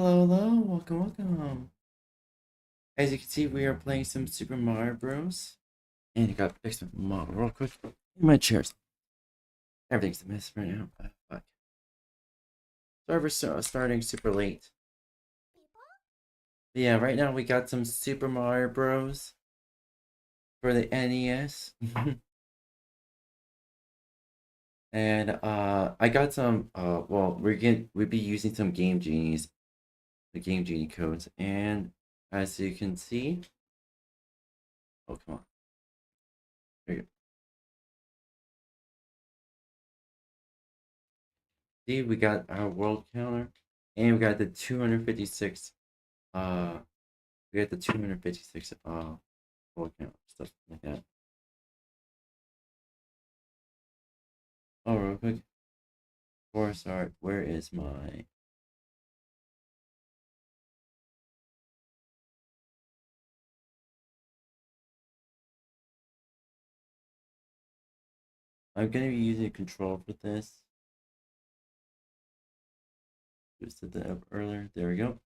Hello, hello, welcome, welcome. As you can see, we are playing some Super Mario Bros. And you got fix my model real quick. My chairs. Everything's a mess right now. Fuck. Sorry for starting super late. But yeah, right now we got some Super Mario Bros. For the NES. And I got some well, we'd be using some Game Genies, the Game Genie codes, and as you can see, oh come on, there you go. See, we got our world counter, and we got the 256. We got the 256 world count stuff like that. Oh, real quick, forest art. Where is my? I'm gonna be using a control for this. Just did that up earlier. There we go.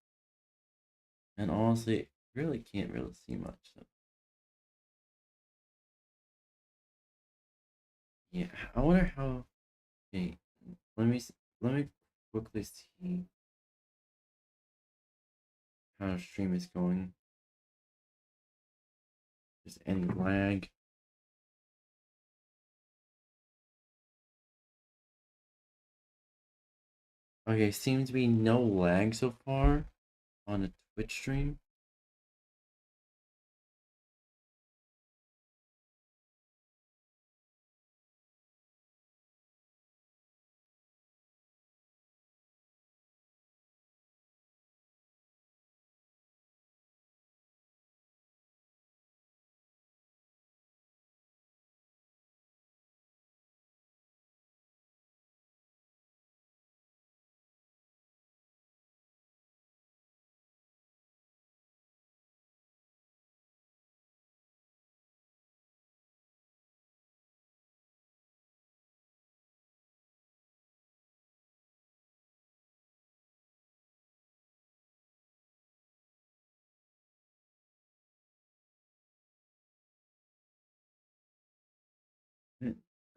And honestly, really can't really see much. So. Yeah, I wonder how. Okay, let me quickly see how the stream is going. Is any lag? Okay, seems to be no lag so far on the Twitch stream.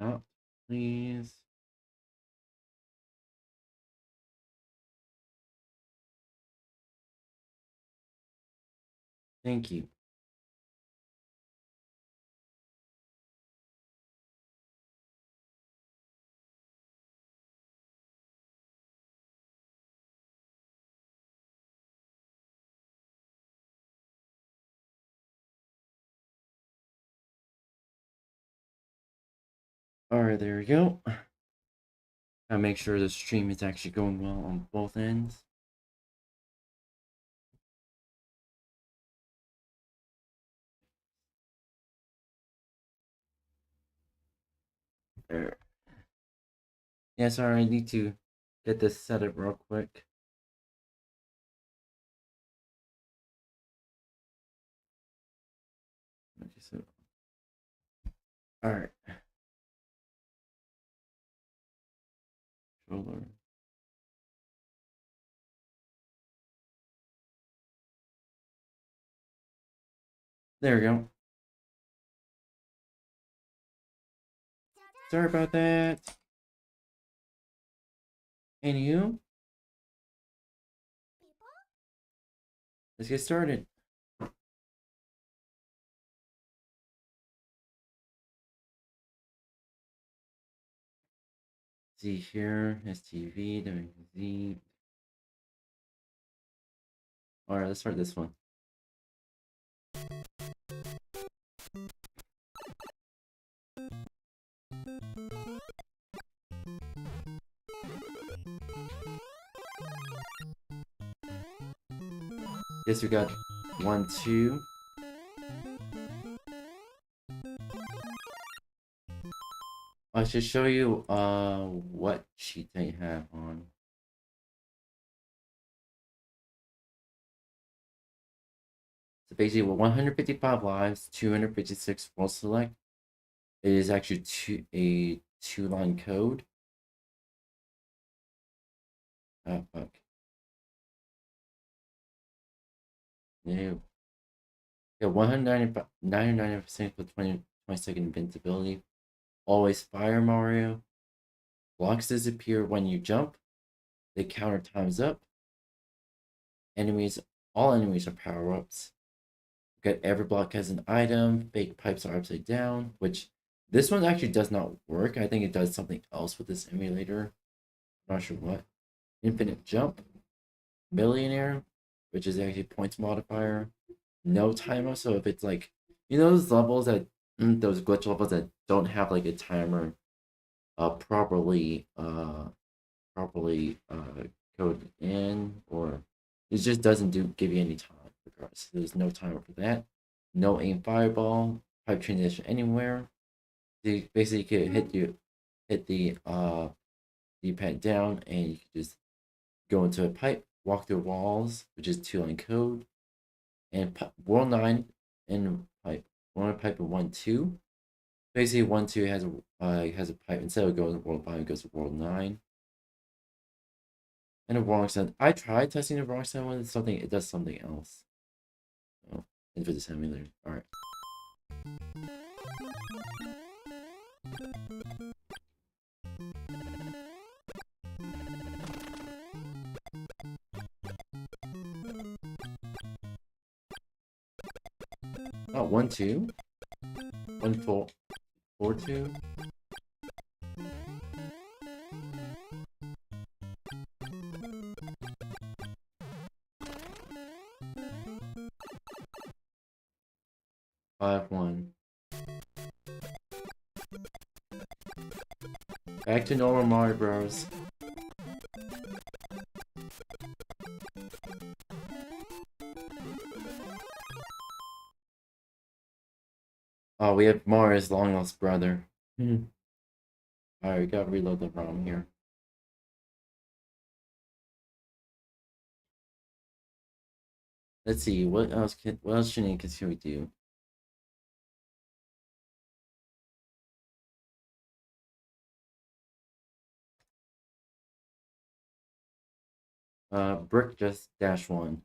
Out, please. Thank you. Alright, there we go. Gotta make sure the stream is actually going well on both ends. There. Yeah, sorry, I need to get this set up real quick. Alright. Controller. There we go. Sorry about that. And you? Let's get started. See here, STV, WZ. Alright, let's start this one. Guess we got 1, 2. I should show you what sheet I have on. So basically, with 155 lives, 256 full select, it is actually a two-line code. Oh fuck. New. Yeah, 199% with 20-second invincibility. Always fire Mario. Blocks disappear when you jump. The counter times up. All enemies are power-ups. Got every block has an item. Fake pipes are upside down, which this one actually does not work. I think it does something else with this emulator. Not sure what. Infinite jump. Millionaire, which is actually points modifier. No timer, so if it's like, those levels that, those glitch levels that don't have like a timer properly coded in, or it just doesn't give you any time regardless. There's no timer for that. No aim fireball, pipe transition anywhere. You basically could hit the D-pad down and you can just go into a pipe, walk through walls, which is 2-line code, and world 9 and pipe. World pipe in 1-2. Basically 1-2 has a pipe, instead of going to world 5, it goes to world 9. And a wrong side. I tried testing the wrong side one. It does something else. Oh, and for the simulator. Alright. Oh, 1-2. 1-4. 4-2. Five, 1. Back to normal Mario Bros. Oh, we have Mario's long lost brother. Alright, we gotta reload the ROM here. Let's see, what else shenanigans can we do? Brick just -1.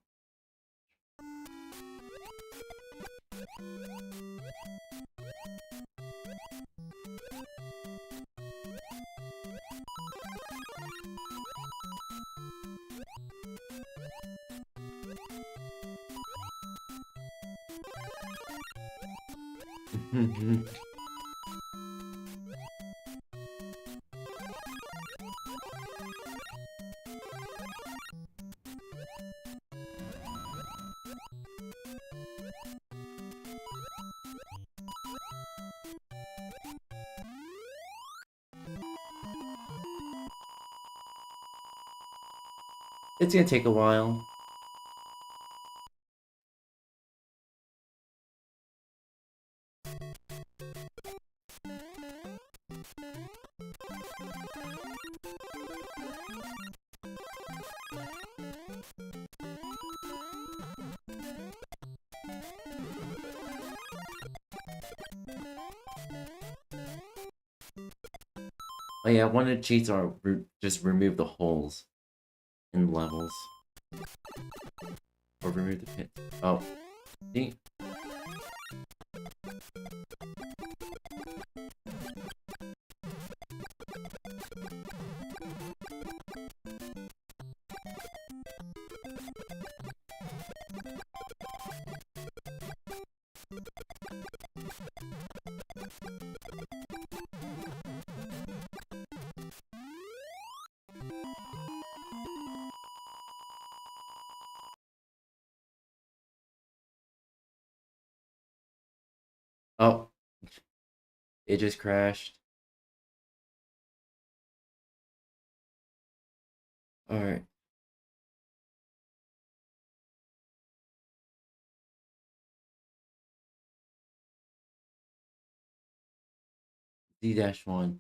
It's gonna take a while. Oh yeah, one of the cheats are just remove the holes in levels. Or remove the pit. Oh. See? Oh. It just crashed. Alright. D-1.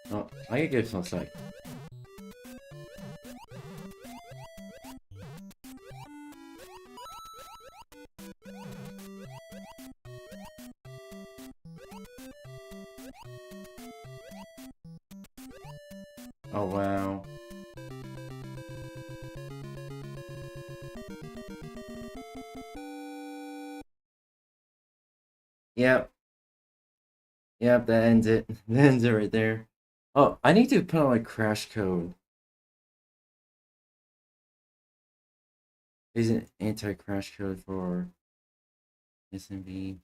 Oh, I gotta give some sec. Oh wow. Yep. Yep, that ends it. That ends it right there. Oh, I need to put on like crash code. Is an anti-crash code for SMB.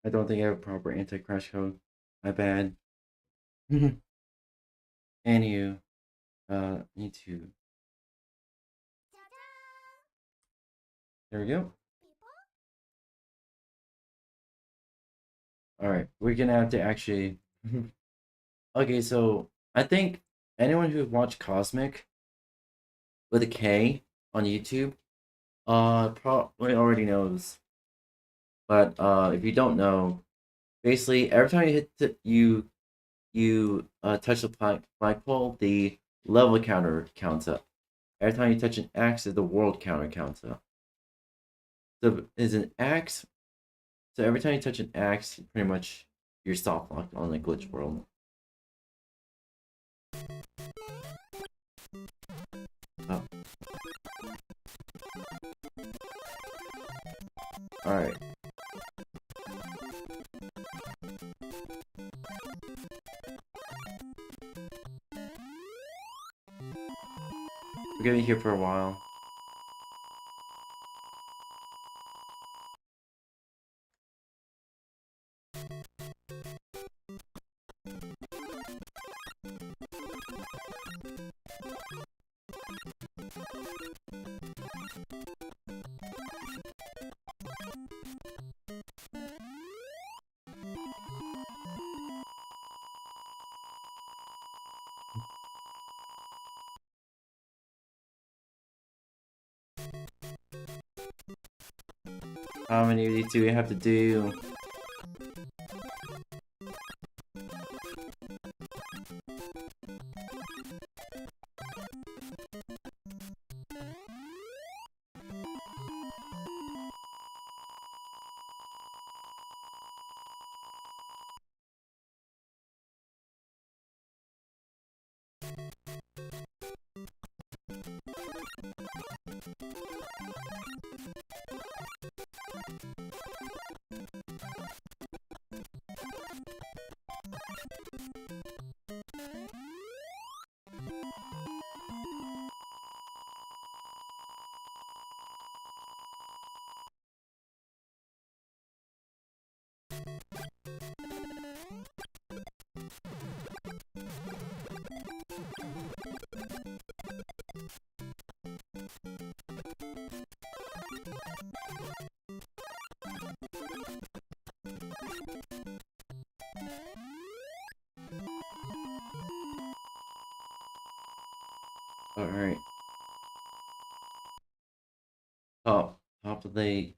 I don't think I have a proper anti-crash code. My bad. Anywho, need to. There we go. All right, we're gonna have to actually. Okay, so I think anyone who watched Cosmic with a K on YouTube, probably already knows. But if you don't know, basically every time you hit you touch the flagpole, the level counter counts up. Every time you touch an axe, the world counter counts up. So is an axe. So every time you touch an axe, pretty much you're soft locked on the glitch world. Oh. All right. We're gonna be here for a while. How many of these do we have to do? All right. Top of the.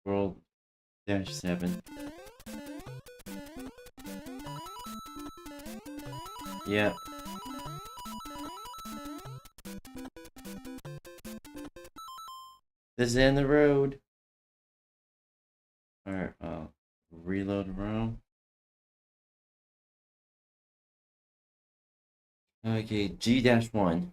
World -7. Yeah. This is in the road. Alright, reload room. Okay, G-1.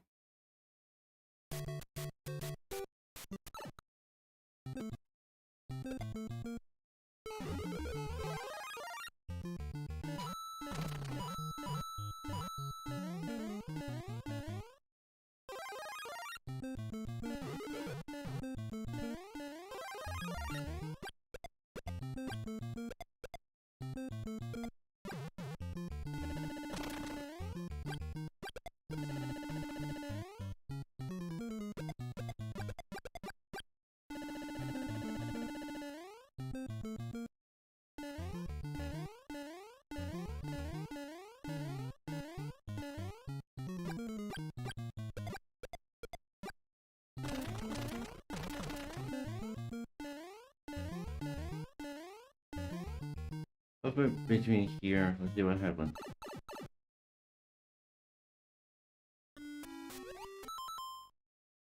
I'll put it between here. Let's see what happens.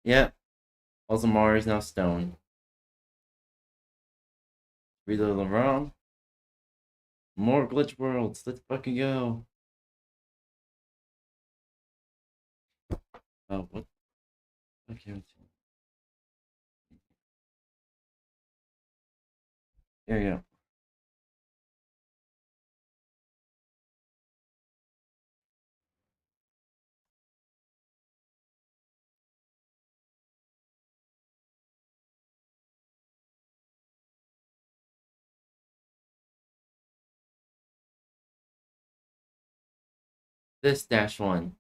Yep. Also, Mario's now stone. Reload the wrong. More glitch worlds. Let's fucking go. Oh, what? Okay. There you go. This -1.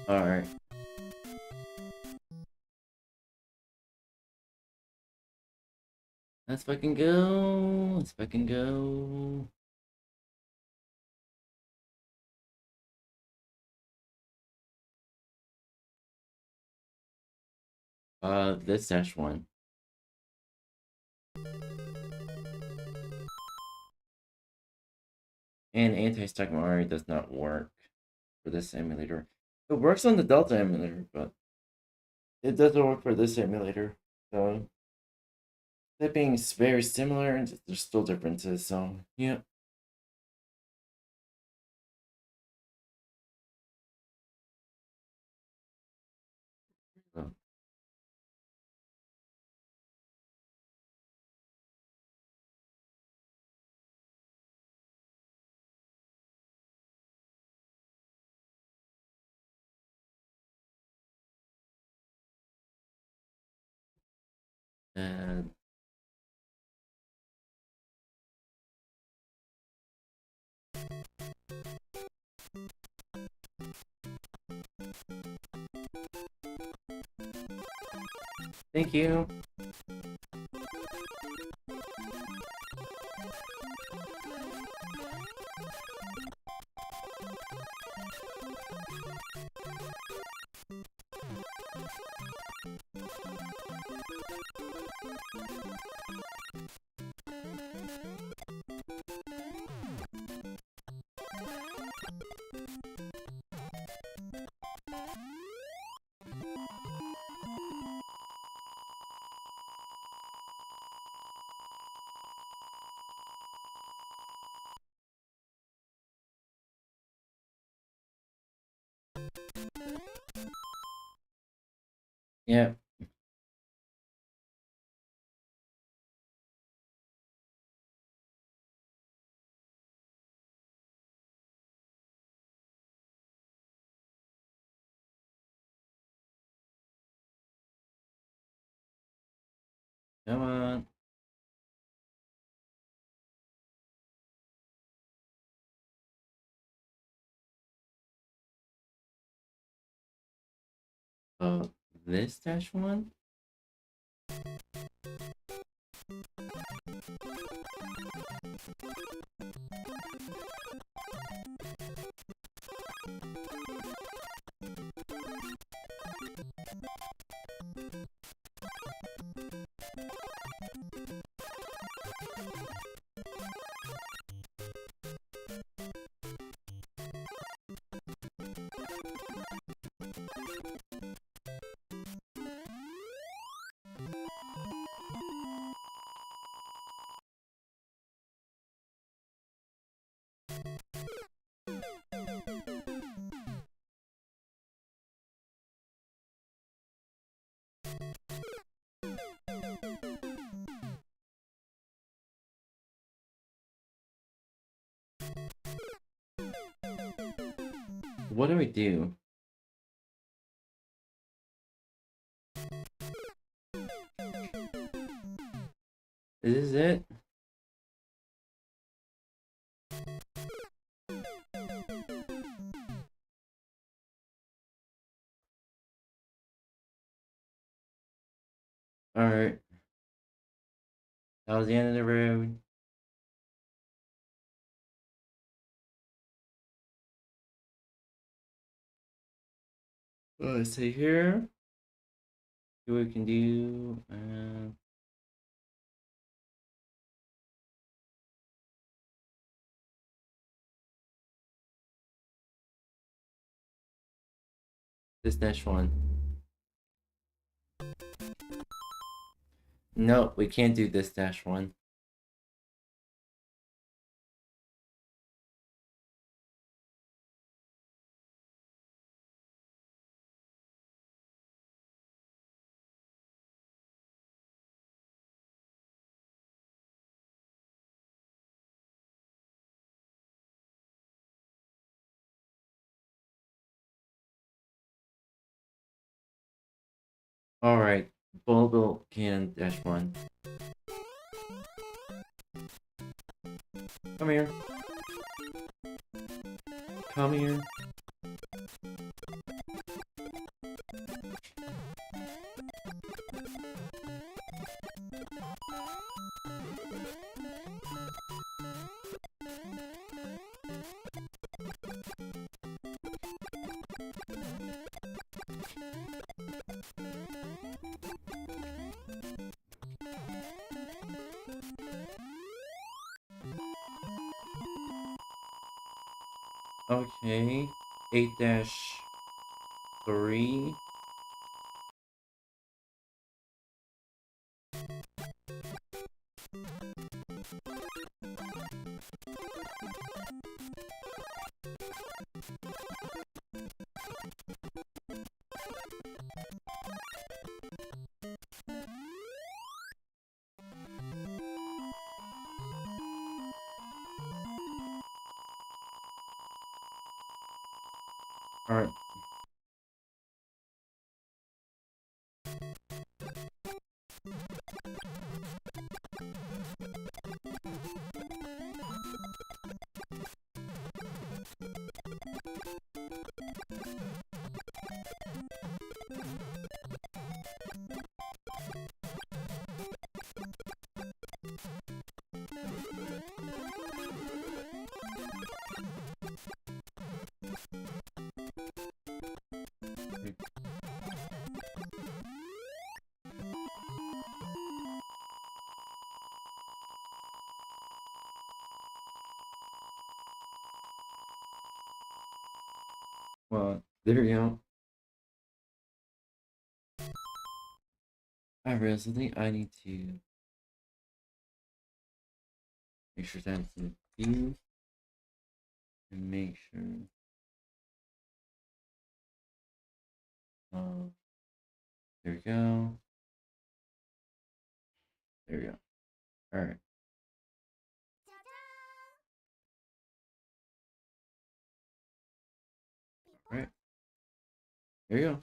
Alright. Let's fucking go. Let's fucking go. This -1. And anti-stack Mario does not work for this emulator. It works on the Delta emulator, but it doesn't work for this emulator. So, that being very similar, and there's still differences. So, yeah. And thank you. Yeah. Come on. This -1? What do I do? Is this it? Alright. That was the end of the road. Let's see here. See what we can do. This dash one. No, we can't do this dash one. Alright, Bulbil can dash one. Come here. Come here. Okay, 8-3. Alright. Well, there we go. I realize something. I need to make sure that's the view and make sure. There we go. There we go. Alright. Alright. There you go.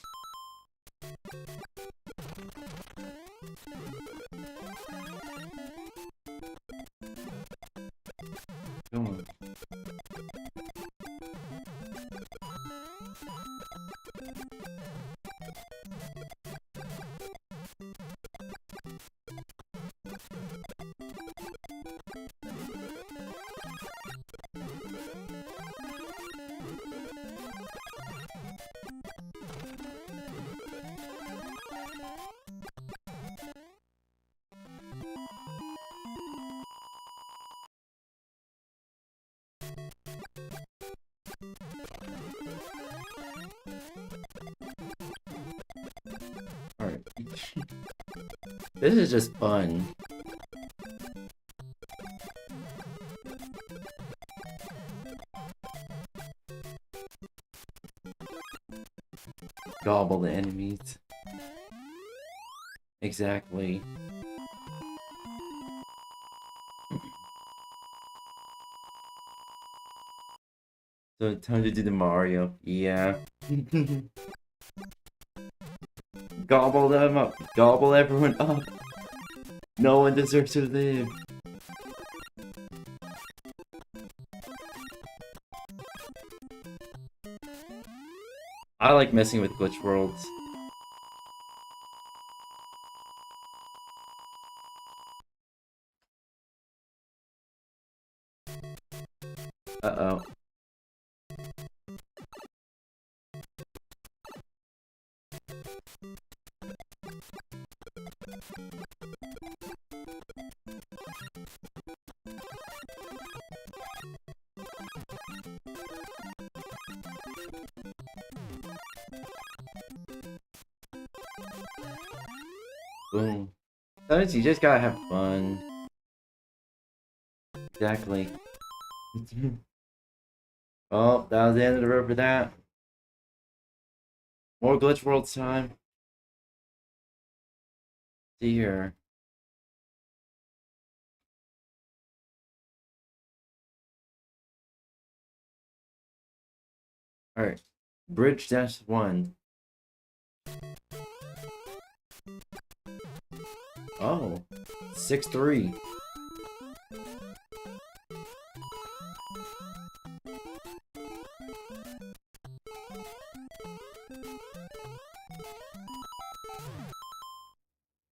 Come on. Alright. This is just fun. Gobble the enemies. Exactly. So time to do the Mario. Yeah. Gobble them up. Gobble everyone up. No one deserves to live. I like messing with glitch worlds. Uh-oh. Boom. Sometimes you just gotta have fun. Exactly. Oh, that was the end of the road for that. More glitch worlds time. See here. Alright. Bridge dash 1. Oh. 6-3.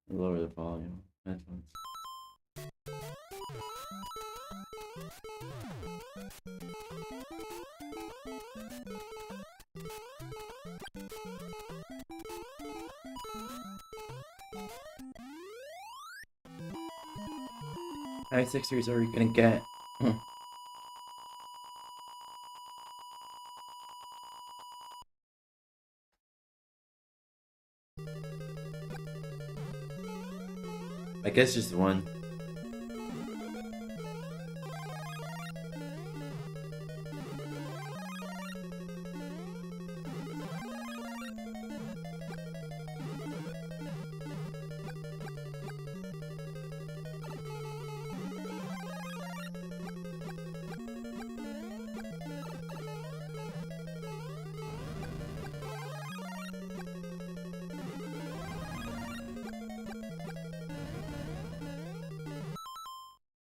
Lower the volume. Headphones. How many 6-3s are we gonna get? I guess just one.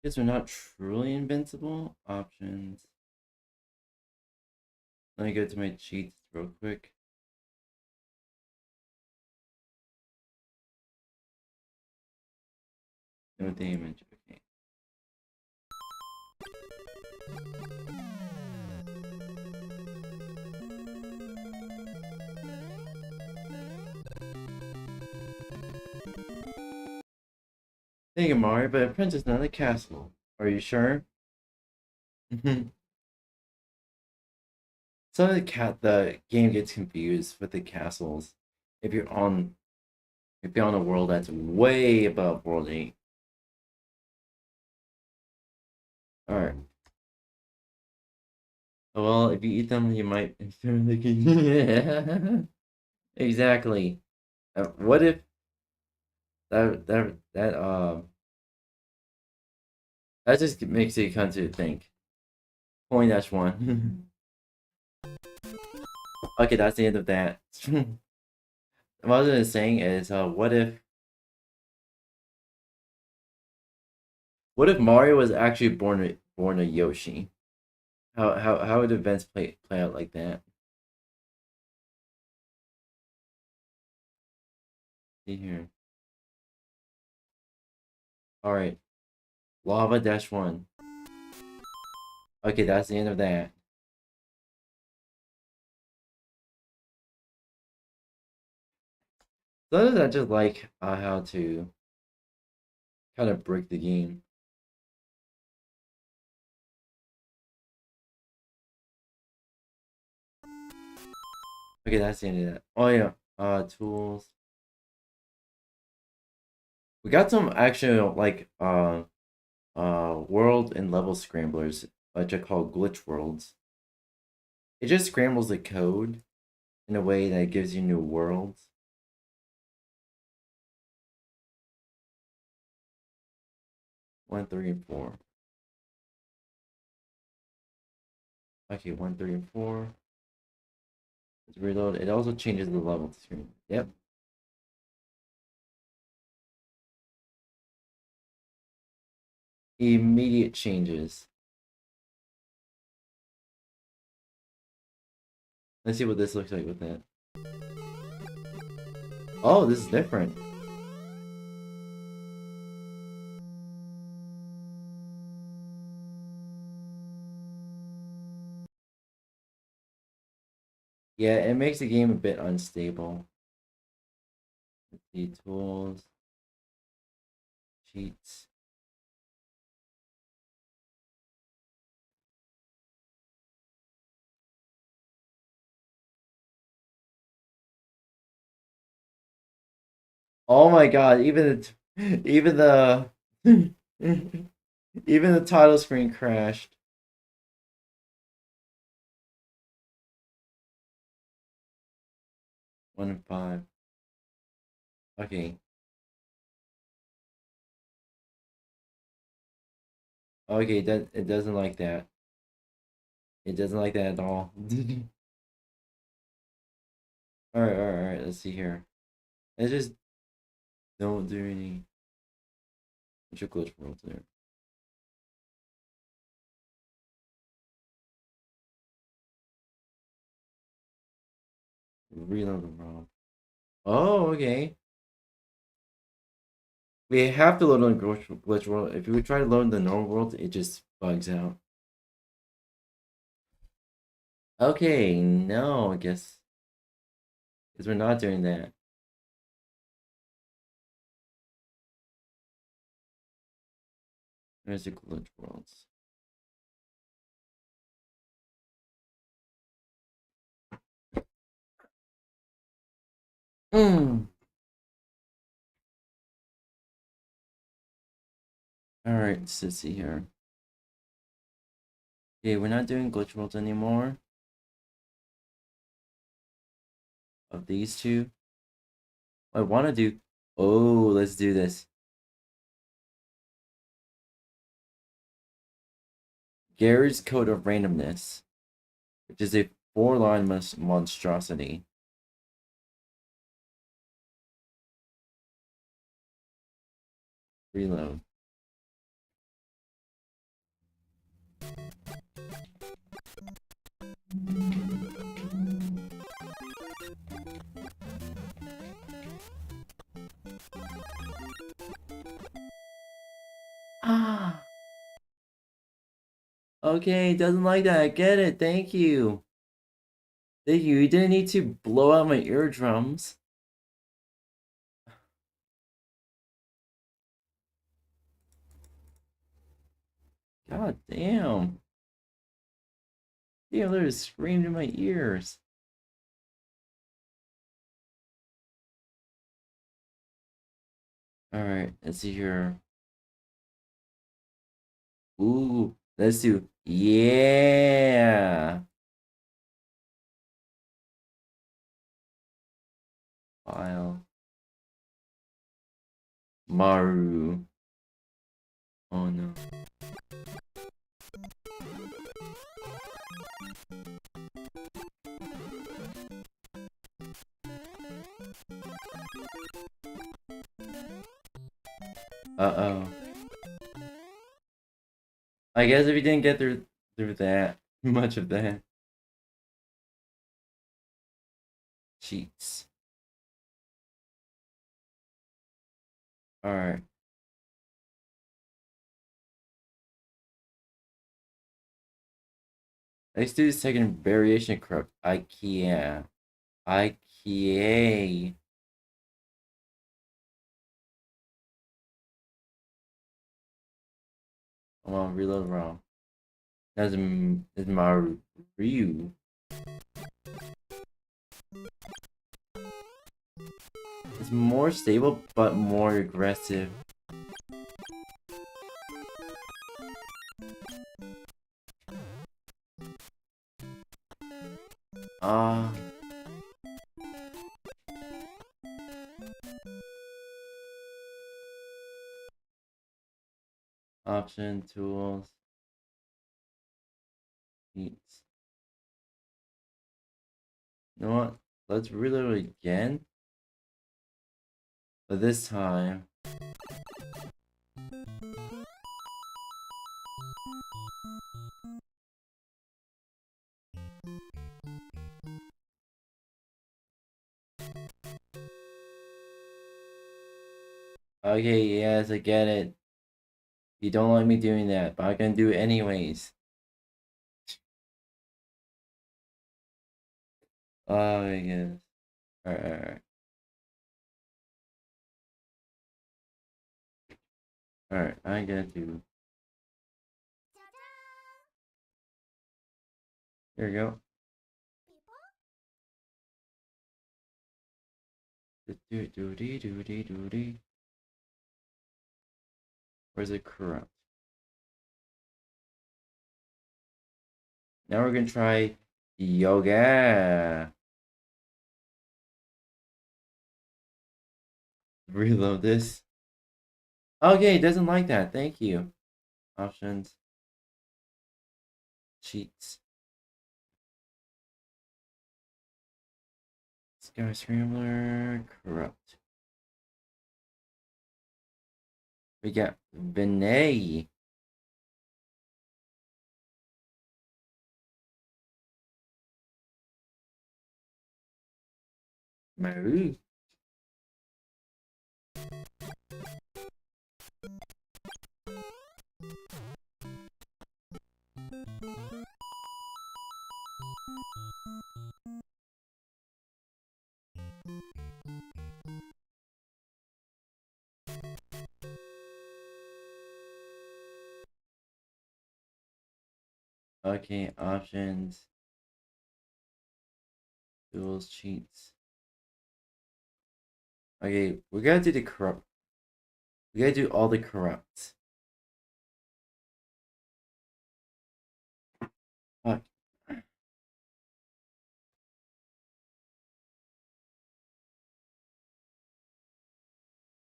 Guess we're not truly invincible. Options. Let me go to my cheats real quick. No damage. Okay. Thank you, Mario, but a princess not a castle. Are you sure? So the game gets confused with the castles. If you're on a world that's way above World 8. Alright. Well, if you eat them, you might yeah. Exactly. What if that just makes it come to think. Point dash 1. Okay, that's the end of that. What I was saying is, what if Mario was actually born a Yoshi? How would events play out like that? See here. All right, lava dash 1. Okay, that's the end of that. Sometimes I just like how to kind of break the game. Okay, that's the end of that. Oh yeah, tools. We got some actual like world and level scramblers, which are called glitch worlds. It just scrambles the code in a way that gives you new worlds. One, three, and 4. Okay, 1, 3, and 4. Let's reload. It also changes the level of the screen. Yep. Immediate changes. Let's see what this looks like with it. Oh, this is different. Yeah, it makes the game a bit unstable. Let's see, tools, cheats. Oh my god, even the even the title screen crashed. 1 and 5. Okay. Okay, that it doesn't like that. It doesn't like that at all. Alright, let's see here. Let's just don't do any. What's your glitch world there? Reload the ROM. Oh, okay. We have to load on glitch world. If we try to load in the normal world, it just bugs out. Okay, no, I guess. Because we're not doing that. There's the glitch worlds. Alright, let's see here. Okay, we're not doing glitch worlds anymore. Of these two. I want to do... Oh, let's do this. Gary's Code of Randomness, which is a 4-line monstrosity. Reload. Ah. Okay, doesn't like that. I get it. Thank you. Thank you. You didn't need to blow out my eardrums. God damn. Damn, they're screaming in my ears. Alright, let's see here. Ooh, let's do... Yeah! File. Maru. Oh no. Uh-oh. I guess if you didn't get through that, much of that. Cheats. Alright. Let's do the second variation corrupt. IKEA. IKEA. Come on, reload ROM. That's Maru. It's more stable, but more aggressive. Ah. Option, tools. Needs. You know what? Let's reload it again. But this time... Okay, yes, I get it. You don't like me doing that, but I'm gonna do it anyways. Oh, I guess. Alright. Alright, I'm gonna do... There we go. Where's it corrupt? Now we're gonna try yoga. Reload this. Okay, it doesn't like that. Thank you. Options. Cheats. Sky Scrambler. Corrupt. We got Vinay. Marie. Okay, options. Tools, cheats. Okay, we gotta do the corrupt. We gotta do all the corrupts. Fuck.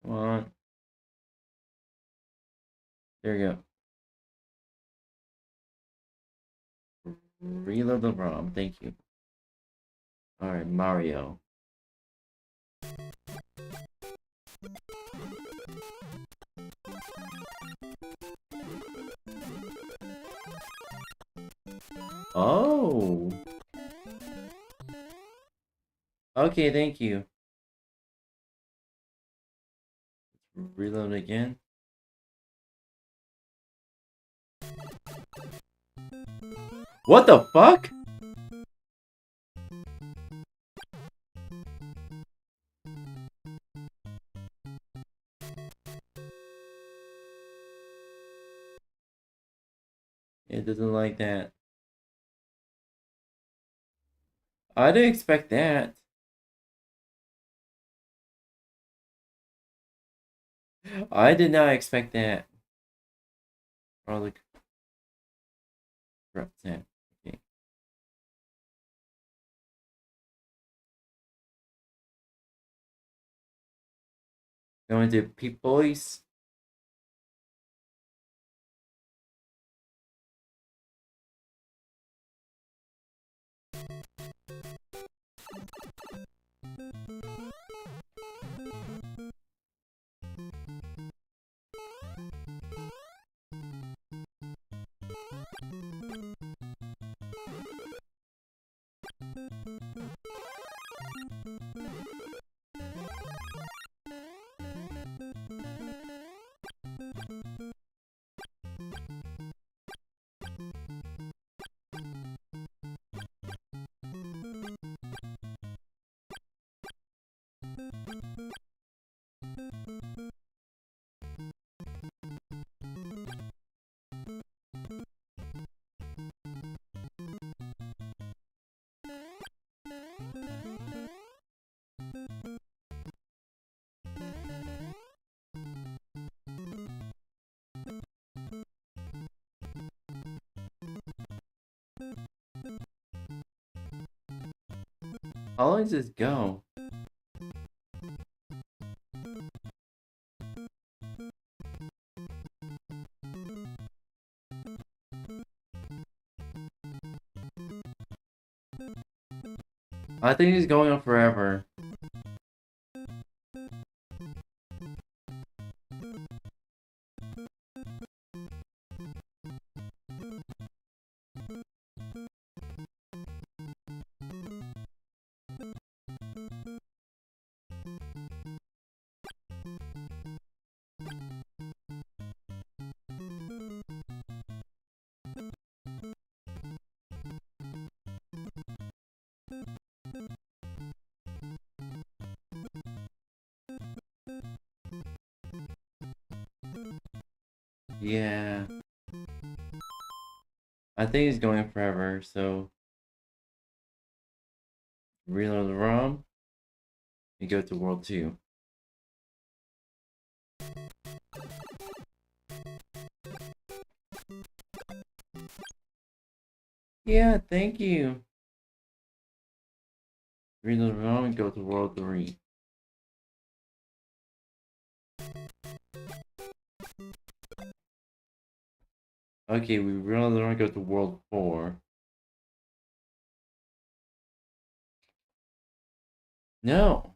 Come on. There we go. Reload the ROM. Thank you. Alright, Mario. Oh. Okay, thank you. Reload again. What the fuck? It doesn't like that. I didn't expect that. I did not expect that. Probably corrupt that. Okay. Going to Peep Boys. How long does this go? I think he's going on forever. Yeah. I think he's going forever, so reload the ROM and go to World 2. Yeah, thank you. Reload the ROM and go to World 3. Okay, we reload the ROM and go to World 4. No!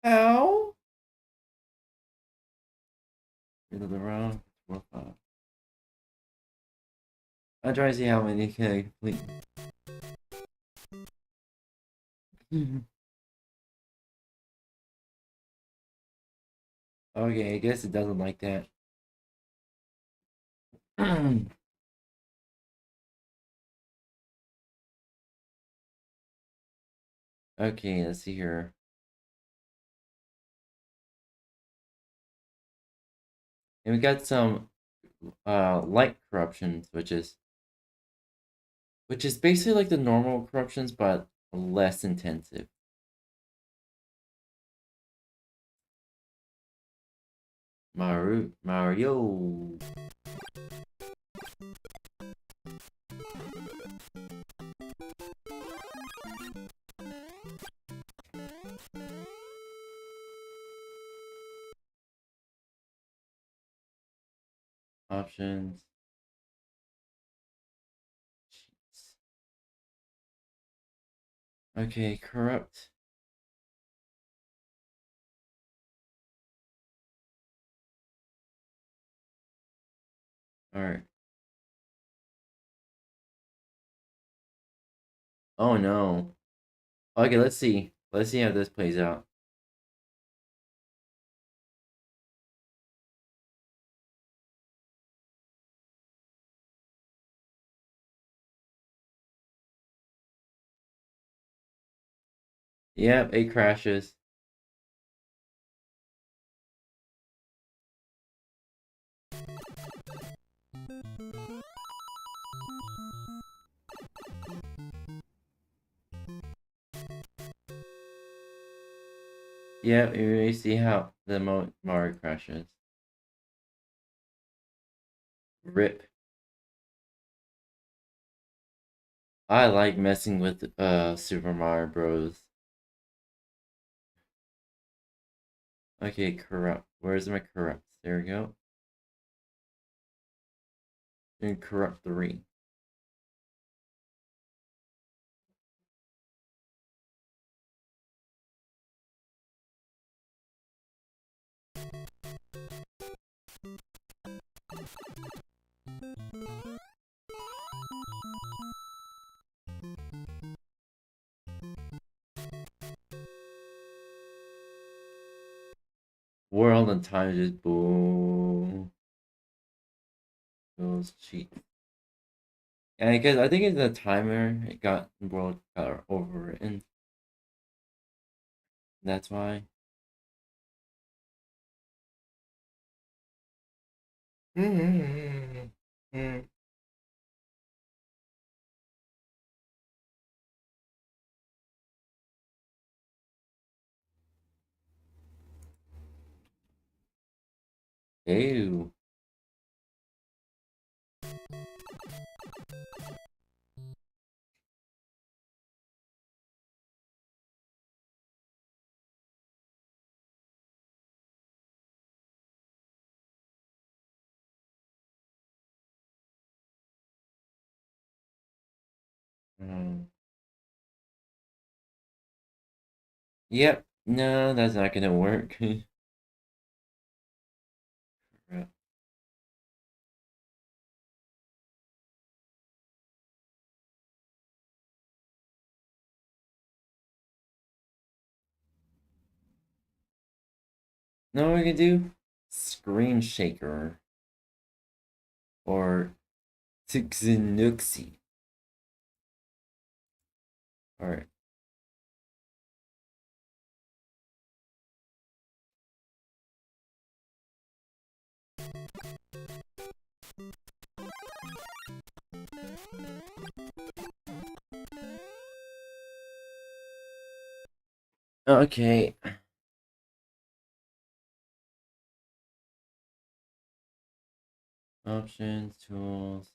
Ow! Reload the ROM, World 5. I'm trying to see how many can I complete. Okay, I guess it doesn't like that. Okay, let's see here. And we got some light corruptions, which is basically like the normal corruptions but less intensive. Mario. Options. Jeez. Okay, corrupt. Alright. Oh no. Okay, let's see. Let's see how this plays out. Yep, it crashes. Yep, you may see how the Mario crashes. RIP. I like messing with Super Mario Bros. Okay, corrupt. Where's my corrupt? There we go. And corrupt 3. World and time just boom. Those cheats. And I guess I think it's the timer. It got world got overwritten. That's why. Ew. Yep. No, that's not gonna work. No, we can do Screen Shaker or 𝙂𝙚𝙧𝙖𝙩𝙞𝙬𝙧. Alright. Okay. Options, tools,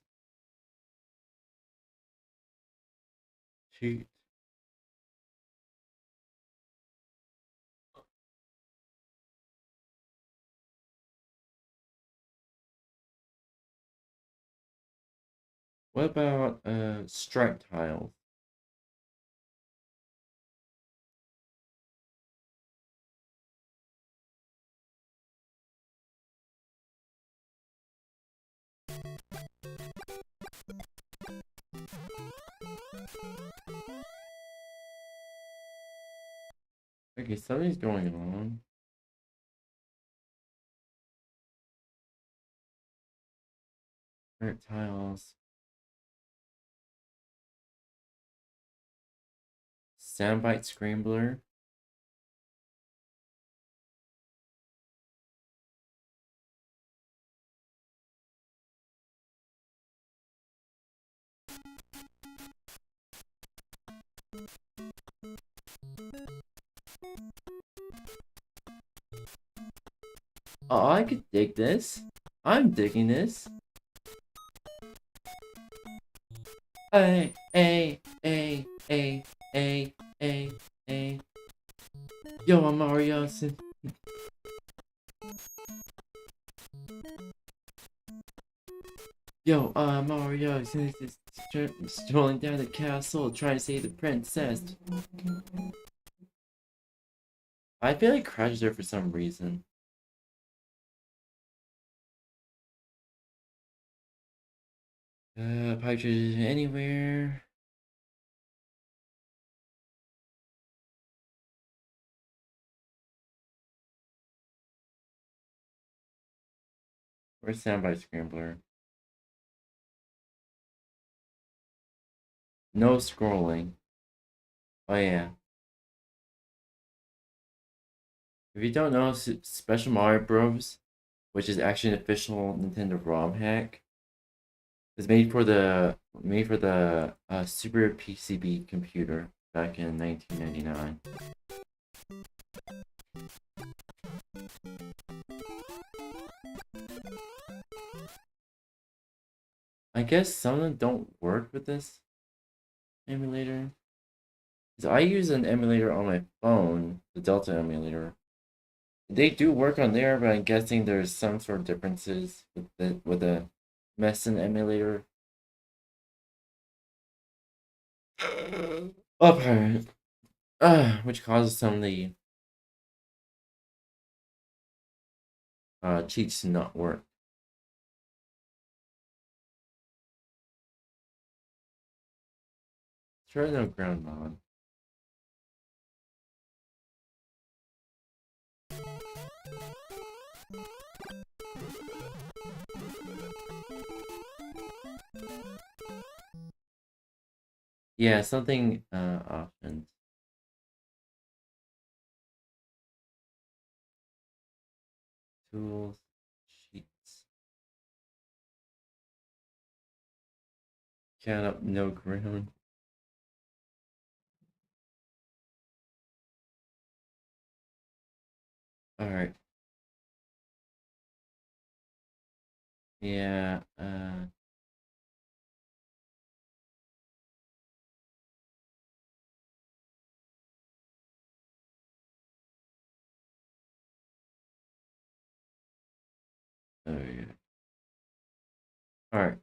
cheat. What about stripe tiles? Okay, something's going on. Stripe tiles. Soundbite scrambler. Oh, I could dig this. I'm digging this. A A A A A A A. Yo, I'm Mario. Yo, Mario is strolling down the castle trying to save the princess. I feel like crashed there for some reason. Pictures anywhere. Where's Soundbite Scrambler? No scrolling. Oh yeah. If you don't know, Special Mario Bros., which is actually an official Nintendo ROM hack, is made for the Super PCB computer back in 1999. I guess some of them don't work with this emulator. So I use an emulator on my phone, the Delta emulator. They do work on there, but I'm guessing there's some sort of differences with the Messen emulator. Okay. Which causes some of the cheats to not work. Try no ground mod. Yeah, something options. Tools, sheets. Count up no ground. Alright. Yeah, oh yeah. Alright.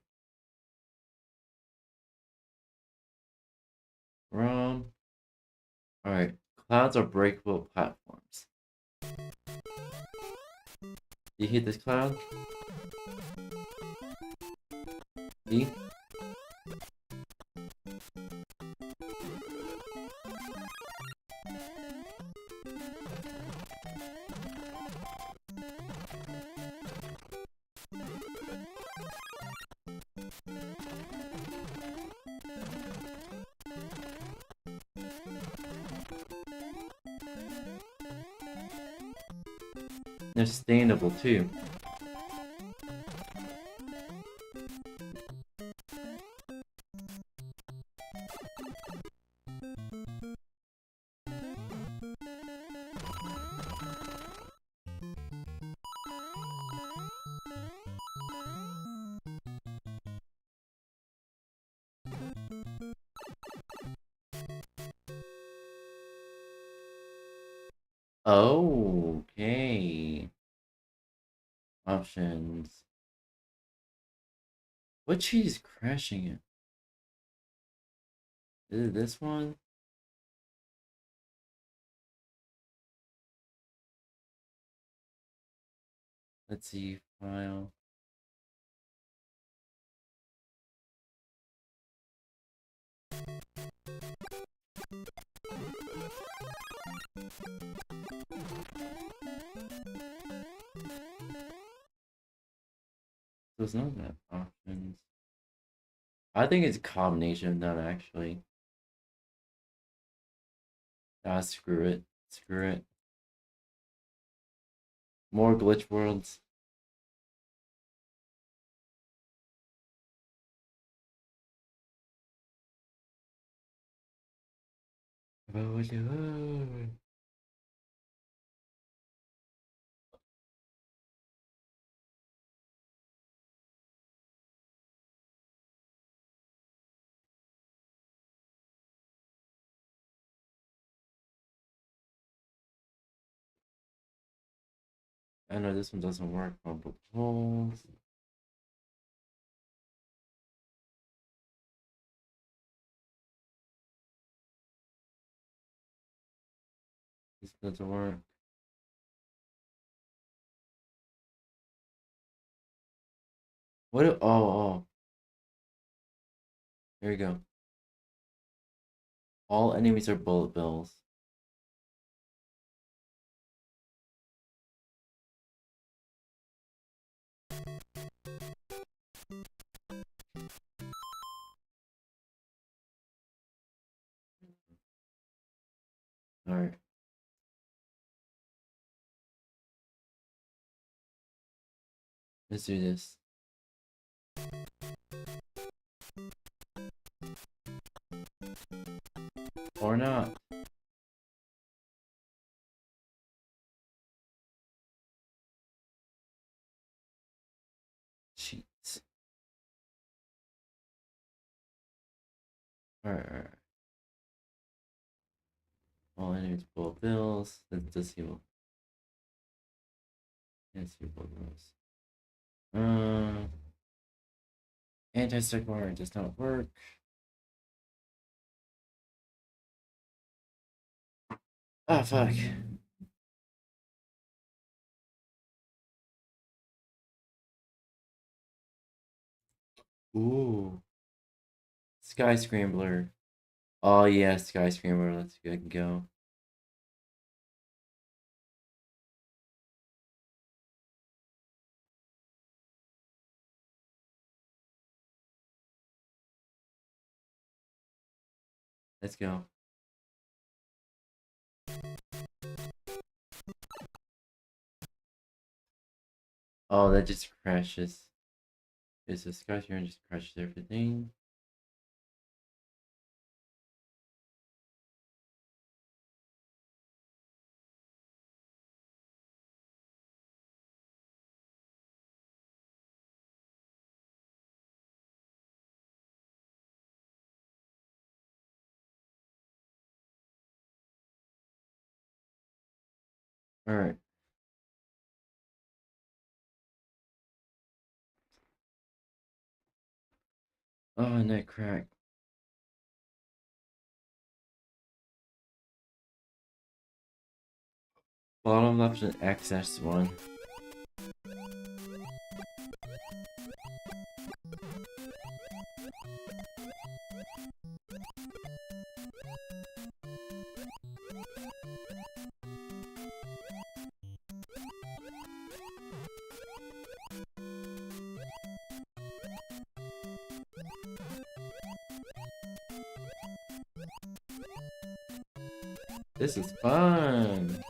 From. Alright. Clouds are breakable platforms. You hit this cloud? See? They're sustainable too. Oh, okay. Options. What cheat is crashing it? Is it this one? Let's see. File. There's no that options. I think it's a combination of them actually. Ah, screw it. Screw it. More glitch worlds. I know this one doesn't work. Multiple holes. This doesn't work. What? Oh. Here we go. All enemies are bullet bills. Alright. Let's do this. Or not. Cheats. Alright. All enemies bullet bills. Let's see what. Let's see what goes. Anti-stick wire does not work. Ah, fuck. Ooh. Sky Scrambler. Oh, yeah, Sky Scrambler. Let's go. Let's go. Oh, that just crashes. It's a Sky Scrambler just crashes everything. Alright. Oh, net crack. Bottom left is access one. This is fun.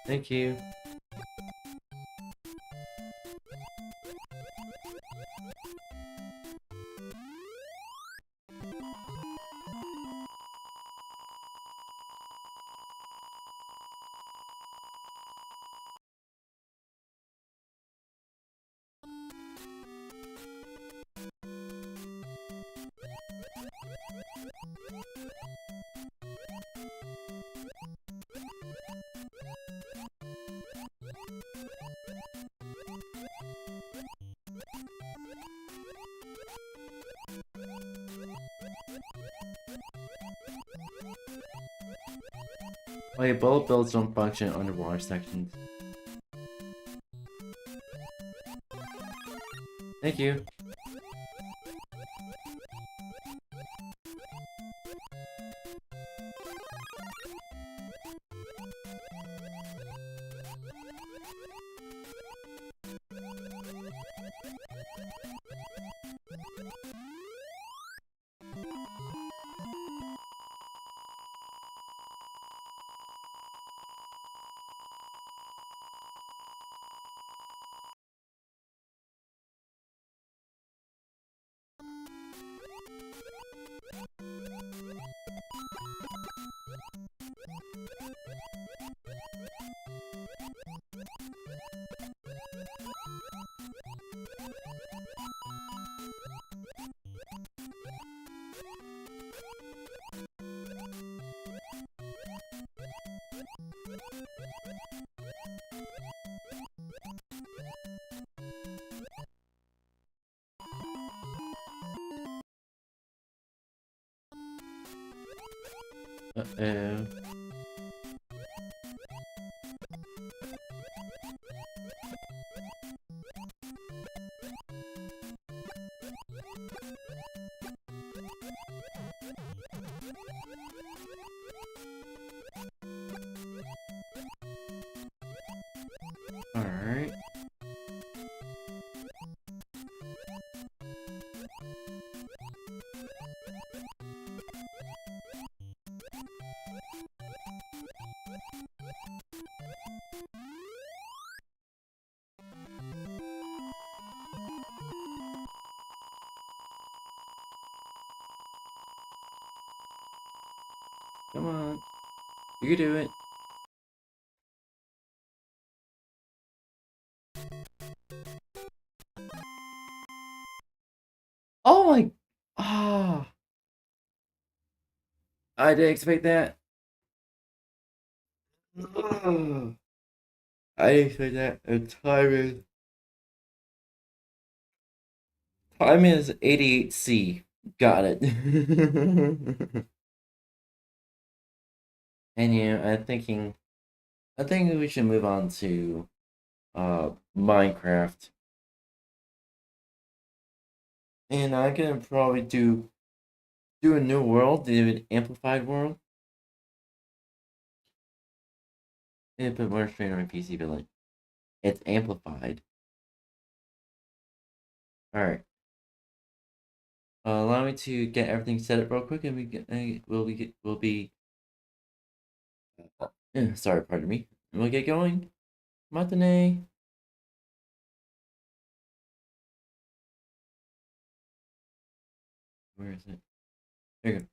Thank you. Wait, bullet bills don't function in underwater sections. Thank you. Uh-oh. Alright. Come on. You can do it. Oh my... Ah. I didn't expect that. Ugh. I didn't expect that. And time is 88C. Got it. And yeah, I think we should move on to Minecraft. And I'm gonna probably do a new world, do an amplified world. And put more strain on my PC, but like it's amplified. Alright. Allow me to get everything set up real quick and we'll be sorry, pardon me. And we'll get going. Matinee. Where is it? There you go.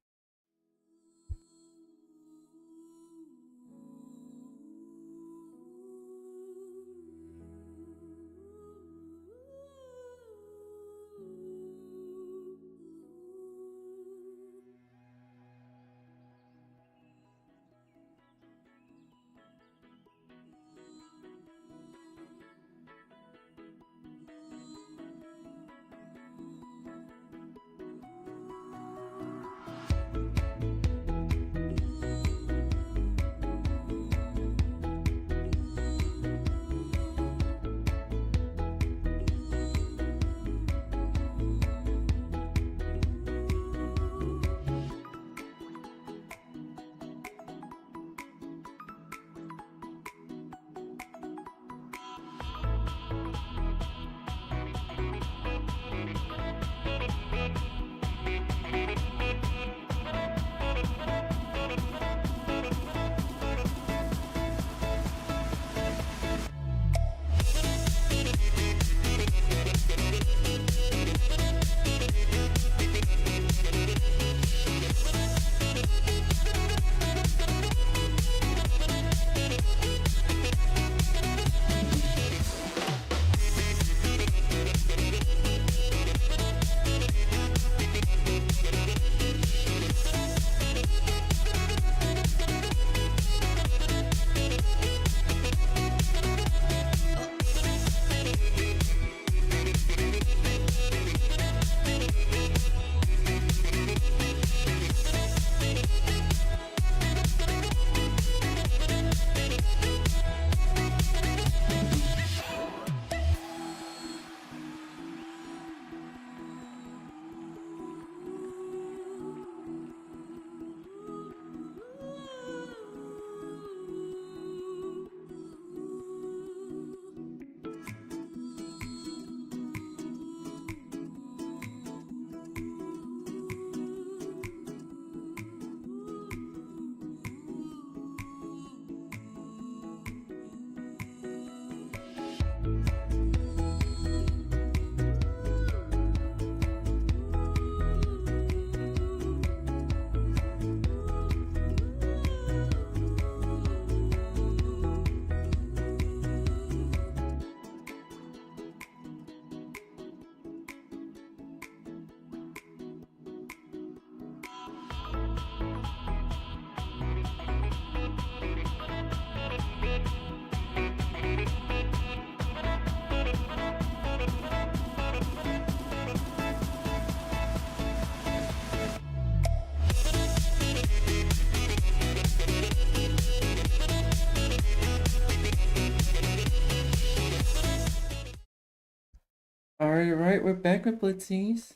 Alright, we're back with Blitzies.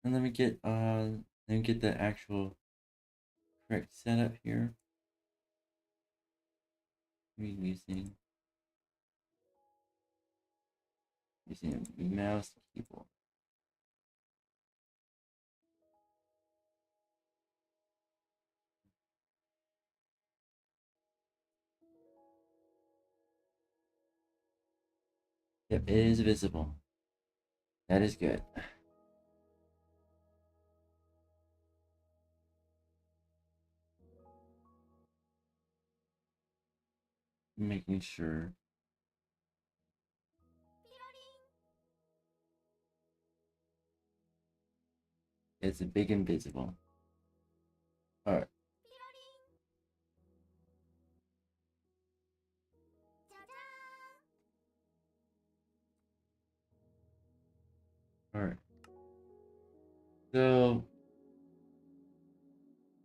And let me get the actual correct setup here. We're using a mouse keyboard. Yep, it is visible. That is good. Making sure. It's a big and visible. Alright. Alright. So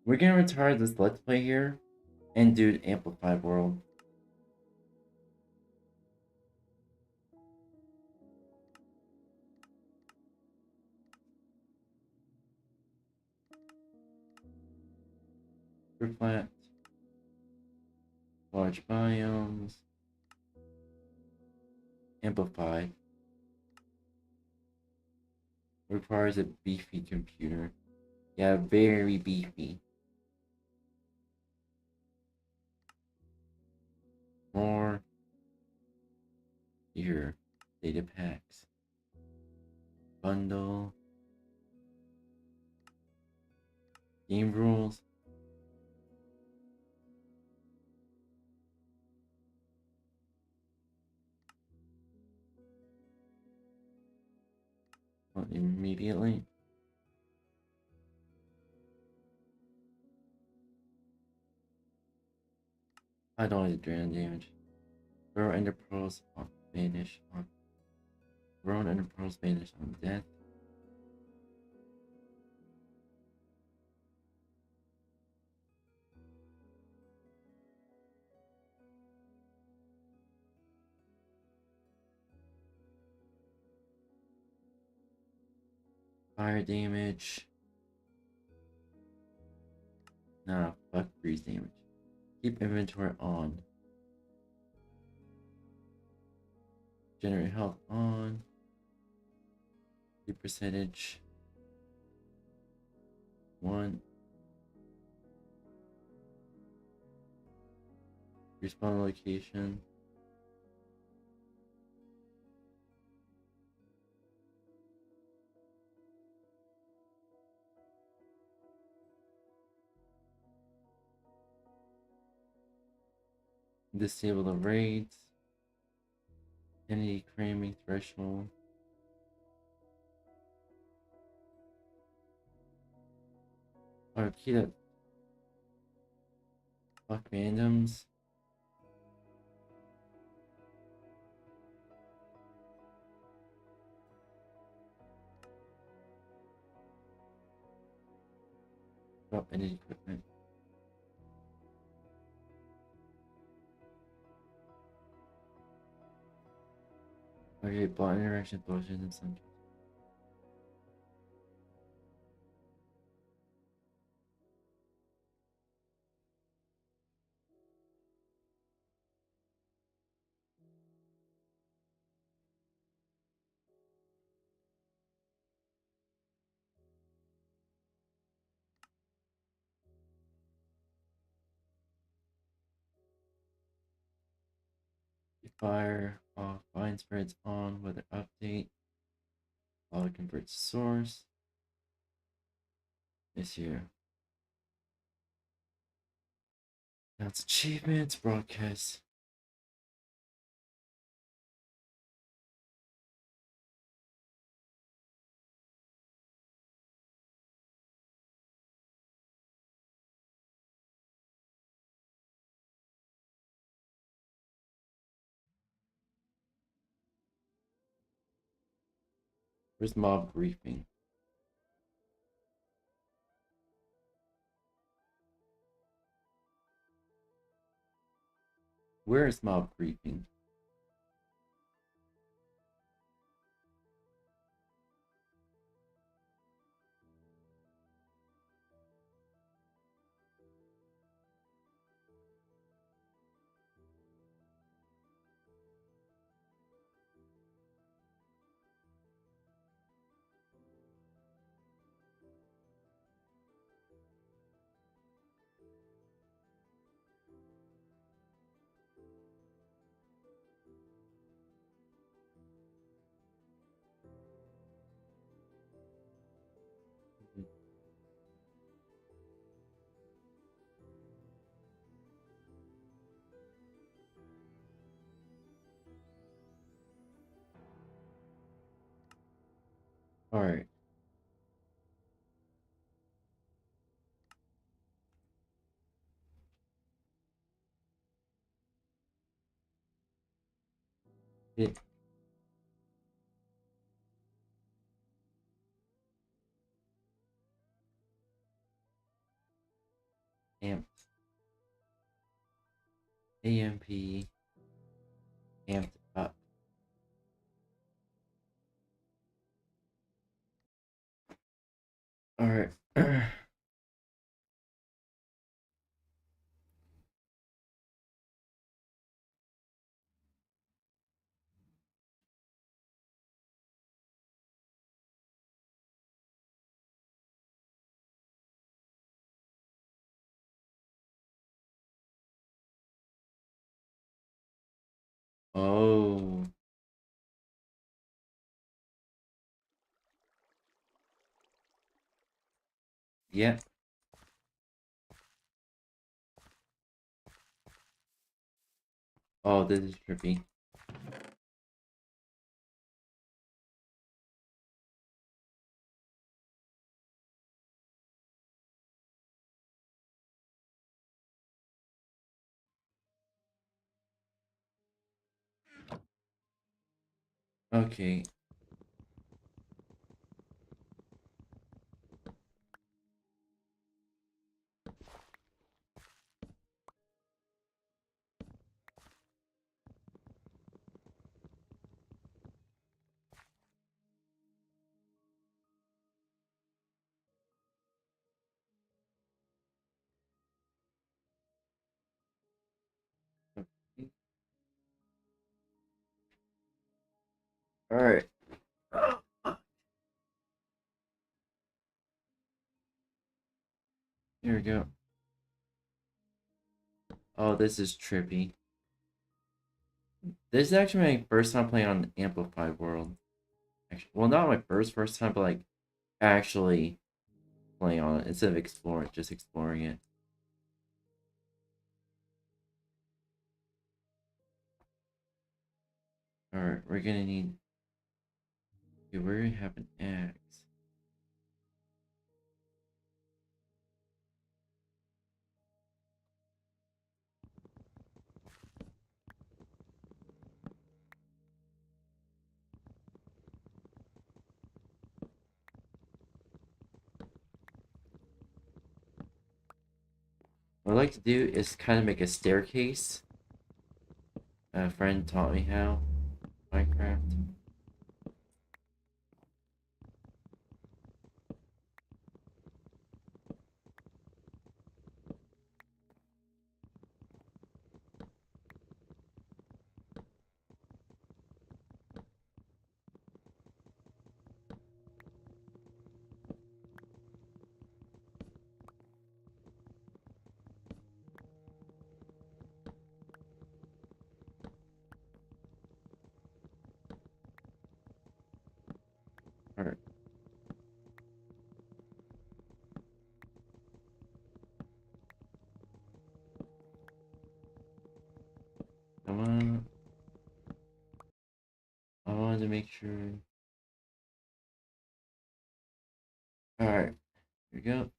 we're gonna retire this let's play here and do the amplified world. Flat, large biomes, amplified. Requires a beefy computer. Yeah, very beefy. More here. Data packs. Bundle. Game rules. Immediately. I don't need drain damage. Throw Ender Pearls on Banish on. Throw Ender Pearls Banish on death. Fire damage. Nah, fuck freeze damage. Keep inventory on. Generate health on. The percentage. 1. Respawn location. Disable the raids. Entity cramming threshold. Or key that. Fuck randoms. Drop any equipment. Okay, bot interaction bullshit and some. Fire off, bind spreads on, weather update, auto converts source. This here. That's achievements, broadcast. Where's mob briefing? Where is mob briefing? Alright. It amped. AMP amped up. Alright. Oh. Yeah. Oh, this is trippy. Okay. Alright. Here we go. Oh, this is trippy. This is actually my first time playing on Amplified World. Actually, well, not my first time, but like actually playing on it instead of exploring, just exploring it. Alright, we're gonna need. Okay, we're gonna have an axe. What I'd like to do is kind of make a staircase. A friend taught me how. Minecraft. Alright. I wanted to make sure. Alright, here we go.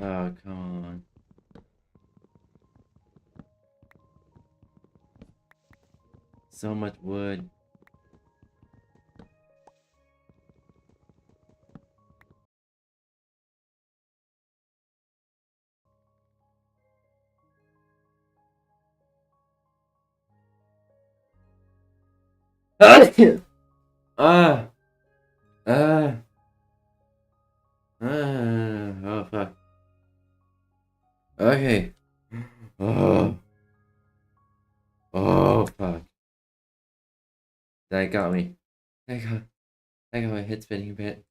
Oh, come on. So much wood. Ah! Ah! Oh, fuck. Okay. Oh. That got me. That got my head spinning a bit.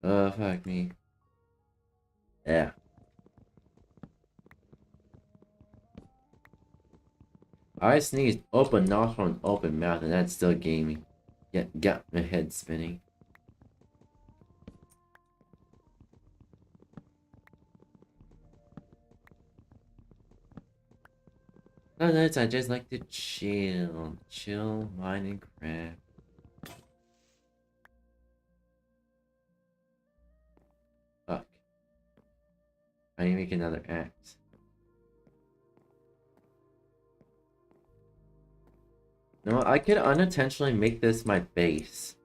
Oh, fuck me. Yeah. I sneezed open nostril and open mouth, and that's still gaming. Yeah, got my head spinning. Sometimes I just like to chill, Minecraft. Fuck. I need to make another axe. No, I could unintentionally make this my base.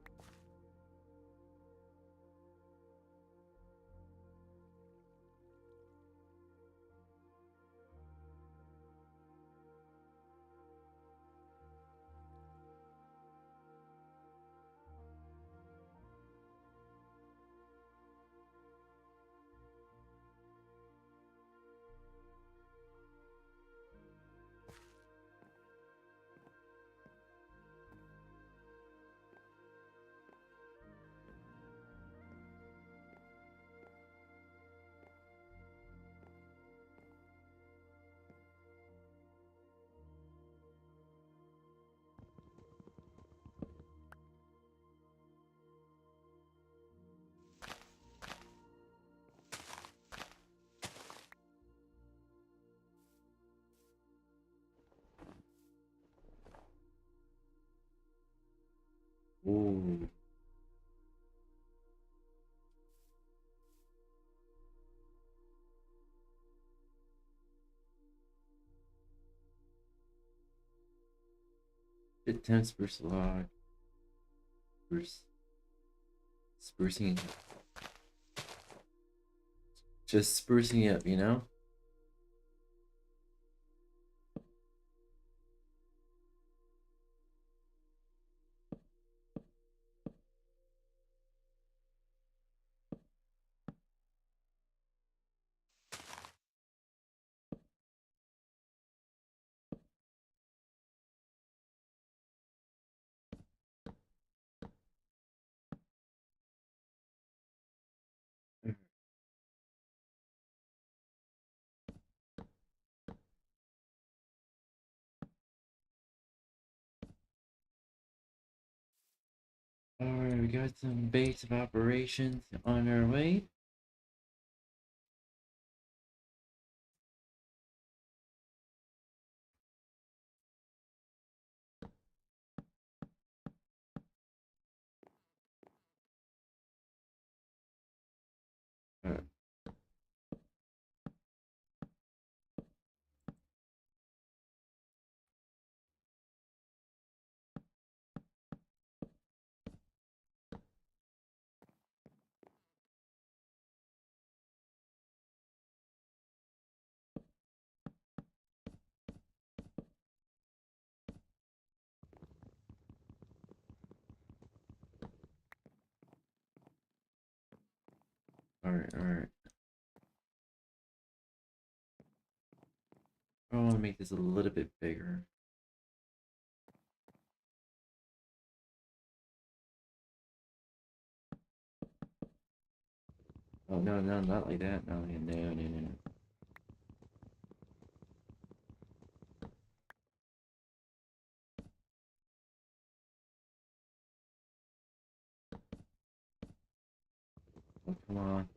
Ooh. Good time spruce log. Sprucing. Just sprucing up, you know? Alright, we got some base of operations on our way. Alright. Alright. I want to make this a little bit bigger. Oh, no, not like that. No. Oh, come on.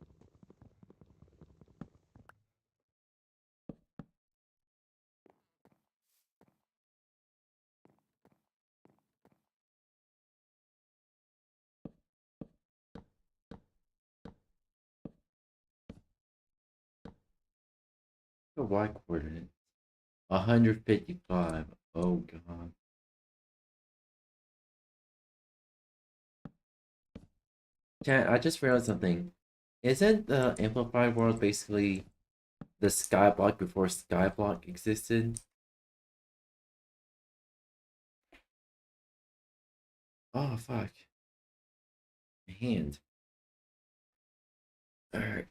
The Y coordinate. 155. Oh, God. Chat, I just realized something. Isn't the amplified world basically the skyblock before skyblock existed? Oh, fuck. My hand. Alright.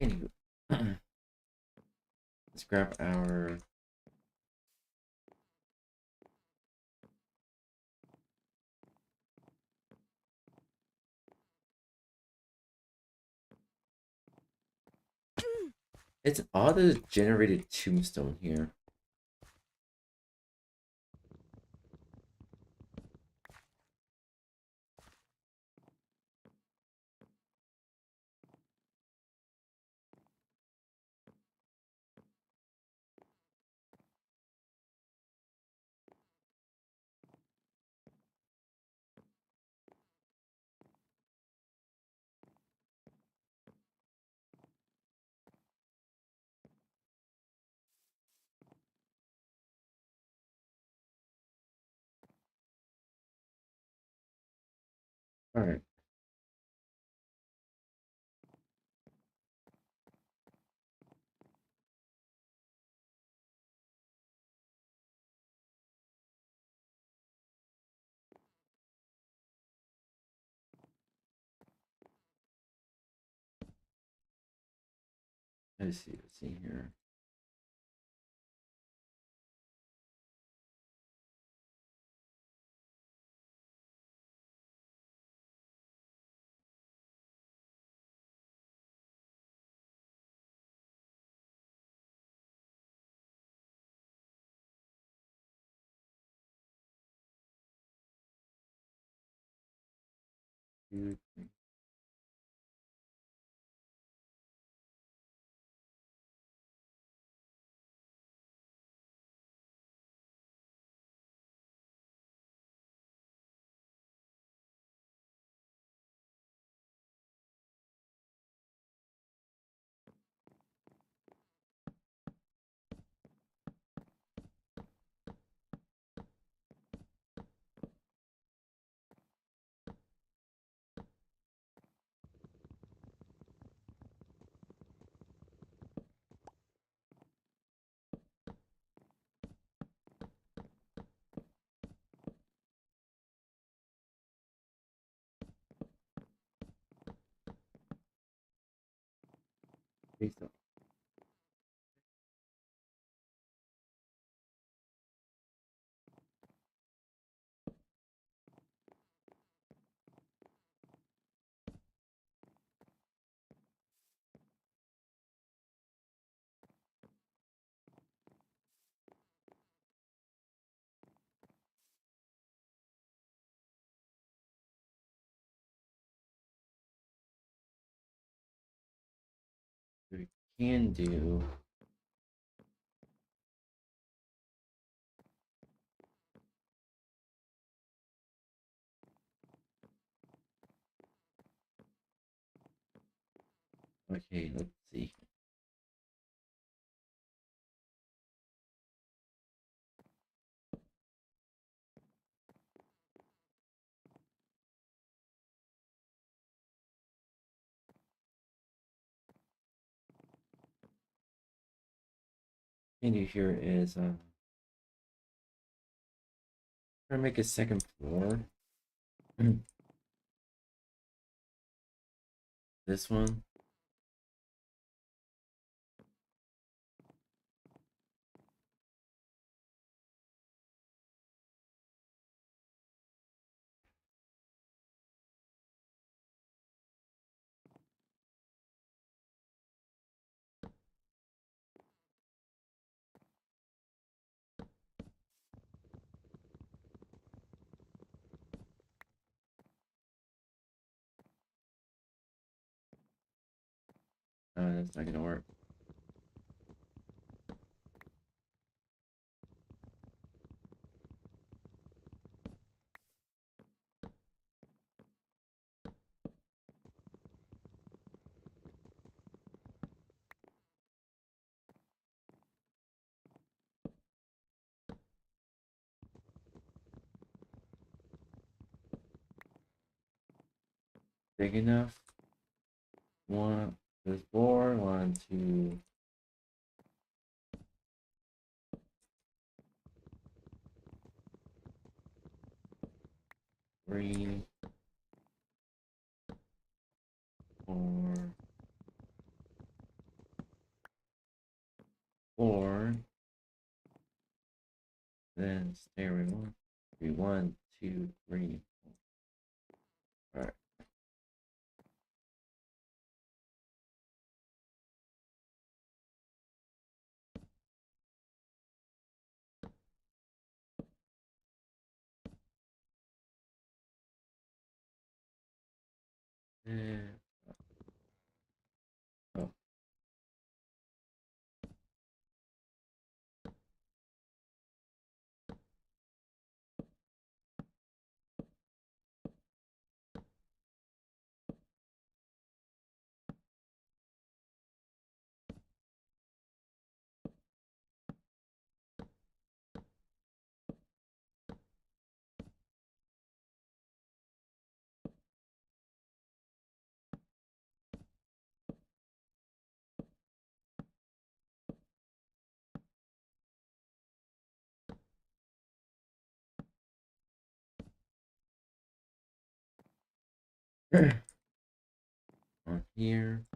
Anywho, let's grab our It's odd that it generated tombstone here. All right. Let's see here. Based on what we can do. Okay, let's see. What we can do here is try to make a second floor. This one. That's not gonna work. Big enough. One. This board. 1, 2. 3, 4, 1, 3, 1, 2, 3. All right. Oh. On here.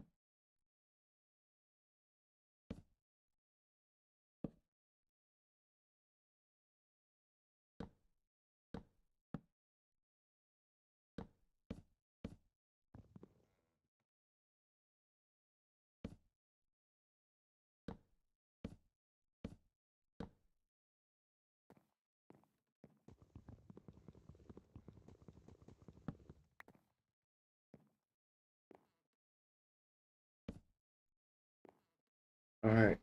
All right.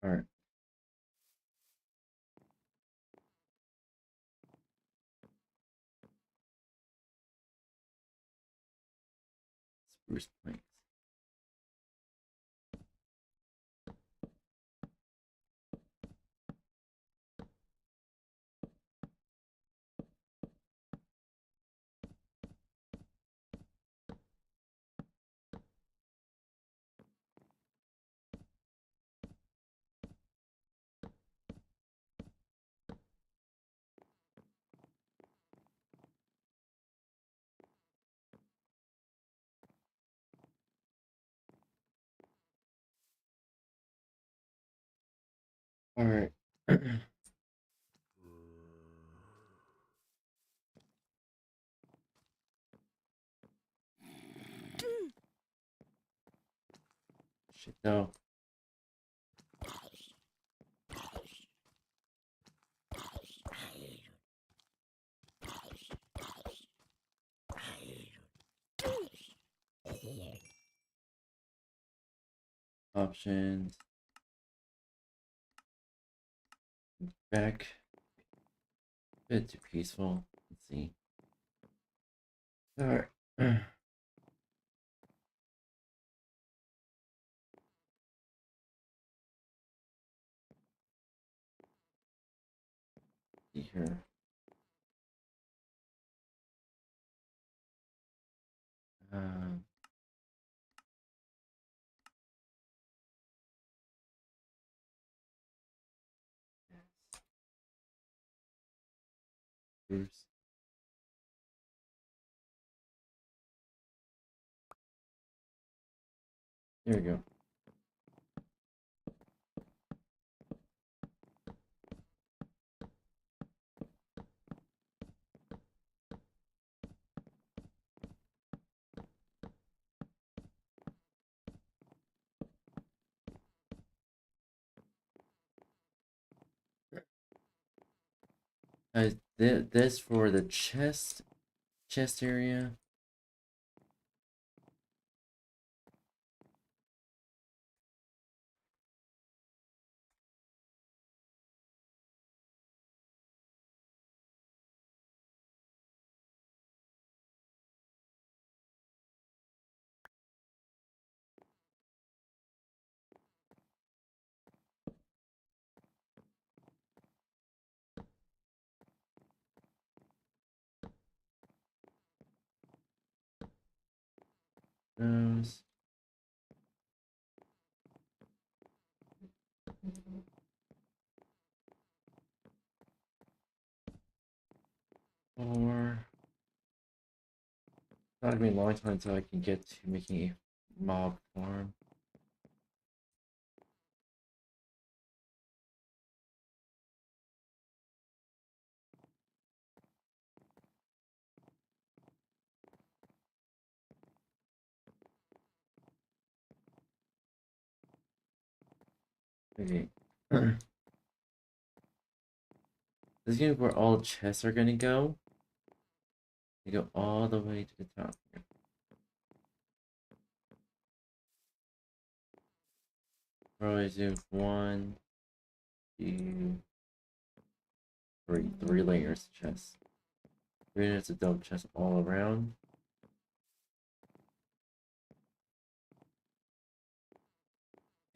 All right. Spruce planks. All right. Shit, no. Options. Back. A bit too peaceful. Let's see. All right. See here. Um, Bruce. There we go. This for the chest area. Those. 4. It's not gonna be a long time until I can get to making a mob farm. Okay. This is where all the chests are gonna go. They go all the way to the top here. Probably do 1, 2, 3. 3 layers of chests. 3 layers of double chests all around.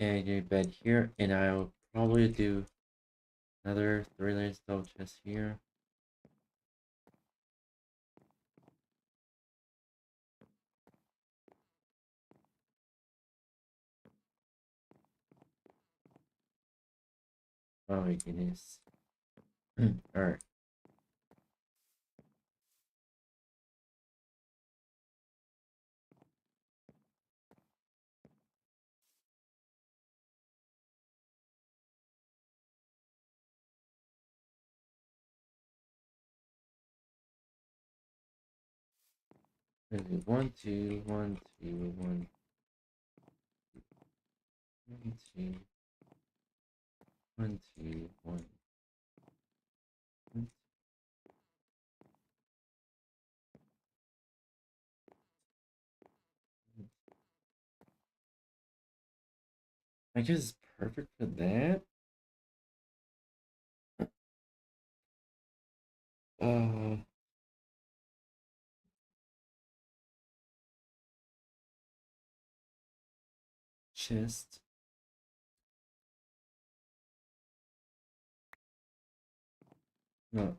And your bed here, and I'll probably do another 3 layers of double chests here. Oh my goodness. Alright. Maybe 1, 2, 1, 2, 1, 1, 2, 1, 2, 1. I guess it's perfect for that. Uh, chest. No.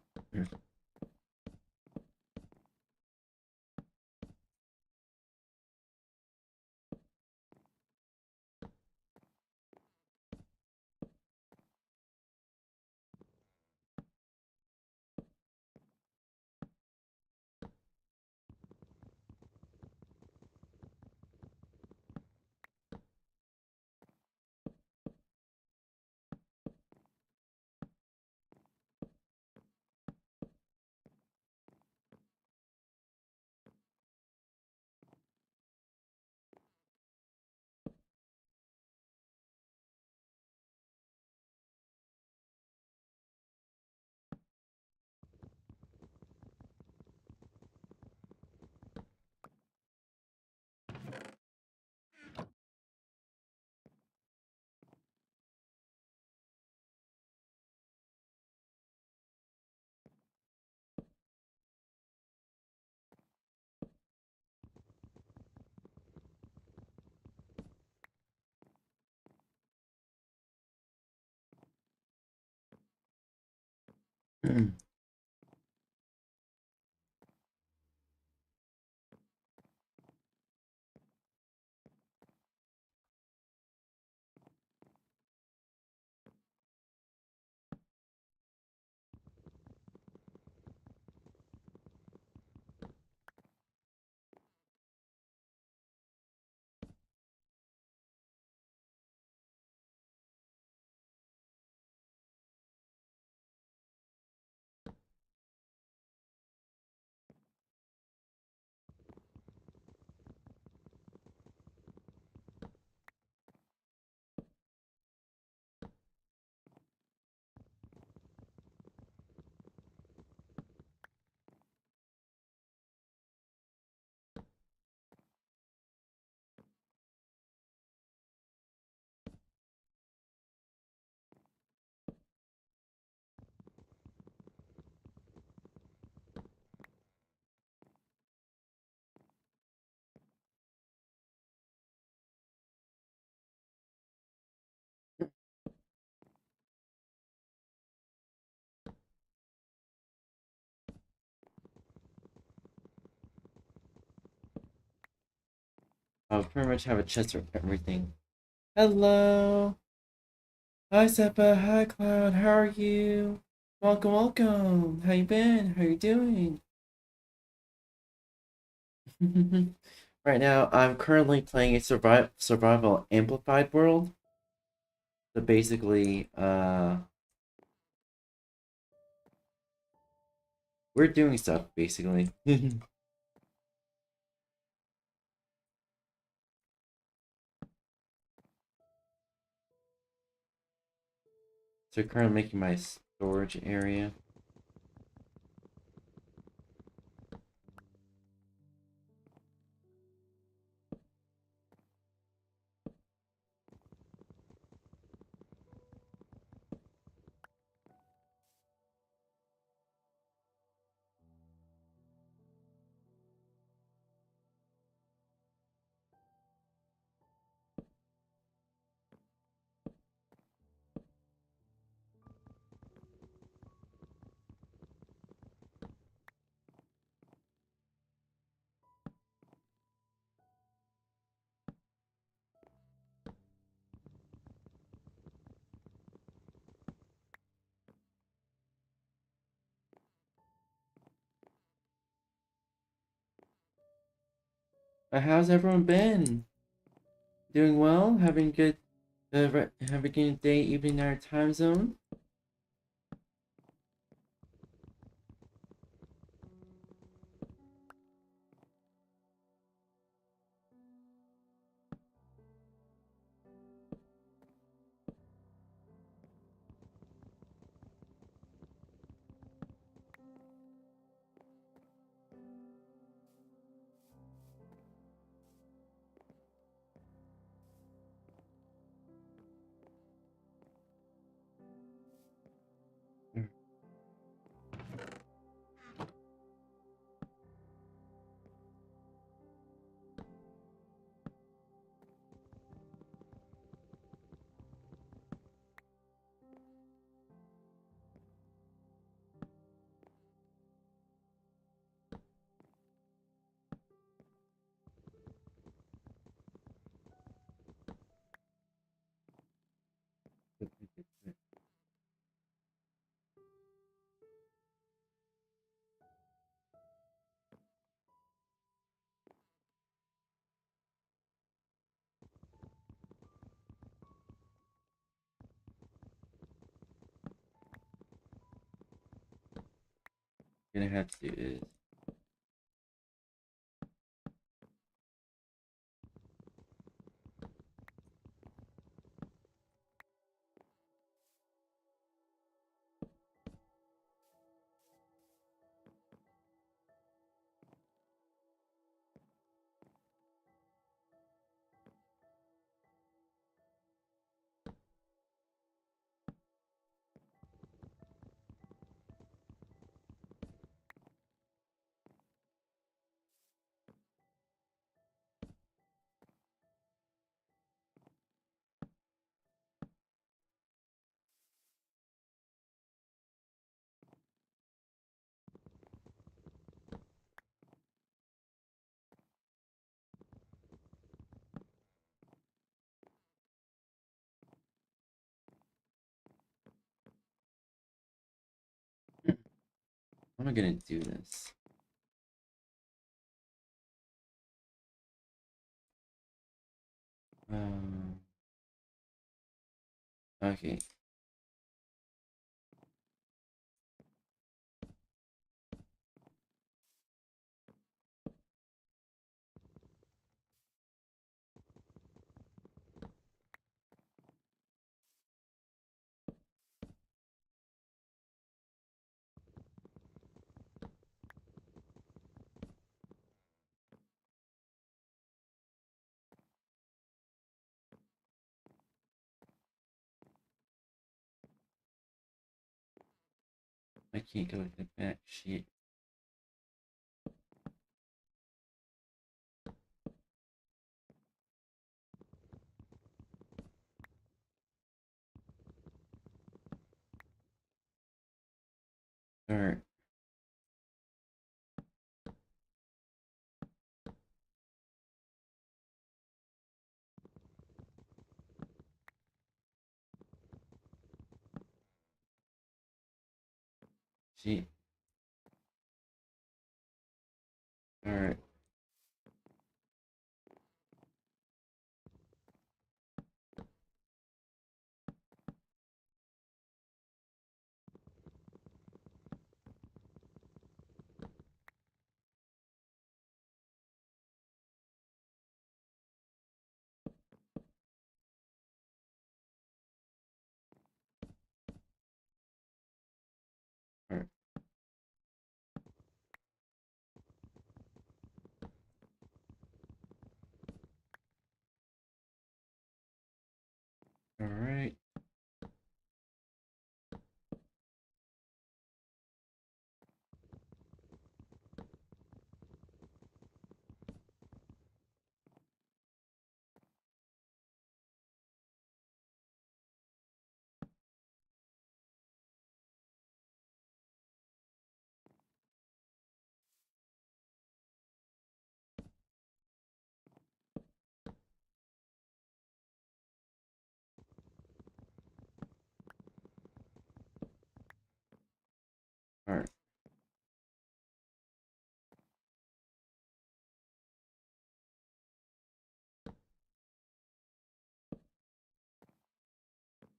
I'll pretty much have a chest for everything. Hello! Hi Seppa, hi Cloud, how are you? Welcome, welcome. How you been? How you doing? Right now, I'm currently playing a survival amplified world. So basically, we're doing stuff, basically. So currently making my storage area. How's everyone been? Doing well? Having a good day, evening, our time zone? Gonna have to do this. How am I gonna do this? Um, okay. I can't go to the back sheet. Start. Gee. Alright. Alright. Alright. Alright.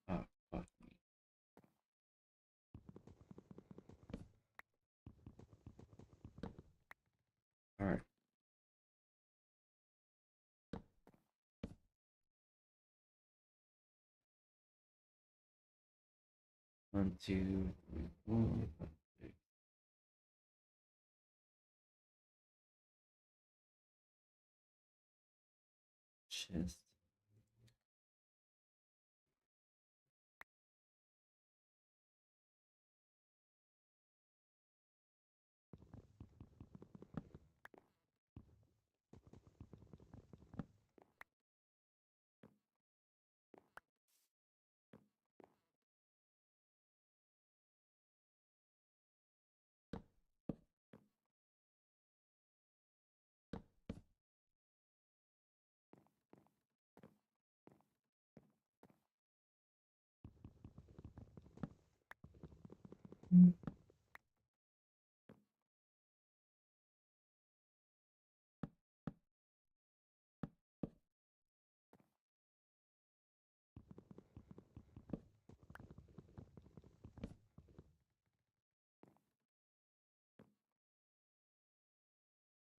Oh, fuck me. Alright. 1, 2, 3, 4, 5, 6. Chest.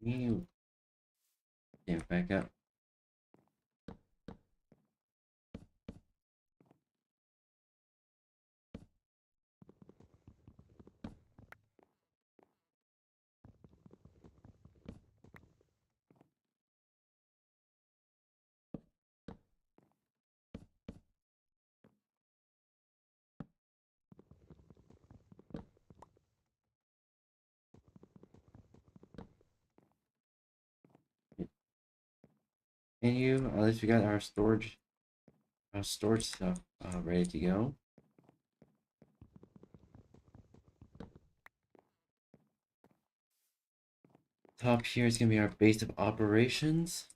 You. Damn, back up. And you, at least we got our storage stuff ready to go. Top here is gonna be our base of operations.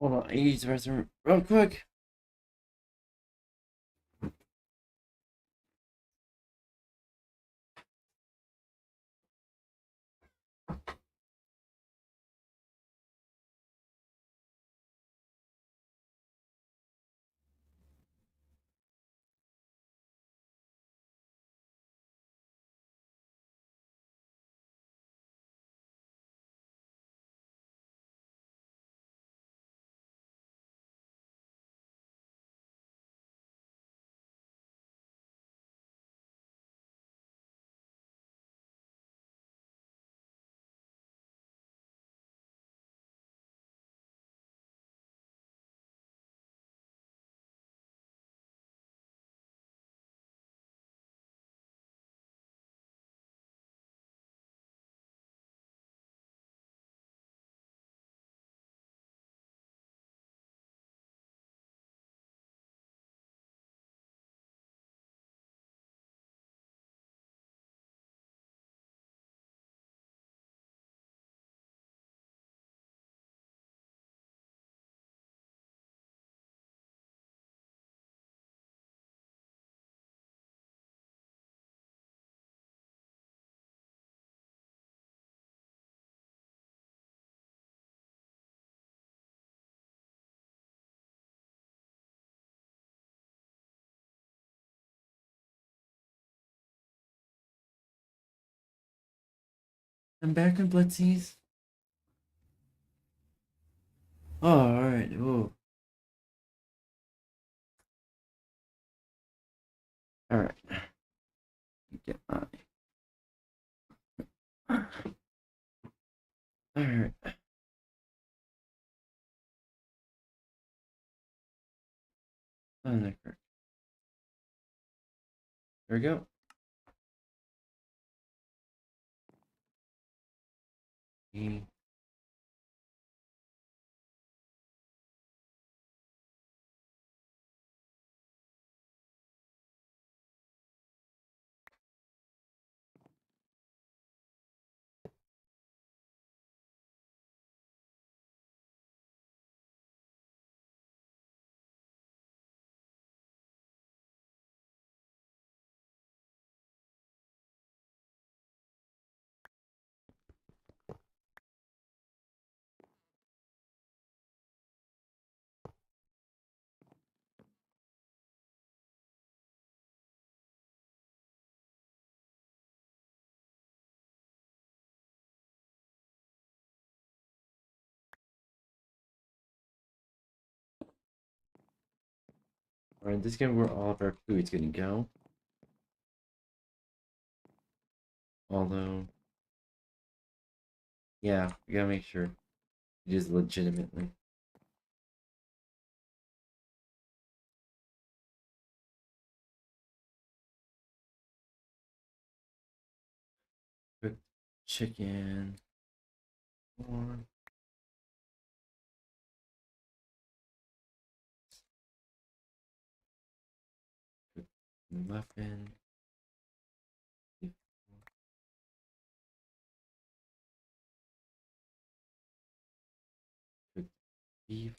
Hold on, I use the restroom real quick. I'm back on Blitzies. Oh, alright. Ooh. Alright. Get my. Alright. There we go. Alright, this game where all of our food's gonna go. Although, yeah, we gotta make sure it is legitimately. Cooked chicken. Corn. Cooked muffin. Cooked beef.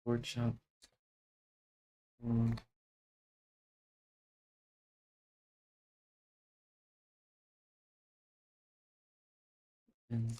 Pork chop. Corn. And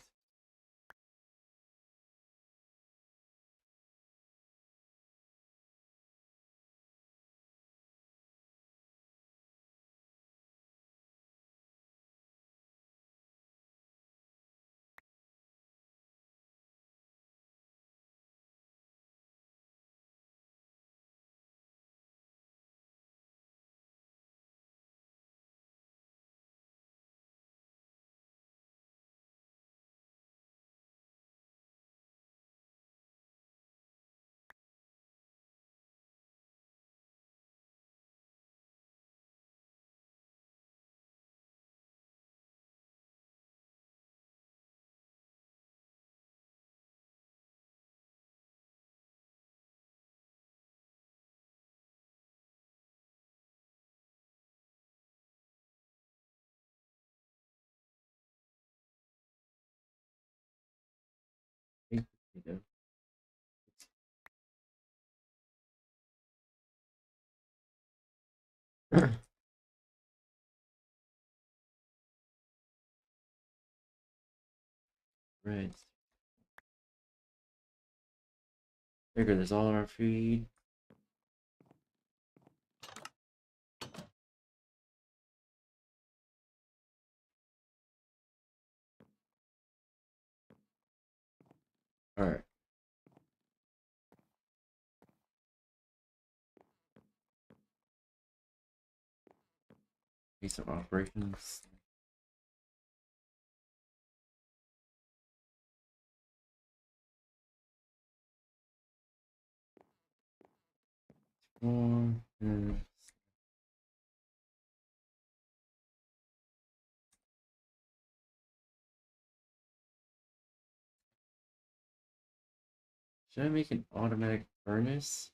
baked potato. Right. There goes all our food. Alright. Piece of operations. Corn. Should I make an automatic furnace?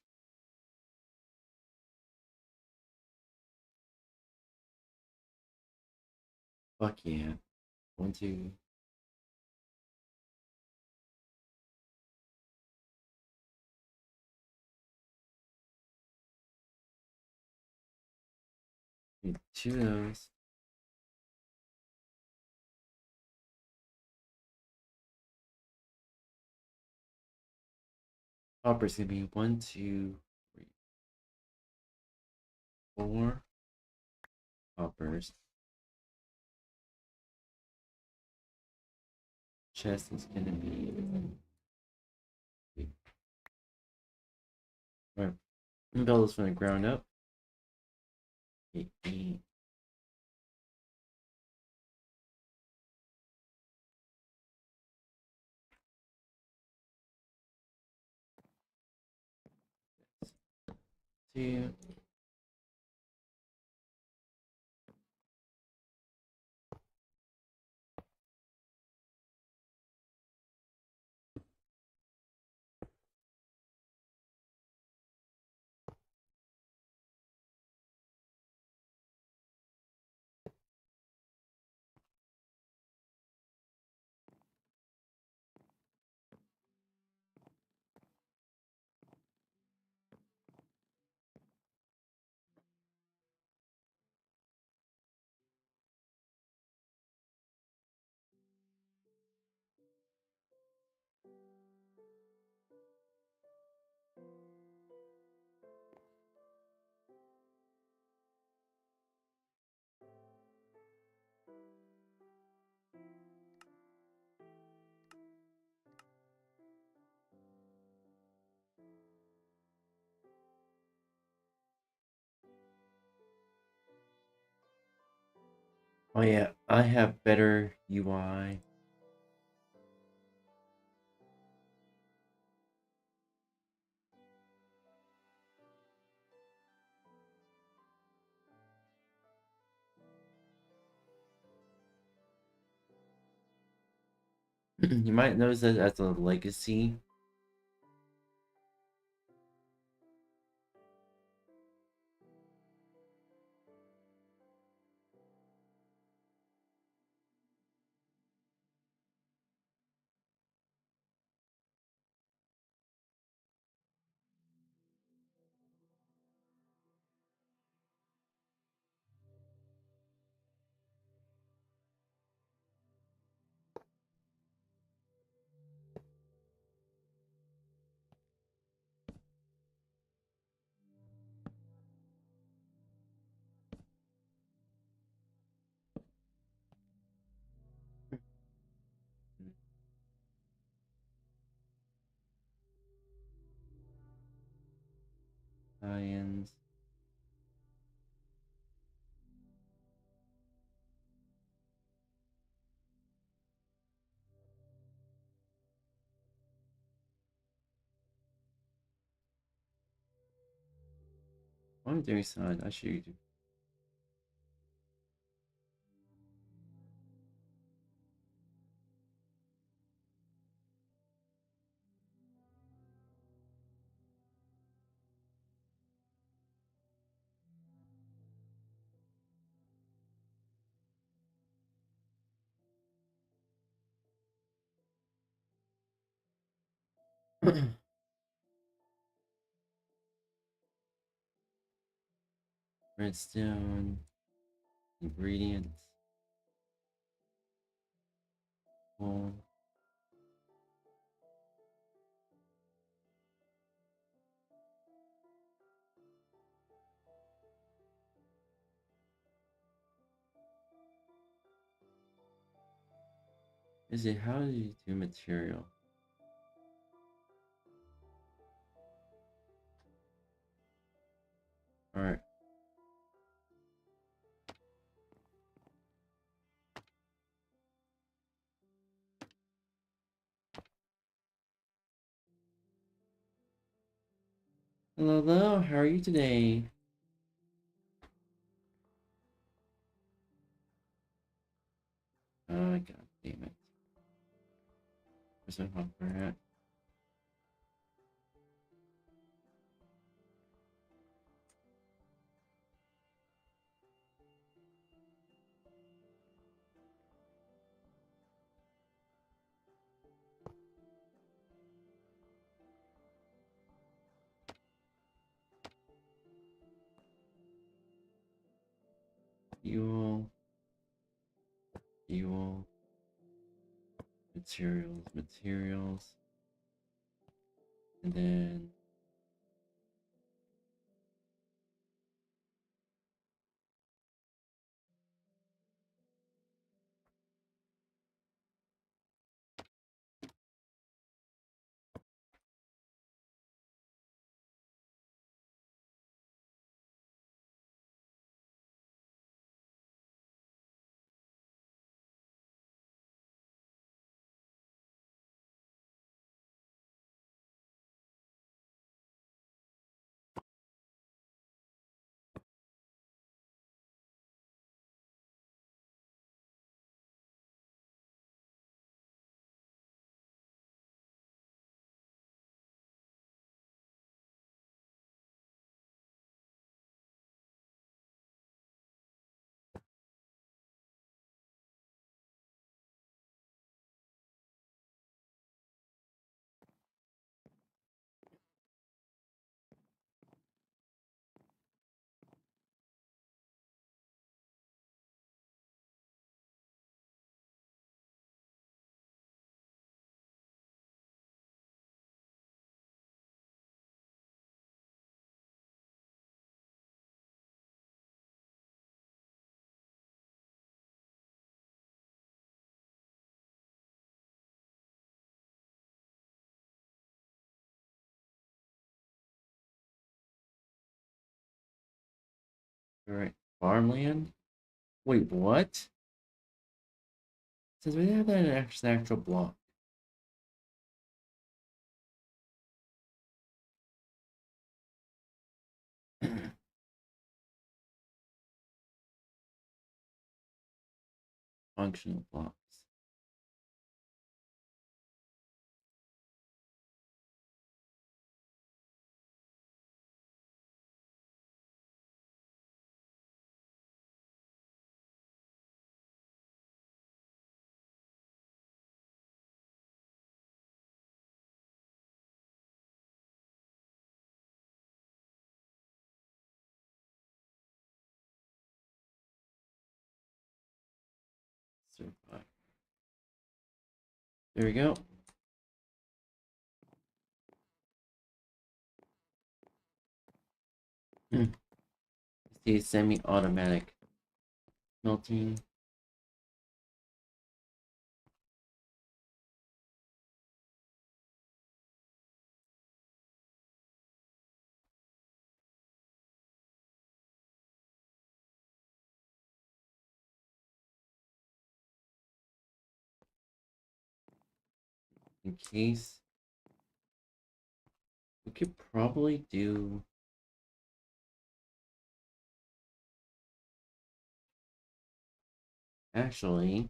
Fuck yeah. 1, 2. Need 2 of those. Hopper's gonna be 1, 2, 3, 4 hoppers. Chest is gonna be. Alright, build this from the ground up. 8. Two. Oh yeah, I have better UI. You might notice that as a legacy. Science. I'm doing science. I should do. Redstone. Ingredients. Coal. Is it how do you do material? Alright. Hello, hello, how are you today? Oh, god damn it. Where's my hopper at? Fuel. Fuel. Materials. Materials. And then alright, farmland. Wait, what? Since we have that actual block. Functional blocks. Survive. There we go. See semi-automatic melting. In case we could probably do actually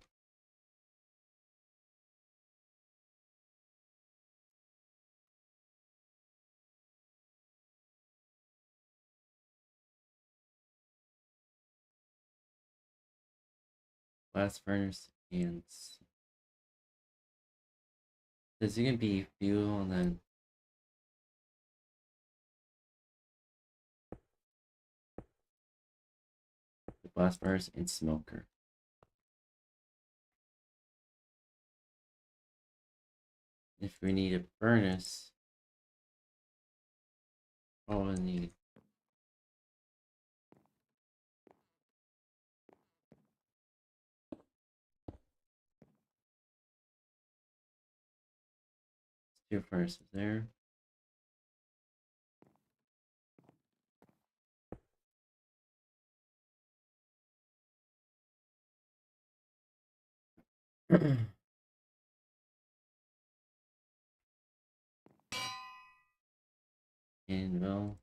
blast furnace and this is gonna be fuel and then the blast furnace and smoker. If we need a furnace, probably need two furnaces there. Anvil.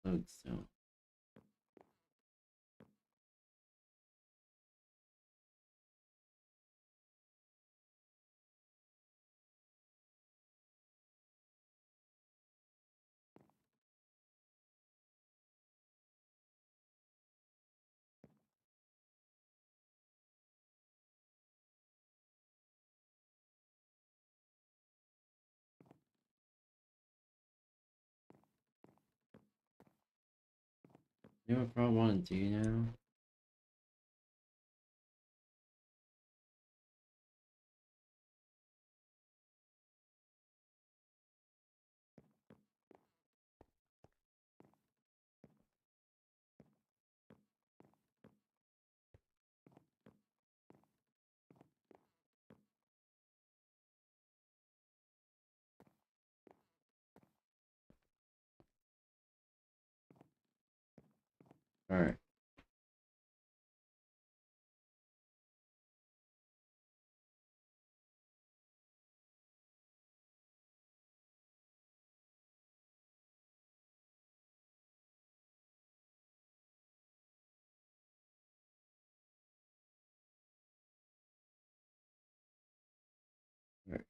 Lodestone. You know what I probably want to do now? Alright. Alright.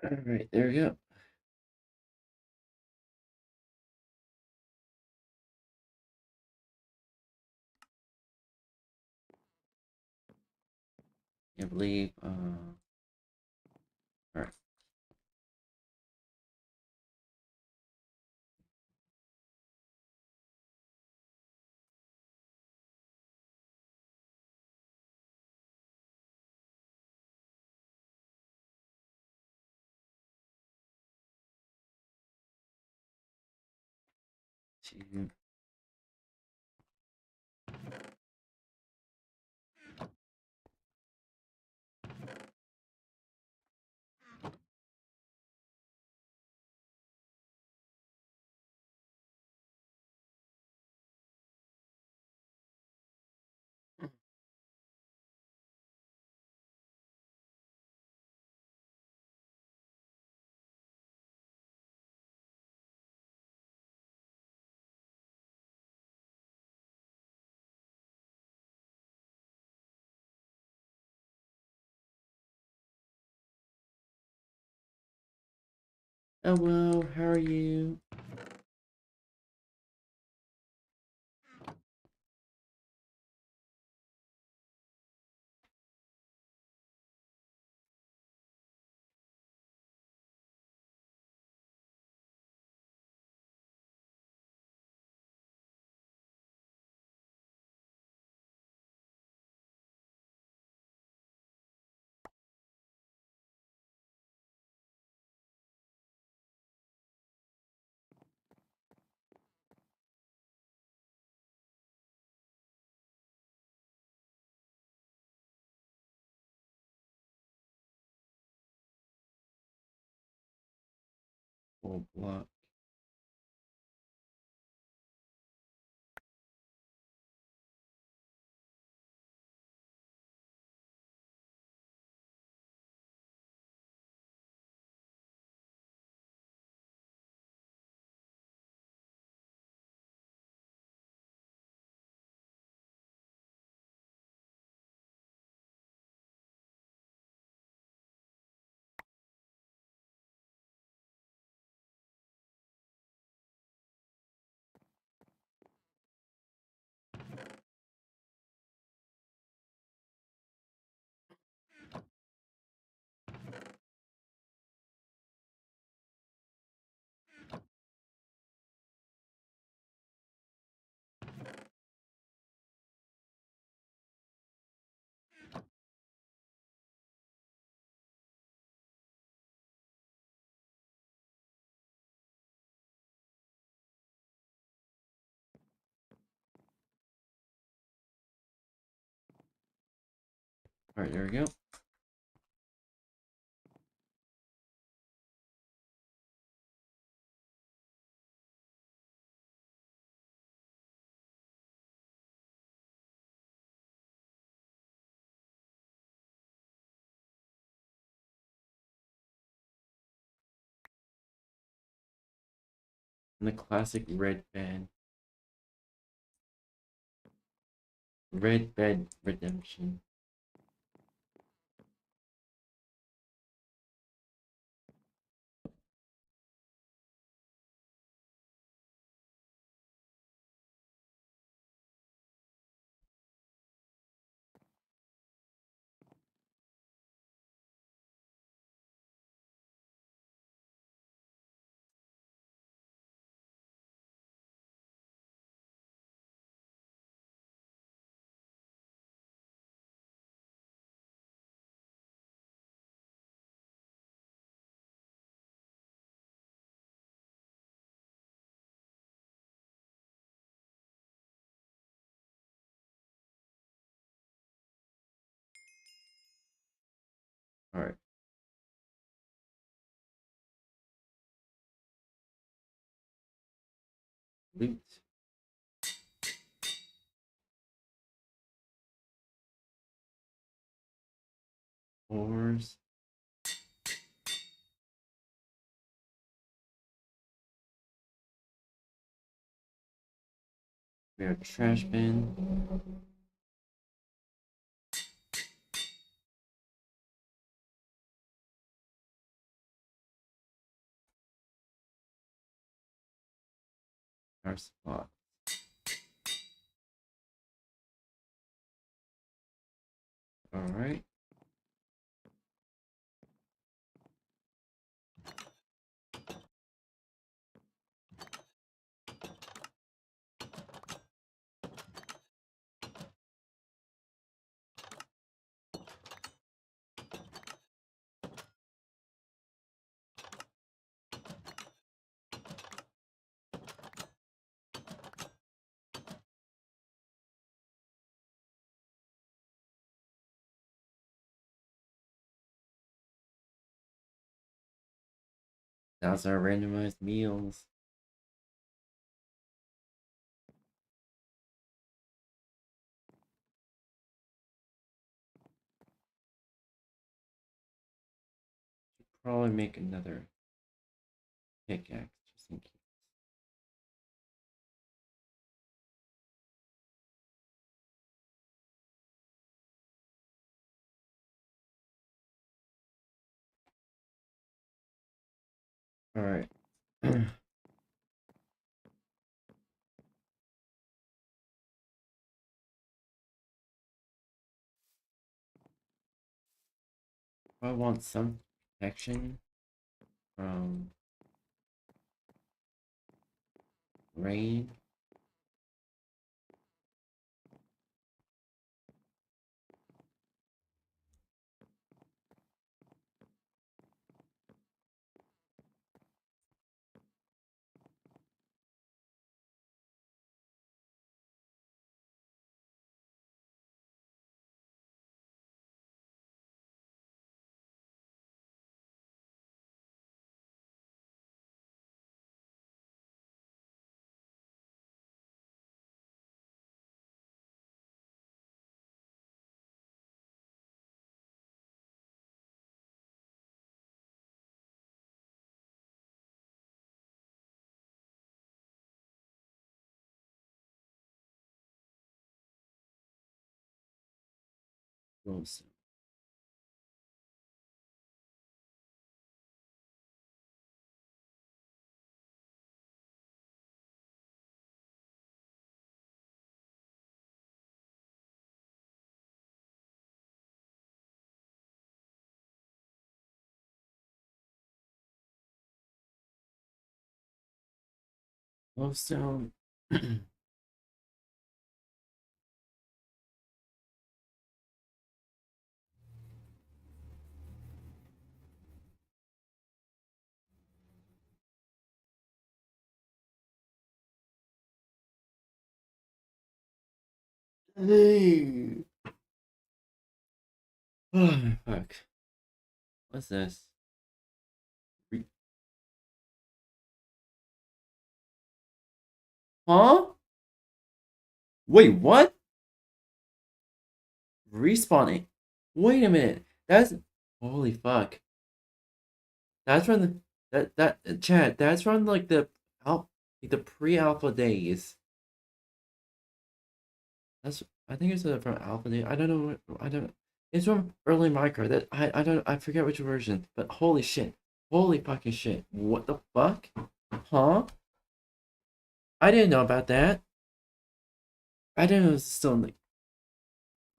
Alright, there we go. I believe, alright. Two. Hello, how are you? Full block. Alright, there we go. And the classic red bed. Red bed redemption. Alright. Loot. Ores. We have trash bin. Our spot. Alright. That's our randomized meals. Probably make another pickaxe just in case. Alright. I want some protection from rain. Glowstone. Glowstone. Hey. Oh, fuck. What's this? Huh? Wait, what? Respawning. Wait a minute. That's holy fuck. That's from the chat. That's from like the pre-alpha days. That's I think it's from alpha day. I don't know. I don't. It's from early micro. That I don't. I forget which version. But holy shit. Holy fucking shit. What the fuck? Huh? I didn't know about that. I didn't know it was still in the.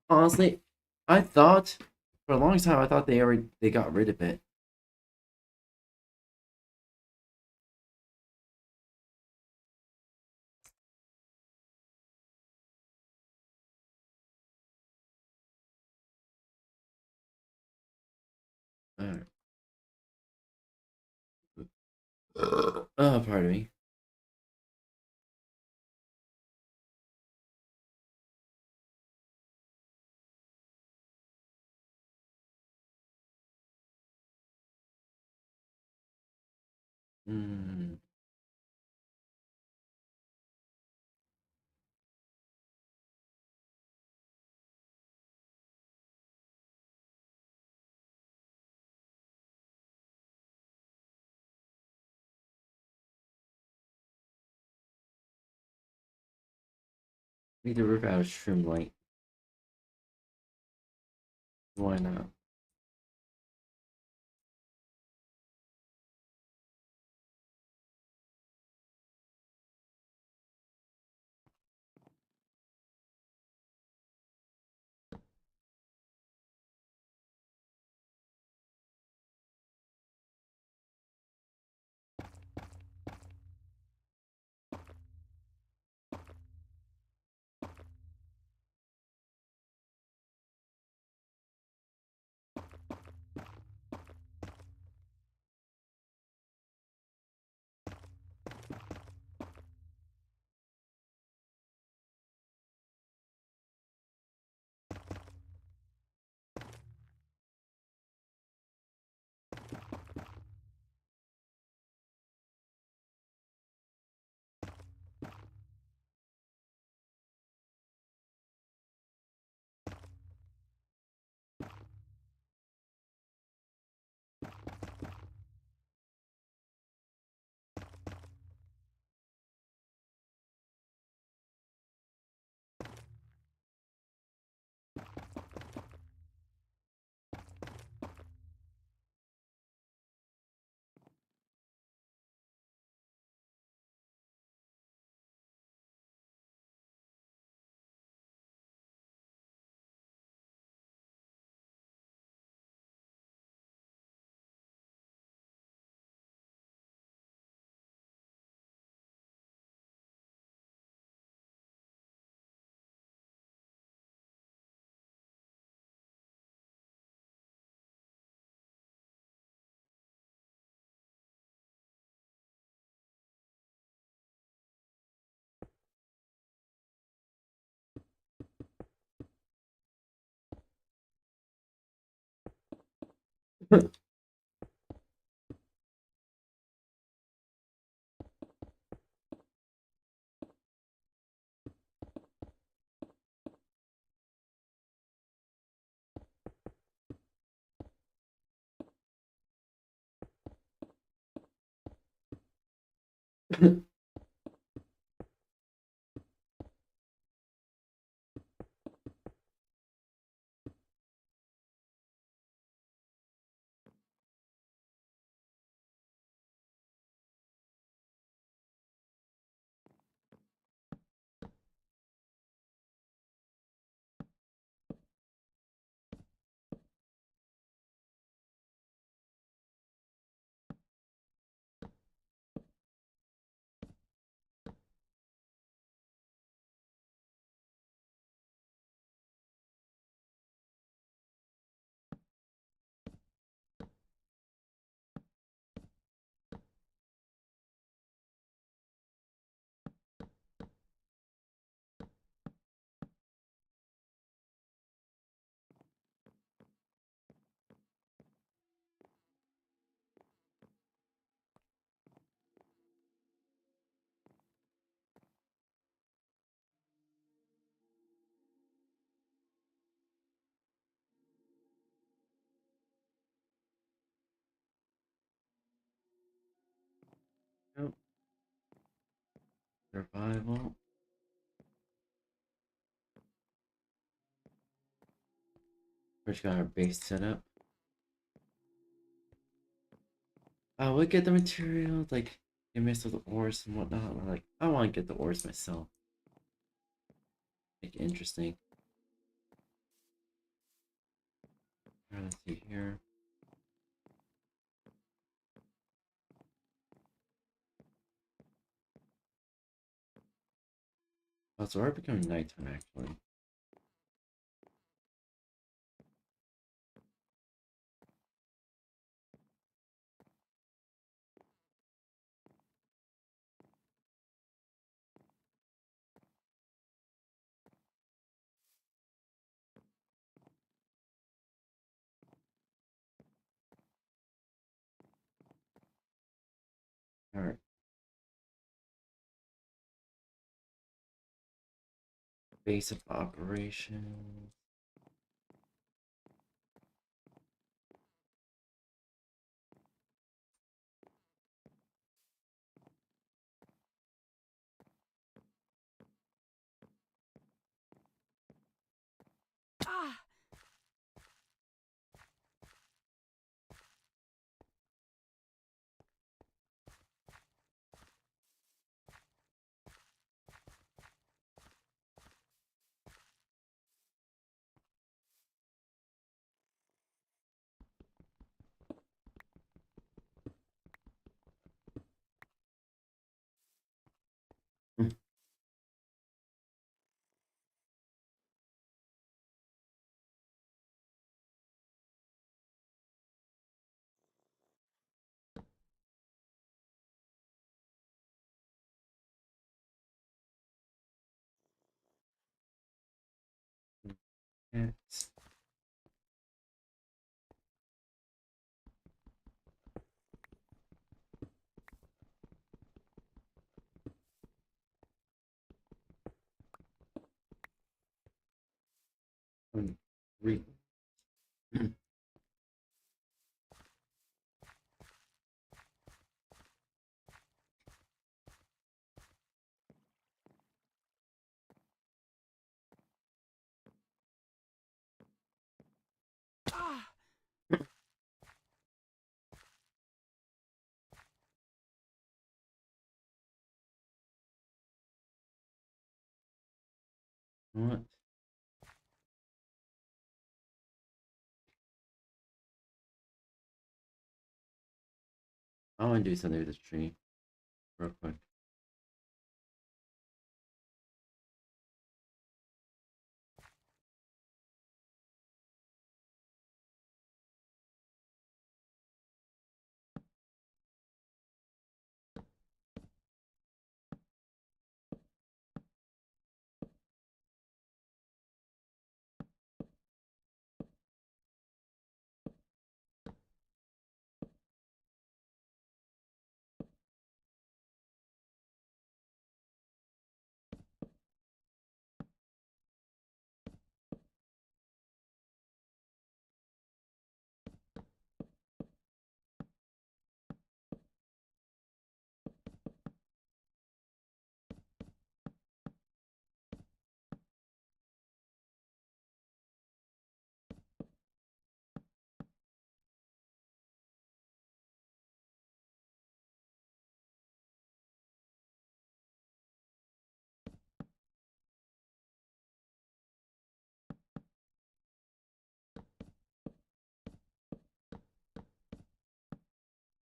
Honestly, I thought for a long time I thought they got rid of it. Alright. Pardon me. Hmm. Need to rip out a streamlight. Why not? Nope. Survival. We just got our base set up. We'll get the material, like, you mess with the ores and whatnot. We're like, I want to get the ores myself. Make it interesting. Alright, let's see here. Oh, so we're becoming nighttime, actually. Base of operations. Yes. Re what? I want to do something with this tree real quick.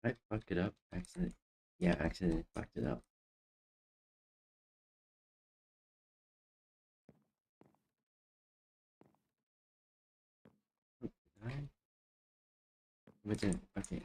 I fucked it up. Accident. Yeah, accidentally fucked it up. What's it? Okay.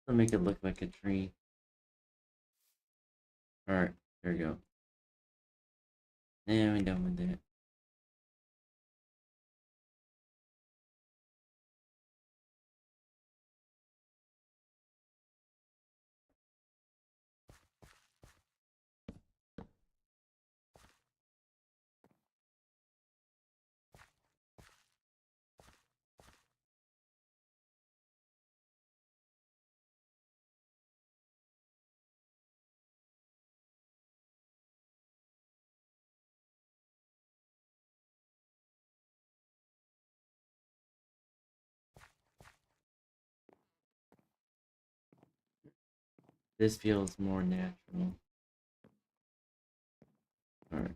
I'll make it look like a tree. Alright, there we go. And we're done with it. This feels more natural. Alright.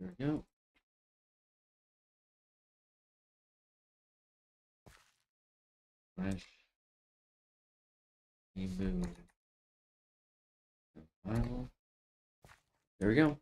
There we go. Flash. Reboot. File. There we go.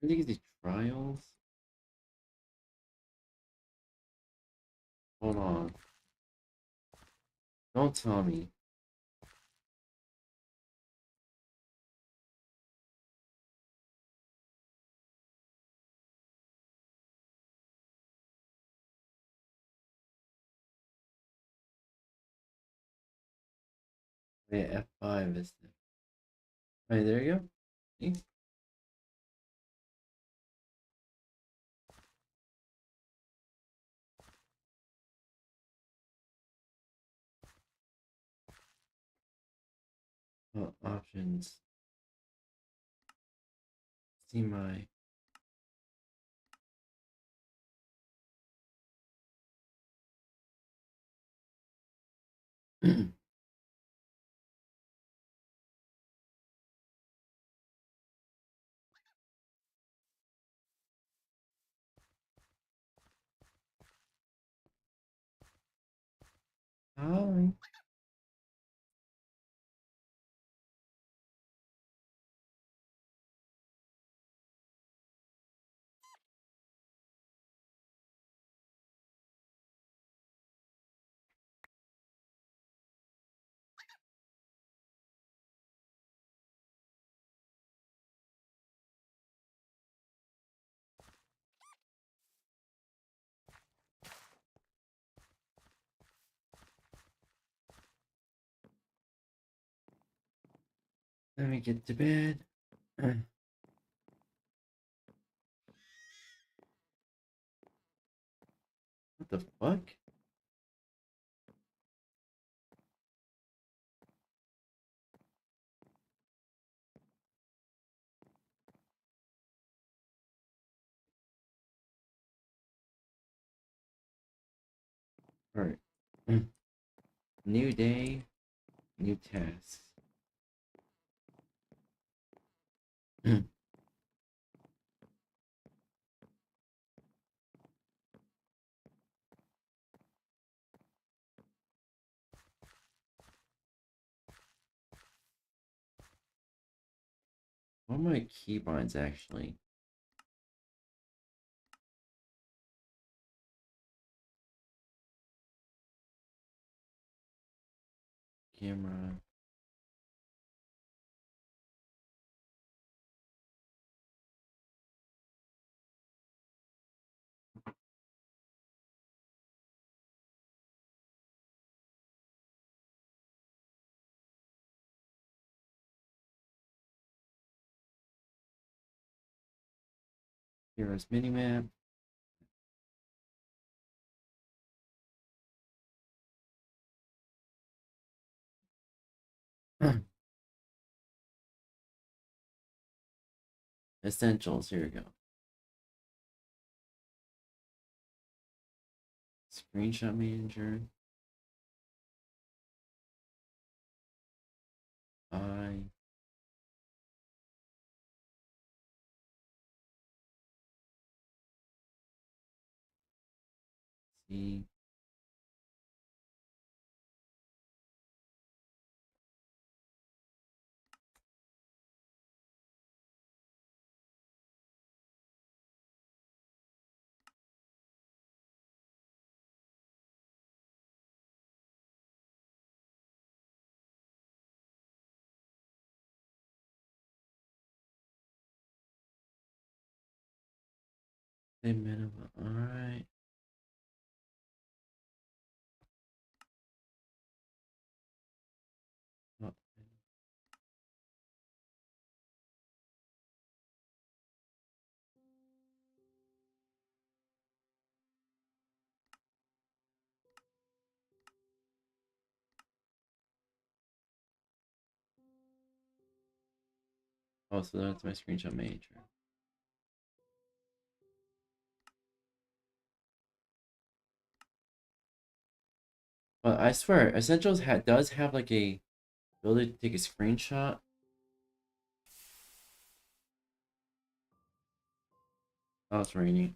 I think these trials. Hold on. Don't tell me. Wait, F5 is there. Right, there you go. See? Options. see my Hi. Let me get to bed. What the fuck? Alright. New day, new tasks. What are my keybinds actually? Camera. Heroes minimap. Essentials, here we go. Screenshot manager. I see. Say minimum. Alright. Oh, oh, so that's my screenshot manager. But I swear, Essentials does have like a ability to take a screenshot. Oh, it's raining.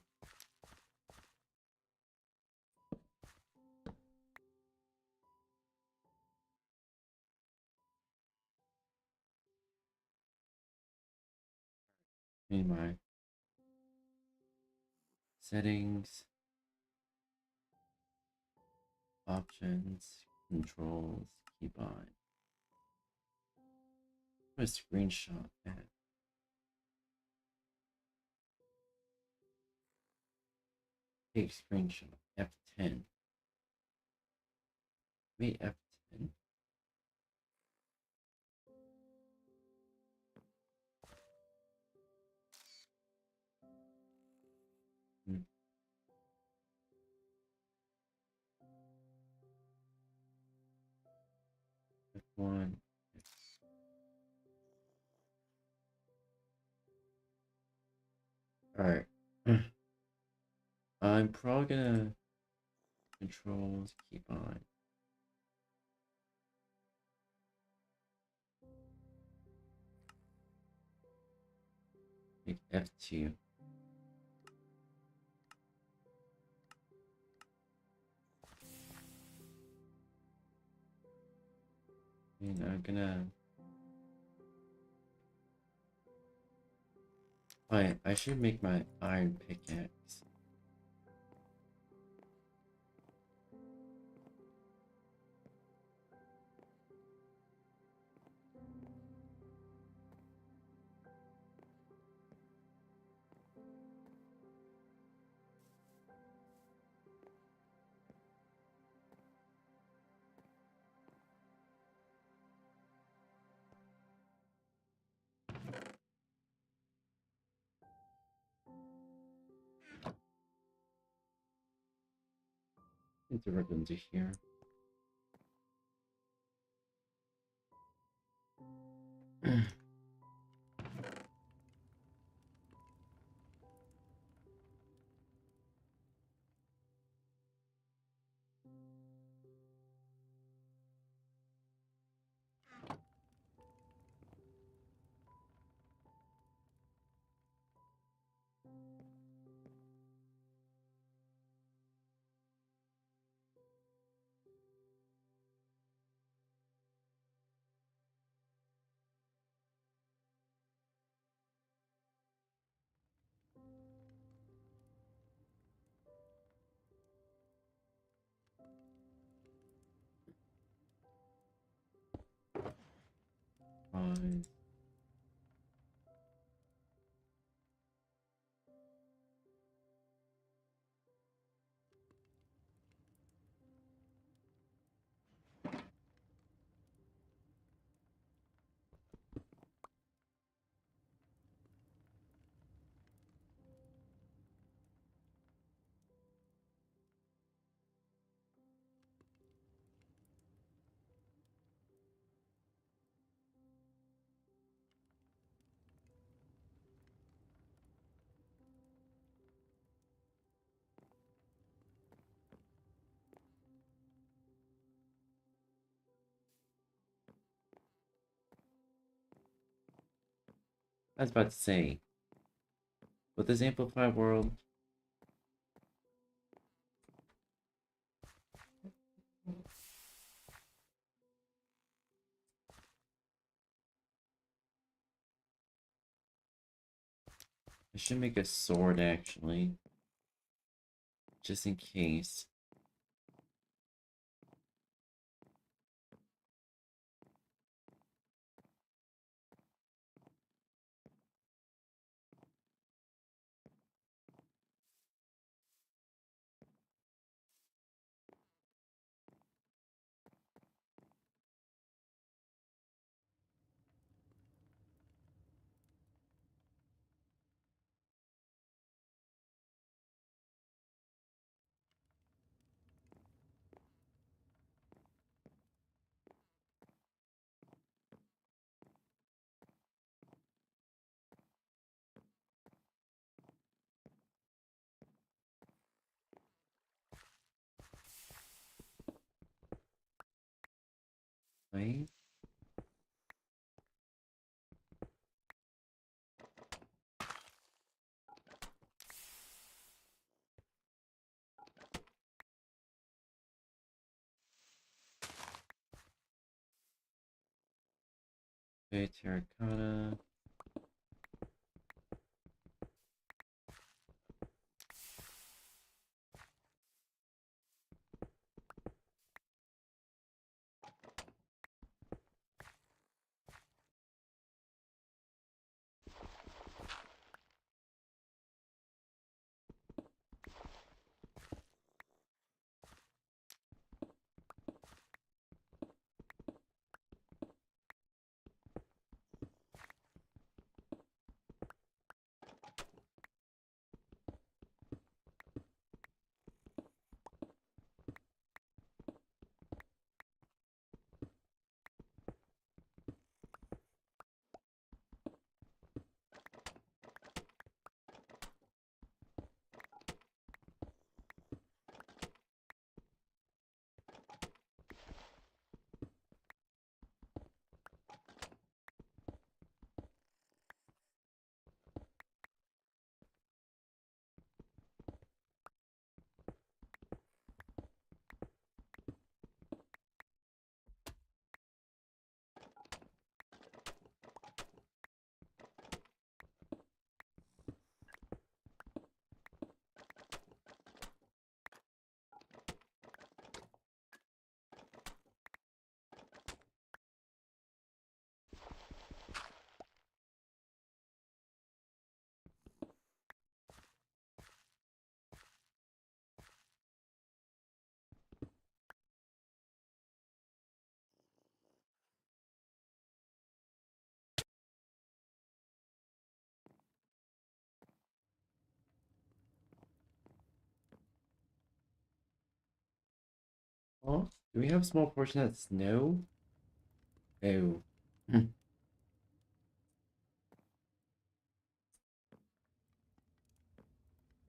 In my settings, options, controls, keybind. What a screenshot that. Take screenshot. F10. Wait, F10. Hmm. F1. Alright. I'm probably gonna controls keep on. Make F2. And I'm gonna. I should make my iron pickaxe. Interact into here. Fine. I was about to say, with this amplified world, I should make a sword actually, just in case. Right? Okay, terracotta. Oh, do we have a small portion of snow? Oh. I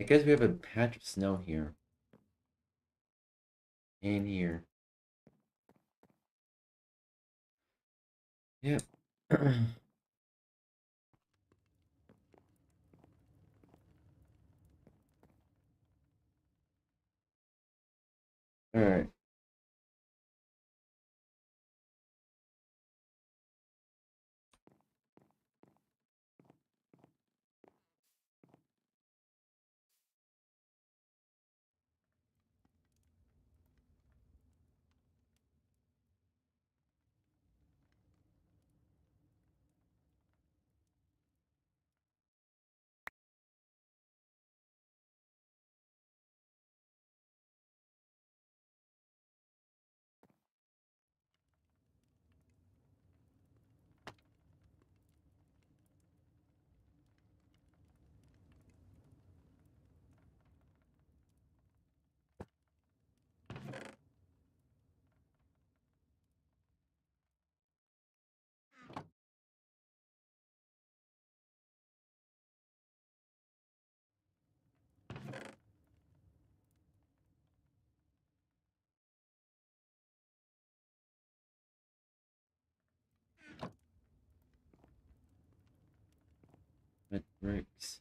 guess we have a patch of snow here. And here. Yep. Alright. That breaks.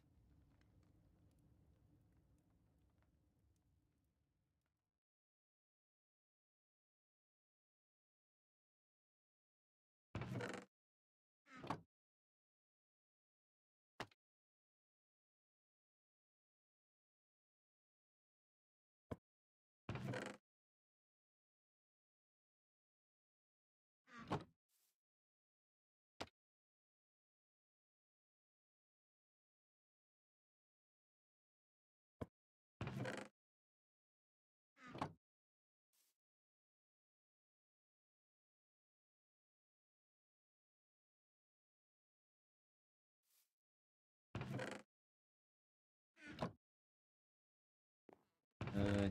Uh,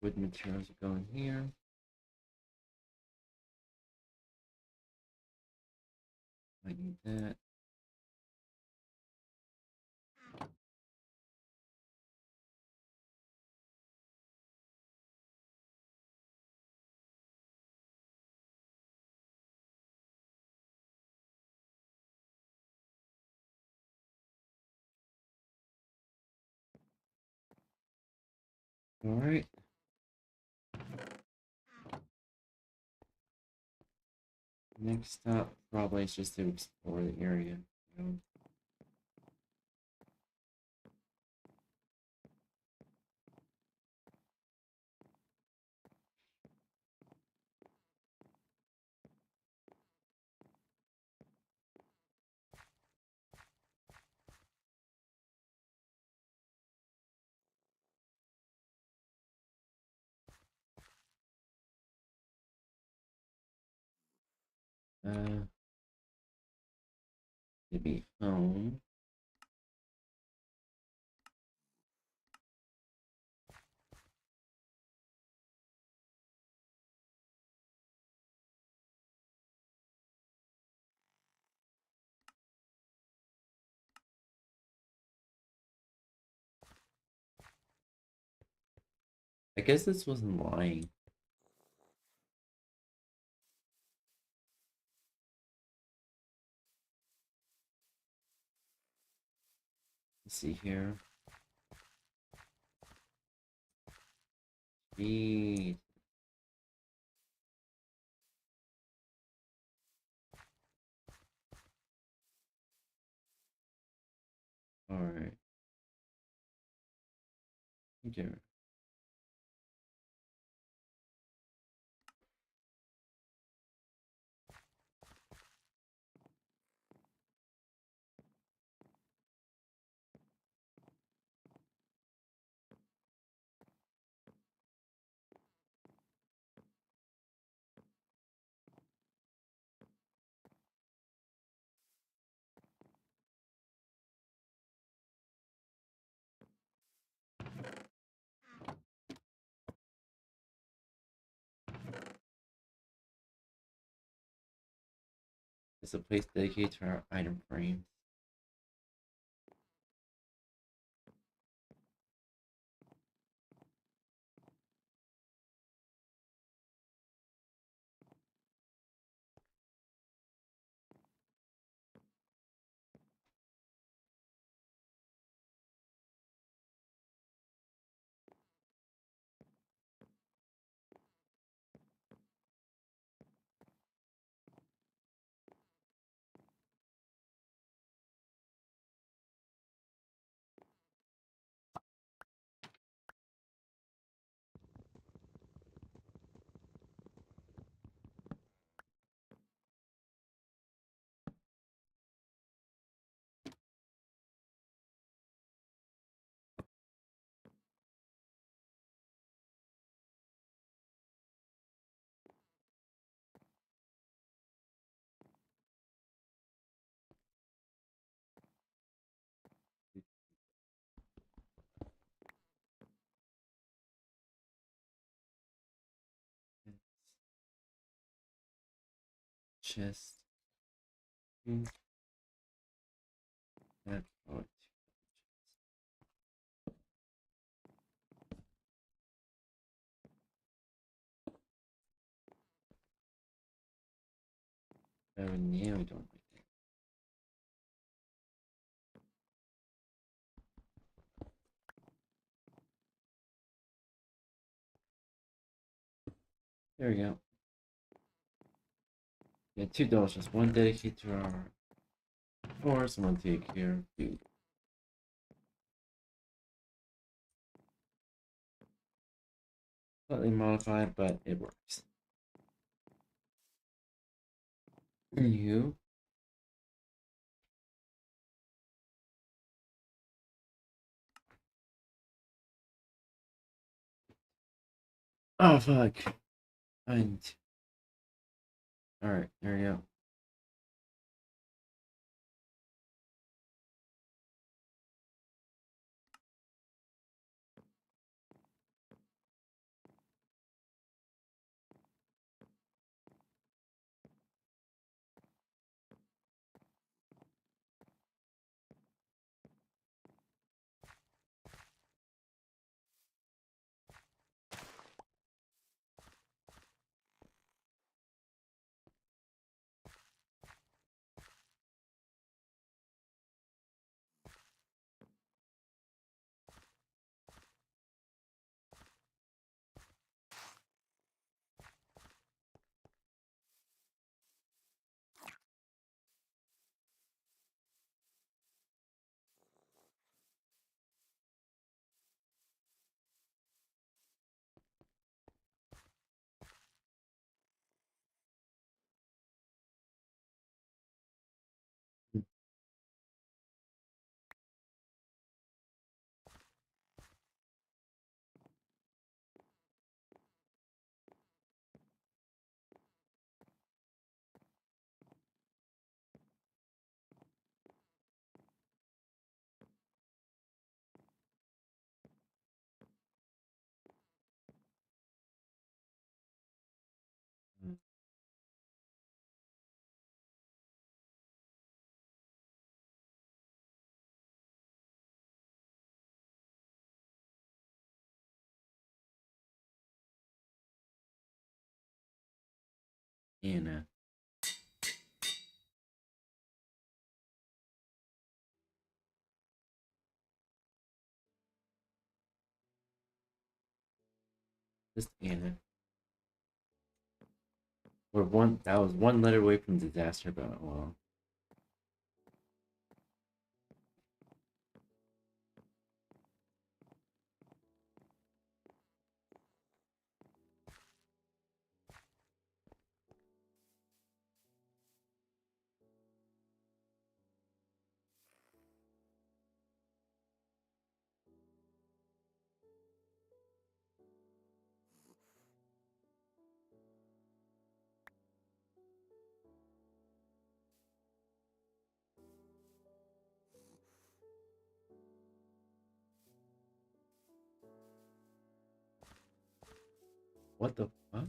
wood materials are going here. I need that. Alright. Next stop probably is just to explore the area. To be home. I guess this wasn't lying. Let's see here. Jeez. Alright. Okay. is a place dedicated to our item frames. Chest. That, oh, oh, yeah, we don't like that. There we go. Yeah, two doshas. One dedicated to our force, and one take here. Slightly modified, but it works. You. Oh fuck. And all right, there we go. And just Anna. We're one. That was one letter away from disaster, but well. What the fuck?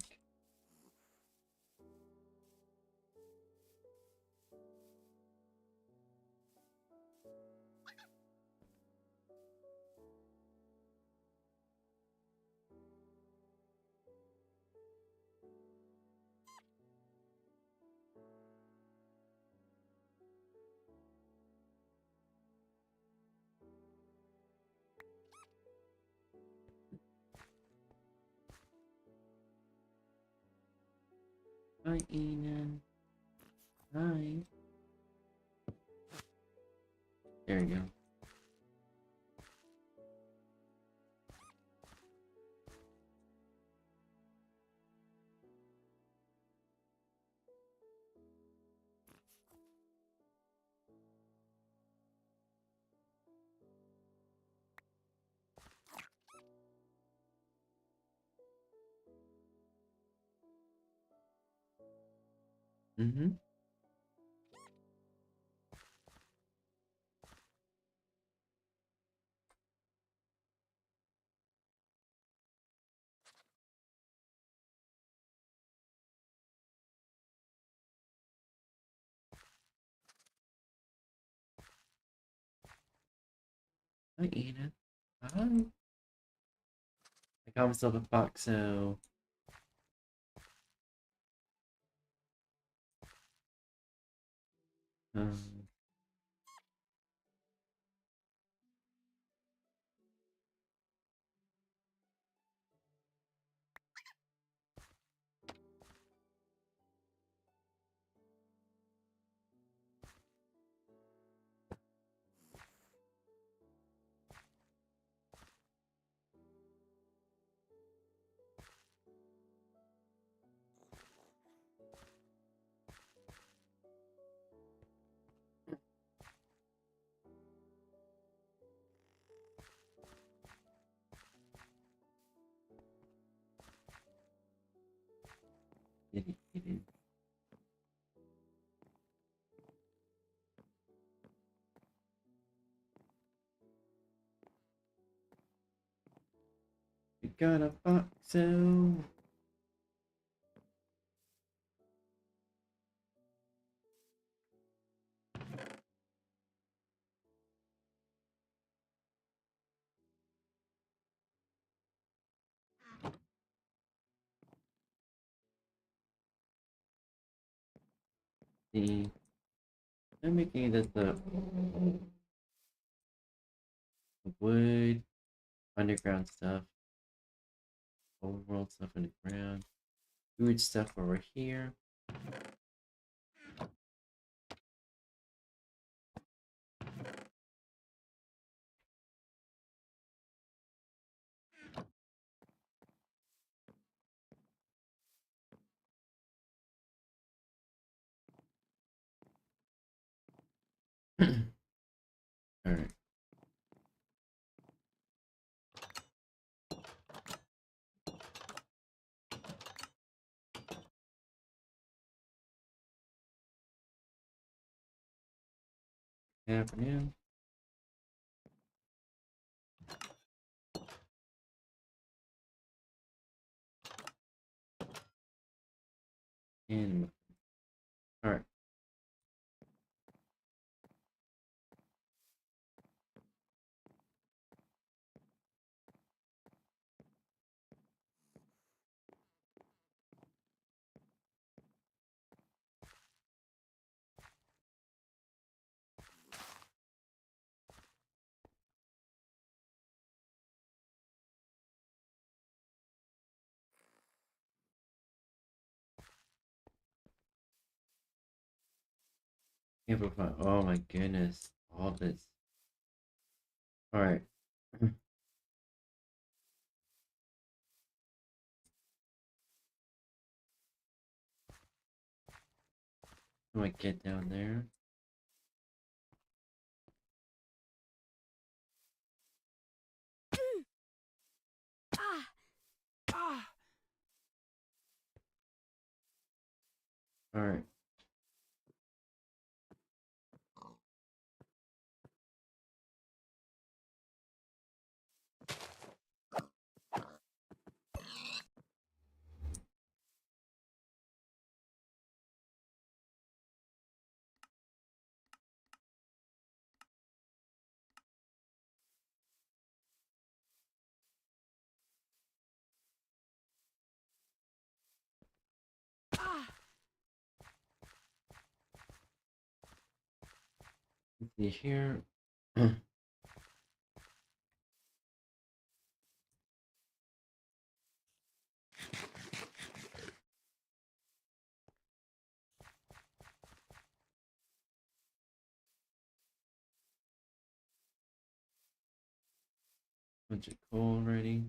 Hi, Enan. Hi. There we go. Mm-hmm. Hi, Enan. Hi. I got myself a box, so... Um... Kitty. We got a box, so... The... I'm making this the wood, underground stuff, overworld stuff underground, food stuff over here. Alright. Afternoon. And... Alright. Amplify. Oh my goodness. All this. Alright. How do I get down there? Alright. Let's see here. Bunch of coal already.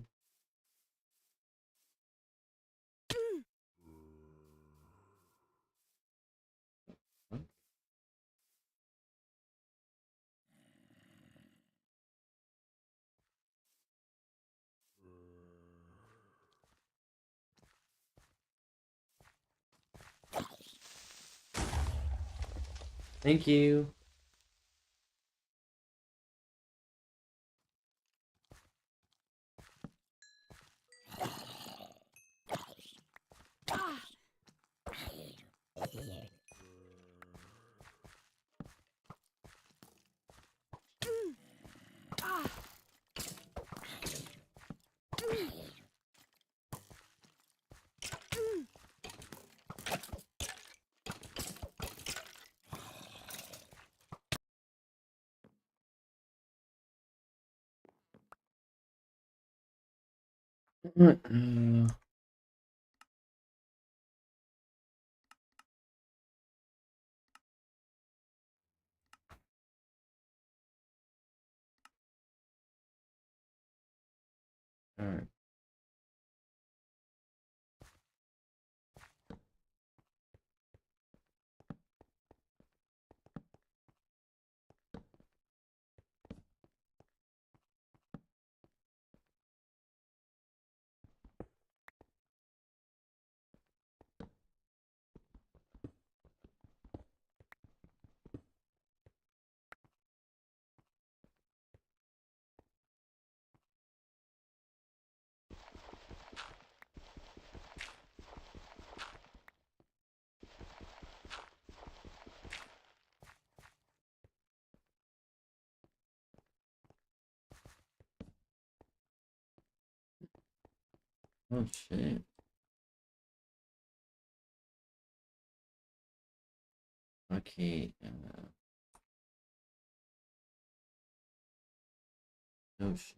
What? Thank you. Alright. Oh shit. Okay. Oh shit.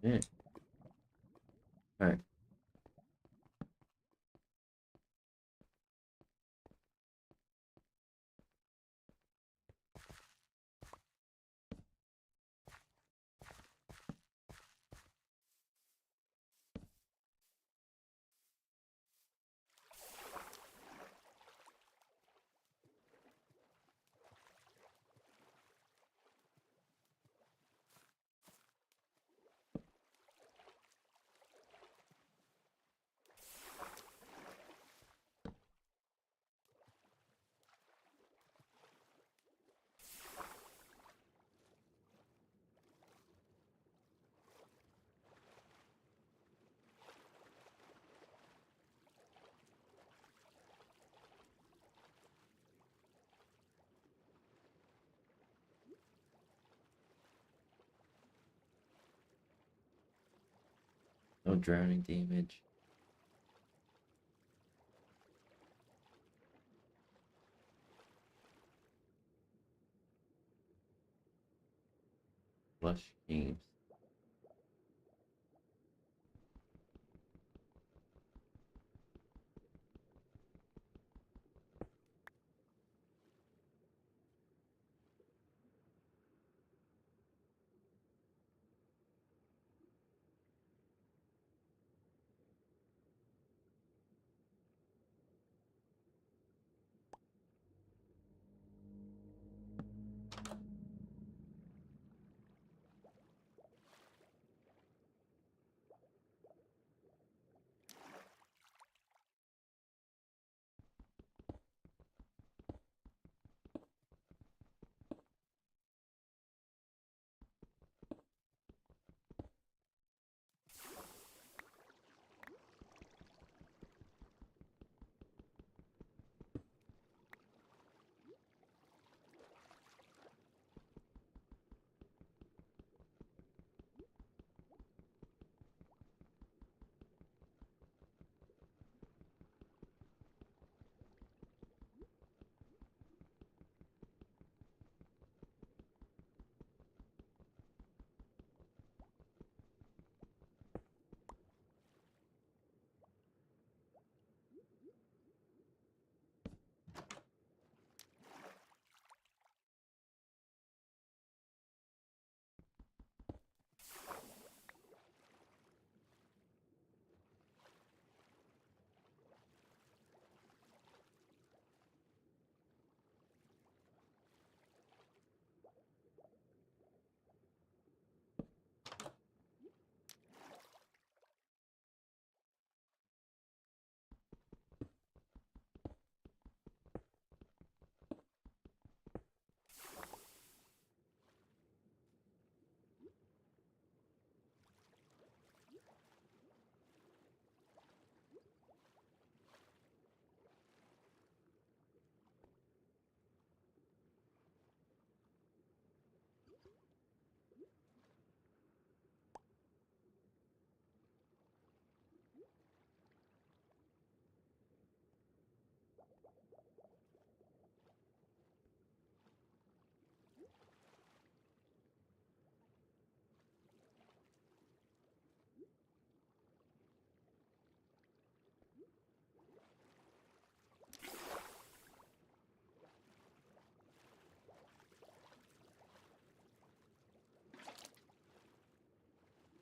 Yeah. Alright. No drowning damage. Flush games.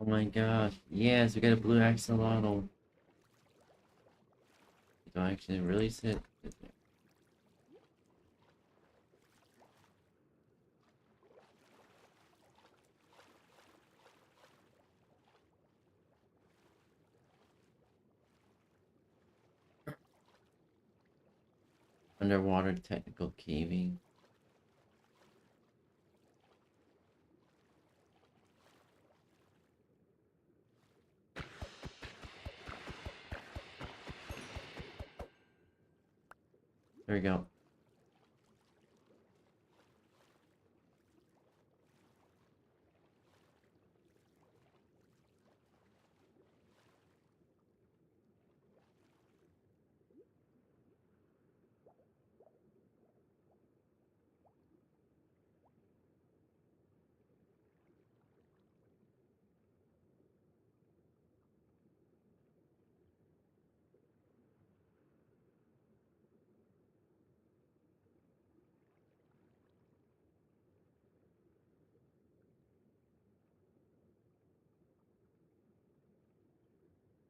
Oh my gosh. Yes, we got a blue axolotl. Do I actually release it? Underwater technical caving. There we go.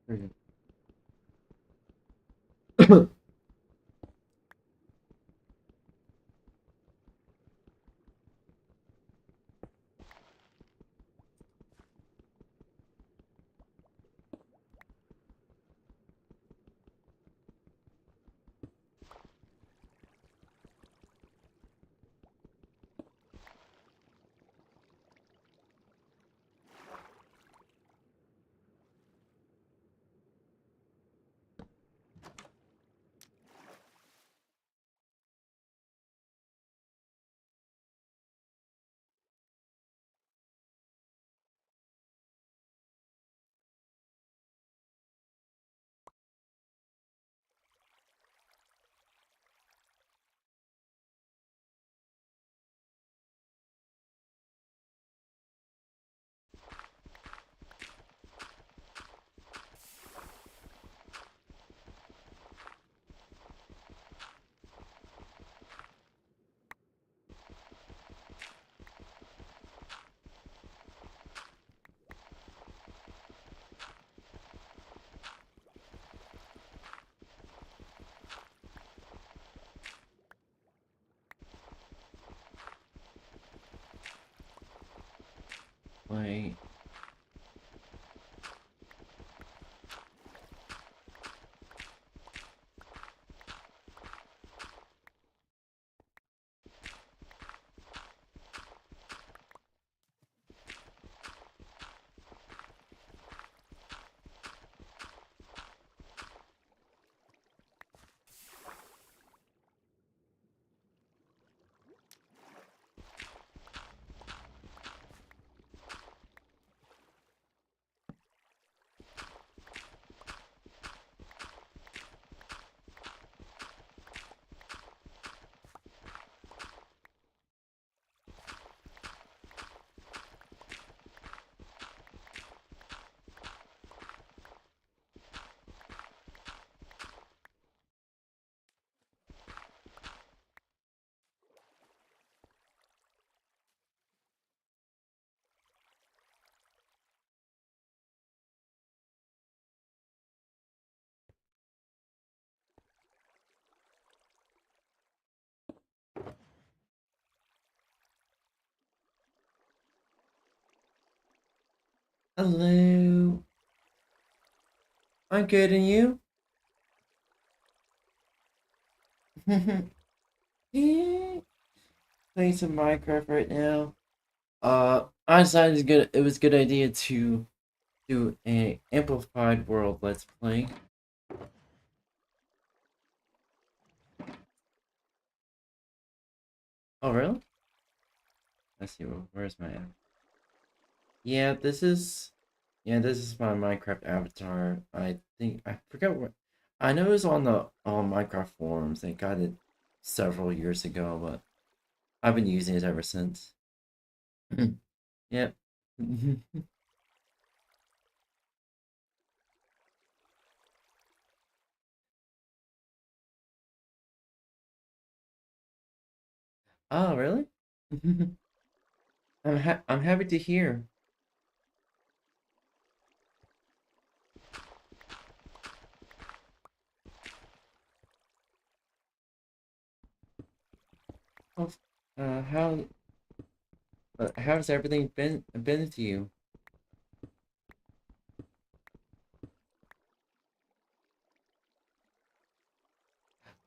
There we go. Wait. Hello. I'm good, and you? Yeah. Playing some Minecraft right now. I decided it was a good idea to do a amplified world let's play. Oh really? Let's see, where's my app? Yeah, this is my Minecraft avatar. I think I forgot what I know it was on the Minecraft forums. They got it several years ago, but I've been using it ever since. Yep. Oh, really? I'm happy to hear. Oh, uh, how how's everything been to you?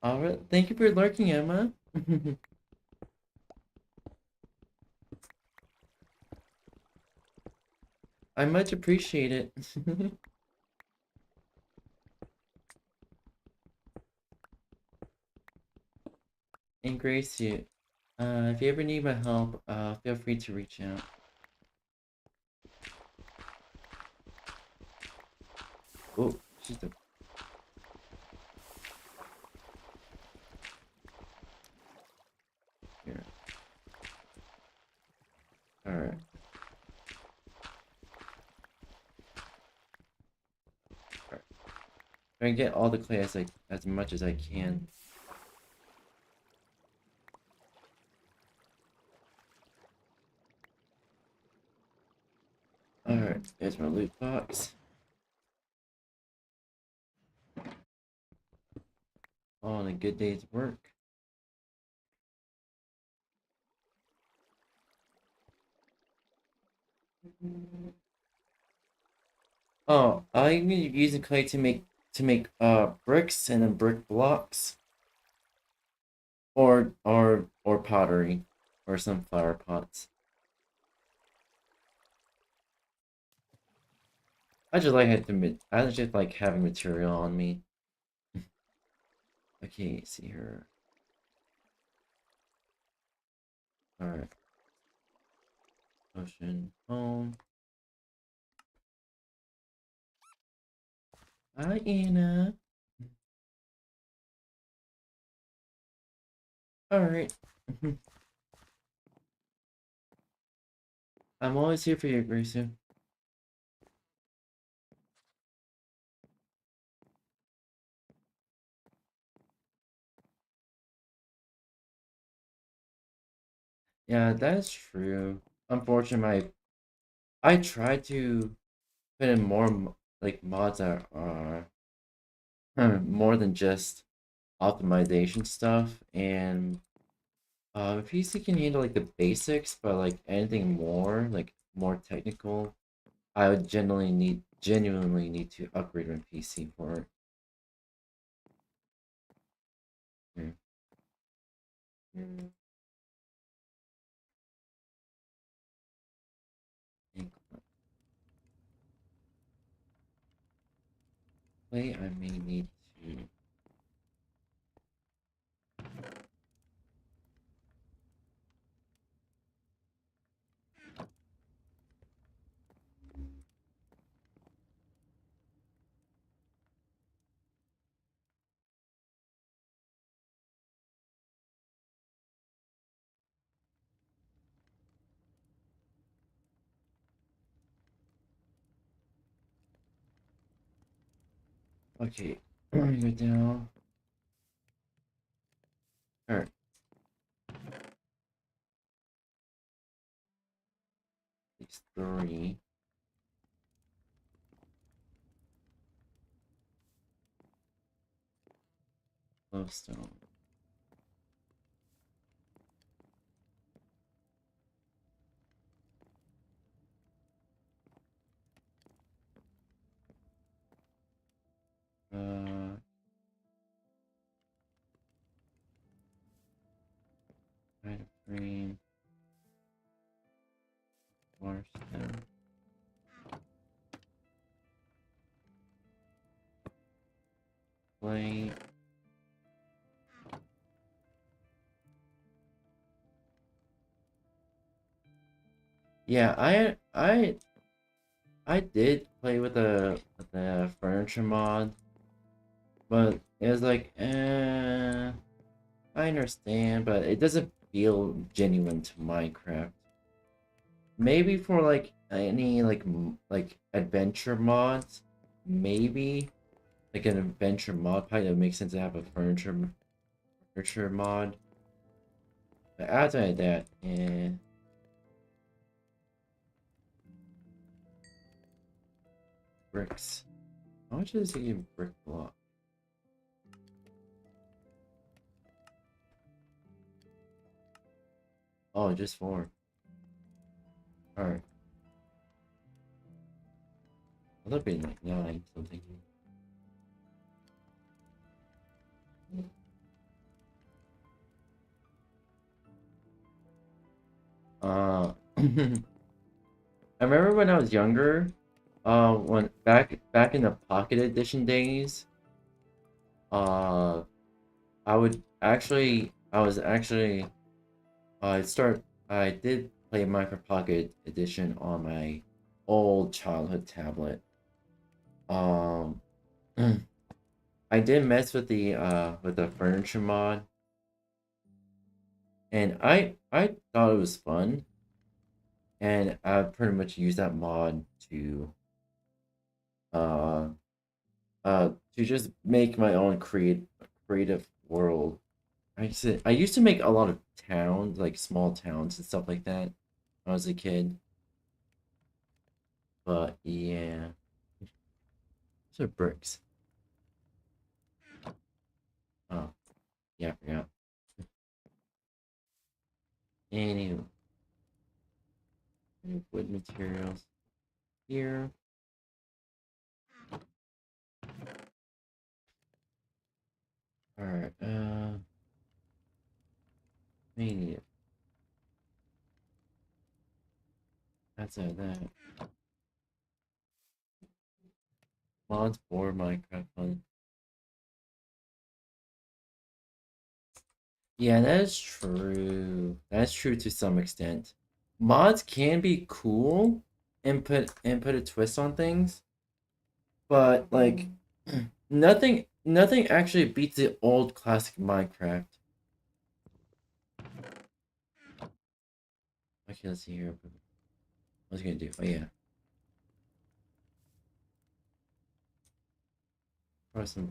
All right, thank you for lurking, Emma. I much appreciate it. And Grace, you. If you ever need my help, feel free to reach out. Oh, she's a here. All right. I get all the clay as much as I can. All right, there's my loot box. On a good day's work. Oh, I'm using clay to make bricks and then brick blocks or pottery or some flower pots. I just like having material on me. Okay, see her. All right, ocean home. Hi, Anna. All right. I'm always here for you, Gracie. Yeah, that's true. Unfortunately, I tried to put in more like mods that are more than just optimization stuff, and PC can handle like the basics, but like anything more, like more technical, I would genuinely need to upgrade my PC for it. Yeah. Mm. And clay, I may need to. Okay, let me go down. All right, these three. Glowstone. Uh, item frame. Waterstone. Clay. Yeah, I did play with the furniture mod, but it was like, I understand, but it doesn't feel genuine to Minecraft. Maybe for like any like adventure mods, maybe like an adventure mod probably would make sense to have a furniture mod. But outside of that, bricks. How much is a brick block? Oh, just 4. Alright. I thought it'd be like 9 something. I remember when I was younger, when back in the Pocket Edition days, uh, I was actually, I did play Minecraft Pocket Edition on my old childhood tablet. Um, I did mess with the furniture mod, and I thought it was fun, and I pretty much used that mod uh to just make my own creative world. I used to make a lot of towns, like small towns and stuff like that when I was a kid. But yeah, those are bricks. Oh, yeah, I forgot. Any wood materials here. Alright, maybe that's that. Mods for Minecraft fun. Yeah, that's true. That's true to some extent. Mods can be cool and put a twist on things, but like nothing actually beats the old classic Minecraft. Okay, let's see here. What was I gonna do? Oh yeah. Put some.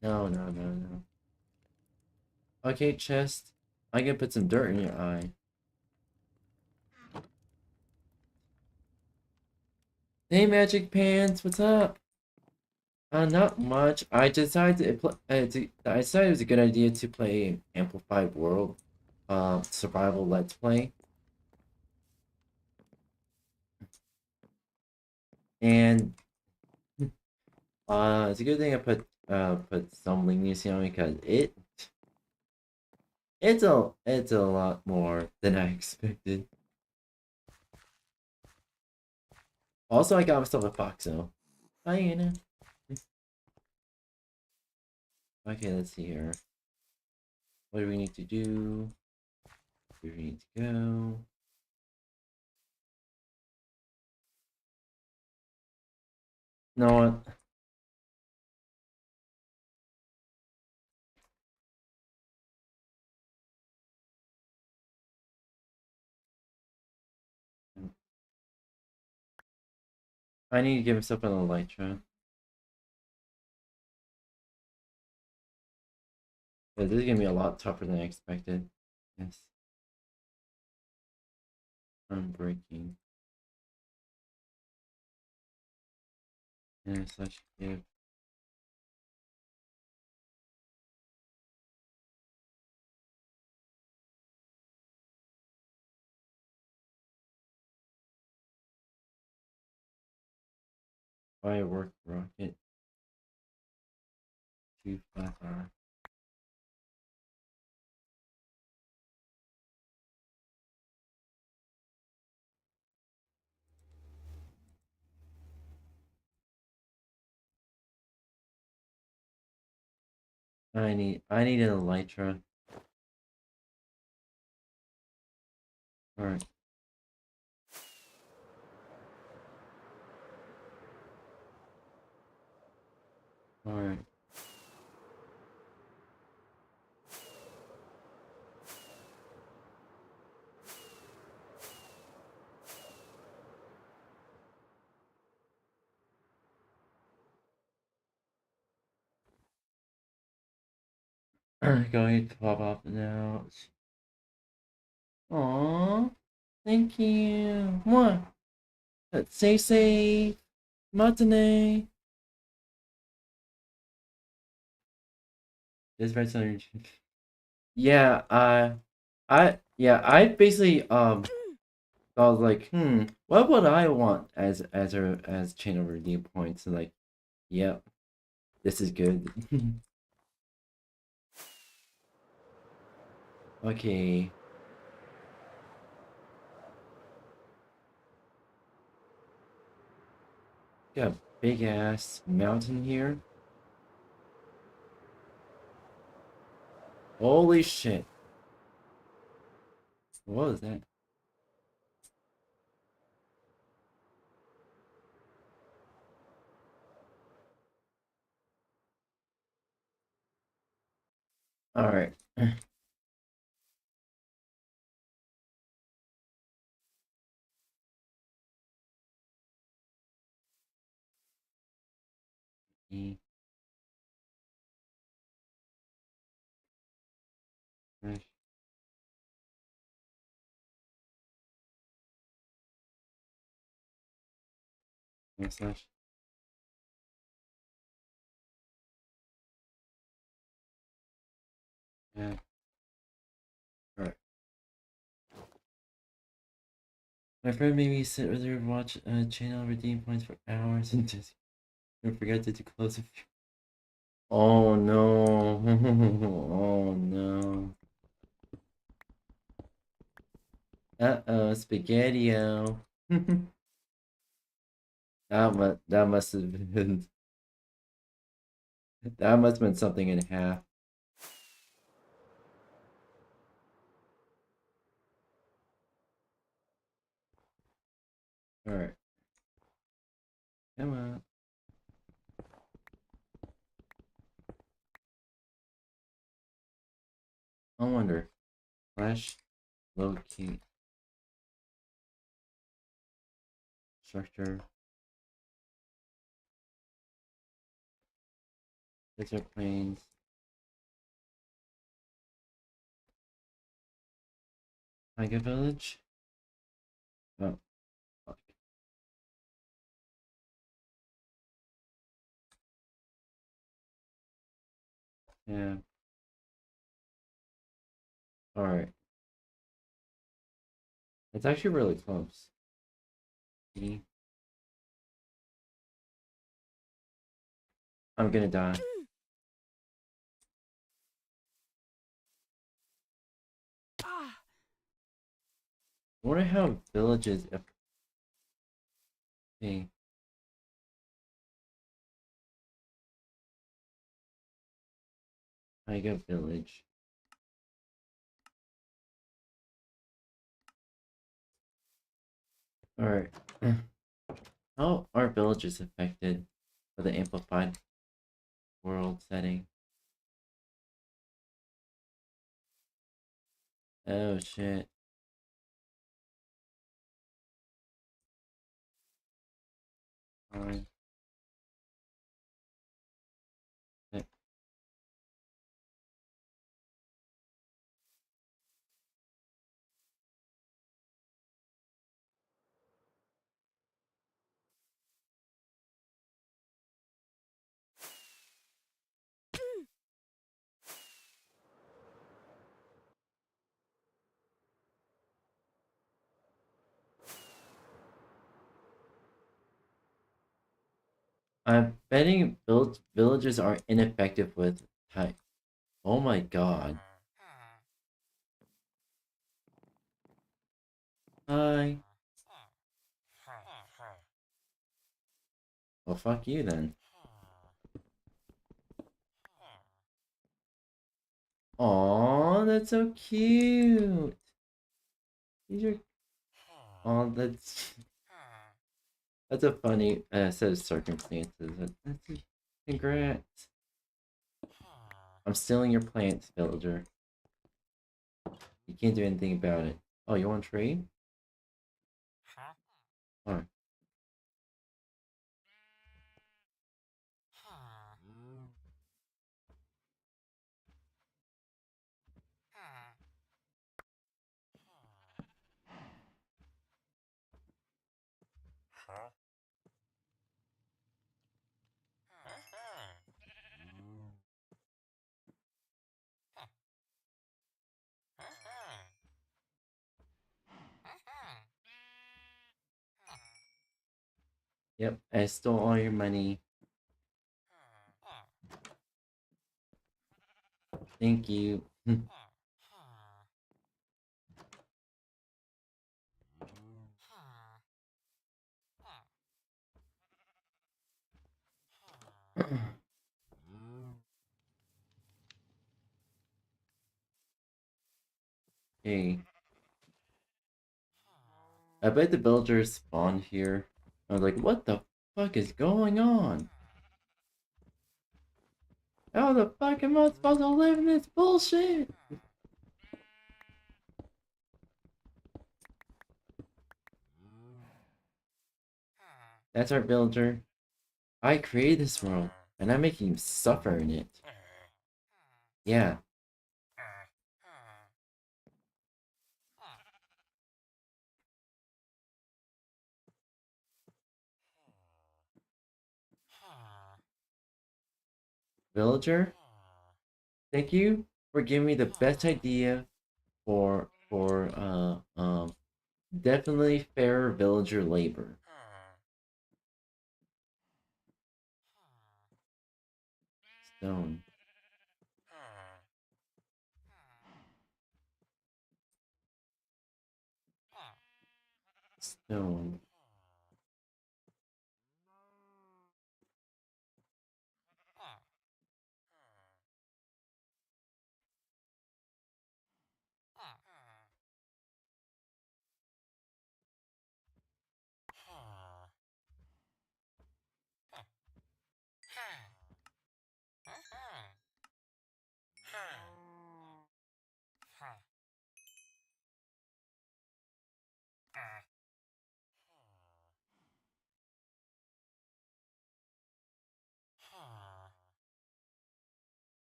No. Okay, chest. I can put some dirt in your eye. Hey, Magic Pants, what's up? Not much. I decided it was a good idea to play Amplified World, survival Let's Play, and it's a good thing I put some leniency on it because it's a lot more than I expected. Also, I got myself a Foxo. Hi, Anna. Okay, let's see here. What do we need to do? Where do we need to go? No what? I need to give myself an elytra. Yeah, this is gonna be a lot tougher than I expected. Yes. Unbreaking. And such give. Firework rocket. 255. I need an elytra. Alright. Alright. Going to pop off now. Aww. Thank you. Mwah. Stay safe. Matane. This red center. Yeah, I basically I was like, what would I want as channel redeem points? And like, yep, this is good. Okay. Got a big ass mountain here. Holy shit. What was that? Alright. E slash slash. Yeah. Alright. My friend made me sit earlier and watch channel redeem points for hours and just forget to close a few. Oh no. Oh no. Uh-oh, spaghetti-o. That must have been that must have been something and a half. Alright. Come on. I wonder. Flash locate structure. Desert plains. Tiger village. Oh, fuck. Yeah. Alright. It's actually really close. See? I'm gonna die. I wonder how villages if hey. Tiger village. Alright. How are villages affected by the amplified world setting? Oh shit. Fine. I'm betting villages are ineffective with type. Oh my god. Hi. Well, fuck you then. Aw, that's so cute. These are. Aw, that's a funny set of circumstances. Congrats. I'm stealing your plants, villager. You can't do anything about it. Oh, you want to trade? Alright. Yep, I stole all your money. Thank you. Hey, I bet the villagers spawned here. I was like, what the fuck is going on? How the fuck am I supposed to live in this bullshit? That's our villager. I created this world, and I'm making you suffer in it. Yeah. Villager, thank you for giving me the best idea for definitely fairer villager labor. Stone. Stone.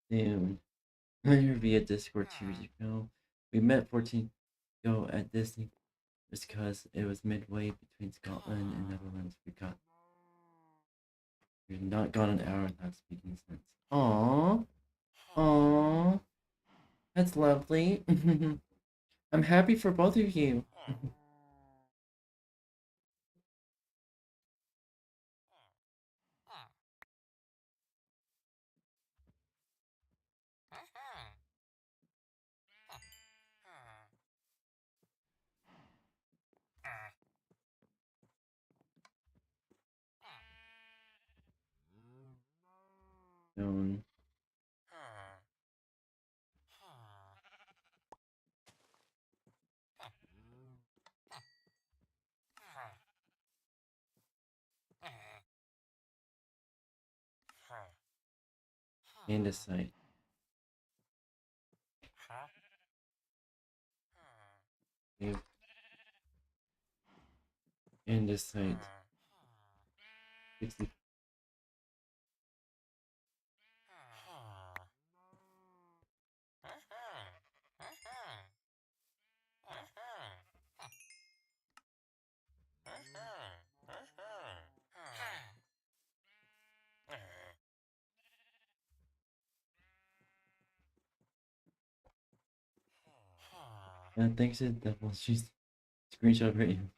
Dude. You're via Discord 2 years ago. We met 14 ago at Disney just because it was midway between Scotland and Netherlands. We've not gone an hour without speaking since. Aww. Aww. That's lovely. I'm happy for both of you. Stone. Andesite. We have andesite. 60. Thanks to the devil. She's screenshot right here.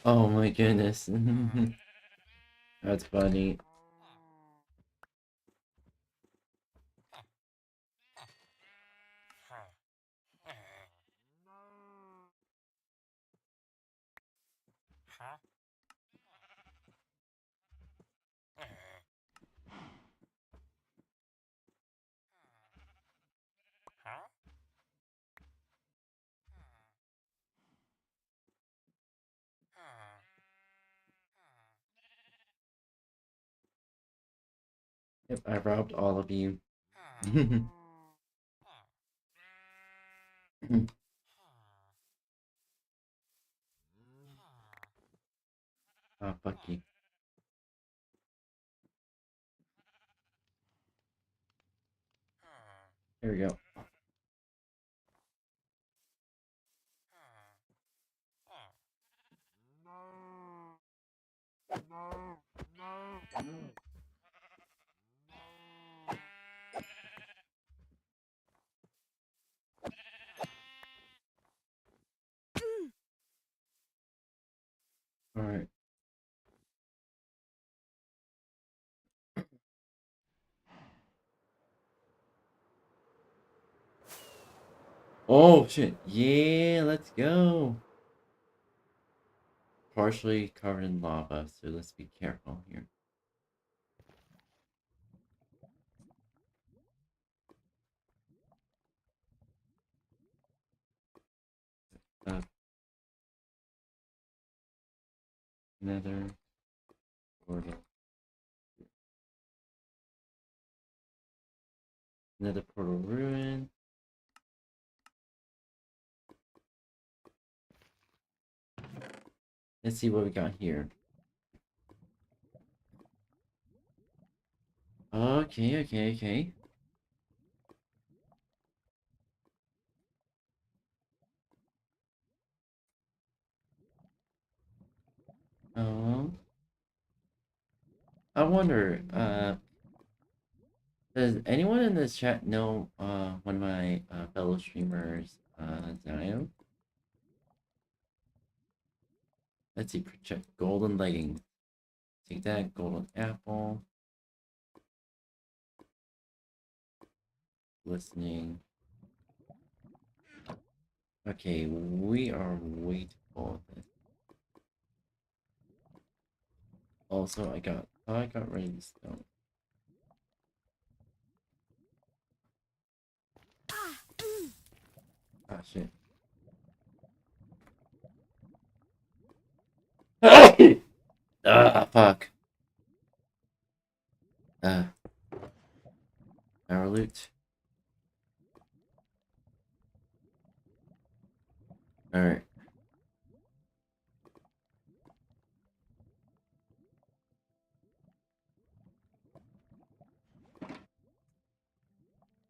Oh my goodness. That's funny. Yep, I robbed all of you. Oh, fuck you. Here we go. Alright. Oh shit. Yeah, let's go. Partially covered in lava, so let's be careful here. Nether portal. Nether portal ruin. Let's see what we got here. Okay. I wonder, does anyone in this chat know one of my fellow streamers, 𝙂𝙚𝙣𝙚? Let's see, project golden leggings. Take that, golden apple. Listening. Okay, we are way too full of this. Also, I got rid of the stone. Ah, shit. Fuck. Our loot. Alright.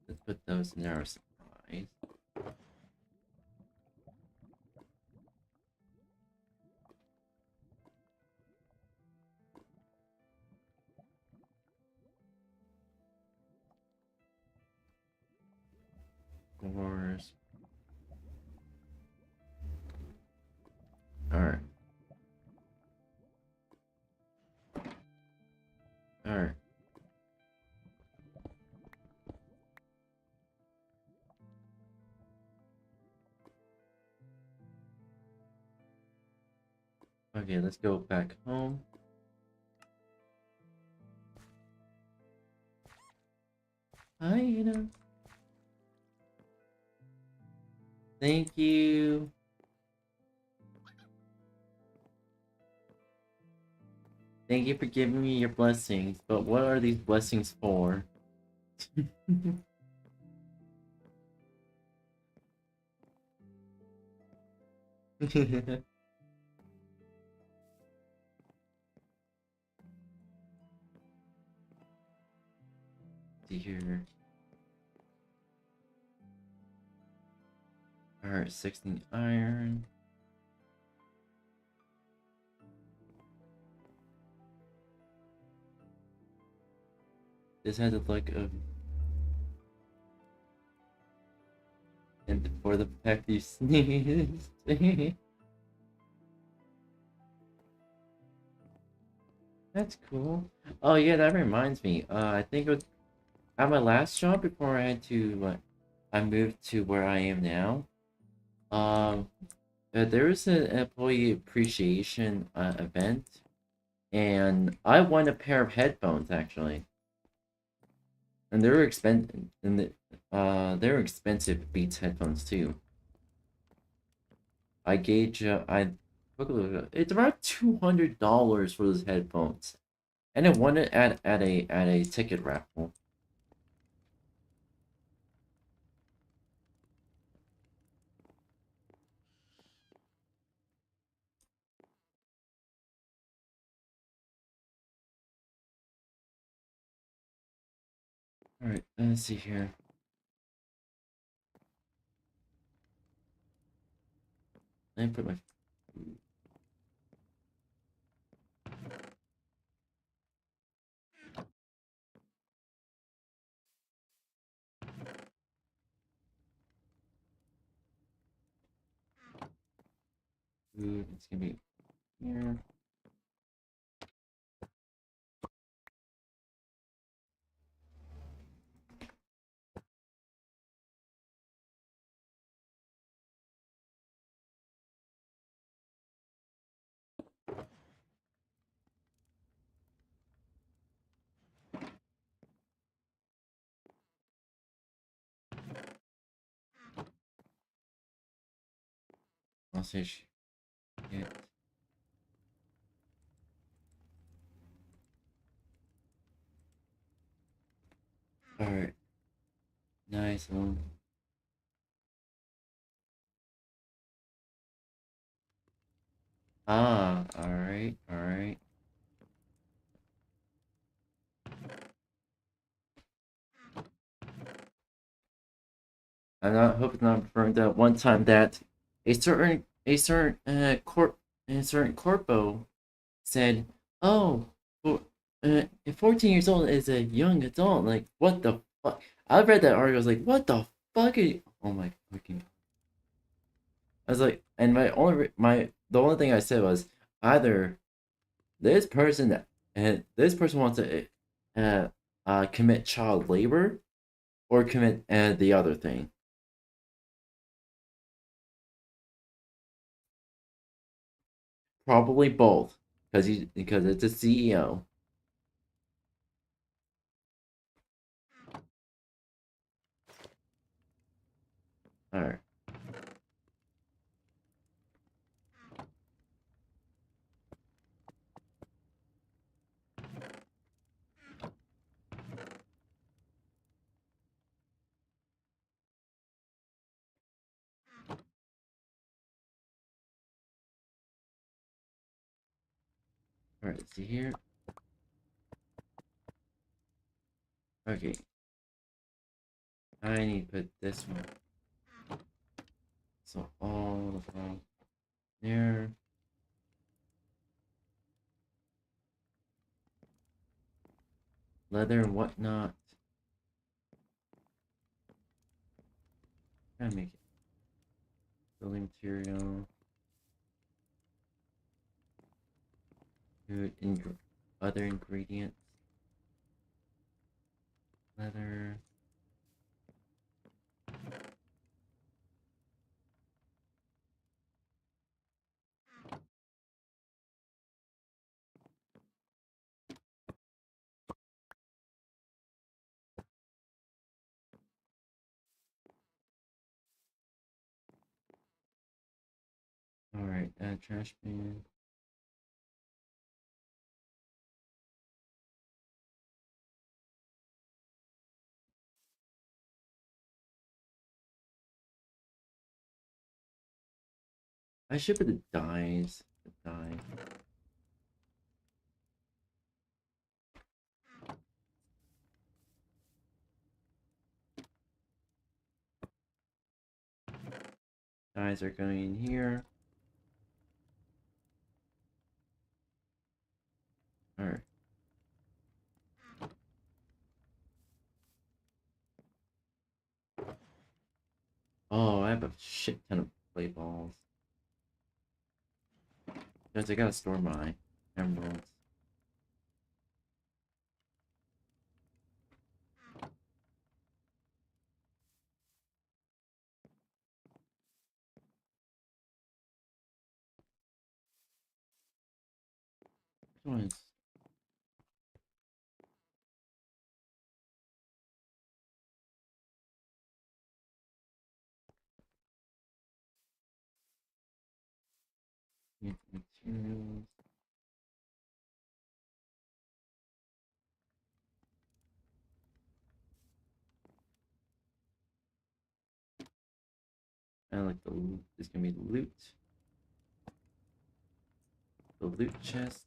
Let's put those in our supplies. Doors. Alright. Alright. Okay, let's go back home. Hi, Ada. Thank you. Thank you for giving me your blessings, but what are these blessings for? See here. Alright, 16 iron. This had the look of... And for the fact you sneezed. That's cool. Oh yeah, that reminds me. I think it was at my last job before I had to I moved to where I am now. Um, there was an employee appreciation event, and I won a pair of headphones actually, and they were expensive. And they were expensive Beats headphones too. I gauge I it's about $200 for those headphones, and I won it at a ticket raffle. All right, let's see here. Let me put my food. It's gonna be here. I'll say she. Yeah. Alright. Nice one. Ah, alright, alright. I'm not hoping I'm referring to one time that a certain corpo said, "Oh, for, 14 years old is a young adult." Like, what the fuck? I read that article. I was like, "What the fuck?" Oh my fucking! I was like, and the only thing I said was either this person this person wants to commit child labor or commit the other thing. Probably both, because it's a CEO. All right, all right. Let's see here. Okay, I need to put this one. So all the way there. Leather and whatnot. Gotta make it building material. Good other ingredients. Leather. All right, trash bin. I should put the dyes. The dye. Dyes are going in here. All right. Oh, I have a shit ton of play balls. Because I gotta store my emeralds. Which ones? Materials. I like the loot. This is gonna be the loot. The loot chest.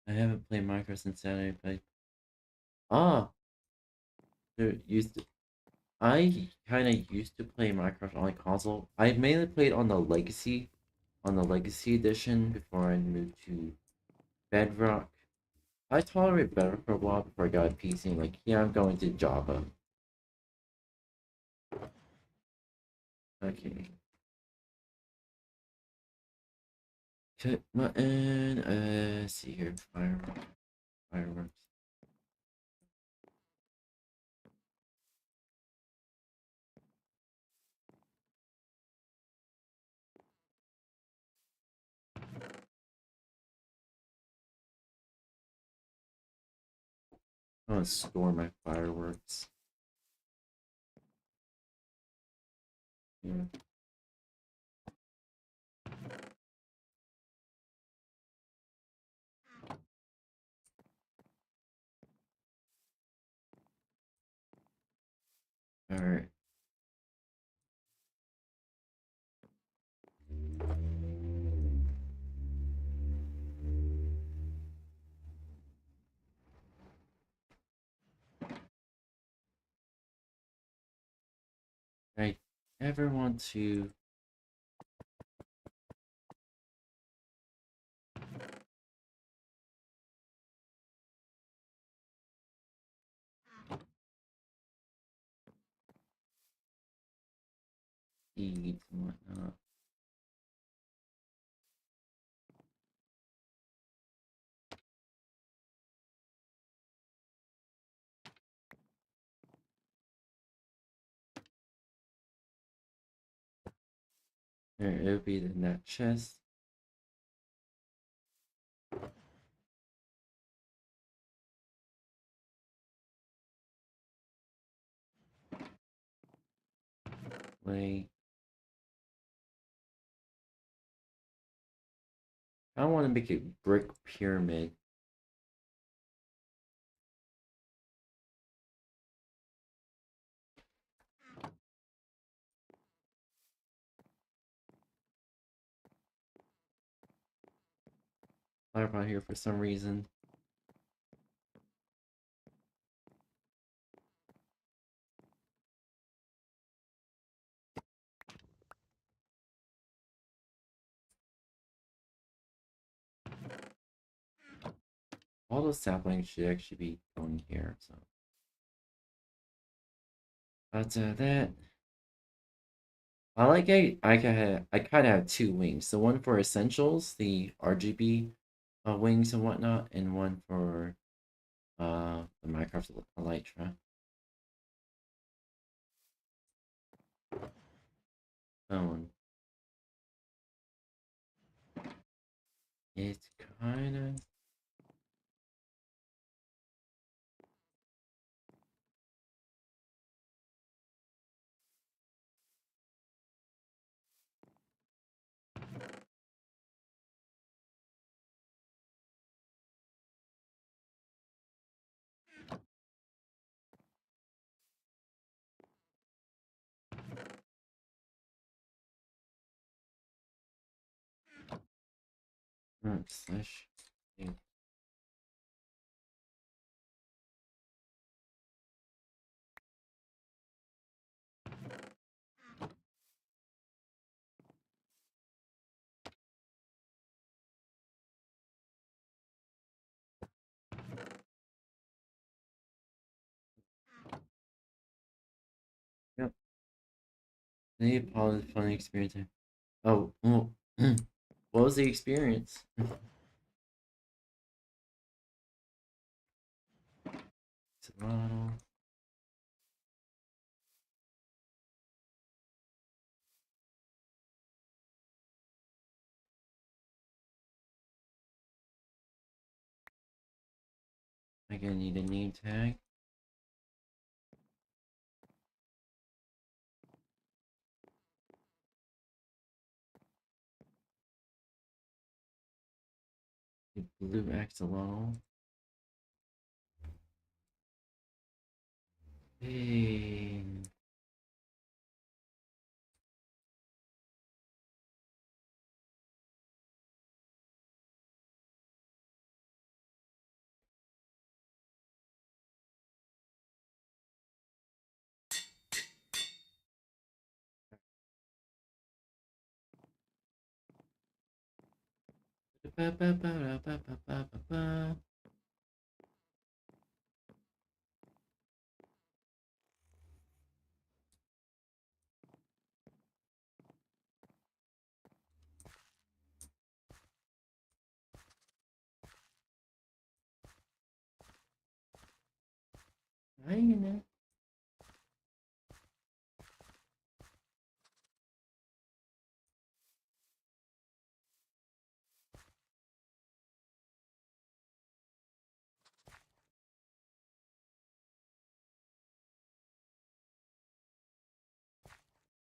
I haven't played Minecraft since Saturday, but there used to. I kind of used to play Minecraft on a console. I mainly played on the Legacy edition before I moved to Bedrock. I tolerated Bedrock for a while before I got a PC. Like, yeah, I'm going to Java. Okay. Cut button. See here. Fireworks. I want to store my fireworks. Yeah. All right. I ever want to eat and whatnot. There, it would be in that chest. Play. I want to make a brick pyramid. Firefly here for some reason. All those saplings should actually be going here. So, but that I like I kind of have two wings. The one for essentials, the RGB wings and whatnot, and one for the Minecraft Elytra. That one. It's kind of. Slash. Yep. Any positive fun experience? Oh, well, what was the experience? Toronto. I'm gonna need a name tag. Blue XLO. Hey. Ba, ba, ba, ba, ba, ba, ba, ba. Hanging it.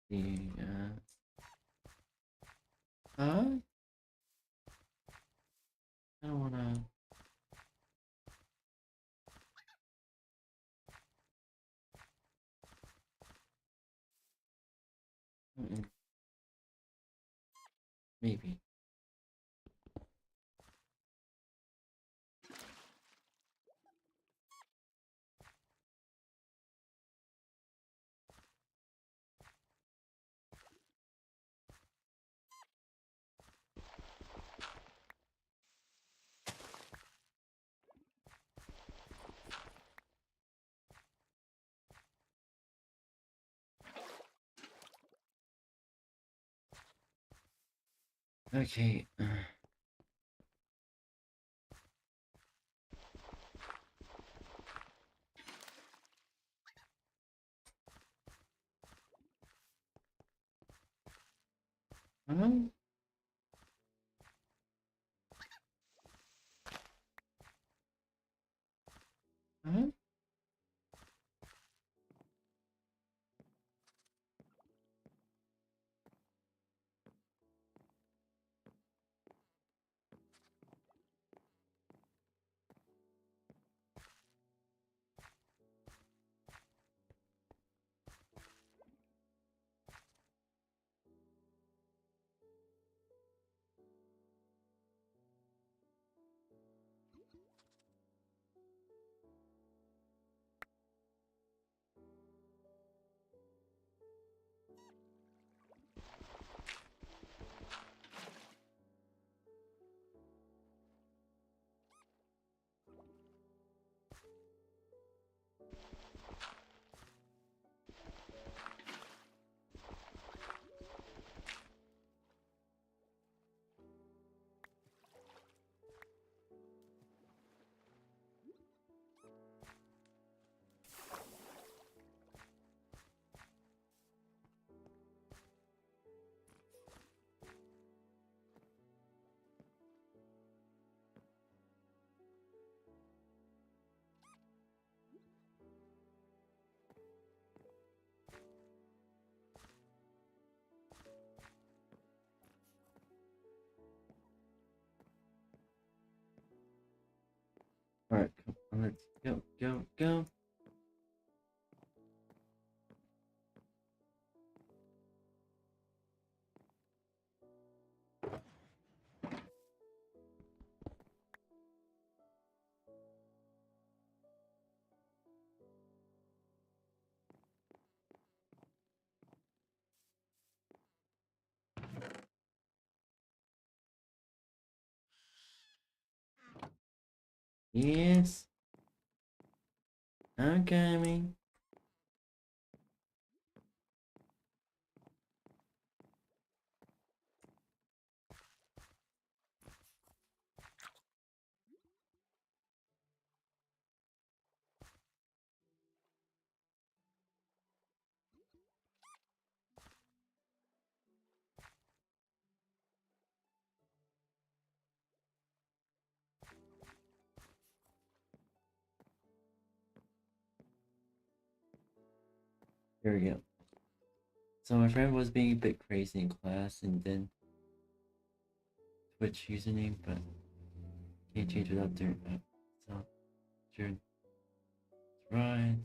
The huh? I don't wanna. Maybe. Okay. Huh? Huh? Alright, come on, let's go. Yes. I'm coming. Here we go. So my friend was being a bit crazy in class and then Twitch username, but can't change without doing that. So sure. Right.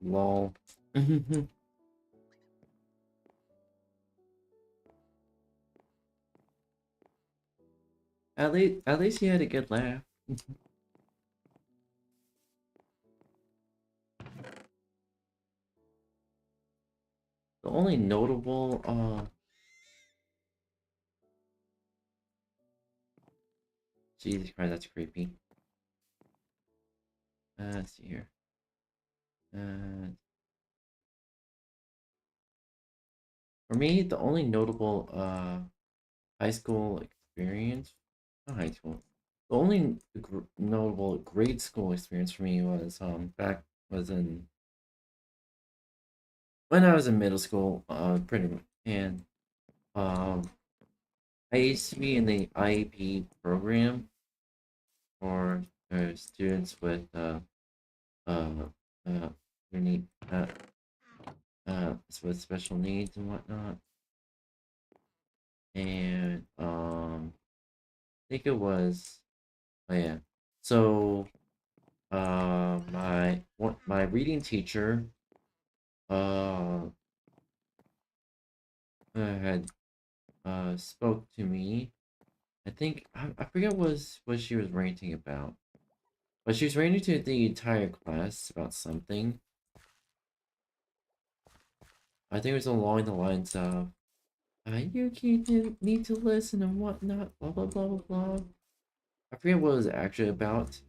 Lol. At least he had a good laugh. The only notable Jesus Christ, that's creepy. Let's see here. For me, the only notable high school experience, not high school, the only notable grade school experience for me was back was in when I was in middle school, pretty much, and um I used to be in the IEP program for students with uh, who need with special needs and whatnot. And I think it was, oh yeah. So my reading teacher had spoke to me. I think I forget what she was ranting about, but she was ranting to the entire class about something. I think it was along the lines of, "You need to listen and whatnot." Blah blah blah blah blah. I forget what it was actually about,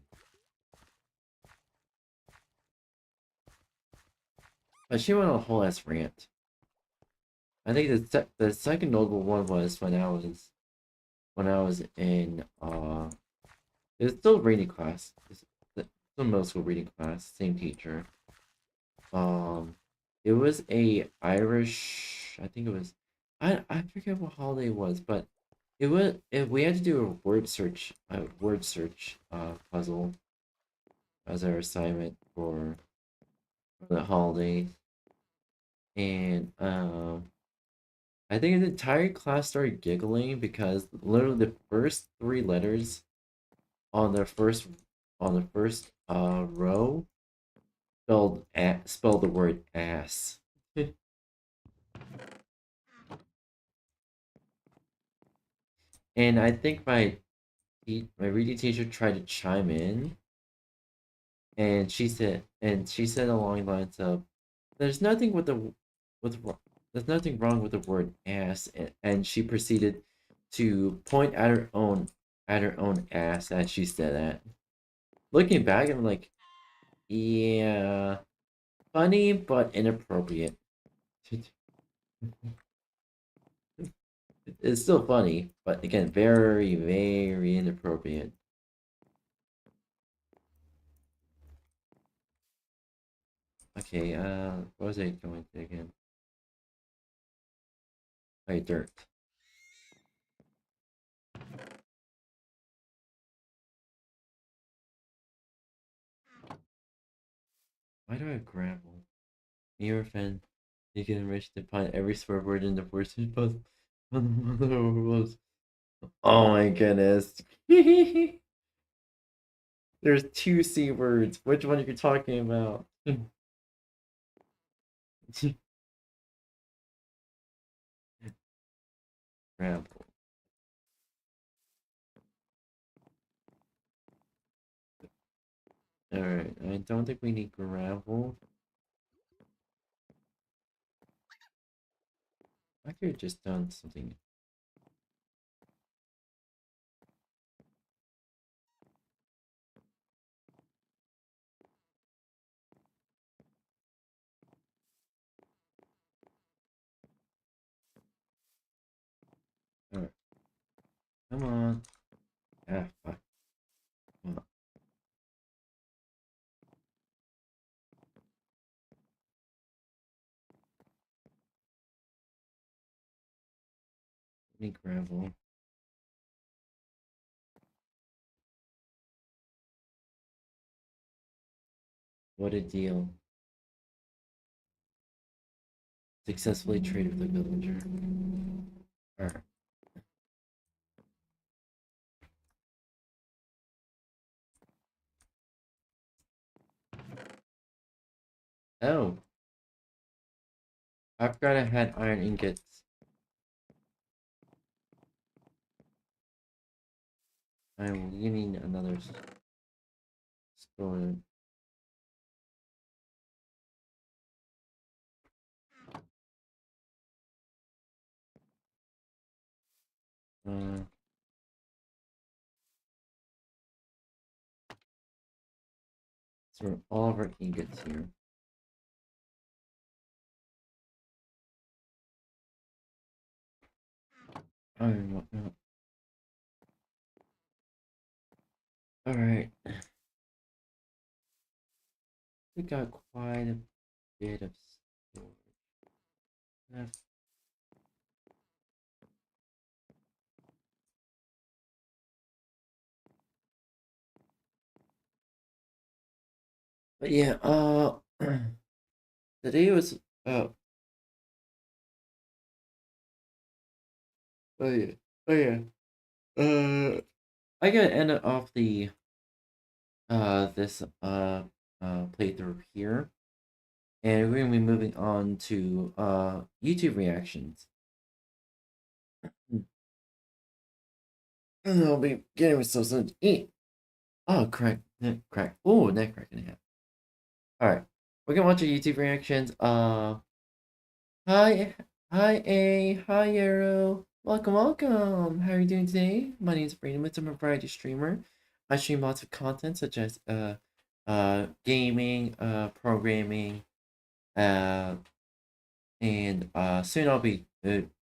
but she went on a whole ass rant. I think the second notable one was when I was in it's still reading class. It's still middle school reading class, same teacher. Um, it was a Irish. I think it was. I forget what holiday it was, but we had to do a word search puzzle as our assignment for the holidays, and I think the entire class started giggling because literally the first three letters on the first row spelled the word ass. And I think my reading teacher tried to chime in, and she said along the lines of, "There's nothing with there's nothing wrong with the word ass," and she proceeded to point at her own ass as she said that. Looking back, I'm like, yeah, funny but inappropriate. It's still funny, but again, very, very inappropriate. Okay, what was I going to again? Okay, dirt. Why do I have gravel? You're a fan. You can enrich to find every swear word in the first puzzle. Oh my goodness. There's two C words. Which one are you talking about? Gravel. Alright, I don't think we need gravel. I could have just done something. Alright, come on. Ah, fuck. Come on. I need gravel. What a deal. Successfully traded with a villager. Alright. Oh, I forgot I had iron ingots. I'm getting another store. Uh, store all of our ingots here. Iron, whatnot. Alright. We got quite a bit of storage. That's But yeah, today was oh yeah, oh yeah. I gotta end it off the this playthrough here, and we're gonna be moving on to YouTube reactions. And I'll be getting myself something to eat. Oh, crack, neck crack. Oh, neck crack in half. All right, we're gonna watch your YouTube reactions. Hi, hi A, hi Arrow. Welcome, welcome. How are you doing today? My name is Brandon. I'm a variety streamer. I stream lots of content such as gaming, programming, uh, and soon I'll be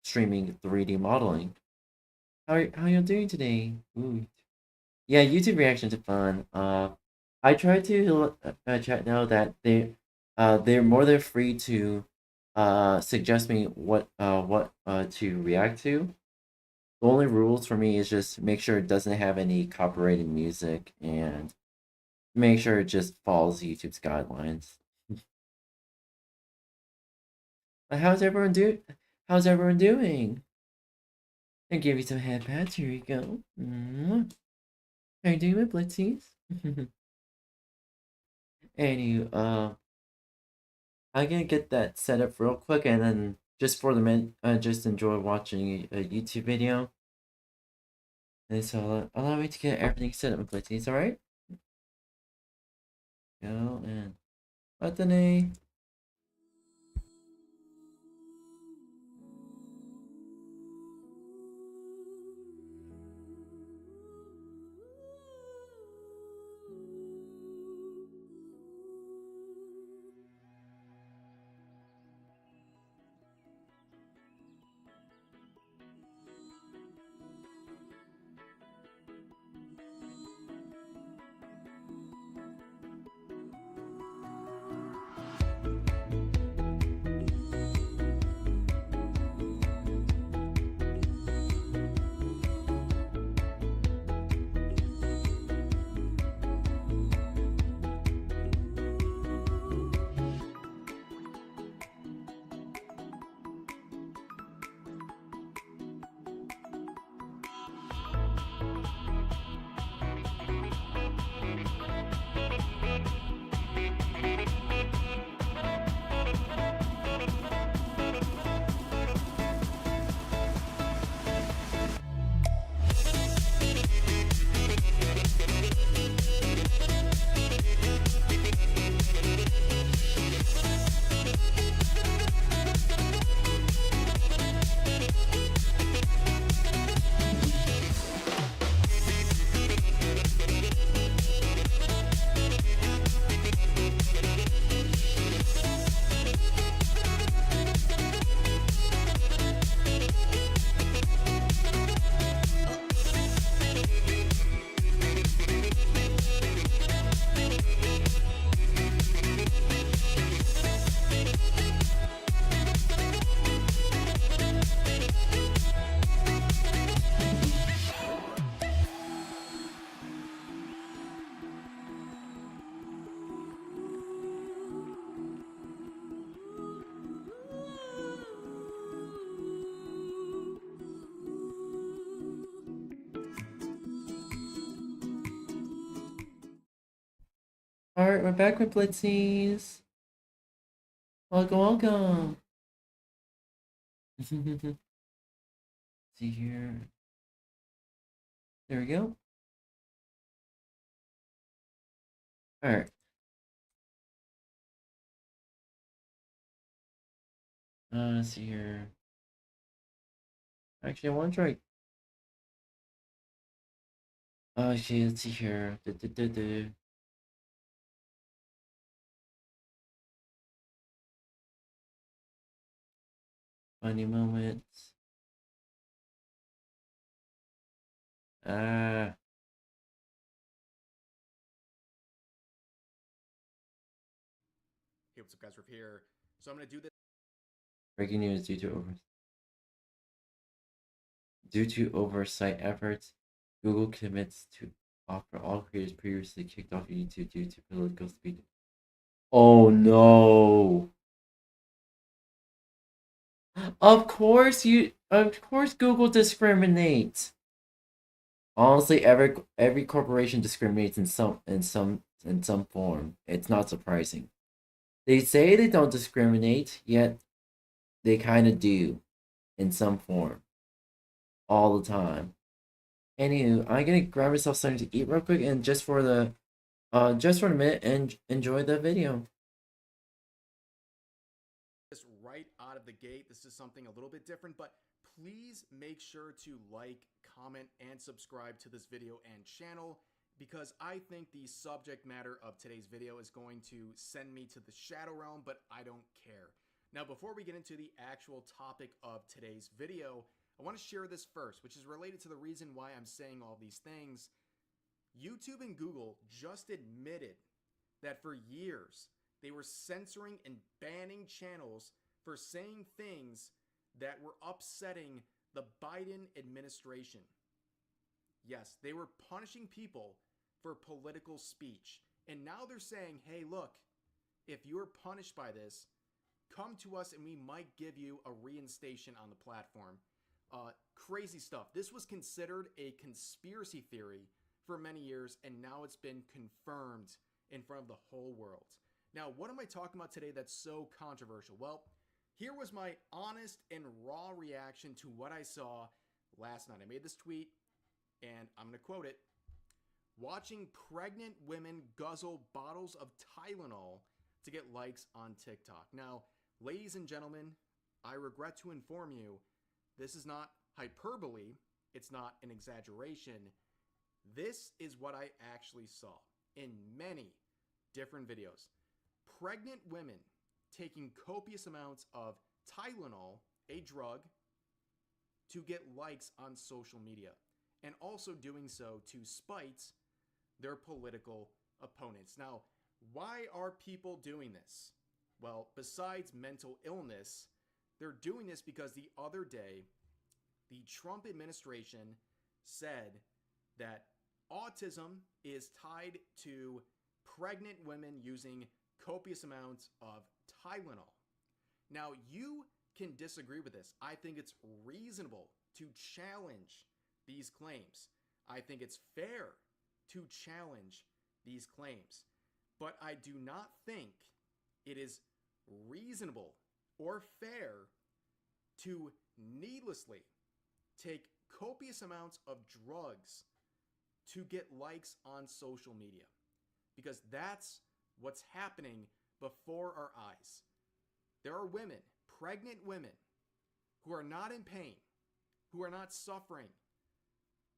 streaming 3D modeling. How you doing today? Ooh. Yeah, YouTube reactions are fun. I try to chat now that they're more than free to suggest me what to react to. The only rules for me is just make sure it doesn't have any copyrighted music and make sure it just follows YouTube's guidelines. How's everyone How's everyone doing? I give you some head pats. Here you go. How you doing, my Blitzies? Anywho, I'm gonna get that set up real quick, and then just for the minute, just enjoy watching a YouTube video. And so allow me to get everything set up with Blitzies. All right? Go and button A. All right, we're back with Blitzies. Welcome, welcome. See here. There we go. All right. Let's see here. Actually, I want to try. Okay, let's see here. Funny moments. Ah. Hey, what's up, guys? Riff here. So I'm going to do this. Breaking news due to oversight efforts, Google commits to offer all creators previously kicked off YouTube due to political speech. Oh no. Of course Google discriminates. Honestly, every corporation discriminates in some form. It's not surprising. They say they don't discriminate, yet they kind of do in some form all the time. Anywho, I'm gonna grab myself something to eat real quick, and just for a minute, and enjoy the video. this right out of the gate. This is something a little bit different, but please make sure to like, comment, and subscribe to this video and channel, because I think the subject matter of today's video is going to send me to the shadow realm, but I don't care. Now, before we get into the actual topic of today's video, I want to share this first, which is related to the reason why I'm saying all these things. YouTube and Google just admitted that for years they were censoring and banning channels for saying things that were upsetting the Biden administration. Yes, they were punishing people for political speech. And now they're saying, hey, look, if you're punished by this, come to us and we might give you a reinstation on the platform. Crazy stuff. This was considered a conspiracy theory for many years, and now it's been confirmed in front of the whole world. Now, what am I talking about today that's so controversial? Well, here was my honest and raw reaction to what I saw last night. I made this tweet, and I'm going to quote it. Watching pregnant women guzzle bottles of Tylenol to get likes on TikTok. Now, ladies and gentlemen, I regret to inform you, this is not hyperbole. It's not an exaggeration. This is what I actually saw in many different videos. Pregnant women taking copious amounts of Tylenol, a drug, to get likes on social media, and also doing so to spite their political opponents. Now, why are people doing this? Well, besides mental illness, they're doing this because the other day, the Trump administration said that autism is tied to pregnant women using copious amounts of Tylenol. Now, you can disagree with this. I think it's reasonable to challenge these claims. I think it's fair to challenge these claims. But I do not think it is reasonable or fair to needlessly take copious amounts of drugs to get likes on social media, because that's what's happening before our eyes. There are women, pregnant women, who are not in pain, who are not suffering,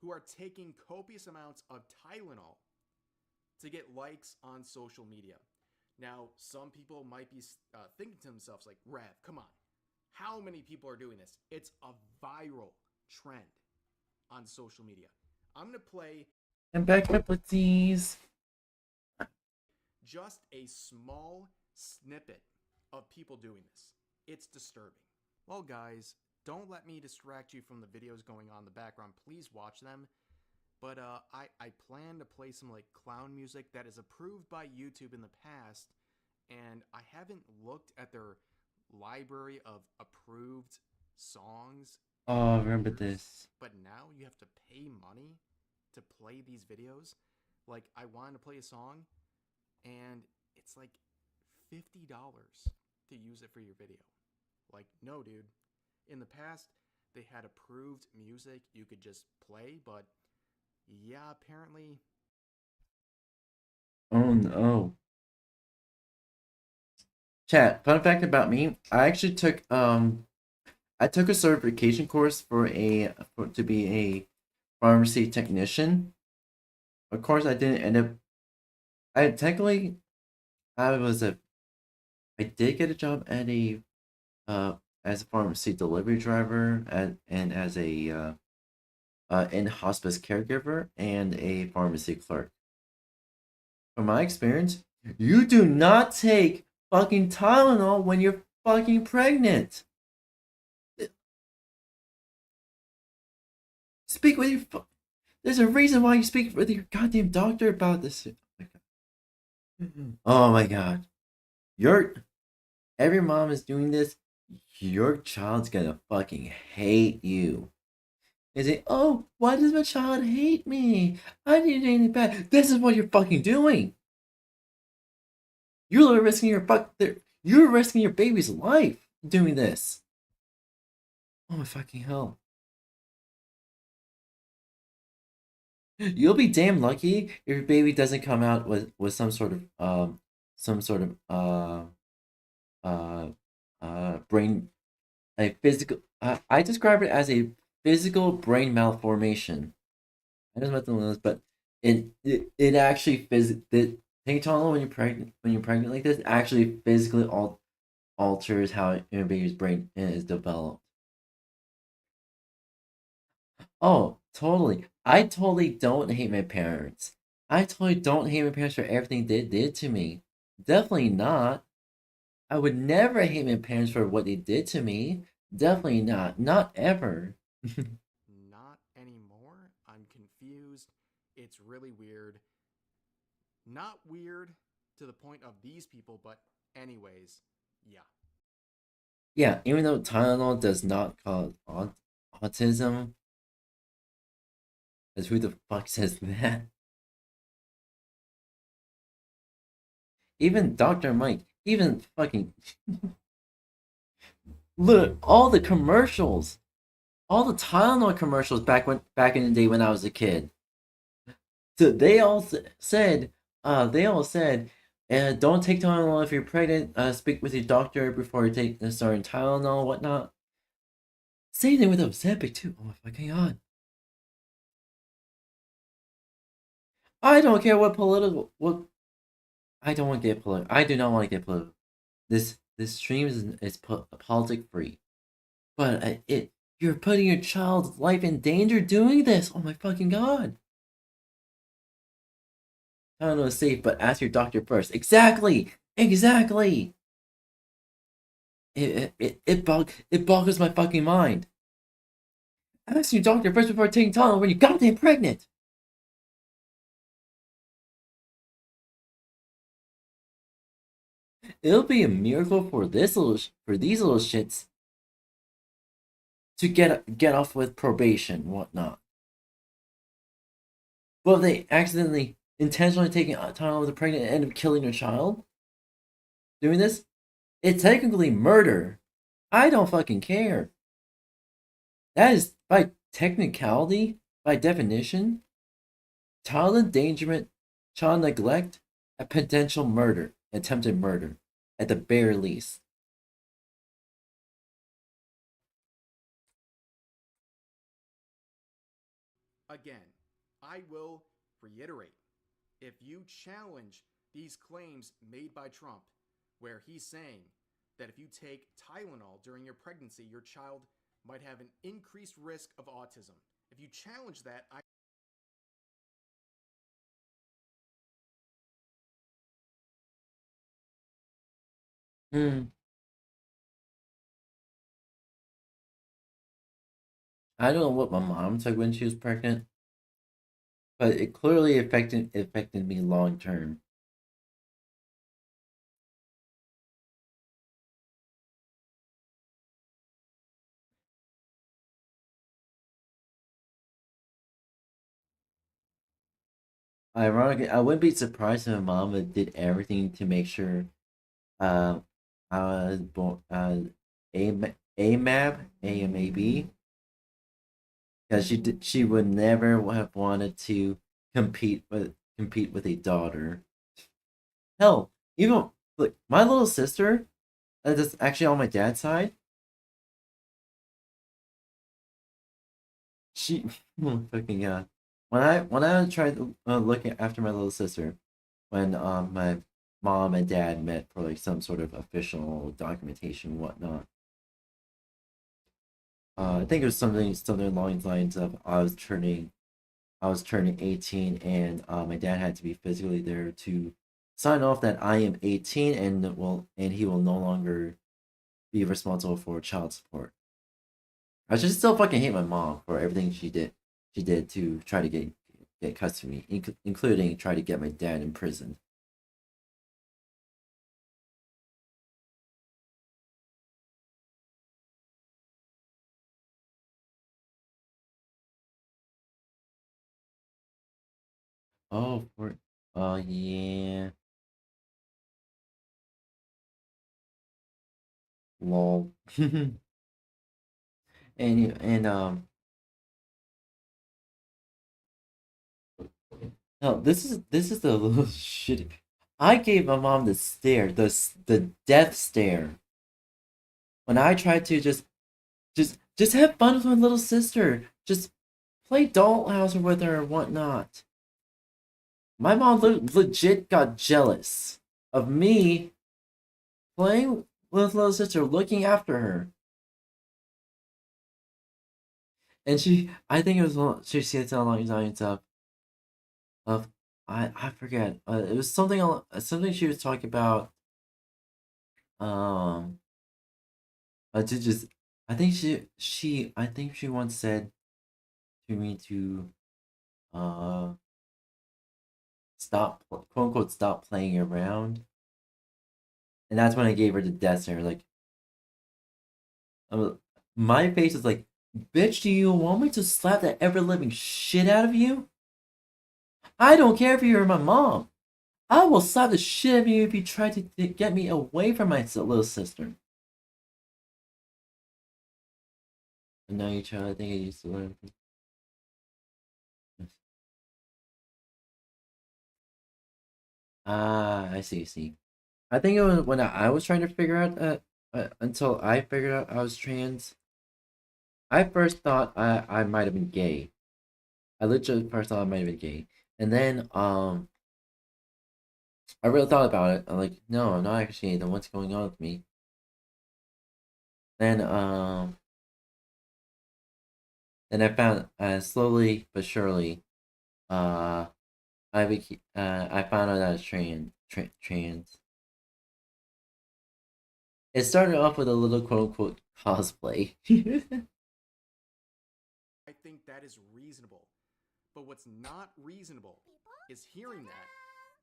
who are taking copious amounts of Tylenol to get likes on social media. Now, some people might be thinking to themselves like, Rev, come on. How many people are doing this? It's a viral trend on social media. I'm going to play And back up with these. just a small snippet of people doing this. It's disturbing. Well, guys, don't let me distract you from the videos going on in the background. Please watch them. But I plan to play some like clown music that is approved by YouTube in the past, and I haven't looked at their library of approved songs. Oh, remember this. But now you have to pay money to play these videos. Like, I wanted to play a song, and it's like $50 to use it for your video. Like, no, dude. In the past, they had approved music you could just play, but yeah, apparently. Oh no. Chat, fun fact about me, I actually took a certification course to be a pharmacy technician. Of course, I didn't end up. I technically, I was a. I did get a job at as a pharmacy delivery driver and as a in-hospice caregiver and a pharmacy clerk. From my experience, you do not take fucking Tylenol when you're fucking pregnant. Speak with your. There's a reason why you speak with your goddamn doctor about this. Oh my god. Every mom is doing this. Your child's gonna fucking hate you. They say, "Oh, why does my child hate me? I didn't do anything bad." This is what you're fucking doing. You're risking you're risking your baby's life doing this. Oh my fucking hell. You'll be damn lucky if your baby doesn't come out with some sort of uh brain a physical I describe it as a physical brain malformation. I don't know what the name is, but it actually the Tylenol when you're pregnant like this actually physically alters how your baby's brain is developed. Oh, totally. I totally don't hate my parents. I totally don't hate my parents for everything they did to me. Definitely not. I would never hate my parents for what they did to me. Definitely not. Not ever. Not anymore. I'm confused. It's really weird. Not weird to the point of these people, but anyways, yeah. Yeah, even though Tylenol does not cause autism, because who the fuck says that? Even Dr. Mike, even fucking look, all the Tylenol commercials back in the day when I was a kid. So they all said, don't take Tylenol if you're pregnant. Speak with your doctor before you take starting Tylenol, whatnot. Same thing with Ozempic too. Oh my fucking god! I don't care what. I don't want to get political. I do not want to get political. This stream is politic free, but it you're putting your child's life in danger doing this. Oh my fucking god! Tylenol is safe, but ask your doctor first. Exactly. It boggles my fucking mind. Ask your doctor first before taking Tylenol when you're goddamn pregnant. It'll be a miracle for these little shits to get off with probation, whatnot. But if they accidentally, intentionally taking Tylenol with a pregnant and end up killing their child, doing this, it's technically murder. I don't fucking care. That is by technicality, by definition, child endangerment, child neglect, a potential murder, attempted murder, at the bare least. Again, I will reiterate, if you challenge these claims made by Trump, where he's saying that if you take Tylenol during your pregnancy, your child might have an increased risk of autism. If you challenge that, Hmm. I don't know what my mom took when she was pregnant, but it clearly affected me long term. Ironically, I wouldn't be surprised if my mom did everything to make sure uh, I was born AMAB, because she would never have wanted to compete with a daughter. Hell, even look, my little sister, that's actually on my dad's side. She fucking yeah. When I tried looking after my little sister, when my mom and dad met for like some sort of official documentation and whatnot. I think it was something along the lines of I was turning 18 and my dad had to be physically there to sign off that I am 18 and he will no longer be responsible for child support. I just still fucking hate my mom for everything she did to try to get custody, including try to get my dad in prison. Oh, yeah. Lol. And no, this is the little shit. I gave my mom the stare, the death stare. When I tried to just have fun with my little sister, just play dollhouse with her or whatnot. My mom legit got jealous of me playing with little sister, looking after her. And I think it was, she said something along the lines of, I forget. It was something she was talking about. Um, to just, I think she once said to me to, uh, quote unquote, stop playing around. And that's when I gave her the death stare. Like, my face is like, bitch, do you want me to slap the ever living shit out of you? I don't care if you're my mom. I will slap the shit out of you if you try to get me away from my little sister. And now you try to think I used to learn. Ah, I see. I think it was when I was trying to figure out until I figured out I was trans. I first thought I might have been gay. I literally first thought I might have been gay, and then I really thought about it. I'm like, no, I'm not actually gay. Then what's going on with me? Then then I found slowly but surely uh I found out I was trans. It started off with a little quote unquote cosplay. I think that is reasonable. But what's not reasonable is hearing that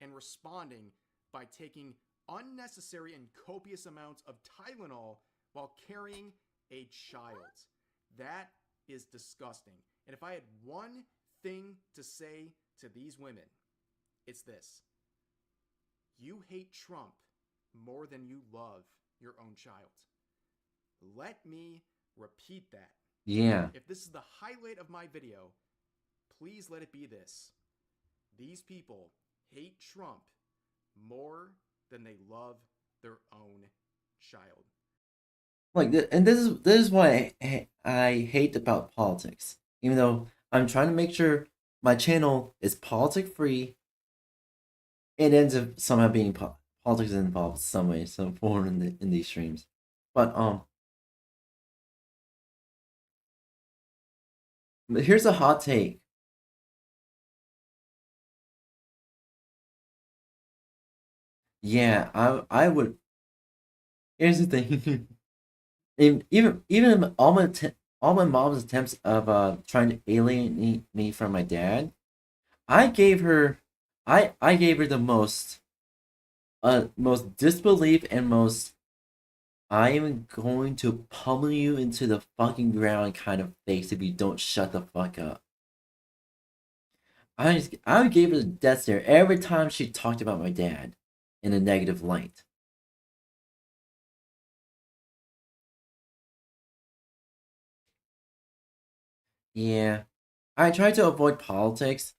and responding by taking unnecessary and copious amounts of Tylenol while carrying a child. That is disgusting. And if I had one thing to say to these women, it's this: you hate Trump more than you love your own child. Let me repeat that. Yeah. If this is the highlight of my video, please let it be this: these people hate Trump more than they love their own child. Like, and this is what I hate about politics. Even though I'm trying to make sure my channel is politic free, it ends up somehow being politics involved some way, some form in these streams. But here's a hot take. Yeah, I would. Here's the thing. Even all my mom's attempts of trying to alienate me from my dad, I gave her I gave her the most disbelief and most I am going to pummel you into the fucking ground kind of face if you don't shut the fuck up. I gave her the death stare every time she talked about my dad in a negative light. Yeah, I try to avoid politics.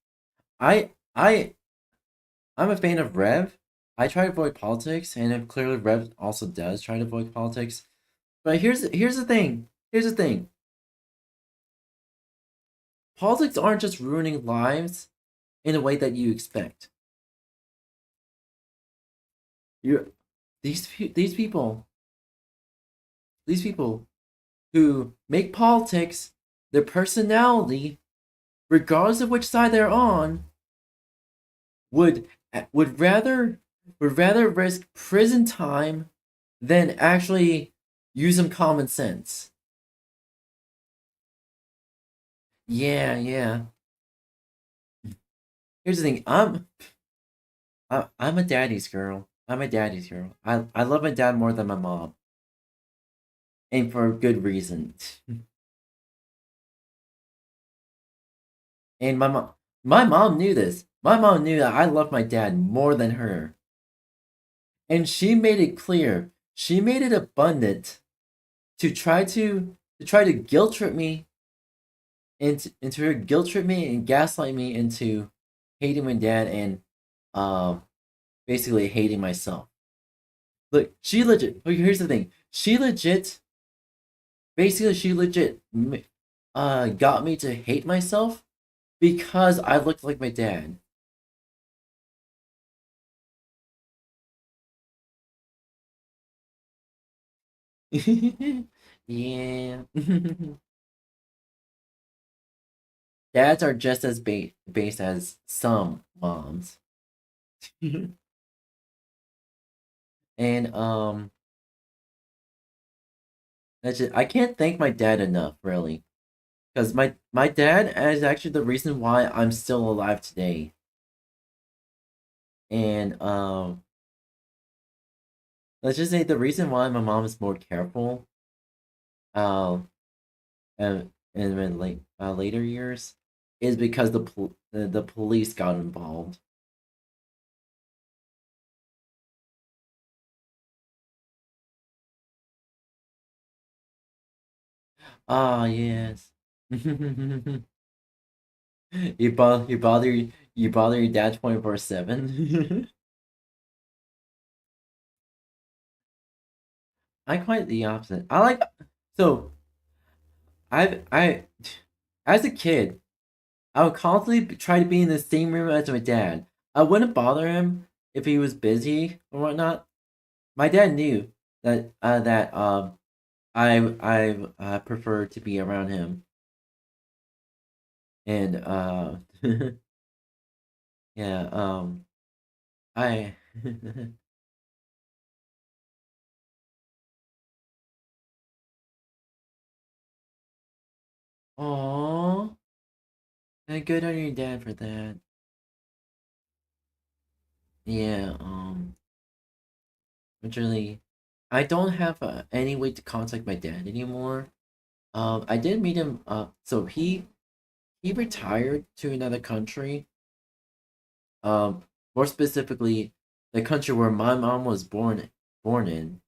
I'm a fan of Rev. I try to avoid politics, and clearly Rev also does try to avoid politics. But here's the thing. Here's the thing. Politics aren't just ruining lives in a way that you expect. You these people who make politics their personality, regardless of which side they're on, would would rather would rather risk prison time than actually use some common sense. Yeah. Here's the thing. I'm a daddy's girl. I'm a daddy's girl. I love my dad more than my mom, and for good reason. And my mom knew this. My mom knew that I loved my dad more than her. And she made it clear. She made it abundant to try to guilt trip me into her guilt trip me and gaslight me into hating my dad and um basically hating myself. Look, she legit. Look, here's the thing. She legit got me to hate myself because I looked like my dad. Yeah. Dads are just as based as some moms. And I can't thank my dad enough, really. Because my dad is actually the reason why I'm still alive today. And let's just say the reason why my mom is more careful um in later years is because the police got involved. Ah, yes. You bother your dad 24/7. I quite the opposite. I like so I as a kid I would constantly try to be in the same room as my dad. I wouldn't bother him if he was busy or whatnot. My dad knew that I prefer to be around him, and yeah I Aww, and good on your dad for that. Yeah, literally, I don't have any way to contact my dad anymore. I did meet him. So he retired to another country. More specifically, the country where my mom was born in,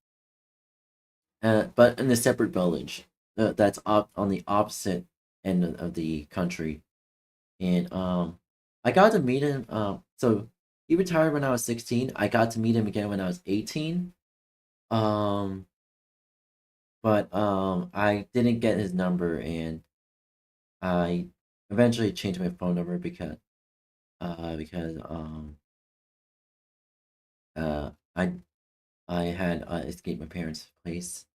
but in a separate village. That's on the opposite end of the country, and I got to meet him. So he retired when I was 16. I got to meet him again when I was 18. Um, but I didn't get his number, and I eventually changed my phone number because uh I I had escaped my parents' place,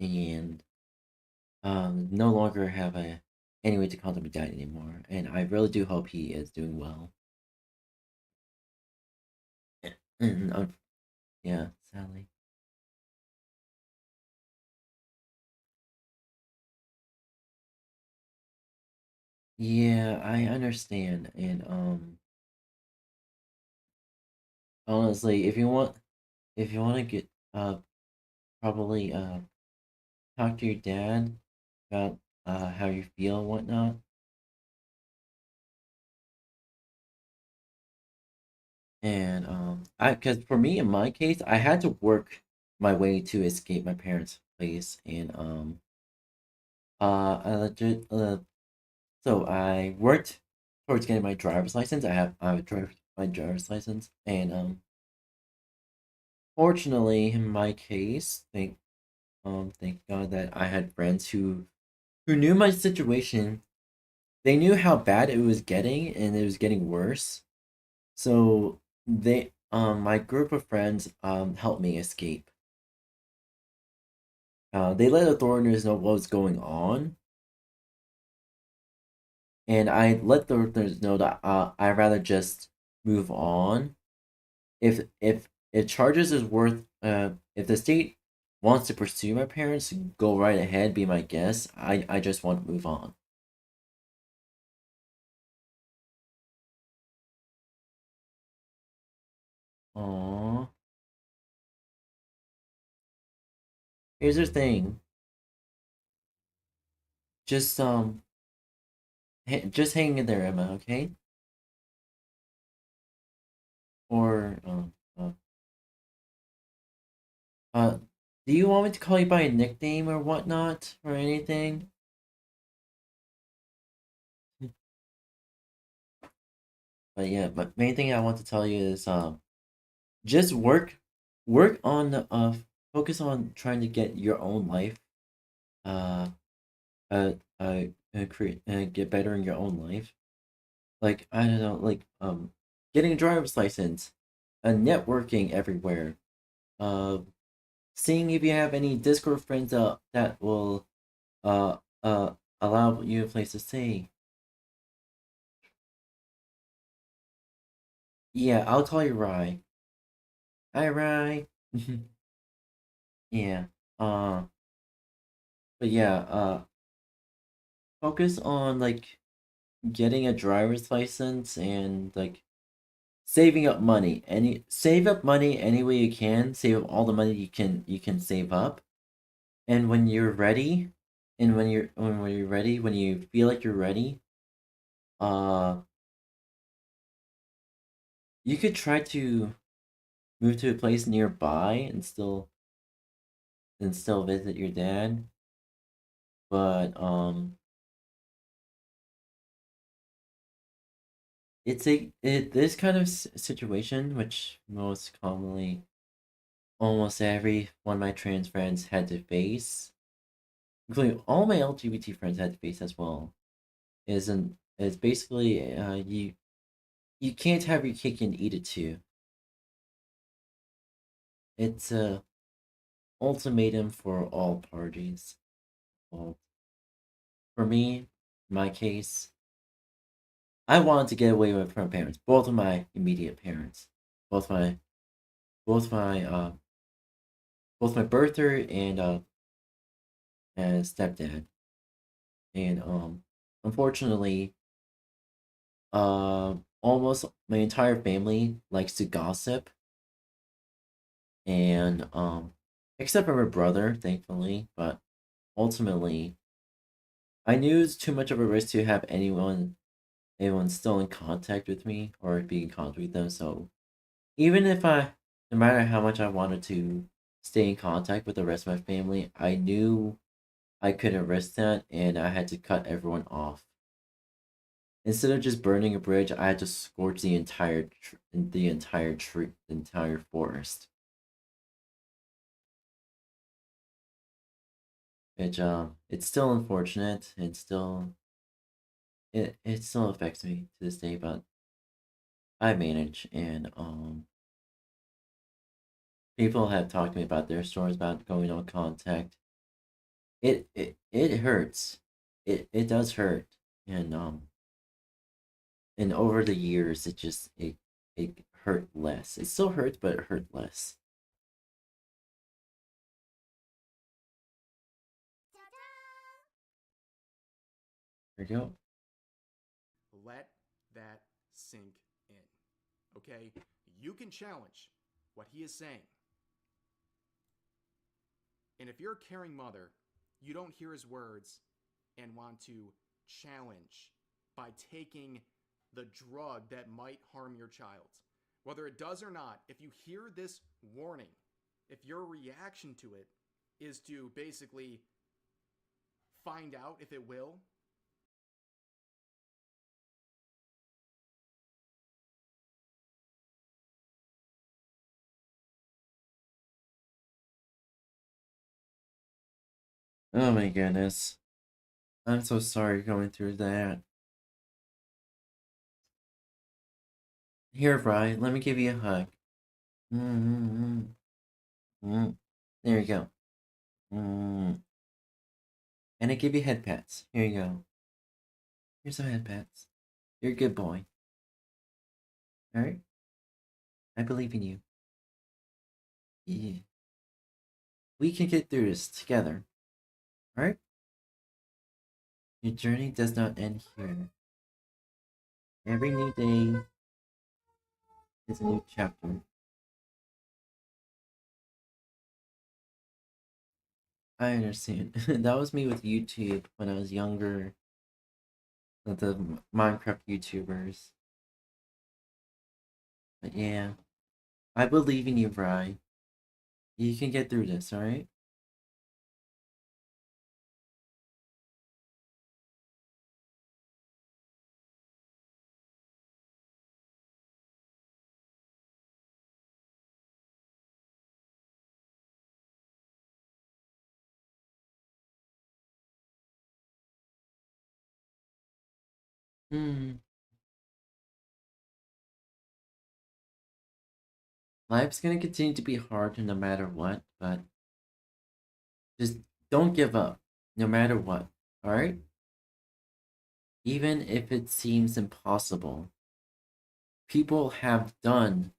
and no longer have I any way to contact my dad anymore. And I really do hope he is doing well. And, yeah, sadly. Yeah, I understand. And honestly, if you want to get probably talk to your dad about how you feel and whatnot. And I because for me in my case, I had to work my way to escape my parents' place, and I legit so I worked towards getting my driver's license. My driver's license, and fortunately in my case, thank God that I had friends who knew my situation. They knew how bad it was getting, and it was getting worse. So my group of friends helped me escape. They let authorities know what was going on, and I let the authorities know that I'd rather just move on. If charges is worth if the state wants to pursue my parents, go right ahead, be my guest. I just want to move on. Aww. Here's the thing. Just just hang in there, Emma. Okay. Or do you want me to call you by a nickname or whatnot or anything? But yeah, but main thing I want to tell you is just work on focus on trying to get your own life uh create get better in your own life. Like I don't know, like getting a driver's license, networking everywhere, uh seeing if you have any Discord friends that will uh uh allow you a place to stay. Yeah, I'll call you Rye. Hi Rye. Yeah. Uh but yeah, focus on like getting a driver's license and like saving up money. Save up money any way you can. Save up all the money you can save up. And when you're ready, and when you're ready, when you feel like you're ready, uh you could try to move to a place nearby and still visit your dad. But this kind of situation, which most commonly almost every one of my trans friends had to face, including all my LGBT friends had to face as well, is basically you can't have your cake and eat it too. It's a ultimatum for all parties. Well, for me, my case, I wanted to get away with my parents, both of my immediate parents, both my both my both my birther and stepdad, and unfortunately, almost my entire family likes to gossip, and except for my brother, thankfully, but ultimately, I knew it's too much of a risk to have anyone still in contact with me or be in contact with them. So even if no matter how much I wanted to stay in contact with the rest of my family, I knew I couldn't risk that, and I had to cut everyone off. Instead of just burning a bridge, I had to scorch the entire forest. Which it's still unfortunate. It still affects me to this day, but I manage, and people have talked to me about their stories about going on contact. It hurts. It does hurt, and over the years, it hurt less. It still hurts, but it hurt less. There you go. Let that sink in. Okay? You can challenge what he is saying. And if you're a caring mother, you don't hear his words and want to challenge by taking the drug that might harm your child. Whether it does or not, if you hear this warning, if your reaction to it is to basically find out if it will, Oh my goodness. I'm so sorry going through that. Here, Brian, let me give you a hug. Mm-hmm. Mm-hmm. There you go. Mm. And I give you head pats. Here you go. Here's some head pats. You're a good boy. Alright? I believe in you. Yeah. We can get through this together. Alright? Your journey does not end here. Every new day is a new chapter. I understand. That was me with YouTube when I was younger. The Minecraft YouTubers. But yeah, I believe in you, Bri. You can get through this, alright? Life's gonna continue to be hard no matter what, but just don't give up, no matter what, alright? Even if it seems impossible, people have done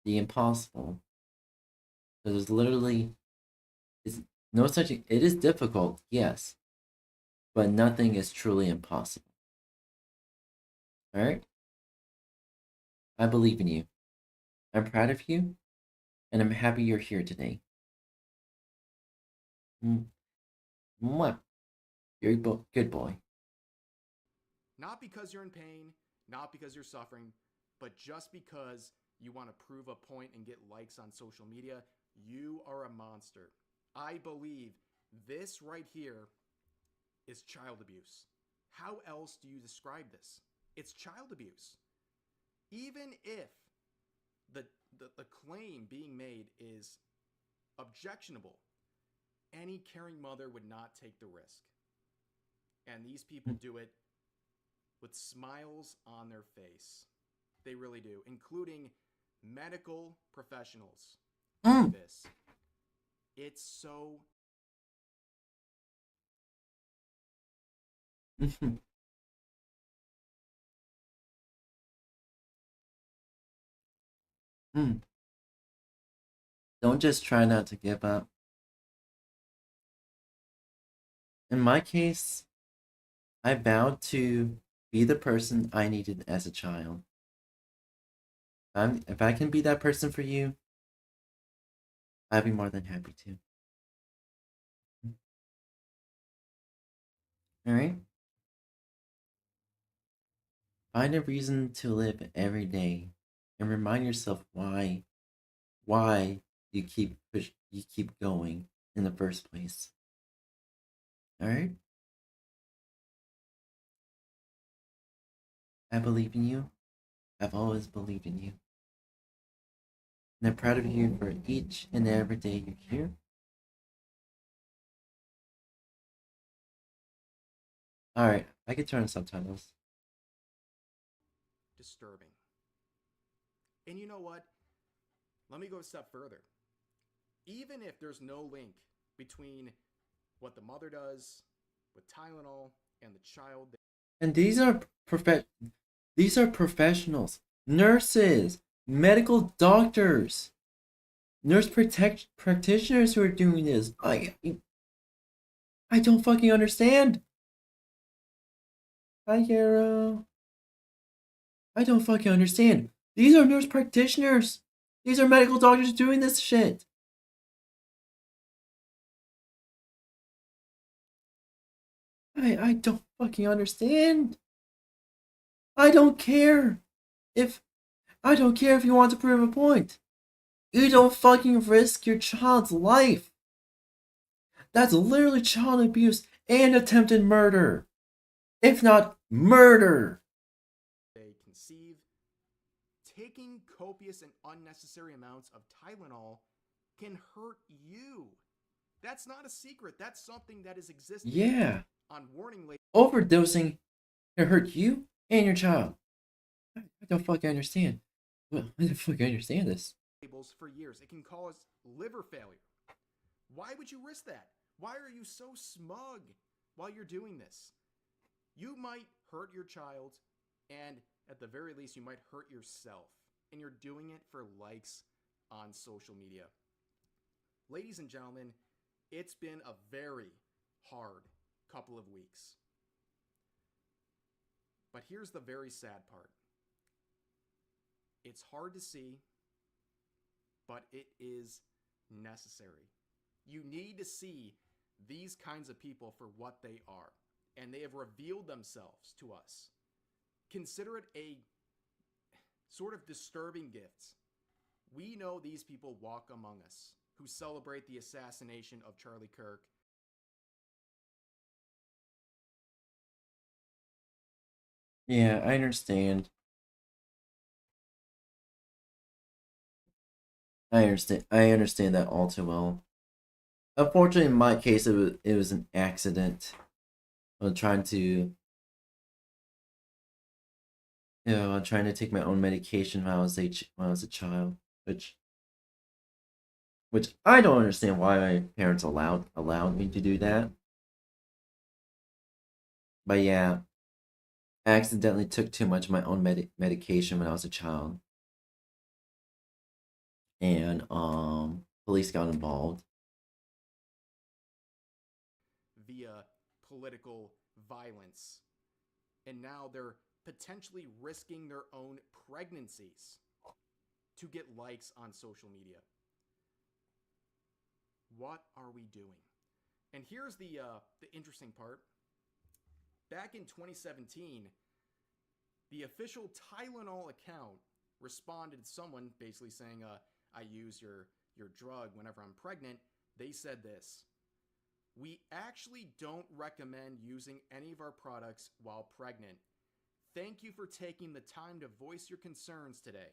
the impossible. So there's literally it's no such it is difficult, yes, but nothing is truly impossible. Alright? I believe in you. I'm proud of you, and I'm happy you're here today. Mwah. You're a good boy. Not because you're in pain, not because you're suffering, but just because you want to prove a point and get likes on social media, you are a monster. I believe this right here is child abuse. How else do you describe this? It's child abuse. Even if the claim being made is objectionable, any caring mother would not take the risk. And these people do it with smiles on their face. They really do, including medical professionals. This. It's so Don't just try not to give up. In my case, I vowed to be the person I needed as a child. If I can be that person for you, I'd be more than happy to. Alright? Find a reason to live every day and remind yourself why you keep going in the first place. Alright? I believe in you. I've always believed in you. And I'm proud of you for each and every day you're here. Alright, I can turn on subtitles. disturbing. And you know what? Let me go a step further. Even if there's no link between what the mother does with Tylenol and the child. And these are professionals, nurses, medical doctors, practitioners who are doing this. I don't fucking understand. Hi, Hero. I don't fucking understand. These are nurse practitioners. These are medical doctors doing this shit. I don't fucking understand. I don't care if you want to prove a point. You don't fucking risk your child's life. That's literally child abuse and attempted murder. If not murder. They conceive. Taking copious and unnecessary amounts of Tylenol can hurt you. That's not a secret. That's something that is existing. Yeah. On warning labels. Overdosing can hurt you and your child. I don't fucking understand. Well, I don't fucking understand this. For years, it can cause liver failure. Why would you risk that? Why are you so smug while you're doing this? You might hurt your child, and at the very least, you might hurt yourself. And you're doing it for likes on social media. Ladies and gentlemen, it's been a very hard couple of weeks. But here's the very sad part. It's hard to see, but it is necessary. You need to see these kinds of people for what they are, and they have revealed themselves to us. Consider it sort of disturbing gifts. We know these people walk among us who celebrate the assassination of Charlie Kirk. Yeah, I understand. I understand that all too well. Unfortunately, in my case, it was an accident. I'm trying to, I'm trying to take my own medication when I was a child, which I don't understand why my parents allowed me to do that. But yeah, I accidentally took too much of my own medication when I was a child, and police got involved. Via political violence. And now they're potentially risking their own pregnancies to get likes on social media. What are we doing? And here's the interesting part. Back in 2017, the official Tylenol account responded to someone basically saying, I use your drug whenever I'm pregnant. They said this: we actually don't recommend using any of our products while pregnant. Thank you for taking the time to voice your concerns today.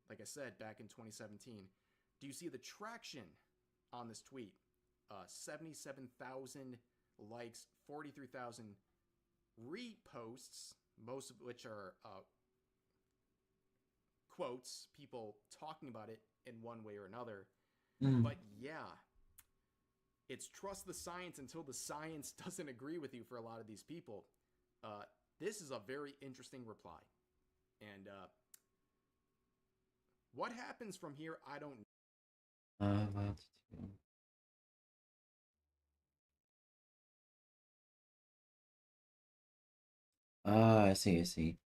Like I said, back in 2017. Do you see the traction on this tweet? 77,000 likes, 43,000 reposts, most of which are quotes, people talking about it in one way or another. But yeah, it's trust the science until the science doesn't agree with you for a lot of these people. This is a very interesting reply. And what happens from here, I don't know. I see, I see.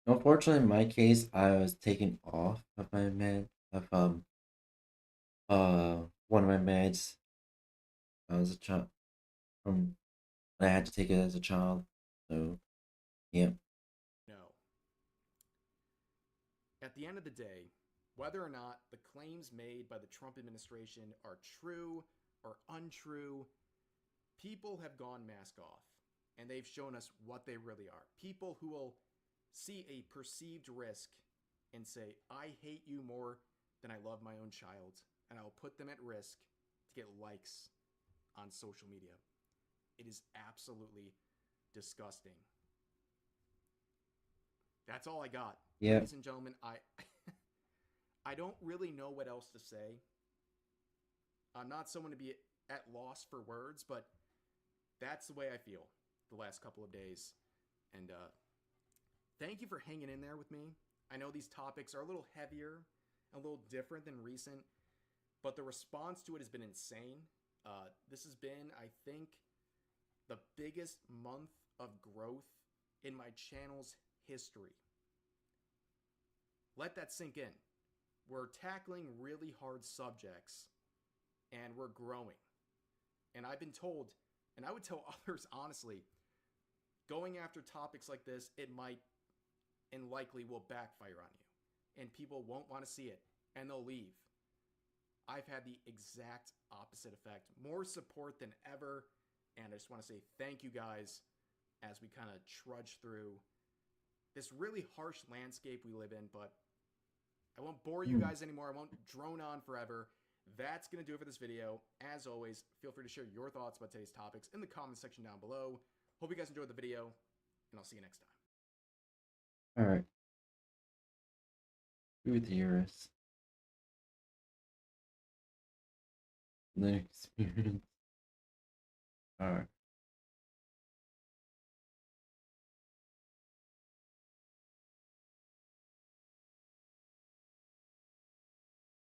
Unfortunately, in my case, I was taken off of my one of my meds. I was a child from I had to take it as a child. So, yeah. No. At the end of the day, whether or not the claims made by the Trump administration are true or untrue, people have gone mask off, and they've shown us what they really are. People who will see a perceived risk and say, I hate you more than I love my own child, and I will put them at risk to get likes on social media. It is absolutely disgusting. That's all I got. Yeah. Ladies and gentlemen, I don't really know what else to say. I'm not someone to be at loss for words, but that's the way I feel the last couple of days. And thank you for hanging in there with me. I know these topics are a little heavier, a little different than recent, but the response to it has been insane. This has been, I think, the biggest month of growth in my channel's history. Let that sink in. We're tackling really hard subjects, and we're growing. And I've been told, and I would tell others honestly, going after topics like this, it might and likely will backfire on you. And people won't want to see it, and they'll leave. I've had the exact opposite effect. More support than ever, and I just want to say thank you guys as we kind of trudge through this really harsh landscape we live in, but I won't bore you guys anymore. I won't drone on forever. That's going to do it for this video. As always, feel free to share your thoughts about today's topics in the comments section down below. Hope you guys enjoyed the video, and I'll see you next time. All right. With Eurus. The experience. All right.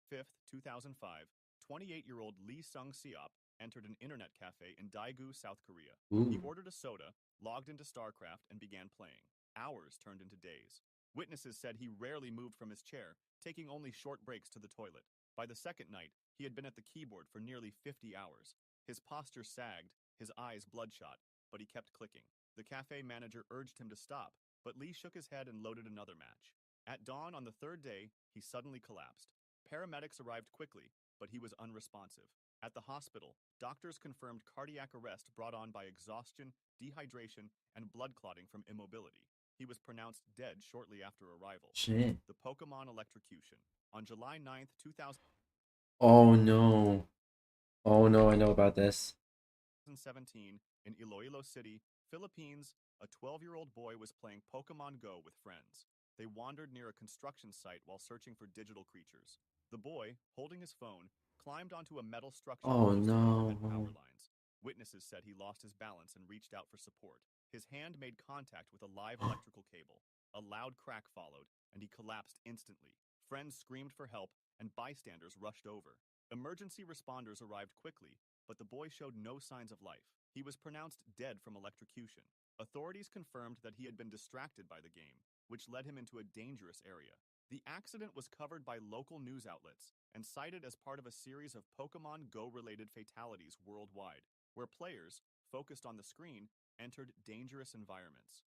Fifth, 2005, 28-year-old 𝙂𝙚𝙣𝙚 entered an internet cafe in Daegu, South Korea. He Ooh. ordered a soda, logged into StarCraft, and began playing. Hours turned into days. Witnesses said he rarely moved from his chair, taking only short breaks to the toilet. By the second night, he had been at the keyboard for nearly 50 hours. His posture sagged, his eyes bloodshot, but he kept clicking. The cafe manager urged him to stop, but Lee shook his head and loaded another match. At dawn on the third day, he suddenly collapsed. Paramedics arrived quickly, but he was unresponsive. At the hospital, doctors confirmed cardiac arrest brought on by exhaustion, dehydration, and blood clotting from immobility. He was pronounced dead shortly after arrival. Shit. The Pokemon electrocution. On July 9th, 2017, Oh no. Oh no, I know about this. in Iloilo City, Philippines, a 12-year-old boy was playing Pokemon Go with friends. They wandered near a construction site while searching for digital creatures. The boy, holding his phone, climbed onto a metal structure Oh close to overhead no. power lines. Witnesses said he lost his balance and reached out for support. His hand made contact with a live electrical cable. A loud crack followed, and he collapsed instantly. Friends screamed for help, and bystanders rushed over. Emergency responders arrived quickly, but the boy showed no signs of life. He was pronounced dead from electrocution. Authorities confirmed that he had been distracted by the game, which led him into a dangerous area. The accident was covered by local news outlets and cited as part of a series of Pokemon Go-related fatalities worldwide, where players, focused on the screen, entered dangerous environments.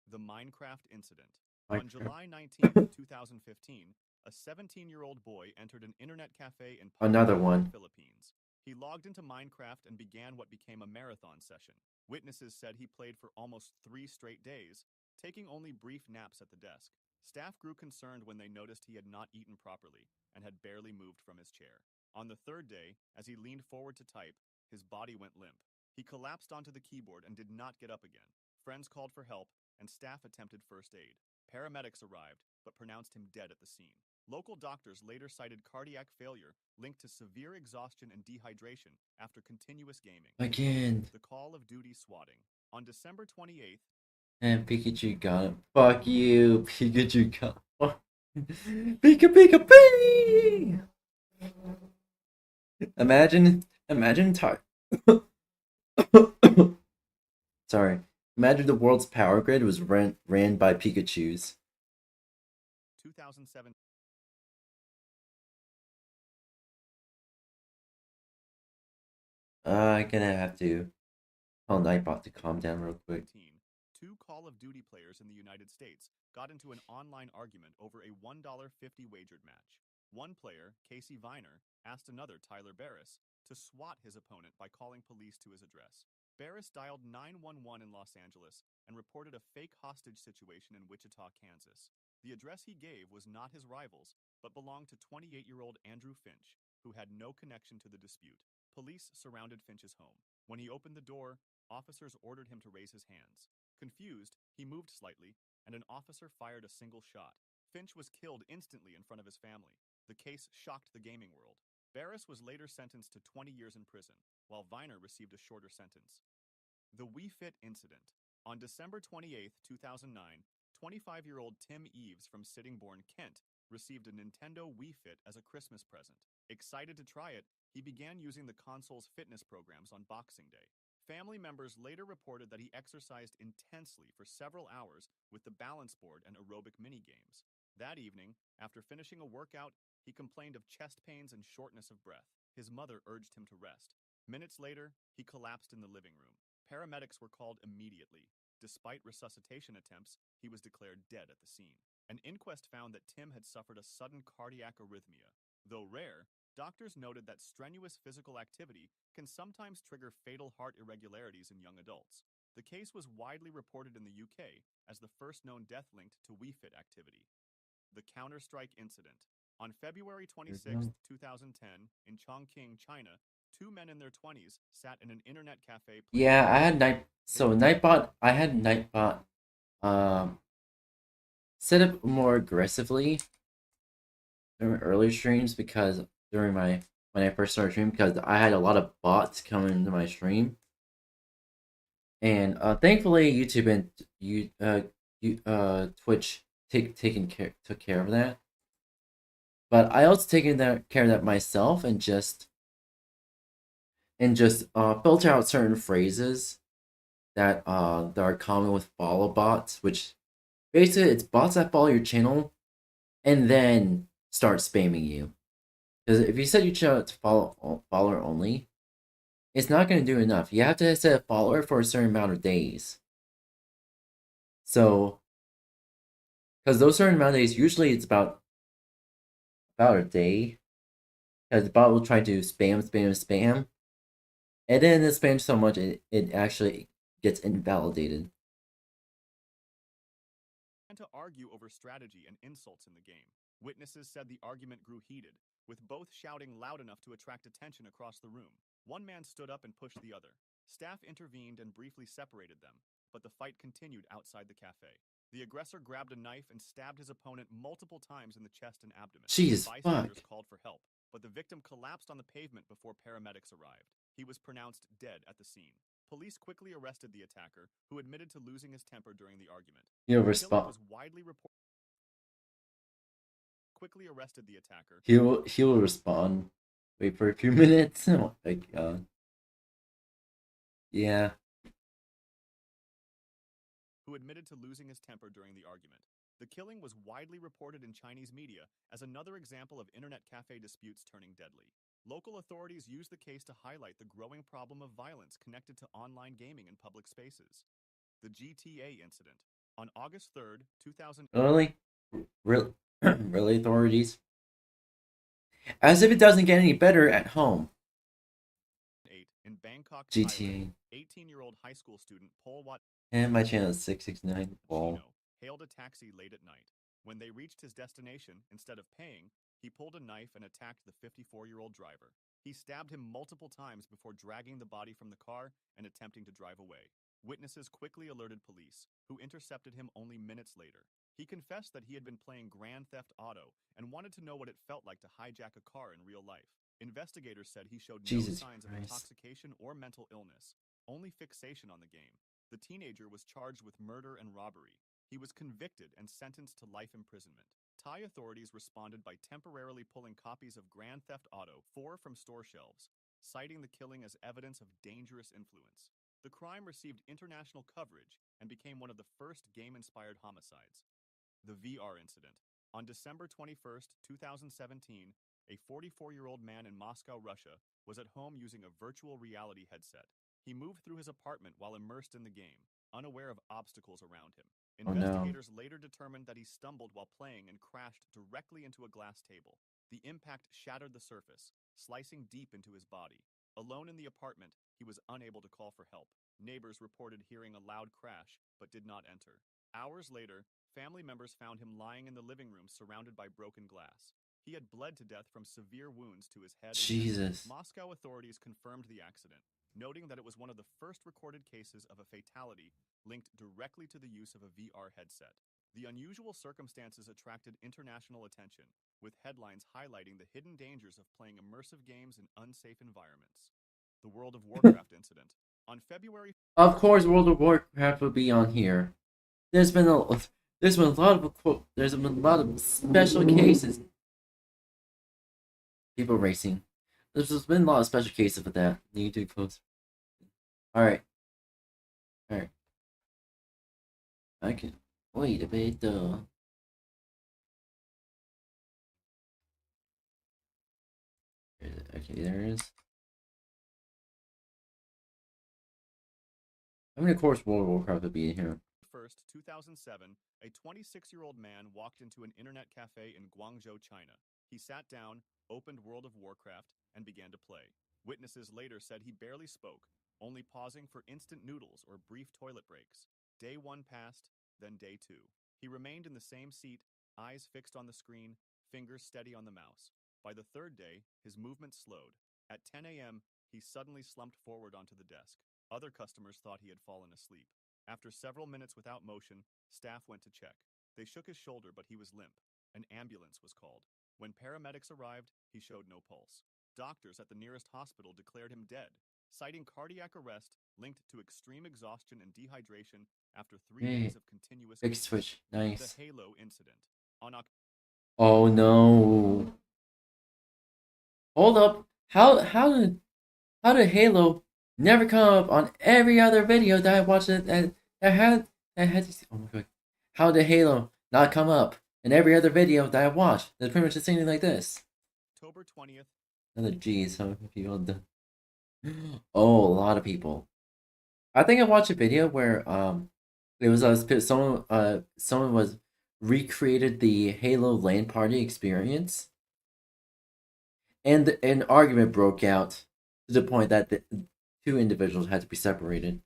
The Minecraft incident. On July 19th, 2015, a 17-year-old boy entered an internet cafe in Another Pampanga, one. Philippines. He logged into Minecraft and began what became a marathon session. Witnesses said he played for almost 3 straight days, taking only brief naps at the desk. Staff grew concerned when they noticed he had not eaten properly and had barely moved from his chair. On the third day, as he leaned forward to type, his body went limp. He collapsed onto the keyboard and did not get up again. Friends called for help, and staff attempted first aid. Paramedics arrived, but pronounced him dead at the scene. Local doctors later cited cardiac failure linked to severe exhaustion and dehydration after continuous gaming. Again. The Call of Duty swatting. On December 28th, And Pikachu got it. Fuck you, Pikachu got it. Pika Pika Pee! Imagine Sorry. Imagine the world's power grid was ran by Pikachus. 2007. I'm gonna have to tell Nightbot to calm down real quick. 2 Call of Duty players in the United States got into an online argument over a $1.50 wagered match. One player, Casey Viner, asked another, Tyler Barris, to swat his opponent by calling police to his address. Barris dialed 911 in Los Angeles and reported a fake hostage situation in Wichita, Kansas. The address he gave was not his rival's, but belonged to 28-year-old Andrew Finch, who had no connection to the dispute. Police surrounded Finch's home. When he opened the door, officers ordered him to raise his hands. Confused, he moved slightly, and an officer fired a single shot. Finch was killed instantly in front of his family. The case shocked the gaming world. Barris was later sentenced to 20 years in prison, while Viner received a shorter sentence. The Wii Fit incident. On December 28, 2009, 25-year-old Tim Eves from Sittingbourne, Kent, received a Nintendo Wii Fit as a Christmas present. Excited to try it, he began using the console's fitness programs on Boxing Day. Family members later reported that he exercised intensely for several hours with the balance board and aerobic mini-games. That evening, after finishing a workout, he complained of chest pains and shortness of breath. His mother urged him to rest. Minutes later, he collapsed in the living room. Paramedics were called immediately. Despite resuscitation attempts, he was declared dead at the scene. An inquest found that Tim had suffered a sudden cardiac arrhythmia. Though rare, doctors noted that strenuous physical activity can sometimes trigger fatal heart irregularities in young adults. The case was widely reported in the UK as the first known death linked to Wii Fit activity. The Counter-Strike incident. On February 26, 2010, in Chongqing, China, 2 men in their 20s sat in an internet cafe. Yeah, I had Nightbot set up more aggressively during early streams because when I first started streaming, because I had a lot of bots coming into my stream, and thankfully YouTube and Twitch took care of that. But I also taken care of that myself and just filter out certain phrases that are common with follow bots, which basically it's bots that follow your channel and then start spamming you. Because if you set your channel to follower only, it's not going to do enough. You have to set a follower for a certain amount of days. So Because those certain amount of days, usually it's about a day. Because the bot will try to spam. And then it spams so much, it actually gets invalidated. To argue over strategy and insults in the game. Witnesses said the argument grew heated, with both shouting loud enough to attract attention across the room. One man stood up and pushed the other. Staff intervened and briefly separated them, but the fight continued outside the cafe. The aggressor grabbed a knife and stabbed his opponent multiple times in the chest and abdomen. Jesus Bystanders fuck. called for help, but the victim collapsed on the pavement before paramedics arrived. He was pronounced dead at the scene. Police quickly arrested the attacker, who admitted to losing his temper during the argument. He'll The killing respond. was widely reported. Quickly arrested the attacker. He'll respond. Wait for a few minutes. Oh my god. Yeah. Who admitted to losing his temper during the argument. The killing was widely reported in Chinese media as another example of internet cafe disputes turning deadly. Local authorities used the case to highlight the growing problem of violence connected to online gaming in public spaces. The GTA incident. On August 3rd, 2000. Really, authorities? As if it doesn't get any better at home. In Bangkok, GTA. 18-year-old high school student 𝙂𝙚 And my channel is 669. Wall. hailed a taxi late at night. When they reached his destination, instead of paying, he pulled a knife and attacked the 54-year-old driver. He stabbed him multiple times before dragging the body from the car and attempting to drive away. Witnesses quickly alerted police, who intercepted him only minutes later. He confessed that he had been playing Grand Theft Auto and wanted to know what it felt like to hijack a car in real life. Investigators said he showed no signs of intoxication or mental illness, only fixation on the game. The teenager was charged with murder and robbery. He was convicted and sentenced to life imprisonment. Thai authorities responded by temporarily pulling copies of Grand Theft Auto 4 from store shelves, citing the killing as evidence of dangerous influence. The crime received international coverage and became one of the first game-inspired homicides. The VR incident. On December 21st, 2017, a 44-year-old man in Moscow, Russia, was at home using a virtual reality headset. He moved through his apartment while immersed in the game, unaware of obstacles around him. Investigators later determined that he stumbled while playing and crashed directly into a glass table. The impact shattered the surface, slicing deep into his body. Alone in the apartment, he was unable to call for help. Neighbors reported hearing a loud crash, but did not enter. Hours later, family members found him lying in the living room surrounded by broken glass. He had bled to death from severe wounds to his head. Jesus. Moscow authorities confirmed the accident, noting that it was one of the first recorded cases of a fatality linked directly to the use of a VR headset. The unusual circumstances attracted international attention, with headlines highlighting the hidden dangers of playing immersive games in unsafe environments. The World of Warcraft incident. On February... Of course, World of Warcraft will be on here. There's been a lot of special cases. People racing. There's been a lot of special cases with that. Need to close. Alright. I can wait a bit though. Okay, there it is. I mean, of course, World of Warcraft would be in here. 1st, 2007, a 26-year-old man walked into an internet cafe in Guangzhou, China. He sat down, opened World of Warcraft, and began to play. Witnesses later said he barely spoke, only pausing for instant noodles or brief toilet breaks. Day 1 passed, then day 2. He remained in the same seat, eyes fixed on the screen, fingers steady on the mouse. By the 3rd day, his movement slowed. At 10 a.m., he suddenly slumped forward onto the desk. Other customers thought he had fallen asleep. After several minutes without motion, staff went to check. They shook his shoulder, but he was limp. An ambulance was called. When paramedics arrived, he showed no pulse. Doctors at the nearest hospital declared him dead, citing cardiac arrest linked to extreme exhaustion and dehydration after 3 days of continuous Big switch. Nice. The Halo incident. Oh no. Hold up. How did Halo never come up on every other video that I watched that had oh my god. How did Halo not come up in every other video that I watched? That's pretty much the same thing like this. October 20th. Another G's, how many people done? Oh, a lot of people. I think I watched a video where it was someone was recreated the Halo LAN party experience, and an argument broke out to the point that the two individuals had to be separated.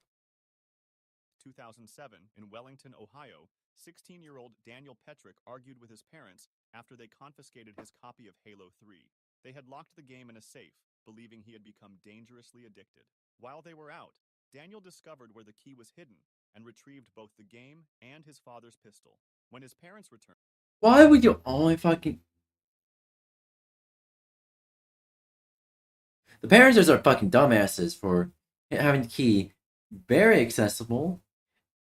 2007, in Wellington, Ohio, 16-year-old Daniel Petrick argued with his parents after they confiscated his copy of Halo 3. They had locked the game in a safe, believing he had become dangerously addicted. While they were out, Daniel discovered where the key was hidden and retrieved both the game and his father's pistol. When his parents returned... Why would you only fucking... The parents are fucking dumbasses for having the key very accessible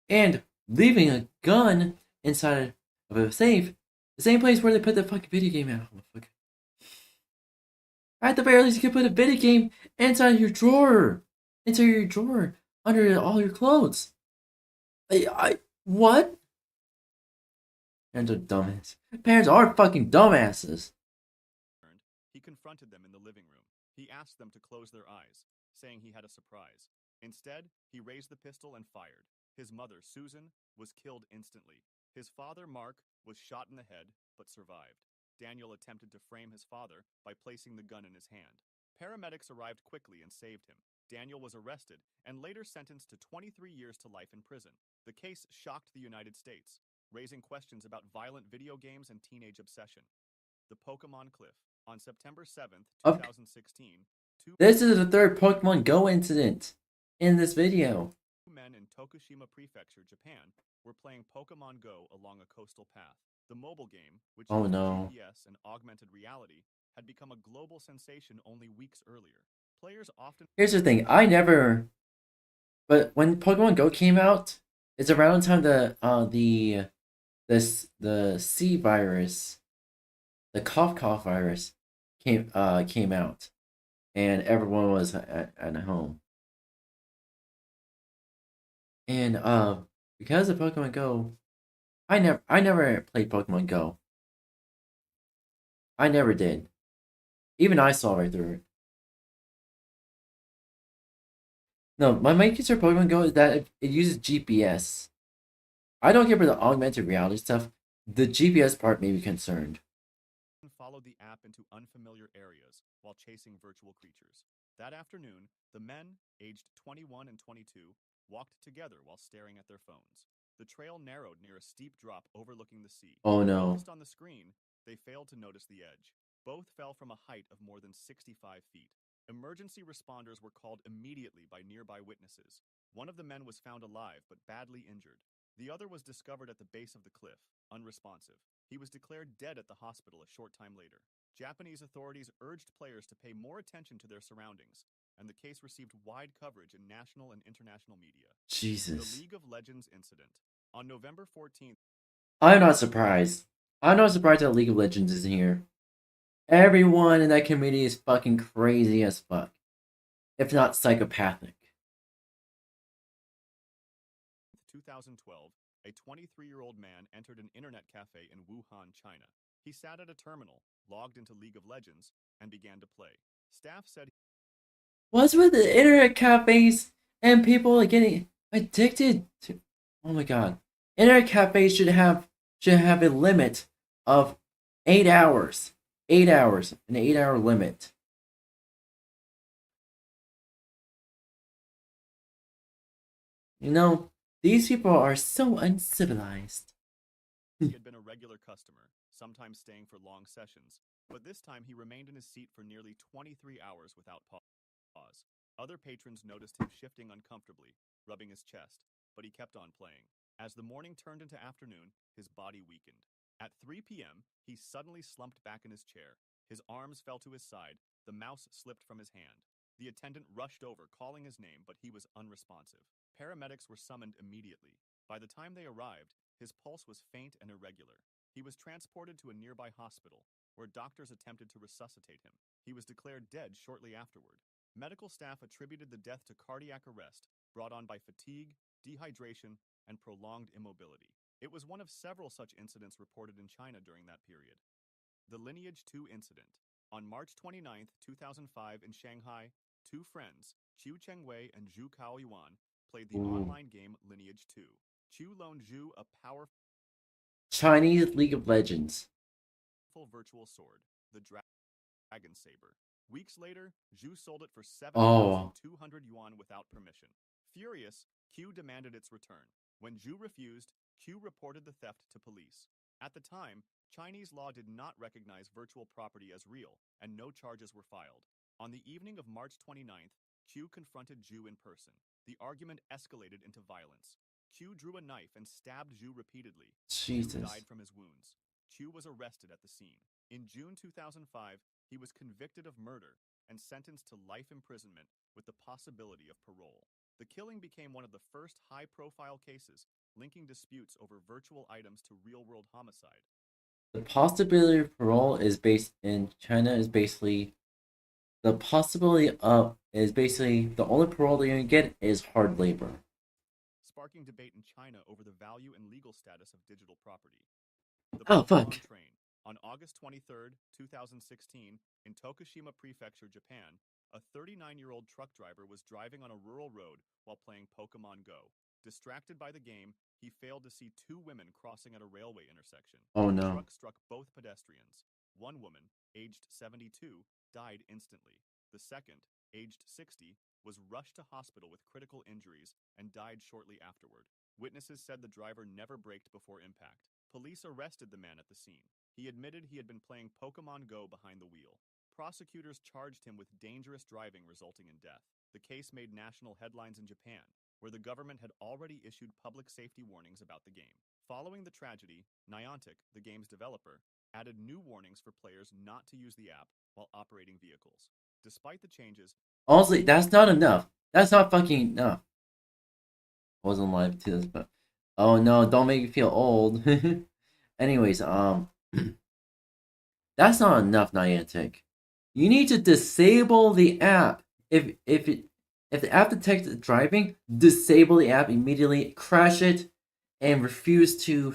and leaving a gun inside of a safe, the same place where they put the fucking video game out. At the very least, you could put a video game inside your drawer, under all your clothes. What? Parents are dumbass. Parents are fucking dumbasses. He confronted them in the living room. He asked them to close their eyes, saying he had a surprise. Instead, he raised the pistol and fired. His mother, Susan, was killed instantly. His father, Mark, was shot in the head, but survived. Daniel attempted to frame his father by placing the gun in his hand. Paramedics arrived quickly and saved him. Daniel was arrested and later sentenced to 23 years to life in prison. The case shocked the United States, raising questions about violent video games and teenage obsession. The Pokemon Cliff. On September 7th, 2016, This is the third Pokemon Go incident in this video. Two men in Tokushima Prefecture, Japan, were playing Pokemon Go along a coastal path. The mobile game, which used GPS and augmented reality, had become a global sensation only weeks earlier. Players often... Here's the thing, but when Pokemon Go came out, it's around the time the C virus, the cough virus came out, and everyone was at home. And because of Pokemon Go, I never played Pokemon Go. I never did. Even I saw right through it. No, my main concern with Pokemon Go is that it uses GPS. I don't care about the augmented reality stuff. The GPS part made me concerned. Followed the app into unfamiliar areas while chasing virtual creatures. That afternoon, the men, aged 21 and 22, walked together while staring at their phones. The trail narrowed near a steep drop overlooking the sea. Oh no. Focused on the screen, they failed to notice the edge. Both fell from a height of more than 65 feet. Emergency responders were called immediately by nearby witnesses. One of the men was found alive but badly injured. The other was discovered at the base of the cliff, unresponsive. He was declared dead at the hospital a short time later. Japanese authorities urged players to pay more attention to their surroundings, and the case received wide coverage in national and international media. Jesus. The League of Legends incident. On November 14th... I'm not surprised. I'm not surprised that League of Legends is here. Everyone in that community is fucking crazy as fuck. If not psychopathic. 2012, a 23-year-old man entered an internet cafe in Wuhan, China. He sat at a terminal, logged into League of Legends, and began to play. Staff said... What's with the internet cafes and people getting addicted to... Oh my god. Internet cafes should have a limit of 8 hours. 8 hours. An 8-hour limit. You know, these people are so uncivilized. He had been a regular customer, sometimes staying for long sessions, but this time he remained in his seat for nearly 23 hours without pause. Other patrons noticed him shifting uncomfortably, rubbing his chest, but he kept on playing. As the morning turned into afternoon, his body weakened. At 3 p.m., he suddenly slumped back in his chair. His arms fell to his side, the mouse slipped from his hand. The attendant rushed over, calling his name, but he was unresponsive. Paramedics were summoned immediately. By the time they arrived, his pulse was faint and irregular. He was transported to a nearby hospital, where doctors attempted to resuscitate him. He was declared dead shortly afterward. Medical staff attributed the death to cardiac arrest, brought on by fatigue, dehydration, and prolonged immobility. It was one of several such incidents reported in China during that period. The Lineage 2 incident. On March 29, 2005 in Shanghai, two friends, 𝙂𝙚 and 𝙂𝙗 played the online game Lineage 2. Qiu loaned Zhu a powerful Chinese League of Legends. Virtual sword, the dragon saber. Weeks later, Zhu sold it for 7,200 yuan without permission. Furious, Q demanded its return. When Zhu refused, Q reported the theft to police. At the time, Chinese law did not recognize virtual property as real, and no charges were filed. On the evening of March 29th, Q confronted Zhu in person. The argument escalated into violence. Q drew a knife and stabbed Zhu repeatedly. Jesus. Zhu died from his wounds. Q was arrested at the scene. In June 2005, he was convicted of murder and sentenced to life imprisonment with the possibility of parole. The killing became one of the first high-profile cases linking disputes over virtual items to real-world homicide. The possibility of parole is based in China is basically the only parole that you're gonna get is hard labor. Sparking debate in China over the value and legal status of digital property. The fuck. Train. On August 23, 2016, in Tokushima Prefecture, Japan, a 39-year-old truck driver was driving on a rural road while playing Pokemon Go. Distracted by the game, he failed to see two women crossing at a railway intersection. Oh The no. truck struck both pedestrians. One woman, aged 72, died instantly. The second, aged 60, was rushed to hospital with critical injuries and died shortly afterward. Witnesses said the driver never braked before impact. Police arrested the man at the scene. He admitted he had been playing Pokemon Go behind the wheel. Prosecutors charged him with dangerous driving resulting in death. The case made national headlines in Japan, where the government had already issued public safety warnings about the game. Following the tragedy, Niantic, the game's developer, added new warnings for players not to use the app while operating vehicles. Despite the changes, honestly, that's not enough. That's not fucking enough. I wasn't alive to this, but oh no, don't make me feel old. Anyways, that's not enough, Niantic. You need to disable the app. If the app detects driving, disable the app immediately, crash it, and refuse to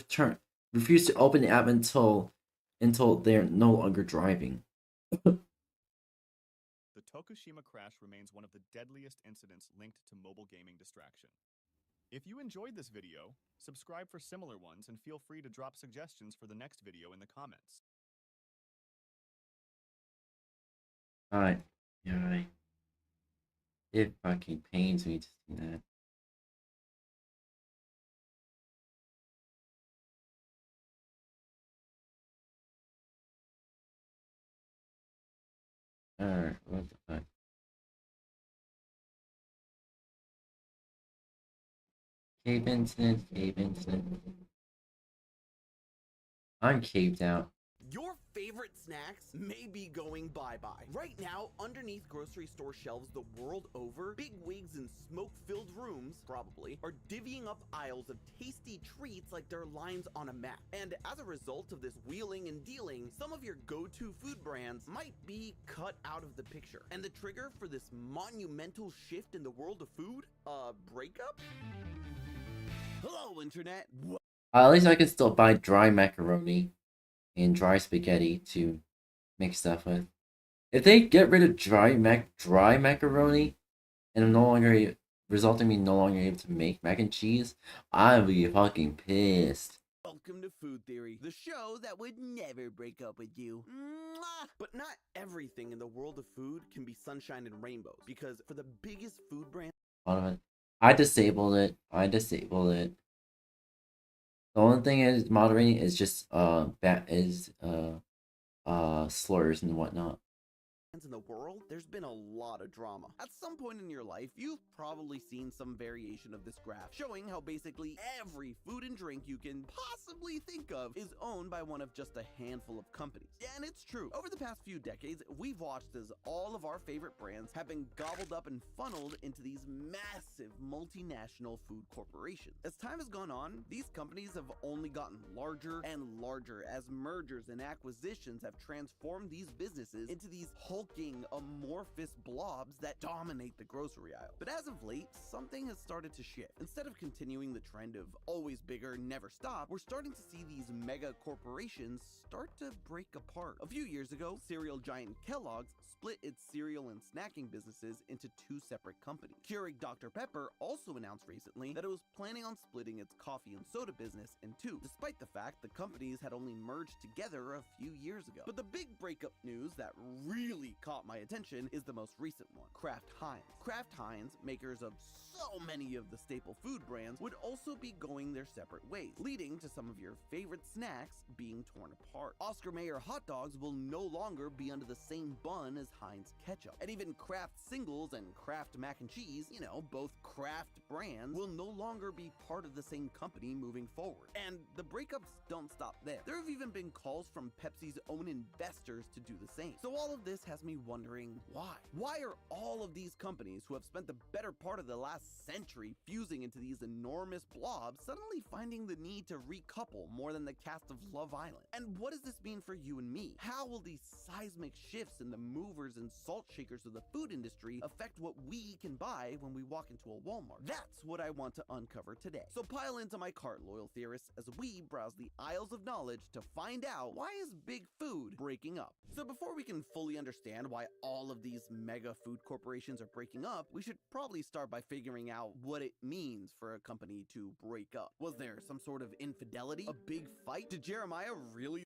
open the app until they're no longer driving. The Tokushima crash remains one of the deadliest incidents linked to mobile gaming distraction. If you enjoyed this video, subscribe for similar ones and feel free to drop suggestions for the next video in the comments. Alright. It fucking pains me to see that. Alright, what the fuck? Cave incident. I'm caved out. Your favorite snacks may be going bye-bye. Right now, underneath grocery store shelves the world over, big wigs in smoke-filled rooms, probably, are divvying up aisles of tasty treats like they're lines on a map. And as a result of this wheeling and dealing, some of your go-to food brands might be cut out of the picture. And the trigger for this monumental shift in the world of food? A breakup? Hello, Internet. At least I can still buy dry macaroni and dry spaghetti to make stuff with. If they get rid of dry macaroni and I'm no longer resulting in me no longer able to make mac and cheese, I'll be fucking pissed. Welcome to Food Theory, the show that would never break up with you. Mwah! But not everything in the world of food can be sunshine and rainbows, because for the biggest food brand, I disabled it. The only thing is moderating is just slurs and whatnot. in the world, there's been a lot of drama. At some point in your life, you've probably seen some variation of this graph, showing how basically every food and drink you can possibly think of is owned by one of just a handful of companies. And it's true. Over the past few decades, we've watched as all of our favorite brands have been gobbled up and funneled into these massive multinational food corporations. As time has gone on, these companies have only gotten larger and larger as mergers and acquisitions have transformed these businesses into these whole hulking, amorphous blobs that dominate the grocery aisle. But as of late, something has started to shift. Instead of continuing the trend of always bigger, never stop, we're starting to see these mega corporations start to break apart. A few years ago, cereal giant Kellogg's split its cereal and snacking businesses into two separate companies. Keurig Dr. Pepper also announced recently that it was planning on splitting its coffee and soda business in two, despite the fact the companies had only merged together a few years ago. But the big breakup news that really caught my attention is the most recent one, Kraft Heinz. Kraft Heinz, makers of so many of the staple food brands, would also be going their separate ways, leading to some of your favorite snacks being torn apart. Oscar Mayer hot dogs will no longer be under the same bun as Heinz ketchup. And even Kraft Singles and Kraft mac and cheese, you know, both Kraft brands, will no longer be part of the same company moving forward. And the breakups don't stop there. There have even been calls from Pepsi's own investors to do the same. So all of this has me wondering why? Why are all of these companies who have spent the better part of the last century fusing into these enormous blobs suddenly finding the need to recouple more than the cast of Love Island? And what does this mean for you and me? How will these seismic shifts in the movers and salt shakers of the food industry affect what we can buy when we walk into a Walmart? That's what I want to uncover today. So pile into my cart, loyal theorists, as we browse the aisles of knowledge to find out, why is big food breaking up? So before we can fully understand why all of these mega food corporations are breaking up, we should probably start by figuring out what it means for a company to break up. Was there some sort of infidelity? A big fight? Did Jeremiah really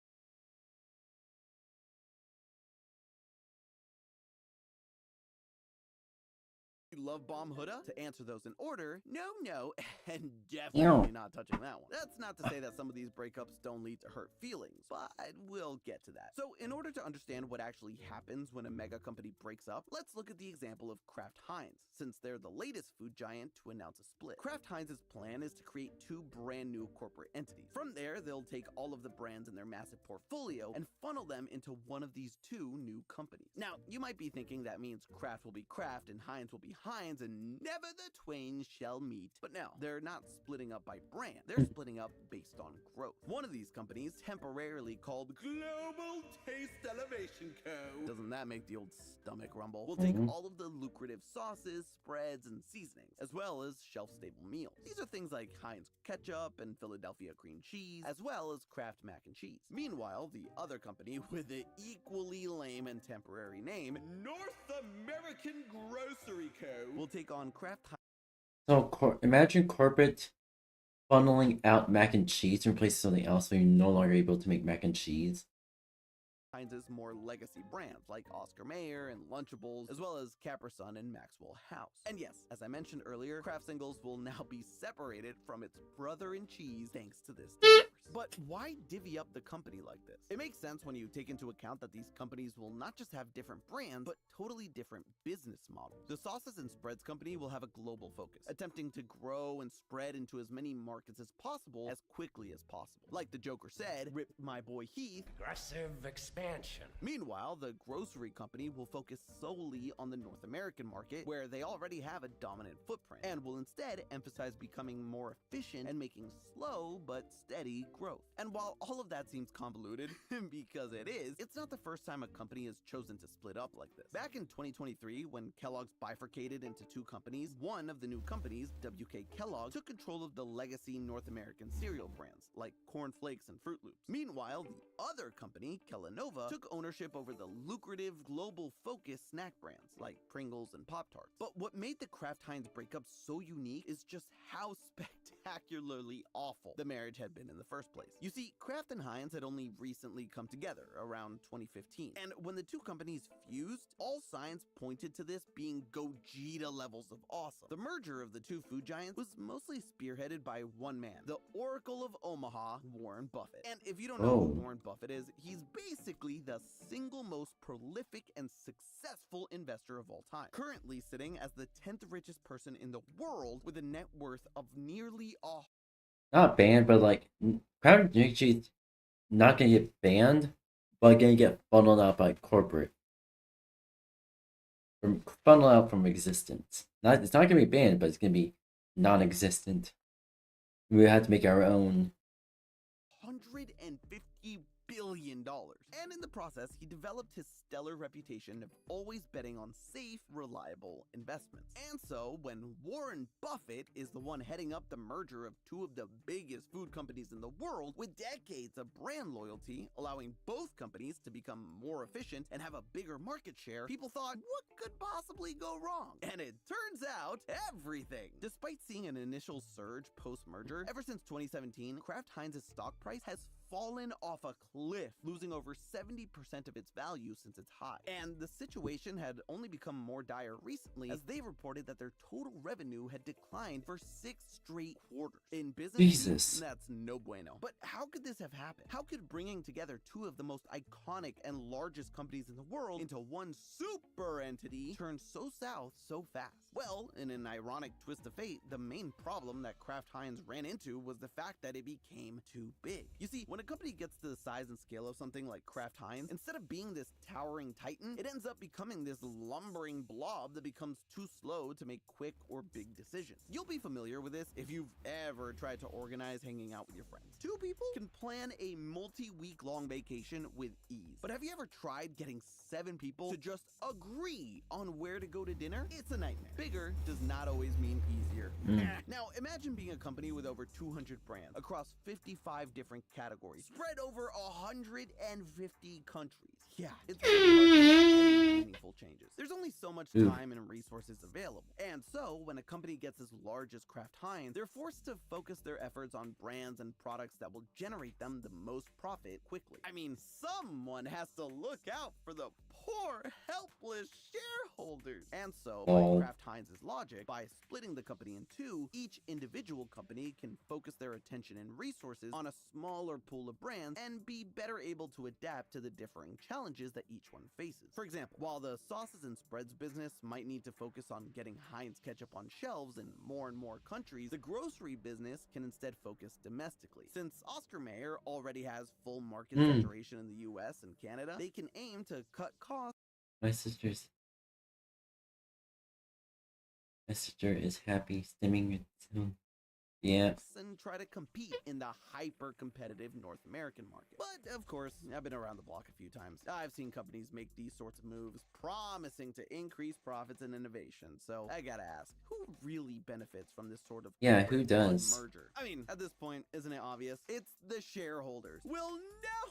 love bomb Huda? To answer those in order, no, and definitely not touching that one. That's not to say that some of these breakups don't lead to hurt feelings, but we'll get to that. So in order to understand what actually happens when a mega company breaks up, let's look at the example of Kraft Heinz, since they're the latest food giant to announce a split. Kraft Heinz's plan is to create two brand new corporate entities. From there, they'll take all of the brands in their massive portfolio and funnel them into one of these two new companies. Now, you might be thinking that means Kraft will be Kraft and Heinz will be Heinz, and never the twain shall meet. But no, they're not splitting up by brand. They're splitting up based on growth. One of these companies, temporarily called Global Taste Elevation Co. Doesn't that make the old stomach rumble? Will take all of the lucrative sauces, spreads, and seasonings, as well as shelf-stable meals. These are things like Heinz ketchup and Philadelphia cream cheese, as well as Kraft mac and cheese. Meanwhile, the other company, with the equally lame and temporary name, North American Grocery Co., will take on Kraft Heinz. So imagine corporate funneling out mac and cheese and replacing something else, so you're no longer able to make mac and cheese. Heinz's more legacy brands like Oscar Mayer and Lunchables, as well as Capri Sun and Maxwell House. And yes, as I mentioned earlier, Kraft Singles will now be separated from its brother in cheese thanks to this divorce. But why divvy up the company like this? It makes sense when you take into account that these companies will not just have different brands, but totally different business models. The Sauces and Spreads company will have a global focus, attempting to grow and spread into as many markets as possible as quickly as possible. Like the Joker said, rip my boy Heath. Aggressive expansion. Meanwhile, the grocery company will focus solely on the North American market, where they already have a dominant footprint, and will instead emphasize becoming more efficient and making slow but steady growth. And while all of that seems convoluted, because it is, it's not the first time a company has chosen to split up like this. Back in 2023, when Kellogg's bifurcated into two companies, one of the new companies, WK Kellogg, took control of the legacy North American cereal brands, like Corn Flakes and Fruit Loops. Meanwhile, the other company, Kellanova, took ownership over the lucrative global-focused snack brands, like Pringles and Pop-Tarts. But what made the Kraft Heinz breakup so unique is just how spectacularly awful the marriage had been in the first place. You see, Kraft and Heinz had only recently come together, around 2015. And when the two companies fused, all signs pointed to this being Gogeta levels of awesome. The merger of the two food giants was mostly spearheaded by one man, the Oracle of Omaha, Warren Buffett. And if you don't know who Warren Buffett is, he's basically the single most prolific and successful investor of all time, currently sitting as the 10th richest person in the world with a net worth of nearly Not banned, but like, Kraft cheese not gonna get banned, but gonna get funneled out by corporate. Funneled out from existence. It's not gonna be banned, but it's gonna be non-existent. We have to make our own. $150 billion. And in the process, he developed his stellar reputation of always betting on safe, reliable investments. And so, when Warren Buffett is the one heading up the merger of two of the biggest food companies in the world, with decades of brand loyalty, allowing both companies to become more efficient and have a bigger market share, people thought, what could possibly go wrong? And it turns out, everything! Despite seeing an initial surge post-merger, ever since 2017, Kraft Heinz's stock price has fallen off a cliff, losing over 70% of its value since its high. And the situation had only become more dire recently, as they reported that their total revenue had declined for 6 straight quarters. In business, Jesus. that's no bueno. But how could this have happened? How could bringing together two of the most iconic and largest companies in the world into one super entity turn so south so fast? Well, in an ironic twist of fate, the main problem that Kraft Heinz ran into was the fact that it became too big. You see, when a company gets to the size and scale of something like Kraft Heinz, instead of being this towering titan, it ends up becoming this lumbering blob that becomes too slow to make quick or big decisions. You'll be familiar with this if you've ever tried to organize hanging out with your friends. Two people can plan a multi-week long vacation with ease. But have you ever tried getting 7 people to just agree on where to go to dinner? It's a nightmare. Bigger does not always mean easier. Now, imagine being a company with over 200 brands across 55 different categories, spread over 150 countries. Yeah, it's really hard to make any meaningful changes. There's only so much time and resources available. And so, when a company gets as large as Kraft Heinz, they're forced to focus their efforts on brands and products that will generate them the most profit quickly. I mean, someone has to look out for the poor, helpless shareholders. And so, by Kraft Heinz's logic, by splitting the company in two, each individual company can focus their attention and resources on a smaller pool of brands and be better able to adapt to the differing challenges that each one faces. For example, while the sauces and spreads business might need to focus on getting Heinz ketchup on shelves in more and more countries, the grocery business can instead focus domestically. Since Oscar Mayer already has full market saturation in the US and Canada, they can aim to cut costs. My sister is happy stimming it soon. Yeah. And try to compete in the hyper-competitive North American market. But, of course, I've been around the block a few times. I've seen companies make these sorts of moves, promising to increase profits and innovation. So, I gotta ask, who really benefits from this sort of who does? merger? I mean, at this point, isn't it obvious? It's the shareholders. Will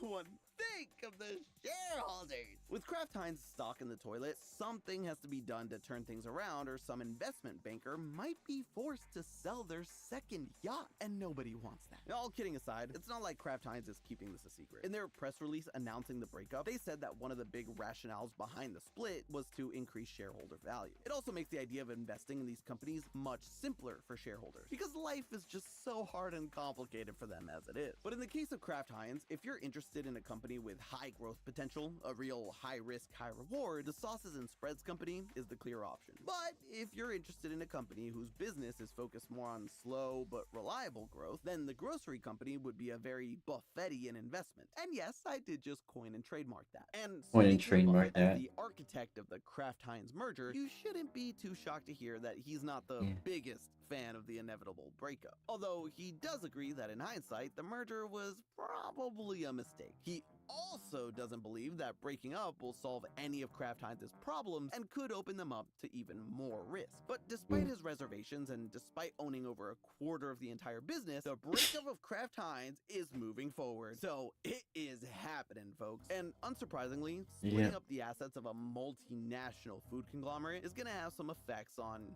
no one think of the shareholders? With Kraft Heinz stock in the toilet, something has to be done to turn things around, or some investment banker might be forced to sell their second yacht, and nobody wants that. All kidding aside, it's not like Kraft Heinz is keeping this a secret. In their press release announcing the breakup, they said that one of the big rationales behind the split was to increase shareholder value. It also makes the idea of investing in these companies much simpler for shareholders, because life is just so hard and complicated for them as it is. But in the case of Kraft Heinz, if you're interested in a company with high growth potential, a real high risk, high reward, the sauces and spreads company is the clear option. But if you're interested in a company whose business is focused more on slow but reliable growth, then the grocery company would be a very Buffettian investment. And yes, I did just coin and trademark that. And Coin and speaking of trademark Buffett as that. the architect of the Kraft Heinz merger, you shouldn't be too shocked to hear that he's not the biggest fan of the inevitable breakup. Although he does agree that in hindsight, the merger was probably a mistake. He also doesn't believe that breaking up will solve any of Kraft Heinz's problems and could open them up to even more risk. But despite his reservations and despite owning over a quarter of the entire business, the breakup of Kraft Heinz is moving forward. So it is happening, folks. And unsurprisingly, splitting up the assets of a multinational food conglomerate is gonna have some effects on,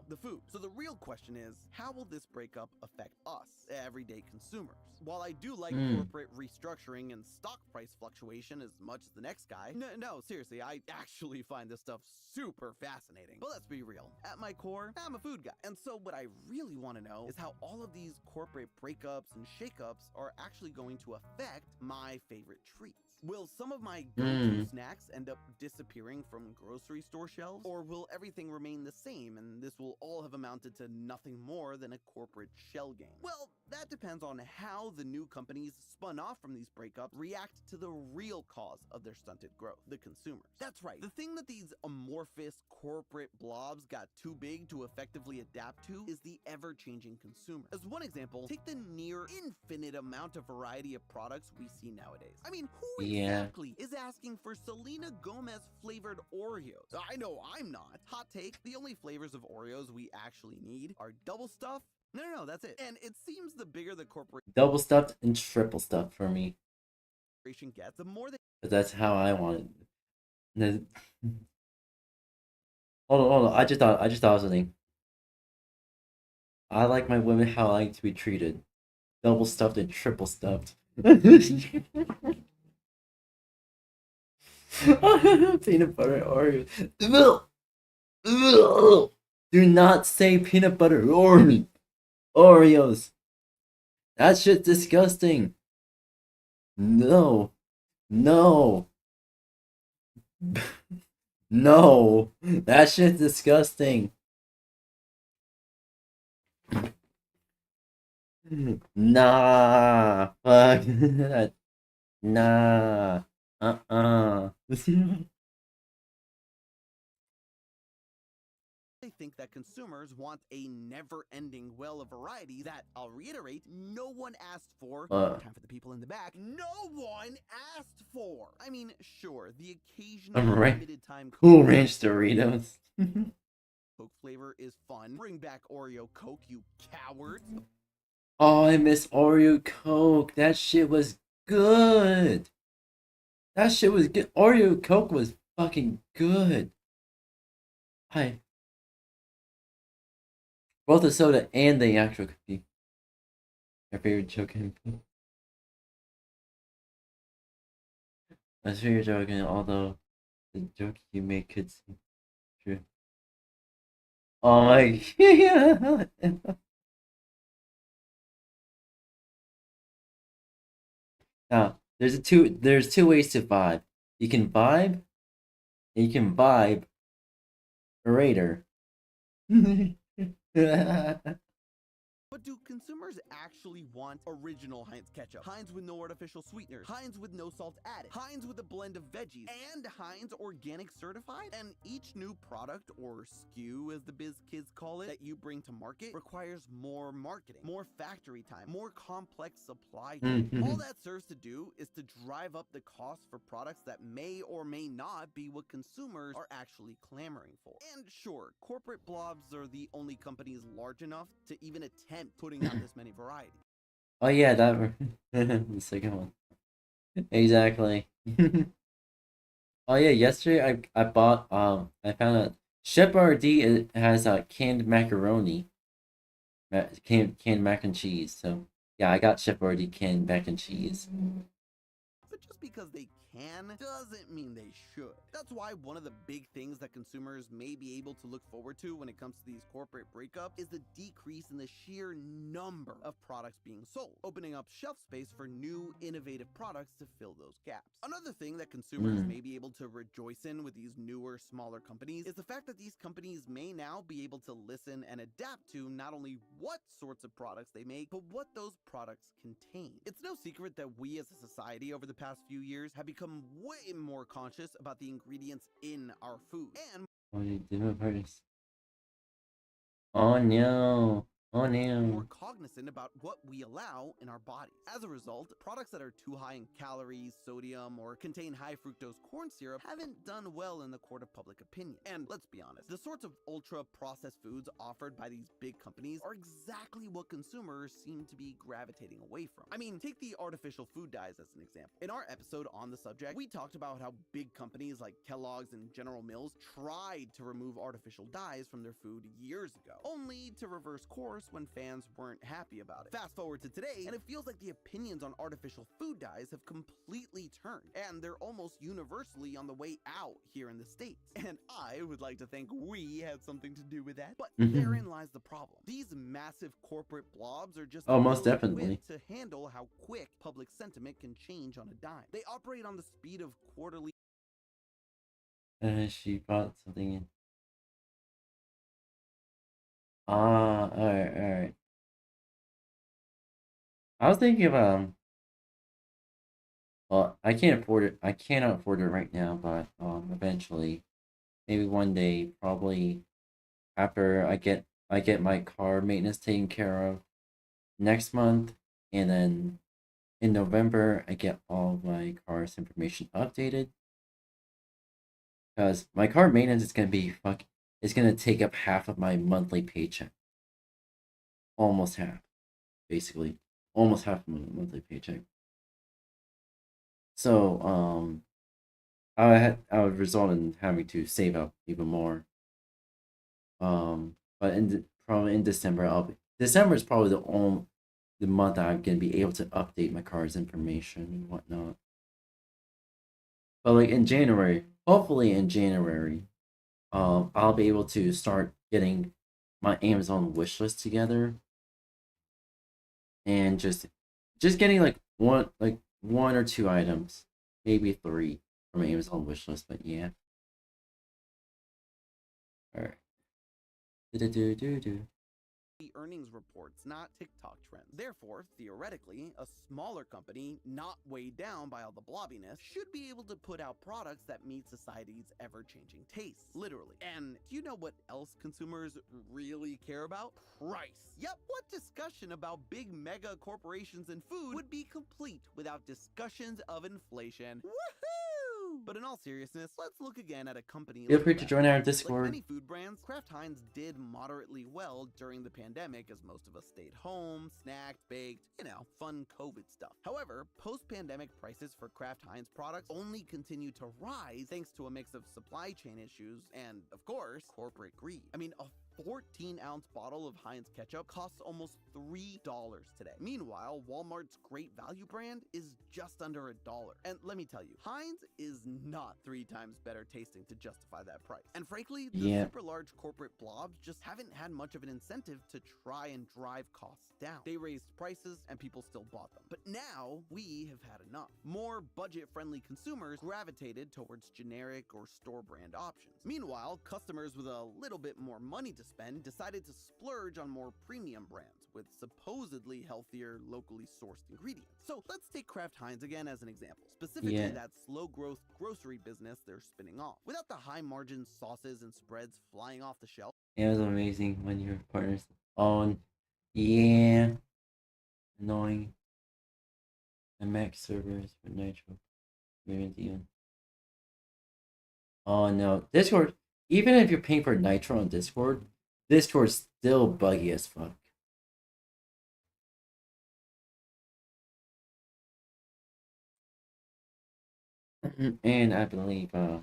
the food. So the real question is, how will this breakup affect us, everyday consumers? While I do like corporate restructuring and stock price fluctuation as much as the next guy, no, seriously, I actually find this stuff super fascinating. But let's be real, at my core, I'm a food guy. And so what I really want to know is how all of these corporate breakups and shakeups are actually going to affect my favorite treats. Will some of my go-to snacks end up disappearing from grocery store shelves? Or will everything remain the same and this will all have amounted to nothing more than a corporate shell game? Well, That depends on how the new companies spun off from these breakups react to the real cause of their stunted growth, the consumers. That's right, the thing that these amorphous corporate blobs got too big to effectively adapt to is the ever-changing consumer. As one example, take the near infinite amount of variety of products we see nowadays. I mean, who exactly is asking for Selena Gomez flavored Oreos? I know I'm not. Hot take, the only flavors of Oreos we actually need are double stuff. No, that's it. And it seems the bigger the corporation Double stuffed and triple stuffed for me. gets, the more they... But that's how I want it. Hold on. I just thought of something. I like my women how I like to be treated. Double stuffed and triple stuffed. Peanut butter Oreos. Do not say peanut butter Oreos. That shit's disgusting. No. No. No. That shit's disgusting. Nah. Fuck. Nah. They think that consumers want a never-ending well of variety that, I'll reiterate, no one asked for. Time for the people in the back. No one asked for! I mean, sure, the occasional limited time Cool Ranch Doritos. Coke flavor is fun. Bring back Oreo Coke, you cowards! Oh, I miss Oreo Coke. That shit was good. That shit was good. Oreo Coke was fucking good. Both the soda and the actual cookie. My favorite joke. My favorite joke, although the joke you make could seem true. Oh my god. Now, there's two ways to vibe. You can vibe, and you can vibe a raider. But do consumers actually want original Heinz ketchup? Heinz with no artificial sweeteners, Heinz with no salt added, Heinz with a blend of veggies, and Heinz organic certified? And each new product, or SKU as the biz kids call it, that you bring to market requires more marketing, more factory time, more complex supply chain. All that serves to do is to drive up the cost for products that may or may not be what consumers are actually clamoring for. And sure, corporate blobs are the only companies large enough to even attempt putting out this many varieties. Oh yeah, that the second one. Exactly. Oh yeah, yesterday I bought I found out Chef RD has canned macaroni, canned mac and cheese. So yeah, I got Chef RD canned mac and cheese. But just because they can doesn't mean they should. That's why one of the big things that consumers may be able to look forward to when it comes to these corporate breakups is the decrease in the sheer number of products being sold, opening up shelf space for new innovative products to fill those gaps. Another thing that consumers may be able to rejoice in with these newer, smaller companies is the fact that these companies may now be able to listen and adapt to not only what sorts of products they make, but what those products contain. It's no secret that we as a society over the past few years have become way more conscious about the ingredients in our food. And oh no. Oh no. More cognizant about what we allow in our bodies. As a result, products that are too high in calories, sodium, or contain high fructose corn syrup haven't done well in the court of public opinion. And let's be honest, the sorts of ultra-processed foods offered by these big companies are exactly what consumers seem to be gravitating away from. I mean, take the artificial food dyes as an example. In our episode on the subject, we talked about how big companies like Kellogg's and General Mills tried to remove artificial dyes from their food years ago, only to reverse course when fans weren't happy about it. Fast forward to today, and it feels like the opinions on artificial food dyes have completely turned, and they're almost universally on the way out here in the States. And I would like to think we had something to do with that, but therein lies the problem. These massive corporate blobs are just most definitely to handle how quick public sentiment can change on a dime. They operate on the speed of quarterly. She brought something in. Alright. I was thinking of well, I can't afford it. I cannot afford it right now, but eventually, maybe one day, probably after I get my car maintenance taken care of next month, and then in November I get all of my car's information updated. Because my car maintenance is gonna be it's gonna take up half of my monthly paycheck. Almost half, basically. Almost half of my monthly paycheck. So, I would result in having to save up even more. But probably in December, December is probably the month that I'm gonna be able to update my car's information and whatnot. But like in January, hopefully in January, I'll be able to start getting my Amazon wish list together and just getting like one or two items, maybe three from Amazon wish list. But yeah, all right. Do do do do. Earnings reports, not TikTok trends. Therefore, theoretically, a smaller company, not weighed down by all the blobbiness, should be able to put out products that meet society's ever-changing tastes. Literally. And do you know what else consumers really care about? Price. Yep, what discussion about big mega corporations and food would be complete without discussions of inflation? Woohoo! But in all seriousness, let's look again at a company Feel like free to Kraft join our Heinz. Discord. Like many food brands, Kraft Heinz did moderately well during the pandemic as most of us stayed home, snacked, baked, fun COVID stuff. However, post-pandemic prices for Kraft Heinz products only continue to rise thanks to a mix of supply chain issues and, of course, corporate greed. I mean, a 14-ounce bottle of Heinz ketchup costs almost $3 today. Meanwhile, Walmart's great value brand is just under $1. And let me tell you, Heinz is not 3 times better tasting to justify that price. And frankly, the super large corporate blobs just haven't had much of an incentive to try and drive costs down. They raised prices and people still bought them. But now we have had enough. More budget-friendly consumers gravitated towards generic or store brand options. Meanwhile, customers with a little bit more money to spend decided to splurge on more premium brands with supposedly healthier, locally sourced ingredients. So let's take Kraft Heinz again as an example, specifically that slow growth grocery business they're spinning off. Without the high margin sauces and spreads flying off the shelf. It was amazing when your partners on. Yeah, annoying. The Mac servers for Nitro. Even. Oh no, Discord. Even if you're paying for Nitro on Discord's still buggy as fuck. And I believe I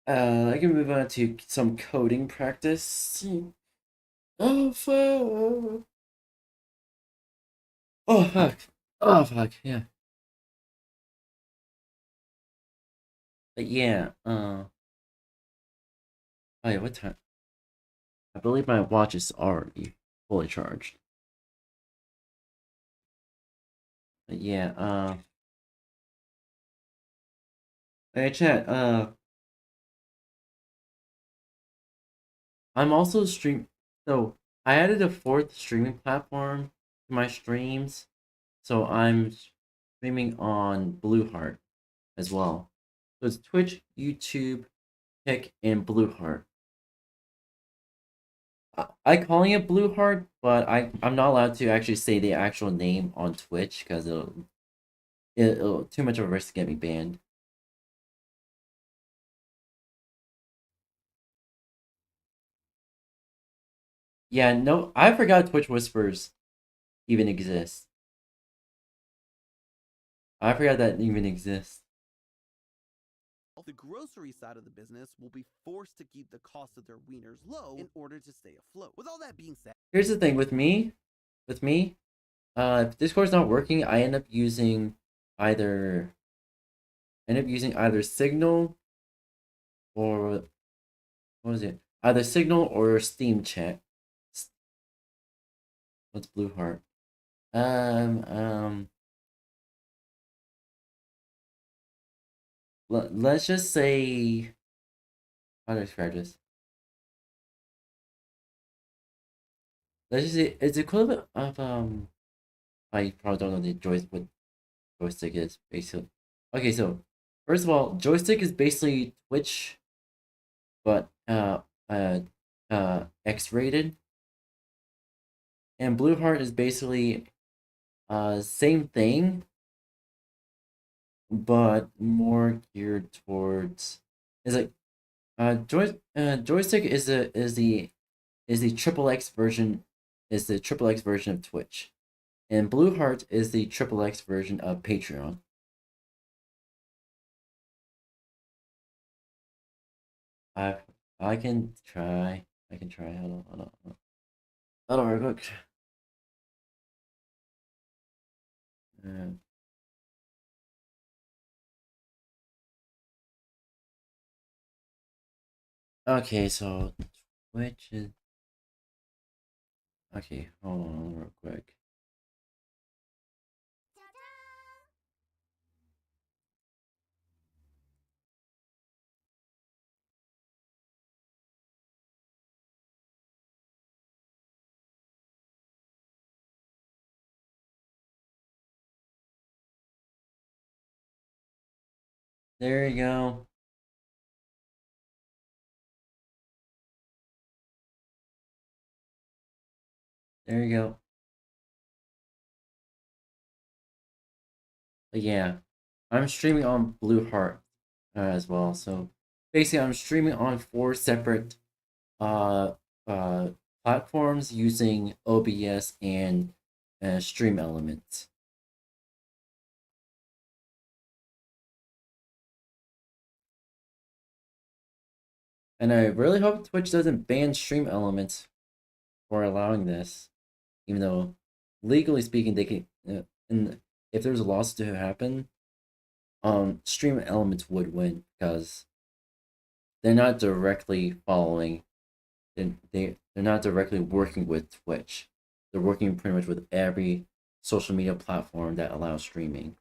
can move on to some coding practice. Oh fuck. Oh fuck. Oh fuck. Yeah. But yeah. Oh yeah. What time? I believe my watch is already fully charged. But yeah. Hey chat. I'm also So I added a fourth streaming platform to my streams. So I'm streaming on Blueheart as well. So it's Twitch, YouTube, Kick, and Blueheart. I calling it Blueheart, but I'm not allowed to actually say the actual name on Twitch because it'll too much of a risk to get me banned. Yeah, no, I forgot Twitch Whispers even exists. I forgot that even exists. The grocery side of the business will be forced to keep the cost of their wieners low in order to stay afloat. With all that being said, here's the thing with me, if Discord's not working, I end up using either Signal or what was it? Either Signal or Steam Chat. What's Blueheart? Let's just say, how do I describe this? let's just say it's equivalent of I probably don't know what joystick is basically. Okay, so first of all, joystick is basically Twitch, but X-rated, and Blueheart is basically same thing, but more geared towards is like joystick is the triple X version of Twitch, and Blueheart is the triple X version of Patreon. I I can try. Hold on. Hold on real quick. Uh, okay, so Twitch is okay. Hold on real quick. There you go. There you go. But yeah, I'm streaming on Blueheart as well. So basically, I'm streaming on 4 separate uh platforms using OBS and Stream Elements. And I really hope Twitch doesn't ban Stream Elements for allowing this, even though legally speaking they can. And if there's a lawsuit to happen, Stream Elements would win because they're not directly following. They're not directly working with Twitch. They're working pretty much with every social media platform that allows streaming.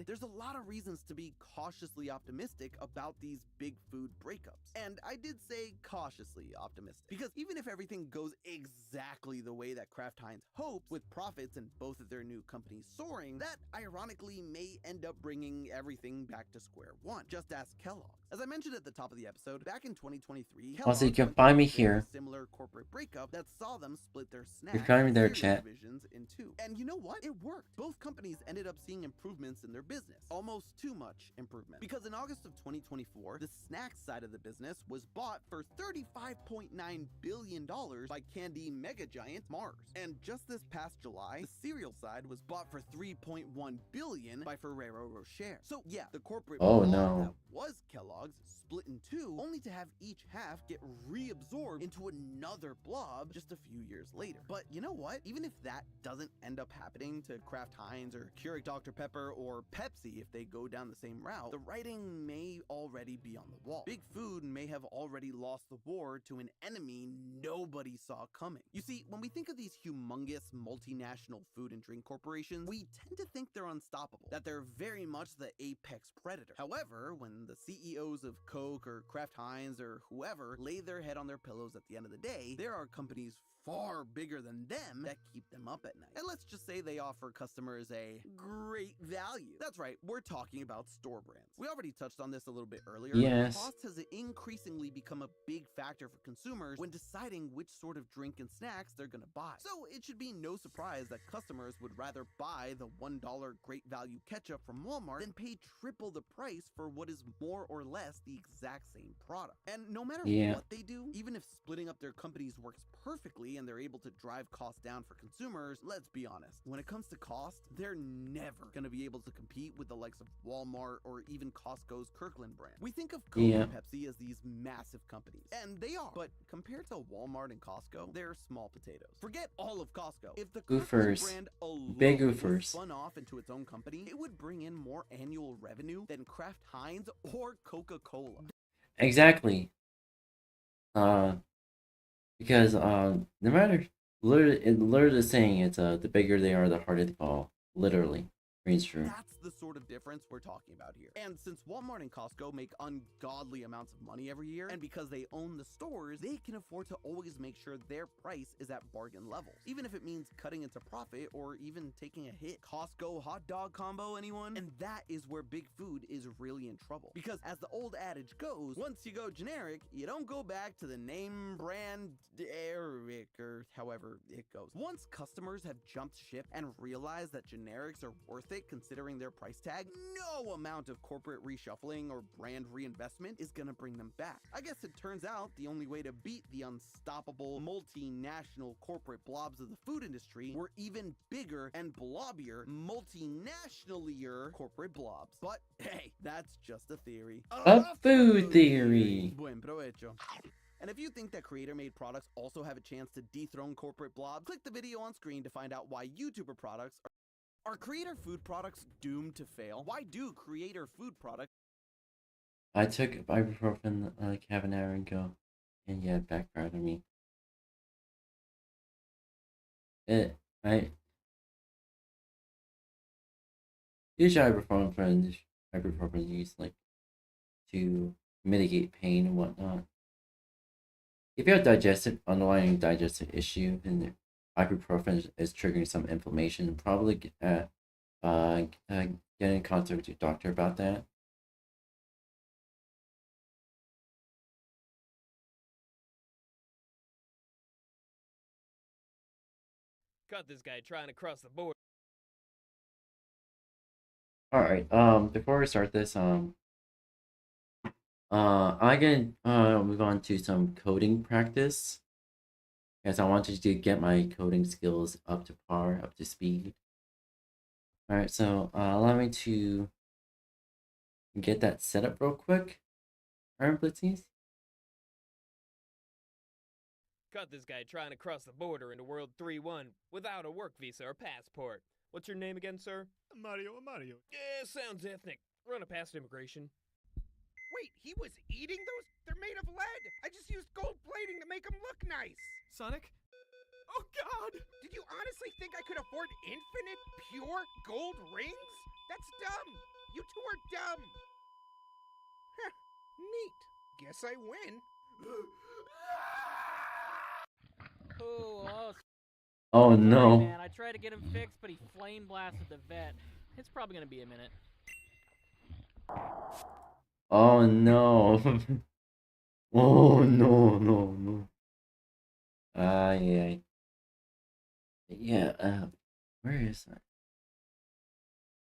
There's a lot of reasons to be cautiously optimistic about these big food breakups. And I did say cautiously optimistic, because even if everything goes exactly the way that Kraft Heinz hopes, with profits in both of their new companies soaring, that ironically may end up bringing everything back to square one. Just ask Kellogg's. As I mentioned at the top of the episode, back in 2023, Also, you Kellogg's can went find through me a very here. similar corporate breakup that saw them split their snacks You're finding me there, cereal chat. divisions in two. And you know what? It worked. Both companies ended up seeing improvements in their business. Almost too much improvement. Because in August of 2024, the snacks side of the business was bought for $35.9 billion by candy mega giant Mars. And just this past July, the cereal side was bought for $3.1 billion by Ferrero Rocher. So yeah, the corporate blob that was Kellogg's split in two, only to have each half get reabsorbed into another blob just a few years later. But you know what? Even if that doesn't end up happening to Kraft Heinz or Keurig Dr. Pepper or Pepsi if they go down the same route, the writing may already be on the wall. Big Food may have already lost the war to an enemy nobody saw coming. You see, when we think of these humongous multinational food and drink corporations, we tend to think they're unstoppable, that they're very much the apex predator. However, when the CEOs of Coke or Kraft Heinz or whoever lay their head on their pillows at the end of the day, there are companies far bigger than them that keep them up at night. And let's just say they offer customers a great value. That's right, we're talking about store brands. We already touched on this a little bit earlier. Yes. Cost has increasingly become a big factor for consumers when deciding which sort of drink and snacks they're gonna buy. So it should be no surprise that customers would rather buy the $1 great value ketchup from Walmart than pay triple the price for what is more or less the exact same product. And no matter what they do, even if splitting up their companies works perfectly and they're able to drive costs down for consumers, let's be honest, when it comes to cost, they're never going to be able to compete with the likes of Walmart or even Costco's Kirkland brand. We think of Coke and Pepsi as these massive companies, and they are, but compared to Walmart and Costco, they're small potatoes. Forget all of Costco. If the Kirkland brand alone was spun off into its own company, it would bring in more annual revenue than Kraft Heinz or Coca-Cola. Exactly. Because no matter literally saying it's the bigger they are, the harder they fall. Literally. Pretty true. That's the sort of difference we're talking about here. And since Walmart and Costco make ungodly amounts of money every year, and because they own the stores, they can afford to always make sure their price is at bargain levels, even if it means cutting into profit or even taking a hit. Costco hot dog combo, anyone? And that is where Big Food is really in trouble. Because as the old adage goes, once you go generic, you don't go back to the name brand Eric, or however it goes. Once customers have jumped ship and realized that generics are worth it considering their price tag, no amount of corporate reshuffling or brand reinvestment is gonna bring them back. I guess it turns out the only way to beat the unstoppable multinational corporate blobs of the food industry were even bigger and blobbier, multinationalier corporate blobs. But hey, that's just a theory. A food theory. Buen provecho. And if you think that creator-made products also have a chance to dethrone corporate blobs, click the video on screen to find out why YouTuber products are creator food products doomed to fail? Why do creator food products? I took ibuprofen like half an hour ago, and yeah, it backfired on me. I usually ibuprofen used like to mitigate pain and whatnot. If you have underlying digestive issue, then ibuprofen is triggering some inflammation, probably get in contact with your doctor about that. Got this guy trying to cross the border. Alright, before we start this, I'm gonna move on to some coding practice. Because I wanted to get my coding skills up to par, up to speed. Alright, so allow me to get that set up real quick. Alright, Blitzies. Got this guy trying to cross the border into World 3-1 without a work visa or passport. What's your name again, sir? Mario. Yeah, sounds ethnic. Run a past immigration. Wait, he was eating those? They're made of lead! I just used gold plating to make them look nice! Sonic? Oh god! Did you honestly think I could afford infinite, pure gold rings? That's dumb! You two are dumb! Heh, neat. Guess I win. Oh Sorry, no. man. I tried to get him fixed, but he flame blasted the vet. It's probably gonna be a minute. Oh no. Oh no. Yeah. Yeah, where is that?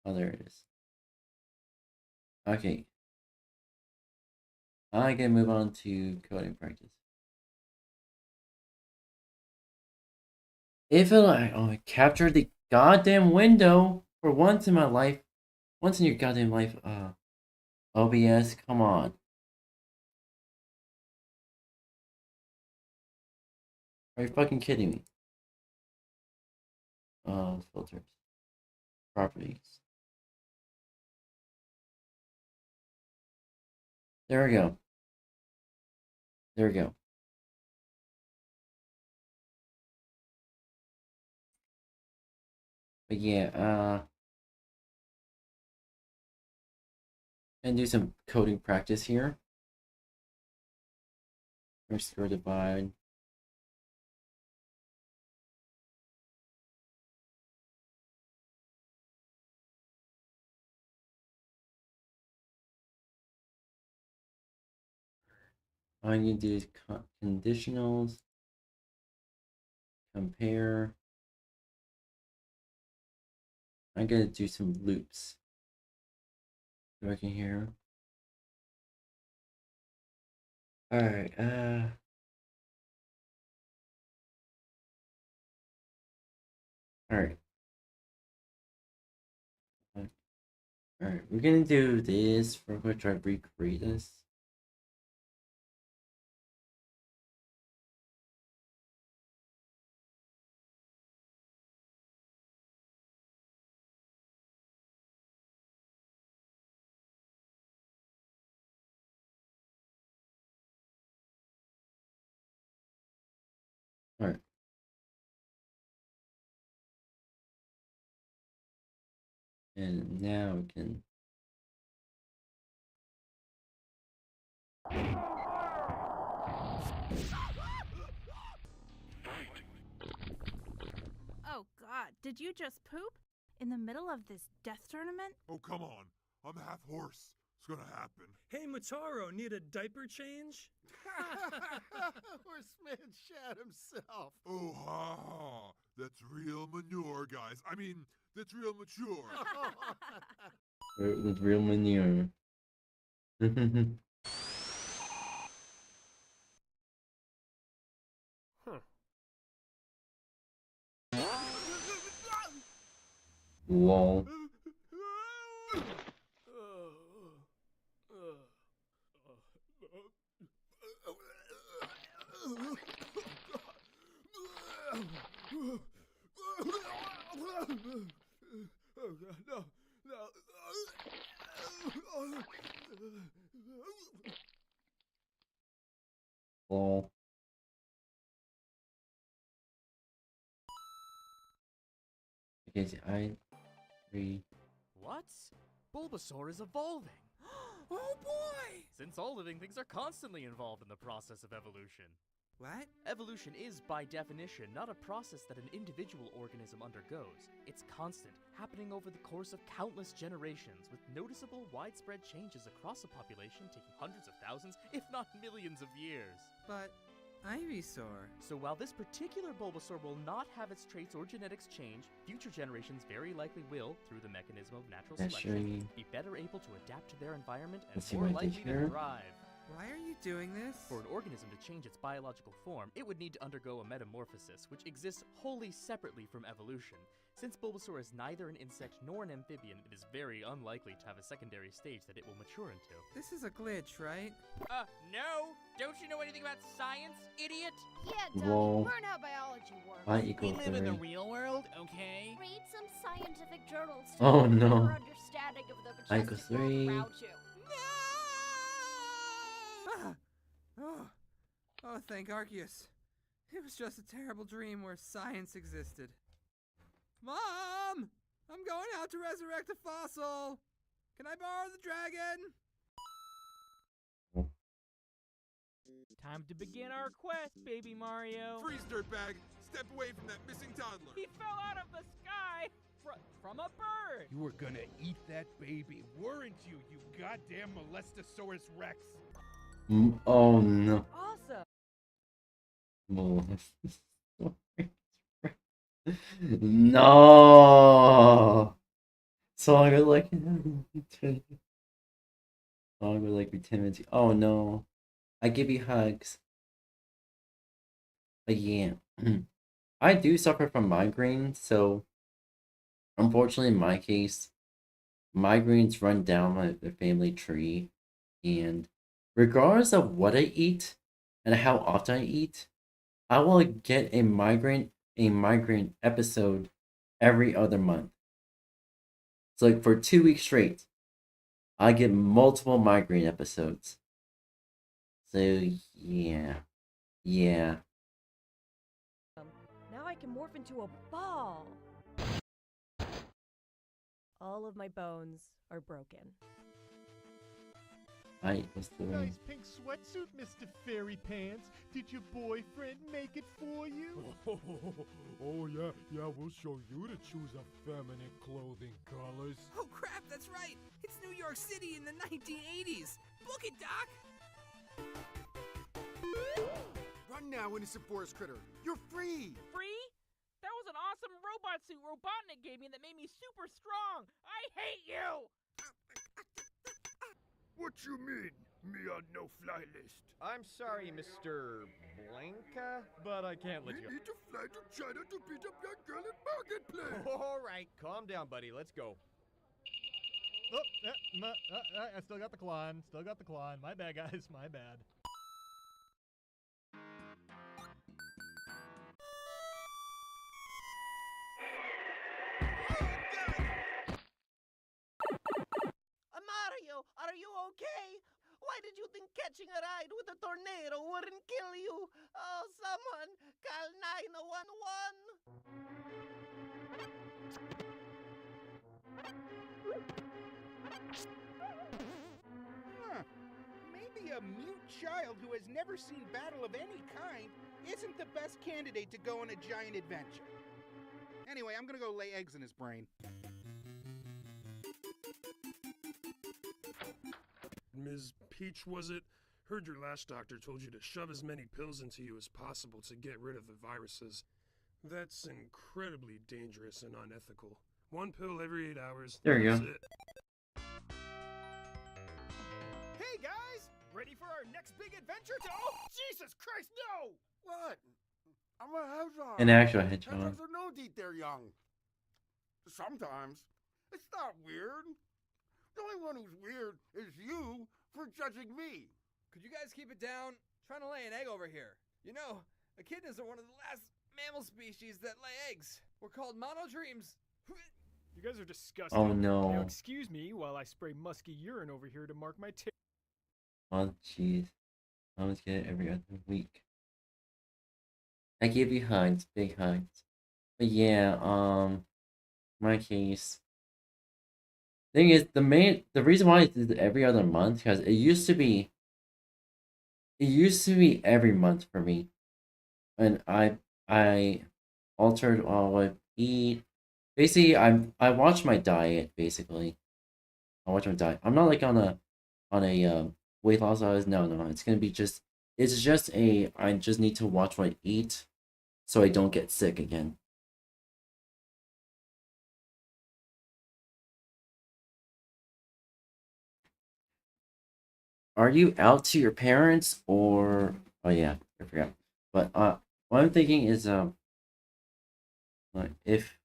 Oh, there it is. Okay. I can move on to coding practice. If I captured the goddamn window for once in my life. Once in your goddamn life, OBS, come on. Are you fucking kidding me? Filters. Properties. There we go. There we go. But yeah, and do some coding practice here. First square divide. I'm going to do conditionals, compare. I'm going to do some loops. Working here. Alright, Alright. Alright, we're gonna do this. We're gonna try to recreate this. And now we can. Oh god, did you just poop? In the middle of this death tournament? Oh, come on. I'm half horse. It's gonna happen. Hey, Motaro, need a diaper change? Horseman shat himself. Oh, ha ha. That's real manure, guys. I mean, that's real mature. With real manure. Lol. Lol. Okay, so I3. What? Bulbasaur is evolving. Oh boy! Since all living things are constantly involved in the process of evolution. What? Evolution is, by definition, not a process that an individual organism undergoes. It's constant, happening over the course of countless generations, with noticeable, widespread changes across a population taking hundreds of thousands, if not millions of years. But Ivysaur. So while this particular Bulbasaur will not have its traits or genetics change, future generations very likely will, through the mechanism of natural selection, be better able to adapt to their environment and Let's see more what I did likely here. to thrive. Why are you doing this? For an organism to change its biological form, it would need to undergo a metamorphosis, which exists wholly separately from evolution. Since Bulbasaur is neither an insect nor an amphibian, it is very unlikely to have a secondary stage that it will mature into. This is a glitch, right? No! Don't you know anything about science, idiot? Yeah, dummy. Lol. Learn how biology works. I equals We live in the 3. real world, okay? Read some scientific journals to Oh, get a no. better understanding of the I equals majestic world 3. around you. Ah! Oh, thank Arceus. It was just a terrible dream where science existed. Mom! I'm going out to resurrect a fossil! Can I borrow the dragon? Time to begin our quest, baby Mario. Freeze, dirtbag. Step away from that missing toddler. He fell out of the sky from a bird. You were gonna eat that baby, weren't you, you goddamn Molestosaurus Rex? Oh no. Awesome. No. So I would like. So I would like be timid. Oh no. I give you hugs. But yeah. I do suffer from migraines, so unfortunately in my case, migraines run down the family tree, and regardless of what I eat and how often I eat, I will get a migraine episode every other month. So like for 2 weeks straight, I get multiple migraine episodes. So yeah. Yeah. Now I can morph into a ball. All of my bones are broken. I was doing. Nice pink sweatsuit, Mr. Fairy Pants. Did your boyfriend make it for you? Oh yeah, we'll show you to choose a feminine clothing colors. Oh crap, that's right! It's New York City in the 1980s! Book it, Doc! Run now, innocent forest critter. You're free! Free? That was an awesome robot suit Robotnik gave me that made me super strong. I hate you! What you mean? Me on no-fly list? I'm sorry, Mr. Blanca, but I can't let you. We need to fly to China to beat up that girl at Marketplace. All right, calm down, buddy. Let's go. Oh, I still got the climb. My bad, guys. My bad. Mario, are you okay? Why did you think catching a ride with a tornado wouldn't kill you? Oh, someone call 911. Huh. Maybe a mute child who has never seen battle of any kind isn't the best candidate to go on a giant adventure. Anyway, I'm gonna go lay eggs in his brain. Ms. Peach, was it? Heard your last doctor told you to shove as many pills into you as possible to get rid of the viruses. That's incredibly dangerous and unethical. 1 pill every 8 hours. There you That's go. it. Hey guys! Ready for our next big adventure to— Oh, Jesus Christ, no! What? I'm a hedgehog. An actual hedgehog. Hedgehogs are known to eat their young. Sometimes. It's not weird. The only one who's weird is you for judging me. Could you guys keep it down? Trying to lay an egg over here. You know, echidnas are one of the last mammal species that lay eggs. We're called monodremes. You guys are disgusting. Oh, no. Now excuse me while I spray musky urine over here to mark my Oh, jeez. I always get it every other week. I give you hugs, big hugs. But yeah, my case. Thing is, the reason why it's every other month, because it used to be every month for me. And I altered what I eat. Basically, I watch my diet, basically. I watch my diet. I'm not like on a weight loss. No, it's gonna be just, I just need to watch what I eat so I don't get sick again. Are you out to your parents or, oh yeah, I forgot. But what I'm thinking is like if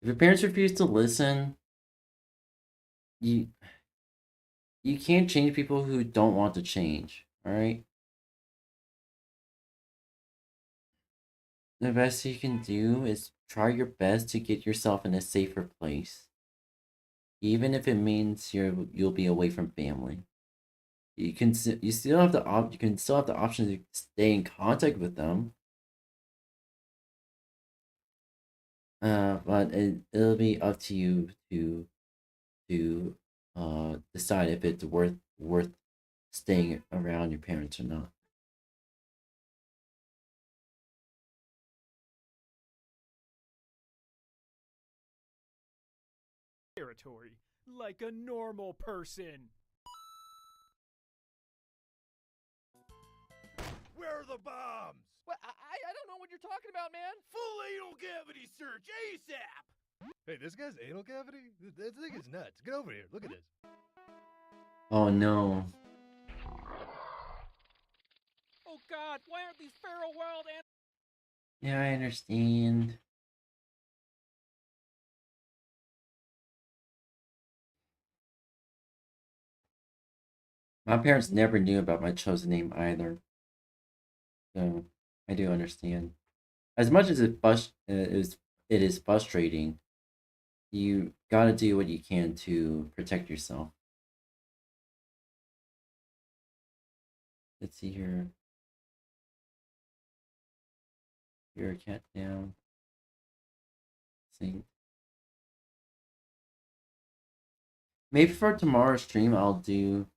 your parents refuse to listen, you can't change people who don't want to change, all right? The best you can do is try your best to get yourself in a safer place. Even if it means you'll be away from family. You can still have the option to stay in contact with them. But it'll be up to you to decide if it's worth staying around your parents or not. territory, like a normal person. Where are the bombs? What? I don't know what you're talking about, man. Full anal cavity search ASAP! Hey, this guy's anal cavity? This thing is nuts. Get over here. Look at this. Oh no. Oh God, why aren't these feral wild animals? Yeah, I understand. My parents never knew about my chosen name either. So, I do understand. As much as it is frustrating, you gotta do what you can to protect yourself. Let's see here. You're a cat down. See. Maybe for tomorrow's stream, I'll do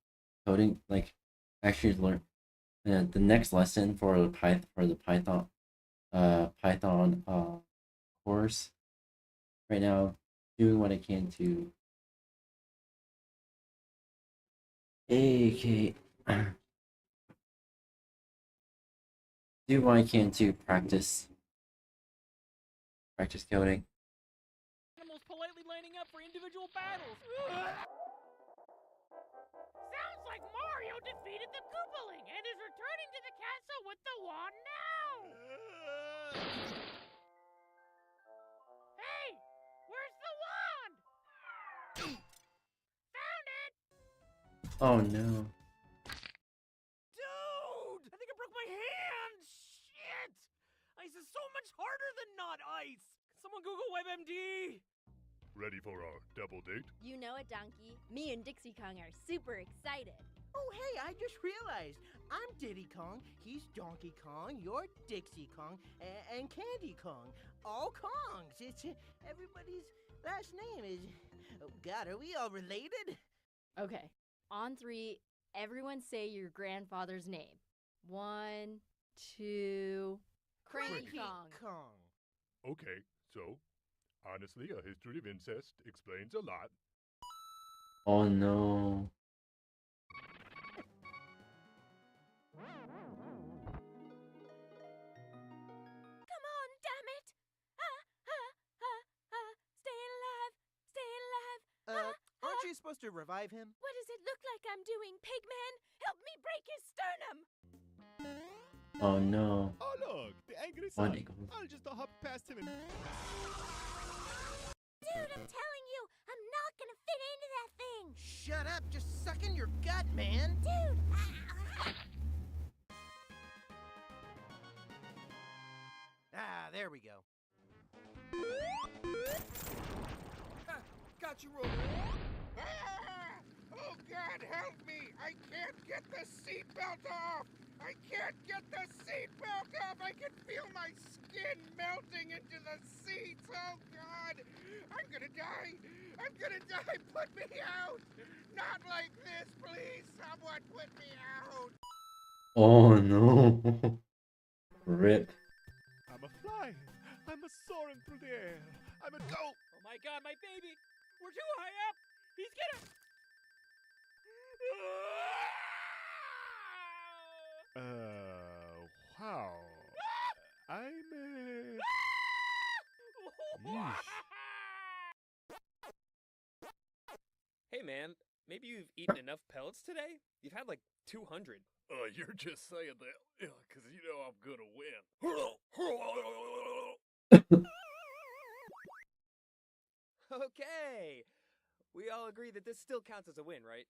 coding, like actually learn the next lesson for the Python course. Right now, doing what I can to do what I can to practice coding. Animals politely lining up for individual battles. Sounds like Mario defeated the Koopaling and is returning to the castle with the wand now. Hey, where's the wand? Found it. Oh no. Dude! I think I broke my hand! Shit! Ice is so much harder than not ice! Someone Google WebMD. ready for our double date? You know it, Donkey. Me and Dixie Kong are super excited. Oh, hey, I just realized. I'm Diddy Kong, he's Donkey Kong, you're Dixie Kong, and Candy Kong. All Kongs. It's everybody's last name is... Oh, God, are we all related? Okay, on 3, everyone say your grandfather's name. 1, 2... Cranky Kong. Okay, so, honestly, a history of incest explains a lot. Oh no. Come on, damn it! Stay alive! Stay alive! Aren't you supposed to revive him? What does it look like I'm doing, Pigman? Help me break his sternum! Oh no. Oh look, the angry One son. eagle. I'll just hop past him and... Dude, I'm telling you, I'm not gonna fit into that thing! Shut up, just suck in your gut, man. Dude! Ah, there we go. Got you, Rover. Oh, God, help me! I can't get the seatbelt off! I can't get the seatbelt off! I can feel my skin melting into the seats! Oh, God! I'm gonna die! I'm gonna die! Put me out! Not like this, please! Someone put me out! Oh no. Rip. I'm a flying. I'm a soaring through the air. I'm a go. Oh my god, my baby! We're too high up! He's gonna... Wow. I'm Yeesh. Hey man, maybe you've eaten enough pellets today? You've had like 200. You're just saying that, because you know I'm gonna win. Okay! We all agree that this still counts as a win, right?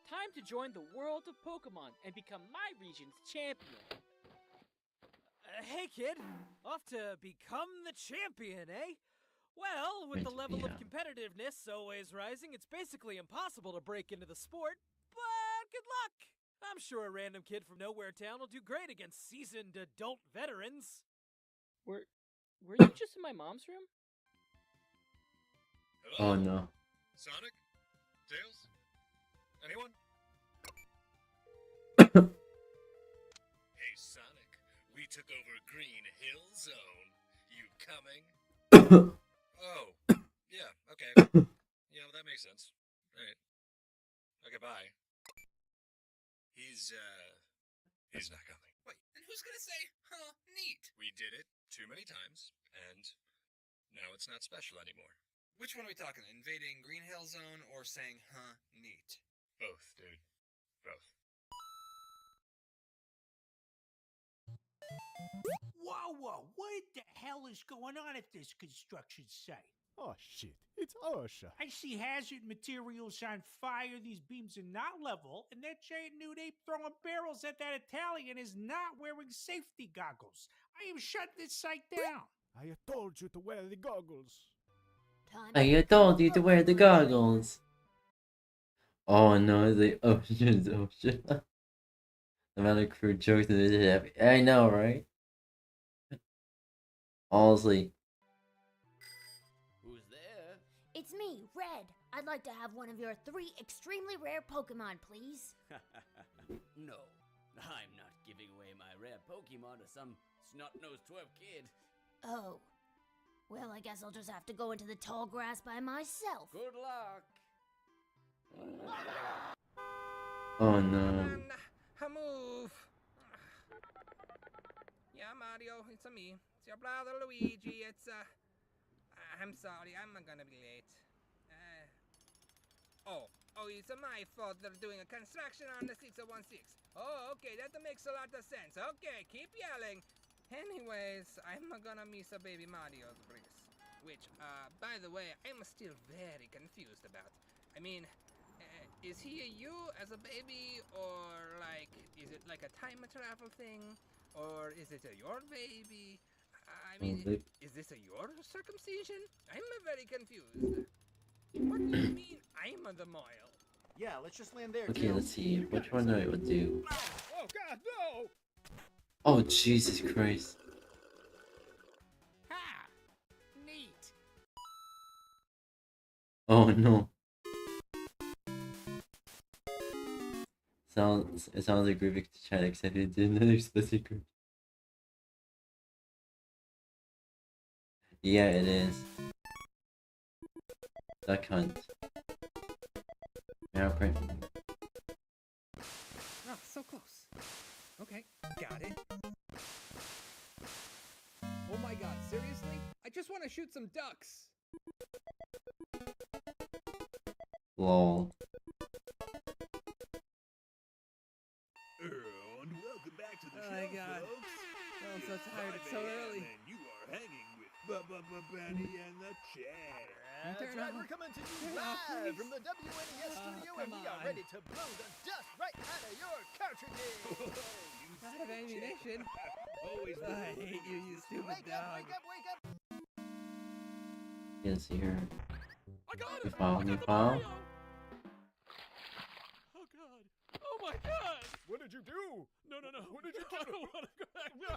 Time to join the world of Pokemon and become my region's champion. Hey kid, off to become the champion, eh? Well, with the level of competitiveness always rising, it's basically impossible to break into the sport, but good luck! I'm sure a random kid from Nowhere Town will do great against seasoned adult veterans. Were you just in my mom's room? Oh no. Sonic? Tails? Anyone? Hey Sonic, we took over Green Hill Zone. You coming? Oh, yeah, okay. Yeah, well, that makes sense. Alright. Okay, bye. He's not coming. Wait, and who's gonna say, huh, neat? We did it too many times, and now it's not special anymore. Which one are we talking? Invading Green Hill Zone or saying, huh, neat? Both, dude. Both. Whoa, what the hell is going on at this construction site? Oh shit, it's OSHA. I see hazard materials on fire, these beams are not level, and that giant nude ape throwing barrels at that Italian is not wearing safety goggles. I am shutting this site down. I told you to wear the goggles. I told you to wear the goggles. Oh no, the ocean's ocean. The amount of crude jokes in this happy. I know, right? Honestly. Who's there? It's me, Red. I'd like to have one of your 3 extremely rare Pokemon, please. No, I'm not giving away my rare Pokemon to some snot-nosed twerp kid. Oh. Well, I guess I'll just have to go into the tall grass by myself. Good luck. Oh no. Move. Yeah, Mario, it's me. It's your brother Luigi. I'm sorry, I'm gonna be late. Oh, it's my fault they're doing a construction on the 6016. Oh, okay, that makes a lot of sense. Okay, keep yelling. Anyways, I'm gonna miss a baby Mario's breeze. Which, by the way, I'm still very confused about. I mean, is he you as a baby, or like, is it like a time travel thing? Or is it your baby? I mean, is this your circumcision? I'm very confused. What do you mean I'm the mile? Yeah, let's just land there. Okay, let's see. Which one I would do? Oh God, no! Oh, Jesus Christ. Ha! Neat. Oh no. It sounds like Rubik chat excited to another explicit group. Yeah, it is. Duck hunt. Now print. Oh, so close. Okay, got it. Oh my God, seriously? I just want to shoot some ducks. Lol. And welcome back to the Oh show, my God. folks. Oh, I'm so tired. It's so early. And you are hanging with Benny and the Chat. That's right, we're coming to you live from the WNES studio, and we are ready to blow the dust right out of your cartridges. Out of ammunition. Always I hate you, you stupid Wake dog. up, wake up, wake up. Yes, here. I got New it! file, I new got the file. Mario! Oh God! Oh my God! What did you do? No, no, no! What did you do? I don't want to go back. No.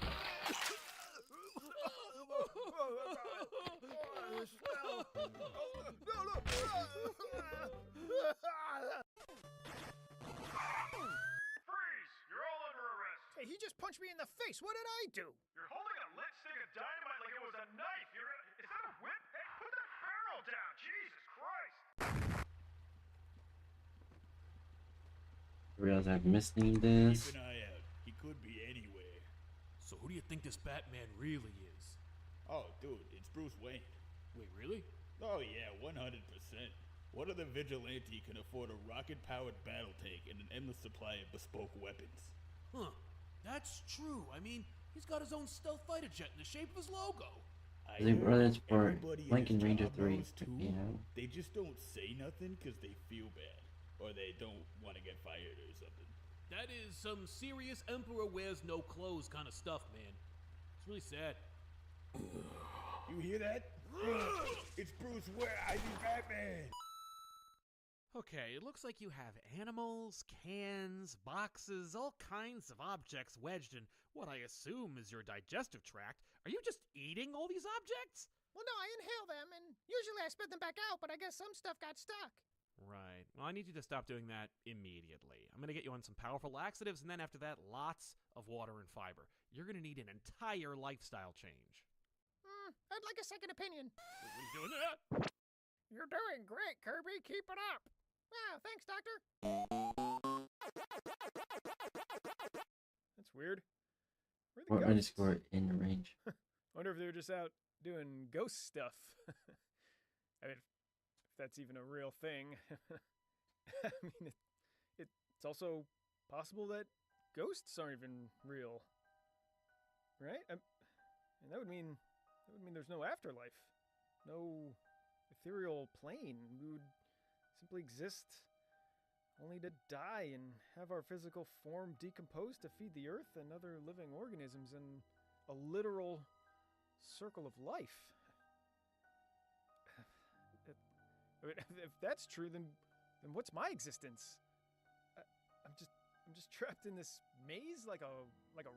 Freeze! You're all under arrest. Hey, he just punched me in the face. What did I do? You're holding a lit stick of dynamite like it was a knife. Is that a whip? Hey, put that barrel down. Jesus Christ. I realize I've misnamed this. Keep an eye out. He could be anywhere. So who do you think this Batman really is? Oh, dude, it's Bruce Wayne. Wait, really? Oh yeah, 100%. What other vigilante can afford a rocket-powered battle tank and an endless supply of bespoke weapons? Huh. That's true. I mean, he's got his own stealth fighter jet in the shape of his logo. I think brothers for Everybody in Lincoln his Ranger job 3. knows, too. You know? They just don't say nothing because they feel bad. Or they don't want to get fired or something. That is some serious Emperor wears no clothes kind of stuff, man. It's really sad. You hear that? It's Bruce Wayne. I mean Batman. Okay, it looks like you have animals, cans, boxes, all kinds of objects wedged in what I assume is your digestive tract. Are you just eating all these objects? Well, no, I inhale them, and usually I spit them back out, but I guess some stuff got stuck. Right. Well, I need you to stop doing that immediately. I'm going to get you on some powerful laxatives, and then after that, lots of water and fiber. You're going to need an entire lifestyle change. I'd like a second opinion. What are you doing that? You're doing great, Kirby. Keep it up. Wow, thanks, Doctor. That's weird. Where Or the ghosts? underscore in range. Wonder if they were just out doing ghost stuff. I mean, if that's even a real thing. I mean, it's also possible that ghosts aren't even real, right? And that would mean there's no afterlife, no ethereal plane. We would simply exist only to die and have our physical form decompose to feed the earth and other living organisms in a literal circle of life. I mean, if that's true, then what's my existence? I'm just trapped in this maze like a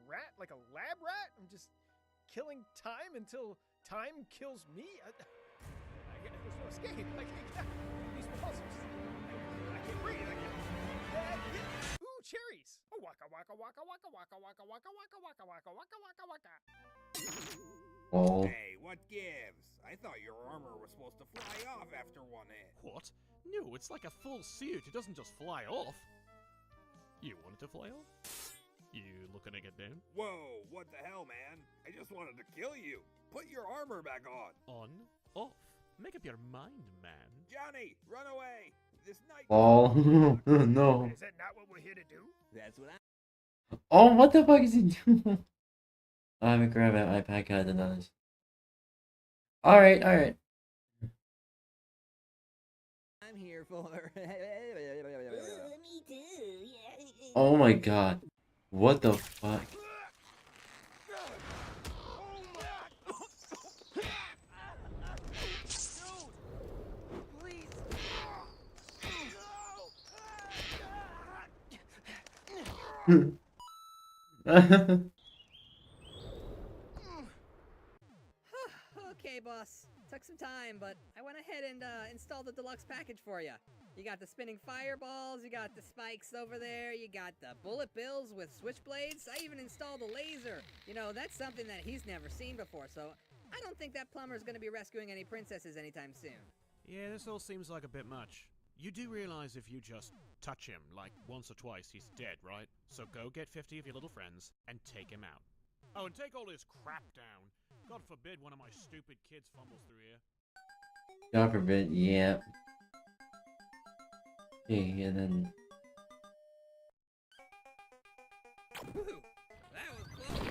rat, like a lab rat. I'm just killing time until time kills me. There's no escape. I can't get out. These walls are I can't breathe. Ooh, cherries. Oh, waka waka waka waka waka waka waka waka waka waka waka waka waka. Lol. Hey, what gives? I thought your armor was supposed to fly off after one hit. What? No, it's like a full suit. It doesn't just fly off. You want it to fly off? You looking to get down? Whoa, what the hell, man? I just wanted to kill you. Put your armor back on. On, off. Make up your mind, man. Johnny, run away. This night. Lol. No. Is that not what we're here to do? That's what Oh, what the fuck is he doing? I'm gonna grab an iPad card and others. Alright. I'm here for. Me too. Yeah. Oh my god. What the fuck? Okay, boss. Took some time, but I went ahead and installed the deluxe package for you. You got the spinning fireballs, you got the spikes over there, you got the bullet bills with switchblades. I even installed a laser. You know, that's something that he's never seen before, so I don't think that plumber's gonna be rescuing any princesses anytime soon. Yeah, this all seems like a bit much. You do realize if you just touch him, like, once or twice, he's dead, right? So go get 50 of your little friends and take him out. Oh, and take all this crap down. God forbid one of my stupid kids fumbles through here. God forbid, yeah. Okay, and then... Whew, that was close.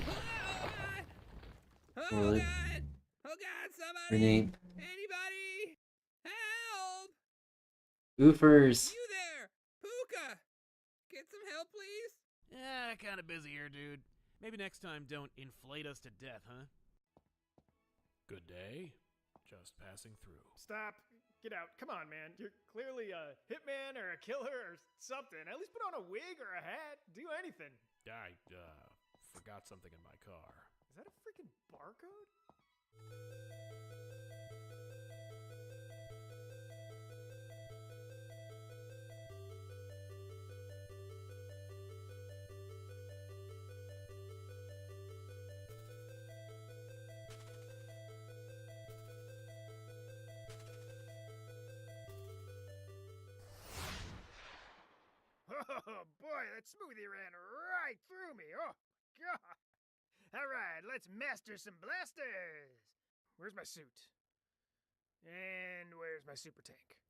Oh, Really? God! Oh, God, somebody! Grenade. Anybody! Help! Oofers! You there! Puka! Get some help, please? Yeah, kinda busy here, dude. Maybe next time don't inflate us to death, huh? Good day. Just passing through. Stop. Get out. Come on, man. You're clearly a hitman or a killer or something. At least put on a wig or a hat. Do anything. I, forgot something in my car. Is that a freaking barcode? Oh boy, that smoothie ran right through me. Oh god. All right, let's master some blasters. Where's my suit? And where's my super tank?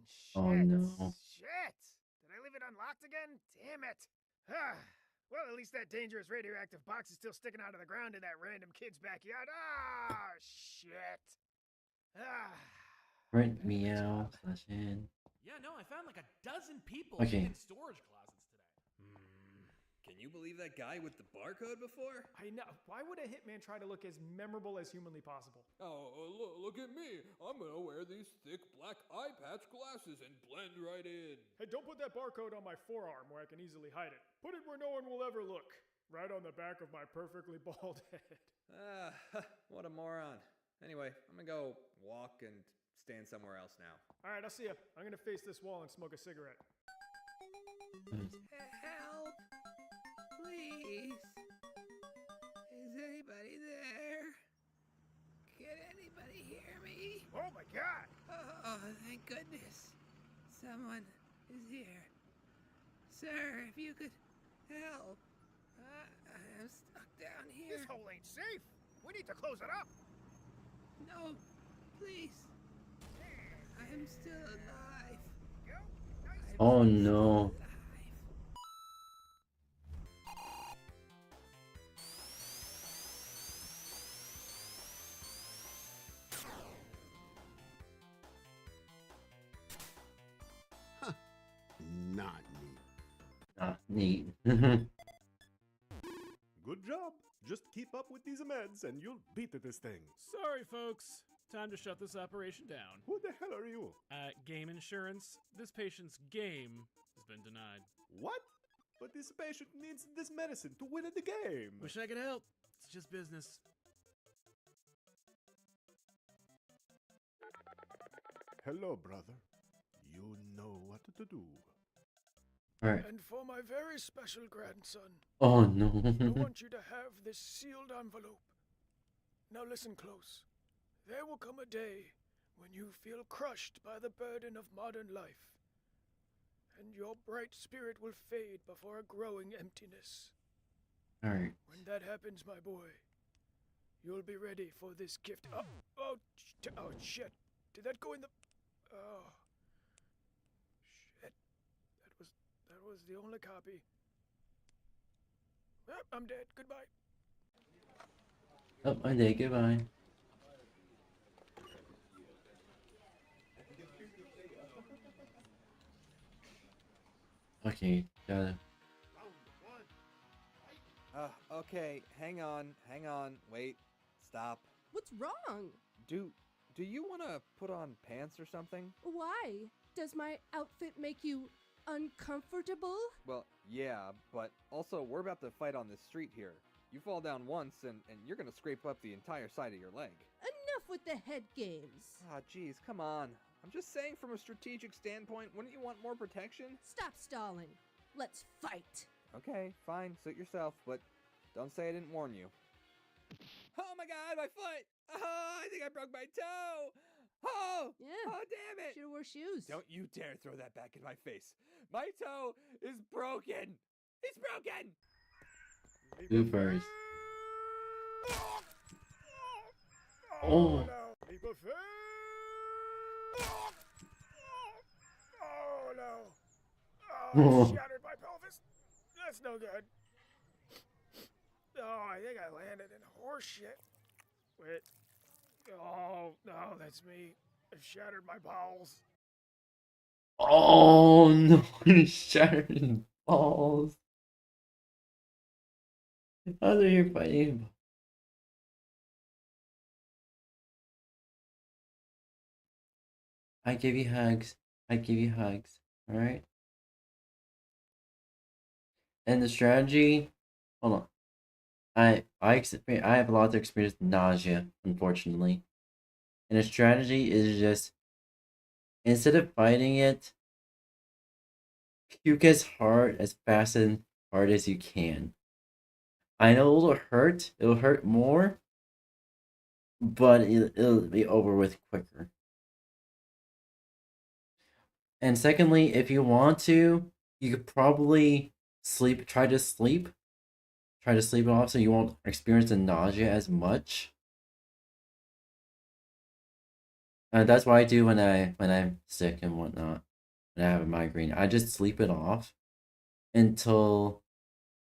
Shit. Oh no. Shit. Did I leave it unlocked again? Damn it. Ah. Well, at least that dangerous radioactive box is still sticking out of the ground in that random kid's backyard. Ah, shit. Ah. Rent me out. /in. Yeah, no, I found like a dozen people Okay. in storage closets today. Can you believe that guy with the barcode before? I know. Why would a hitman try to look as memorable as humanly possible? Oh, look at me. I'm gonna wear these thick black eye patch glasses and blend right in. Hey, don't put that barcode on my forearm where I can easily hide it. Put it where no one will ever look. Right on the back of my perfectly bald head. What a moron. Anyway, I'm gonna go walk and stand somewhere else now. All right, I'll see you. I'm gonna face this wall and smoke a cigarette. Help! Please! Is anybody there? Can anybody hear me? Oh my god! Oh, thank goodness. Someone is here. Sir, if you could help. I'm stuck down here. This hole ain't safe. We need to close it up. No, please. I am still alive. Oh no. Not neat. Not neat. Good job. Just keep up with these meds and you'll beat this thing. Sorry, folks. Time to shut this operation down. Who the hell are you? Game insurance. This patient's game has been denied. What? But this patient needs this medicine to win at the game. Wish I could help. It's just business. Hello, brother. You know what to do. Alright. And for my very special grandson, Oh no. I want you to have this sealed envelope. Now listen close. There will come a day when you feel crushed by the burden of modern life, and your bright spirit will fade before a growing emptiness. Alright. When that happens, my boy, you'll be ready for this gift. Oh shit. Did that go in the... Oh. Shit. That was the only copy. Well, I'm dead. Goodbye. Oh, I did. Goodbye. Okay, got it. Okay, hang on, wait, stop. What's wrong? Do you want to put on pants or something? Why? Does my outfit make you uncomfortable? Well, yeah, but also we're about to fight on this street here. You fall down once and you're gonna scrape up the entire side of your leg. Enough with the head games. Ah, geez, come on. I'm just saying from a strategic standpoint, wouldn't you want more protection? Stop stalling. Let's fight. Okay, fine, suit yourself, but don't say I didn't warn you. Oh my god, my foot! Oh, I think I broke my toe! Oh! Yeah. Oh, damn it! Should've wore shoes. Don't you dare throw that back in my face. My toe is broken! It's broken! Who first? Oh, Oh. no. Leap of faith. Oh no. Oh, I shattered my pelvis. That's no good. Oh, I think I landed in horse shit. Wait. Oh, no, that's me. I've shattered my bowels. Oh no, he shattered his balls. How are you fighting? I give you hugs. I give you hugs. Alright? And the strategy, hold on. I have a lot of experience with nausea, unfortunately. And the strategy is just, instead of fighting it, puke as hard, as fast and hard as you can. I know it'll hurt more, but it'll be over with quicker. And secondly, if you want to, you could probably try to sleep it off so you won't experience the nausea as much. That's what I do when I'm sick and whatnot. When I have a migraine, I just sleep it off until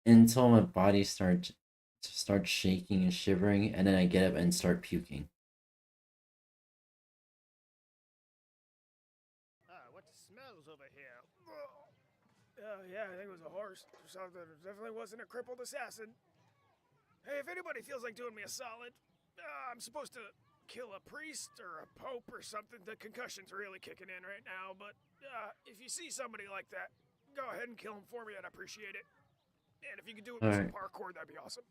my body starts shaking and shivering, and then I get up and start puking. What smells over here? Yeah, I think it was a horse or something. It definitely wasn't a crippled assassin. Hey, if anybody feels like doing me a solid, I'm supposed to kill a priest or a pope or something. The concussion's really kicking in right now, but if you see somebody like that, go ahead and kill him for me. I'd appreciate it. And if you could do it with some parkour, that'd be awesome.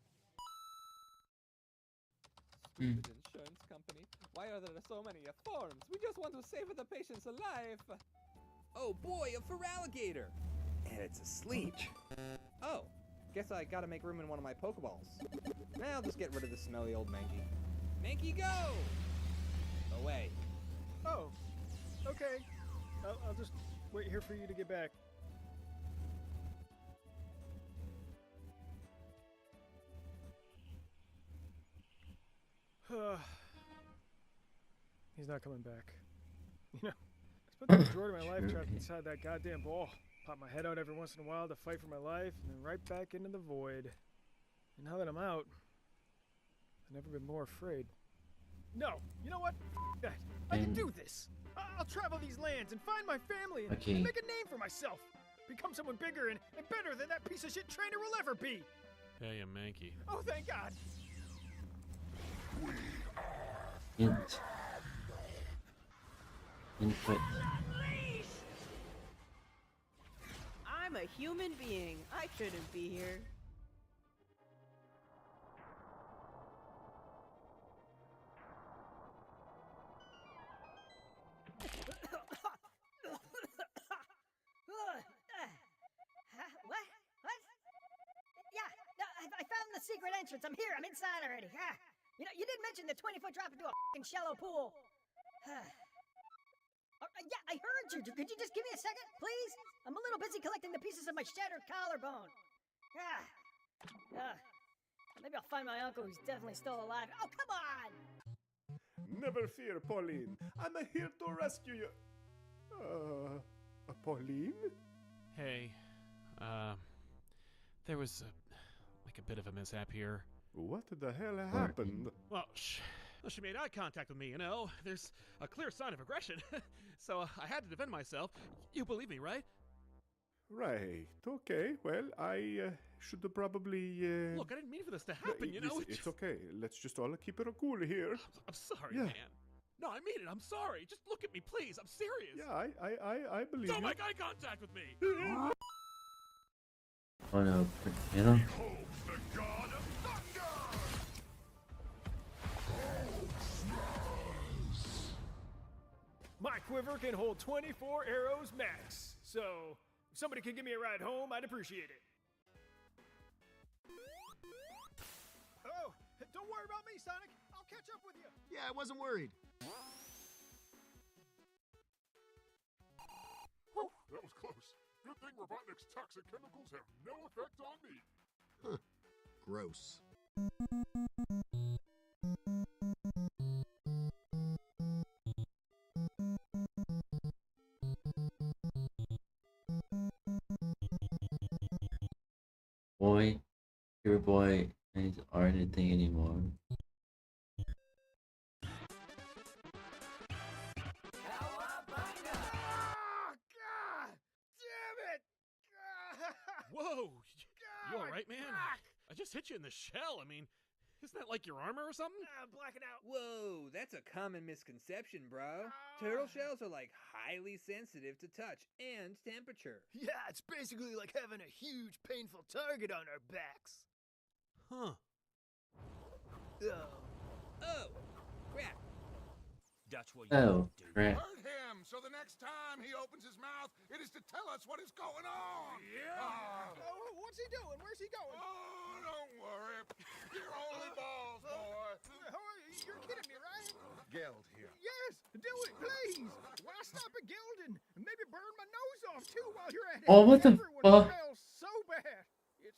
Stupid insurance company. Why are there so many forms? We just want to save the patient's life. Oh boy, a alligator. And it's asleep. Oh, guess I gotta make room in one of my Pokeballs. Now I'll just get rid of the smelly old Mankey. Mankey, go! Away. Oh, okay. I'll just wait here for you to get back. He's not coming back. You know, I spent the majority of my life trapped inside that goddamn ball. Pop my head out every once in a while to fight for my life, and then right back into the void. And now that I'm out, I've never been more afraid. No, you know what? F that. I can do this. I'll travel these lands and find my family and make a name for myself. Become someone bigger and better than that piece of shit trainer will ever be. Hey, I'm Mankey. Oh, thank God. Input. I'm a human being. I shouldn't be here. What? Yeah, no, I found the secret entrance. I'm here. I'm inside already. You know, you did mention the 20-foot drop into a f***ing shallow pool. Yeah, I heard you. Could you just give me a second, please? I'm a little busy collecting the pieces of my shattered collarbone. Maybe I'll find my uncle who's definitely still alive. Oh, come on! Never fear, Pauline. I'm here to rescue you. Pauline? Hey, there was like a bit of a mishap here. What the hell happened? Well, she made eye contact with me, you know. There's a clear sign of aggression. So I had to defend myself. You believe me, right? Right. Okay. Well, I should probably... Look, I didn't mean for this to happen, you know? It's okay. Let's just all keep it cool here. I'm sorry, Yeah. man. No, I mean it. I'm sorry. Just look at me, please. I'm serious. Yeah, I believe Don't you. make eye contact with me. Oh no, you know? My quiver can hold 24 arrows max, so if somebody could give me a ride home, I'd appreciate it. Oh, don't worry about me, Sonic. I'll catch up with you. Yeah, I wasn't worried. Whew, that was close. Good thing Robotnik's toxic chemicals have no effect on me. Huh. Gross. Boy, your boy, and aren't a thing anymore. Whoa! You alright, man? I just hit you in the shell. I mean, isn't that like your armor or something? Blacking out. Whoa, that's a common misconception, bro. Turtle shells are like highly sensitive to touch and temperature. Yeah, it's basically like having a huge, painful target on our backs. Huh. Oh, crap. That's what Oh, crap. Hurt him, so the next time he opens his mouth, it is to tell us what is going on. Yeah. Oh, what's he doing? Where's he going? Oh, don't worry. You're only balls, boy. You're kidding me, right? Geld here. Yes, do it, please. Why stop at Gildan? Maybe burn my nose off too while you're at it. Oh, what the Everyone fuck? smells so bad. It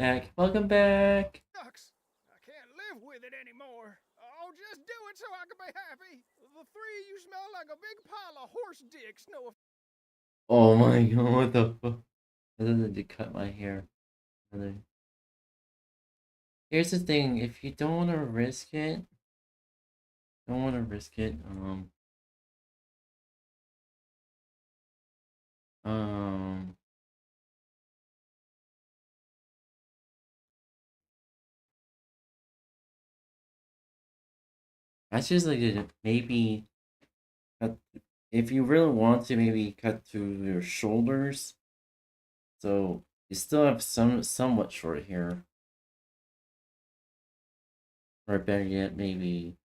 Back. Welcome back. sucks. I can't live with it anymore. Oh, just do it so I can be happy. The three of you smell like a big pile of horse dicks. No. Oh my god, what the fuck? I didn't to cut my hair. Here's the thing, if you don't want to risk it, I just like to maybe cut, if you really want to, maybe cut to your shoulders, so you still have somewhat short hair, or better yet, maybe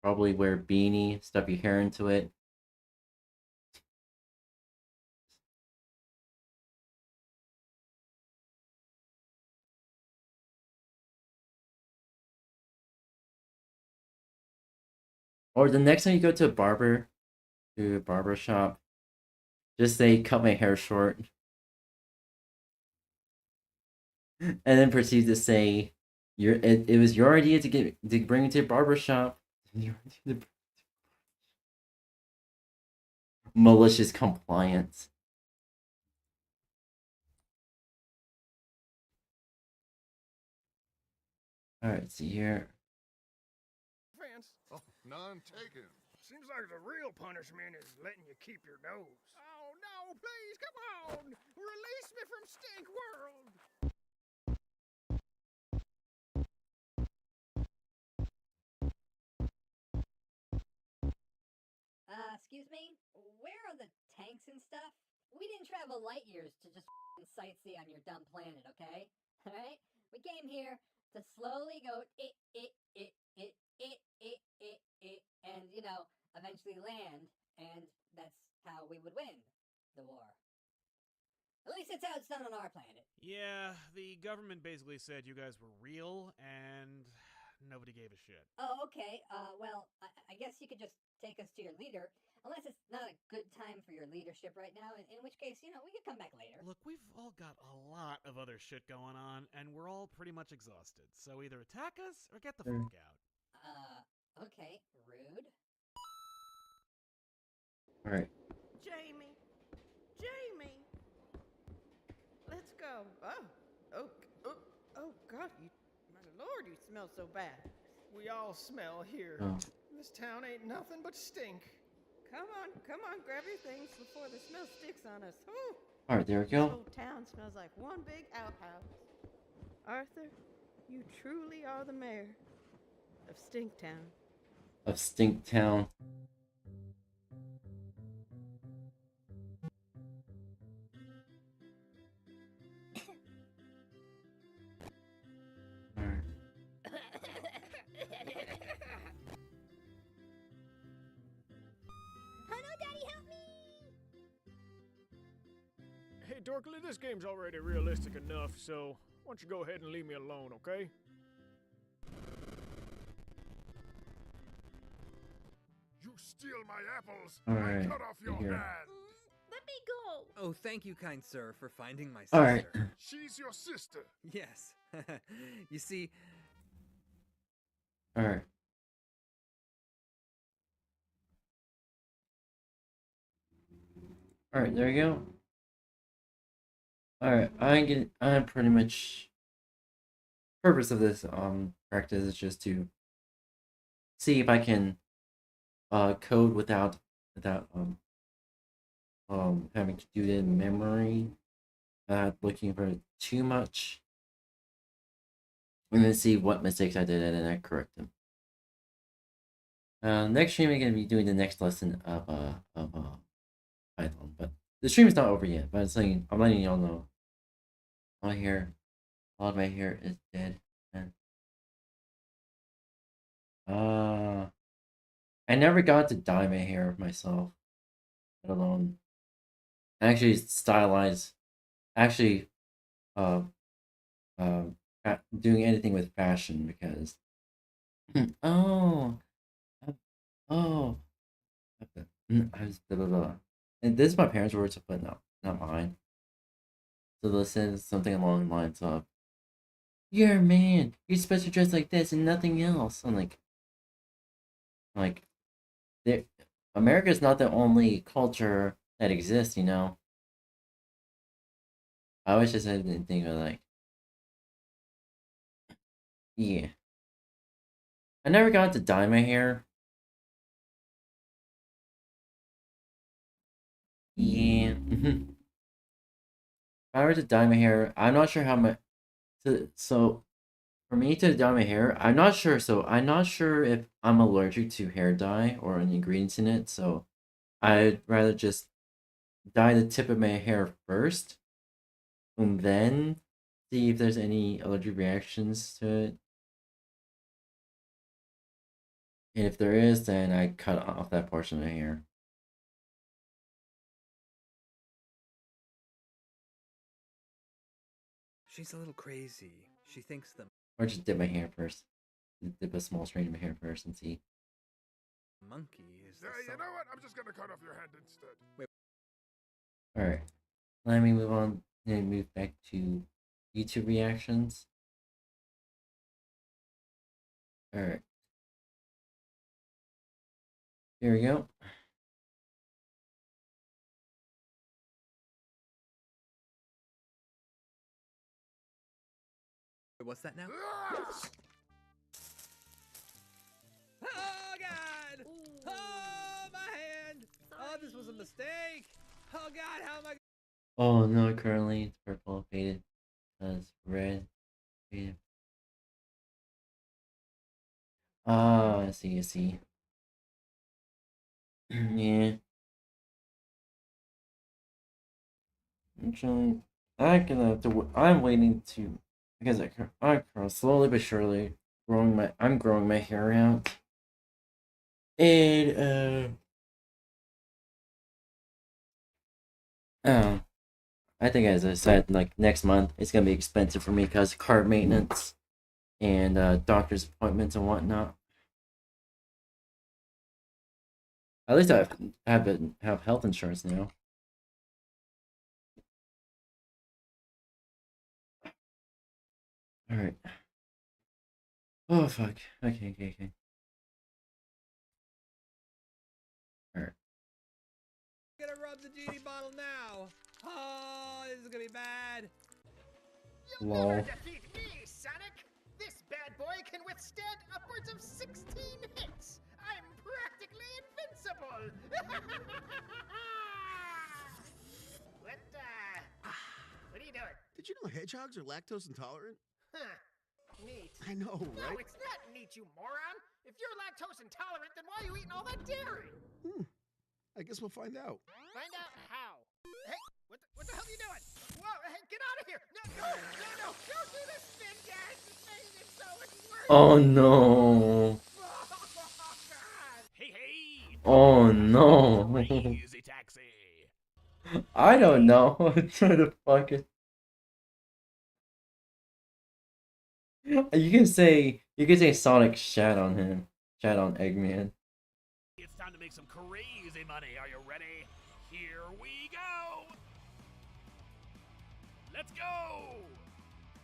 probably wear a beanie, stuff your hair into it. Or the next time you go to a barber shop, just say, cut my hair short. And then proceed to say, it was your idea to bring it to a barber shop. Malicious compliance. Alright, see here. Fence. Oh, none taken. Seems like the real punishment is letting you keep your nose. Oh, no, please, come on. Release me from Stink World. Excuse me? Where are the tanks and stuff? We didn't travel light years to just sightsee on your dumb planet, okay? Alright? We came here to slowly go and, you know, eventually land, and that's how we would win the war. At least that's how it's done on our planet. Yeah, the government basically said you guys were real, and nobody gave a shit. Oh, okay. Well, I guess you could just take us to your leader, unless it's not a good time for your leadership right now, in which case, you know, we could come back later. Look, we've all got a lot of other shit going on, and we're all pretty much exhausted. So either attack us or get the fuck out. Okay, rude. Alright. Jamie! Jamie! Let's go. Oh, God, my Lord, you smell so bad. We all smell here. Oh. This town ain't nothing but stink. Come on, grab your things before the smell sticks on us. Alright, there we This go. whole town smells like one big outhouse. Arthur, You truly are the mayor of Stinktown. Of Stinktown. Hello, Daddy, help me! Hey, Dorkly, this game's already realistic enough, so why don't you go ahead and leave me alone, okay? You steal my apples, Alright, I cut off your here. hand. Let me go! Oh, thank you, kind sir, for finding my All sister. right. She's your sister. Yes. You see, Alright. Alright, there you go. Alright, I'm pretty much purpose of this practice is just to see if I can code without having to do it in memory, not looking for too much, and then see what mistakes I did and then I correct them. Next stream I'm gonna be doing the next lesson of Python, but the stream is not over yet. But I'm letting y'all know. A lot of my hair is dead, and I never got to dye my hair myself, let alone actually stylize, actually doing anything with fashion because oh I was blah, blah, blah. And this is my parents' words, but not mine. So they'll say something along the lines of, "You're a man. You're supposed to dress like this and nothing else." I'm like, America's not the only culture that exists, you know. I always just had to think of like, yeah. I never got to dye my hair. Yeah. If I were to dye my hair, I'm not sure how much. So for me to dye my hair, I'm not sure. So I'm not sure if I'm allergic to hair dye or any ingredients in it. So I'd rather just dye the tip of my hair first, and then see if there's any allergic reactions to it. And if there is, then I cut off that portion of the hair. she's a little crazy. She thinks the Or just dip my hair first. Dip a small strand of my hair first and see. monkey is the You know what? I'm just gonna cut off your hand instead. Wait. Alright. Let me move on and move back to YouTube reactions. Alright. Here we go. What's that now? Oh God! Oh my hand! Oh, this was a mistake! Oh God, how am I? Oh no, currently it's purple faded because red faded. Ah, I see. Yeah. Actually, I'm waiting to, because I'm slowly but surely I'm growing my hair out. And, I think as I said, like next month, it's gonna be expensive for me because car maintenance and doctor's appointments and whatnot. At least I have health insurance now. All right. Oh fuck. Okay. All right. I'm gonna rub the genie bottle now. Oh, this is gonna be bad. Lol. Defeat me, Sonic! This bad boy can withstand upwards of 16 hits! I'm practically invincible! What are you doing? Did you know hedgehogs are lactose intolerant? Huh. Neat. I know, No, right? it's not neat, you moron. If you're lactose intolerant, then why are you eating all that dairy? I guess we'll find out. Find out how. Hey, what the hell are you doing? Whoa, hey, get out of here! No, don't do this spin dash! It's making it so it's worse! Oh no. Hey, hey! Oh no. Crazy taxi! I don't know. Try to fuck it. You can say Sonic shat on him. Shat on Eggman. It's time to make some crazy money. Are you ready? Here we go! Let's go!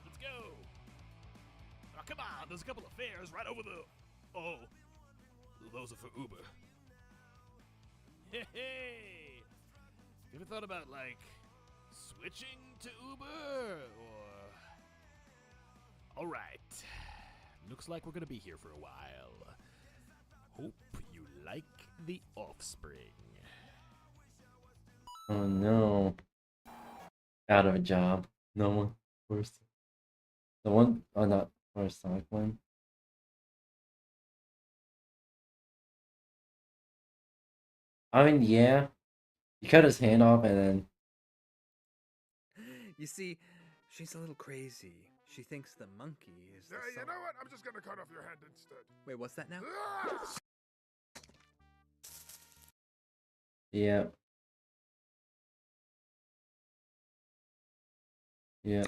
Let's go! Oh, come on, there's a couple of fares right over the... Oh, those are for Uber. Hey! You ever thought about, like, switching to Uber, or... Alright. Looks like we're gonna be here for a while. Hope you like the offspring. Oh no. Out of a job. No one. First. The one. Oh, not first Sonic one. I mean, yeah. He cut his hand off and then. You see, she's a little crazy. She thinks the monkey is the You know what? I'm just gonna cut off your hand instead. Wait, what's that now? Yeah. Yeah.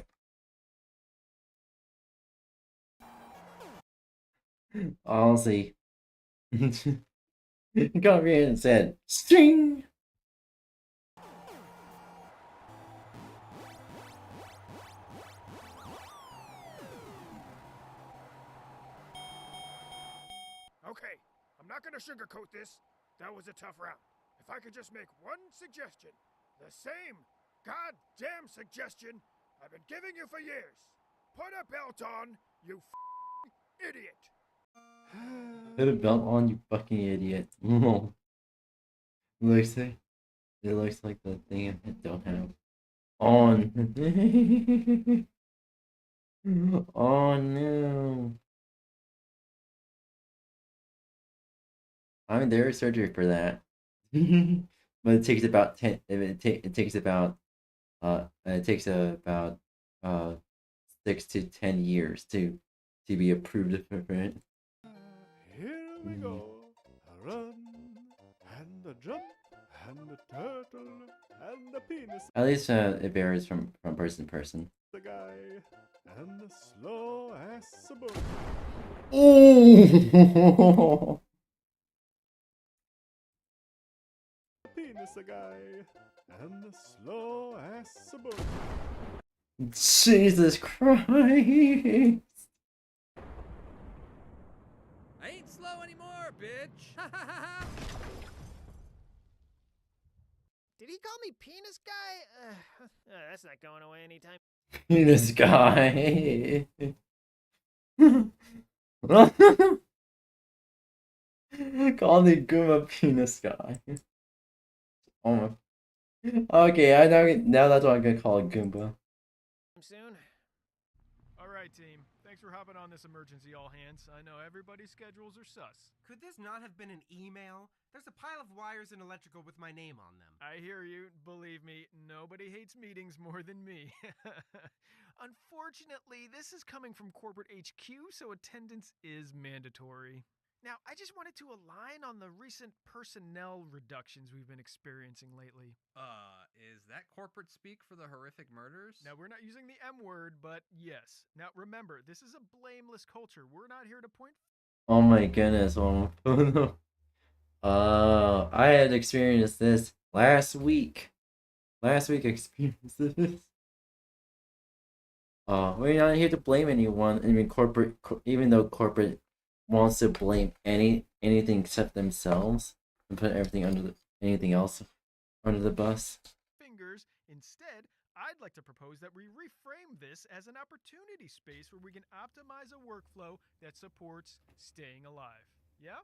Honestly. He got me in and said, "Sting!" Okay, I'm not gonna sugarcoat this. That was a tough round. If I could just make one suggestion, the same goddamn suggestion I've been giving you for years. Put a belt on, you idiot. Put a belt on, you fucking idiot. Looks like it looks like the thing I don't have on. Oh no. I mean, there is surgery for that. But it takes about 10 it takes about 6 to 10 years to be approved for it. Here we go. A run, and a jump, and a turtle, and a penis. At least it varies from person to person. The guy, and a slow ass boat. Oh! Penis a guy, and a slow ass boat. Jesus Christ! I ain't slow anymore, bitch! Did he call me penis guy? That's not going away anytime. This guy. Call the Goomba penis guy. Oh my. Okay, I know. Now that's what I'm gonna call a Goomba. Soon. All right, team. Thanks for hopping on this emergency all hands. I know everybody's schedules are sus. Could this not have been an email? There's a pile of wires and electrical with my name on them. I hear you. Believe me, nobody hates meetings more than me. Unfortunately, this is coming from corporate HQ, so attendance is mandatory. Now, I just wanted to align on the recent personnel reductions we've been experiencing lately. Is that corporate speak for the horrific murders? Now, we're not using the M word, but yes. Now, remember, this is a blameless culture. We're not here to point... Oh my goodness. I had experienced this last week. Experienced this. We're not here to blame anyone. I mean, even though corporate wants to blame anything except themselves and put anything else under the bus. Fingers. Instead, I'd like to propose that we reframe this as an opportunity space where we can optimize a workflow that supports staying alive. Yeah?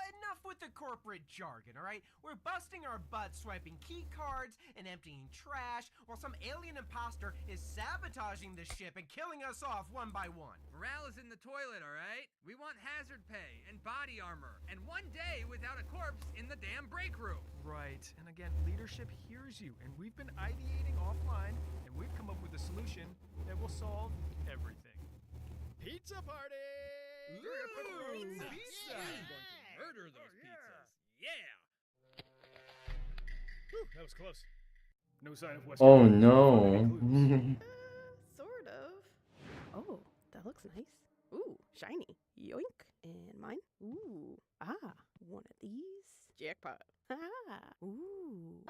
Enough with the corporate jargon, alright? We're busting our butts swiping key cards and emptying trash while some alien imposter is sabotaging the ship and killing us off one by one. Morale is in the toilet, alright? We want hazard pay and body armor and 1 day without a corpse in the damn break room. Right. And again, leadership hears you, and we've been ideating offline, and we've come up with a solution that will solve everything. Pizza party! Pizza! Pizza! I'm going to murder those pizzas. Yeah! Whew, that was close. No sign of West. Oh no. Sort of. Oh, that looks nice. Ooh, shiny. Yoink. And mine. Ooh. Ah, one of these. Jackpot. Ah. Ooh.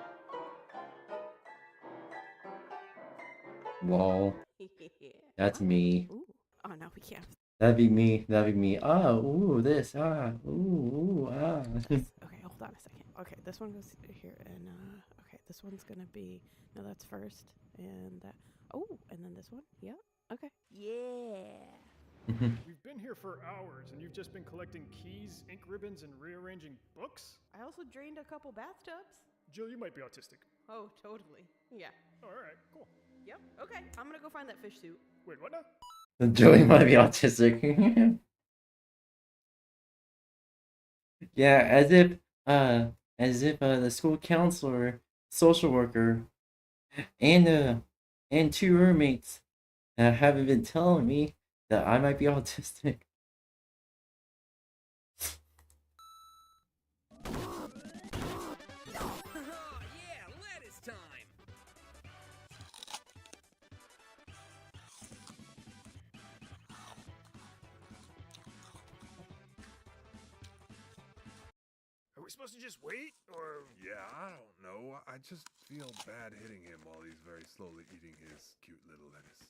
Lol. That's me. Ooh. Oh, no, we can't. That'd be me. That'd be me. Ah, ooh, this. Ah, ooh, ah. Okay, hold on a second. Okay, this one goes here, and okay, this one's gonna be. No, that's first, and that. Oh, and then this one. Yeah. Okay. Yeah. We've been here for hours, and you've just been collecting keys, ink ribbons, and rearranging books? I also drained a couple bathtubs. Jill, you might be autistic. Oh, totally. Yeah. Alright, cool. Yep. Okay, I'm gonna go find that fish suit. Wait, what now? Joey might be autistic. Yeah, as if the school counselor, social worker, and 2 roommates haven't been telling me that I might be autistic. Yeah, lettuce time! Are we supposed to just wait, or...? Yeah, I don't know. I just feel bad hitting him while he's very slowly eating his cute little lettuce.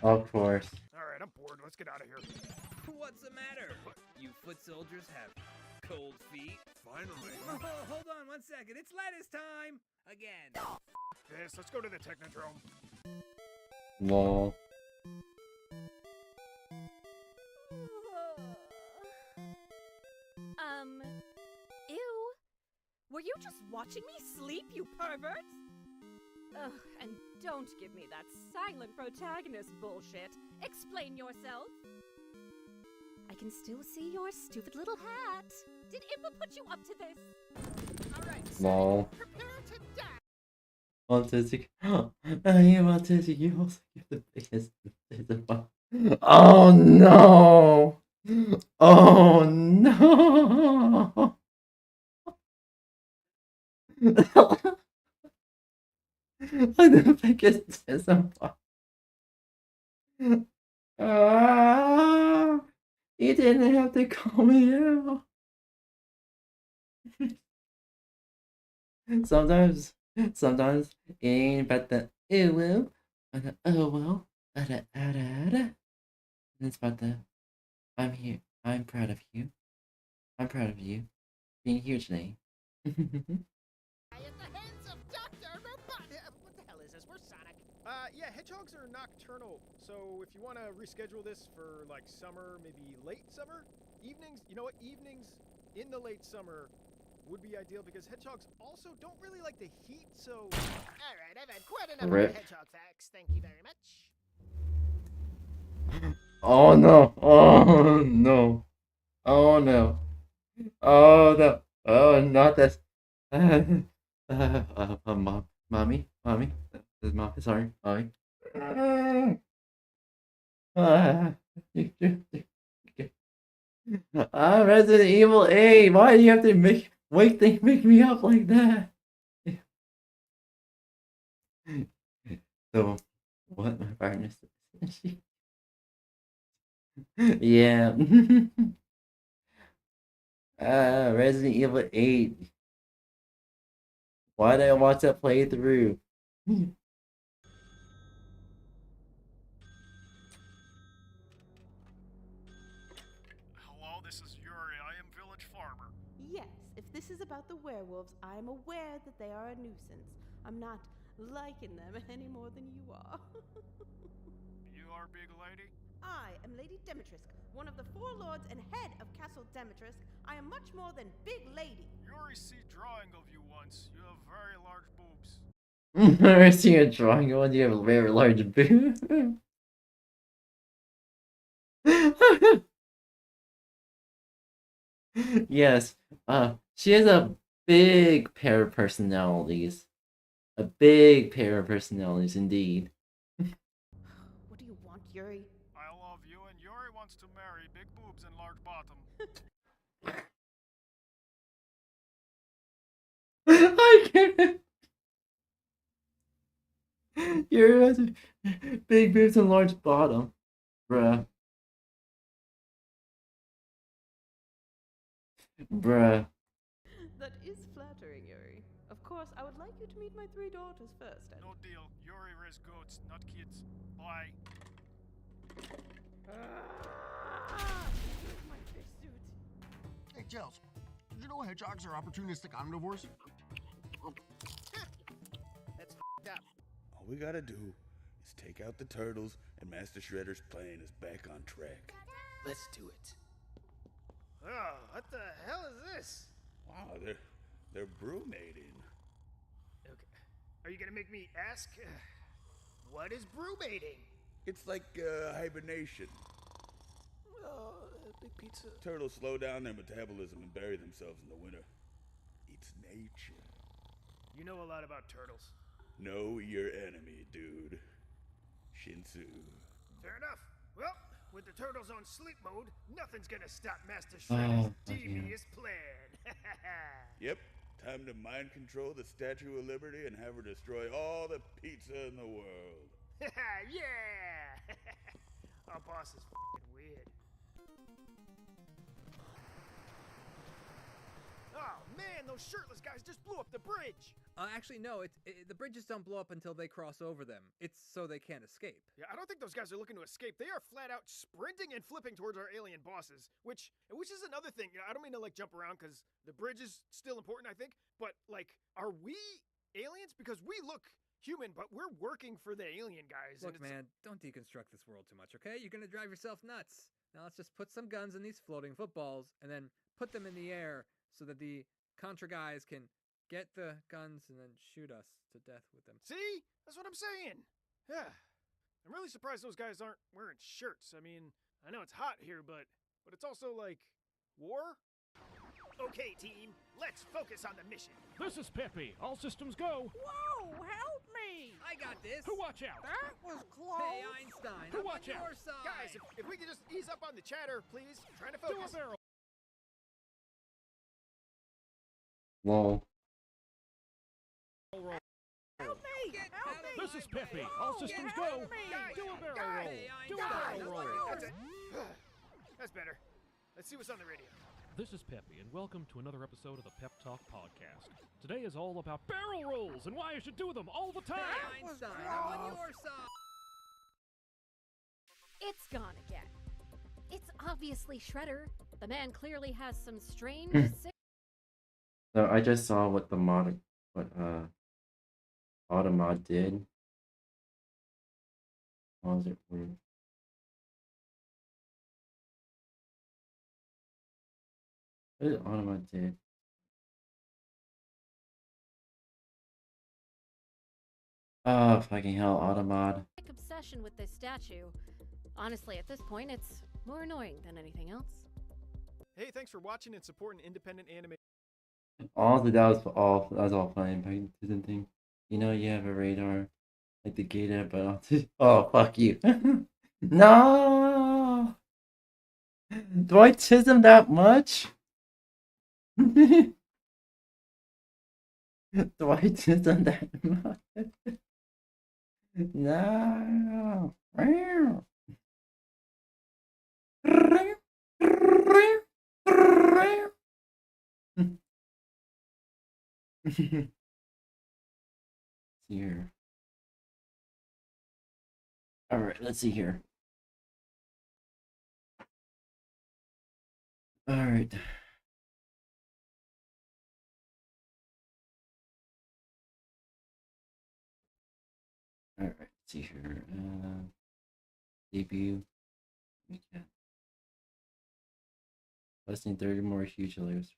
Of course. Alright, I'm bored. Let's get out of here. What's the matter? You foot soldiers have cold feet? Finally. Oh, hold on 1 second. It's lettuce time! Again. This, let's go to the Technodrome. Lol. Ew. Were you just watching me sleep, you pervert? Ugh, and don't give me that silent protagonist bullshit. Explain yourself. I can still see your stupid little hat. Did Impa put you up to this? Alright, Lol. prepare to die. Autistic. I am autistic. You also give the biggest. Oh no! Oh no! I'm the biggest disappointment. You didn't have to call me out. Sometimes it ain't about the ew well, or the oh well, or the ada. It's about the I'm here. I'm proud of you. I'm proud of you being here today. At the hands of Dr. Robot. What the hell is this? Where's Sonic? Yeah, hedgehogs are nocturnal, so if you want to reschedule this for, like, summer, maybe late summer? Evenings, you know what, evenings in the late summer would be ideal because hedgehogs also don't really like the heat, so... Alright, I've had quite enough Rip. of the hedgehog facts. Thank you very much. Oh no! Oh no! Oh no! Oh no! Oh, not this! Mommy, sorry, mommy. Resident Evil 8. Why do you have to make me up like that? So, what my partner said? Yeah. Resident Evil 8. Why did I watch that playthrough? Hello, this is Yuri. I am village farmer. Yes, if this is about the werewolves, I am aware that they are a nuisance. I'm not liking them any more than you are. You are big lady? I am Lady Demetrisk, one of the 4 lords and head of Castle Demetrisk. I am much more than big lady. Yuri see drawing of you once. You have very large boobs. I see a drawing of one. You have a very large boob. Yes. She has a big pair of personalities. A big pair of personalities, indeed. What do you want, Yuri? I love you, and Yuri wants to marry big boobs and large bottom. I can't. Yuri has big boobs and large bottom. Bruh. Bruh. That is flattering, Yuri. Of course, I would like you to meet my 3 daughters first. And... No deal. Yuri raised goats, not kids. Bye. My fish suit. Hey, Tails. Did you know hedgehogs are opportunistic omnivores? That's f***ed up. All we gotta do is take out the turtles, and Master Shredder's plan is back on track. Let's do it. Oh, what the hell is this? Wow, they're brewmating. Okay. Are you gonna make me ask? What is brewmating? It's like hibernation. Big pizza. Turtles slow down their metabolism and bury themselves in the winter. It's nature. You know a lot about turtles. Know your enemy, dude. Shinsu. Fair enough. Well, with the turtles on sleep mode, nothing's gonna stop Master Shredder's devious plan. Yep. Time to mind control the Statue of Liberty and have her destroy all the pizza in the world. Yeah! Our boss is f***ing weird. Oh man, those shirtless guys just blew up the bridge! Actually, no, the bridges don't blow up until they cross over them. It's so they can't escape. Yeah, I don't think those guys are looking to escape. They are flat out sprinting and flipping towards our alien bosses, which is another thing. You know, I don't mean to like jump around because the bridge is still important, I think, but like, are we aliens? Because we look human, but we're working for the alien guys. Look, man, don't deconstruct this world too much, okay? You're gonna drive yourself nuts. Now let's just put some guns in these floating footballs and then put them in the air so that the Contra guys can get the guns and then shoot us to death with them. See? That's what I'm saying. Yeah. I'm really surprised those guys aren't wearing shirts. I mean, I know it's hot here, but it's also like war? Okay, team. Let's focus on the mission. This is Peppy. All systems go. Whoa, help me! I got this. Who watch out? That was close. Hey, Einstein, Who I'm watch on out? your side. Guys, if we could just ease up on the chatter, please. I'm trying to Do a focus. barrel. Lol. Roll. Help me! Help me! This is Peppy. All systems go. Do a barrel roll. Do a barrel roll. That's it. That's better. Let's see what's on the radio. This is Peppy, and welcome to another episode of the Pep Talk Podcast. Today is all about barrel rolls and why you should do them all the time. Hey, Einstein, I'm on your side. It's gone again. It's obviously Shredder. The man clearly has some strange sick. So I just saw what the Automod did. What was it for? What did Automod did? Oh, fucking hell, Automod. obsession with this statue. Honestly, at this point, it's more annoying than anything else. Hey, thanks for watching and supporting independent anime. Honestly, that was all fine, but it didn't think. You know, you have a radar, like the gator, but oh, fuck you. No! Do I tease him that much? Do I tease him that much? No! Here. All right, let's see here. All right. All right, let's see here. Debut. Yeah. Less than 30 more huge Legos.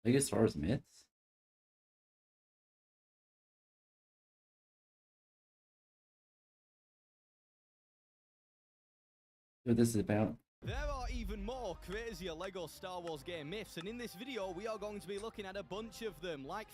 Lego Star Wars myths? What this is about? There are even more crazier LEGO Star Wars game myths, and in this video we are going to be looking at a bunch of them, like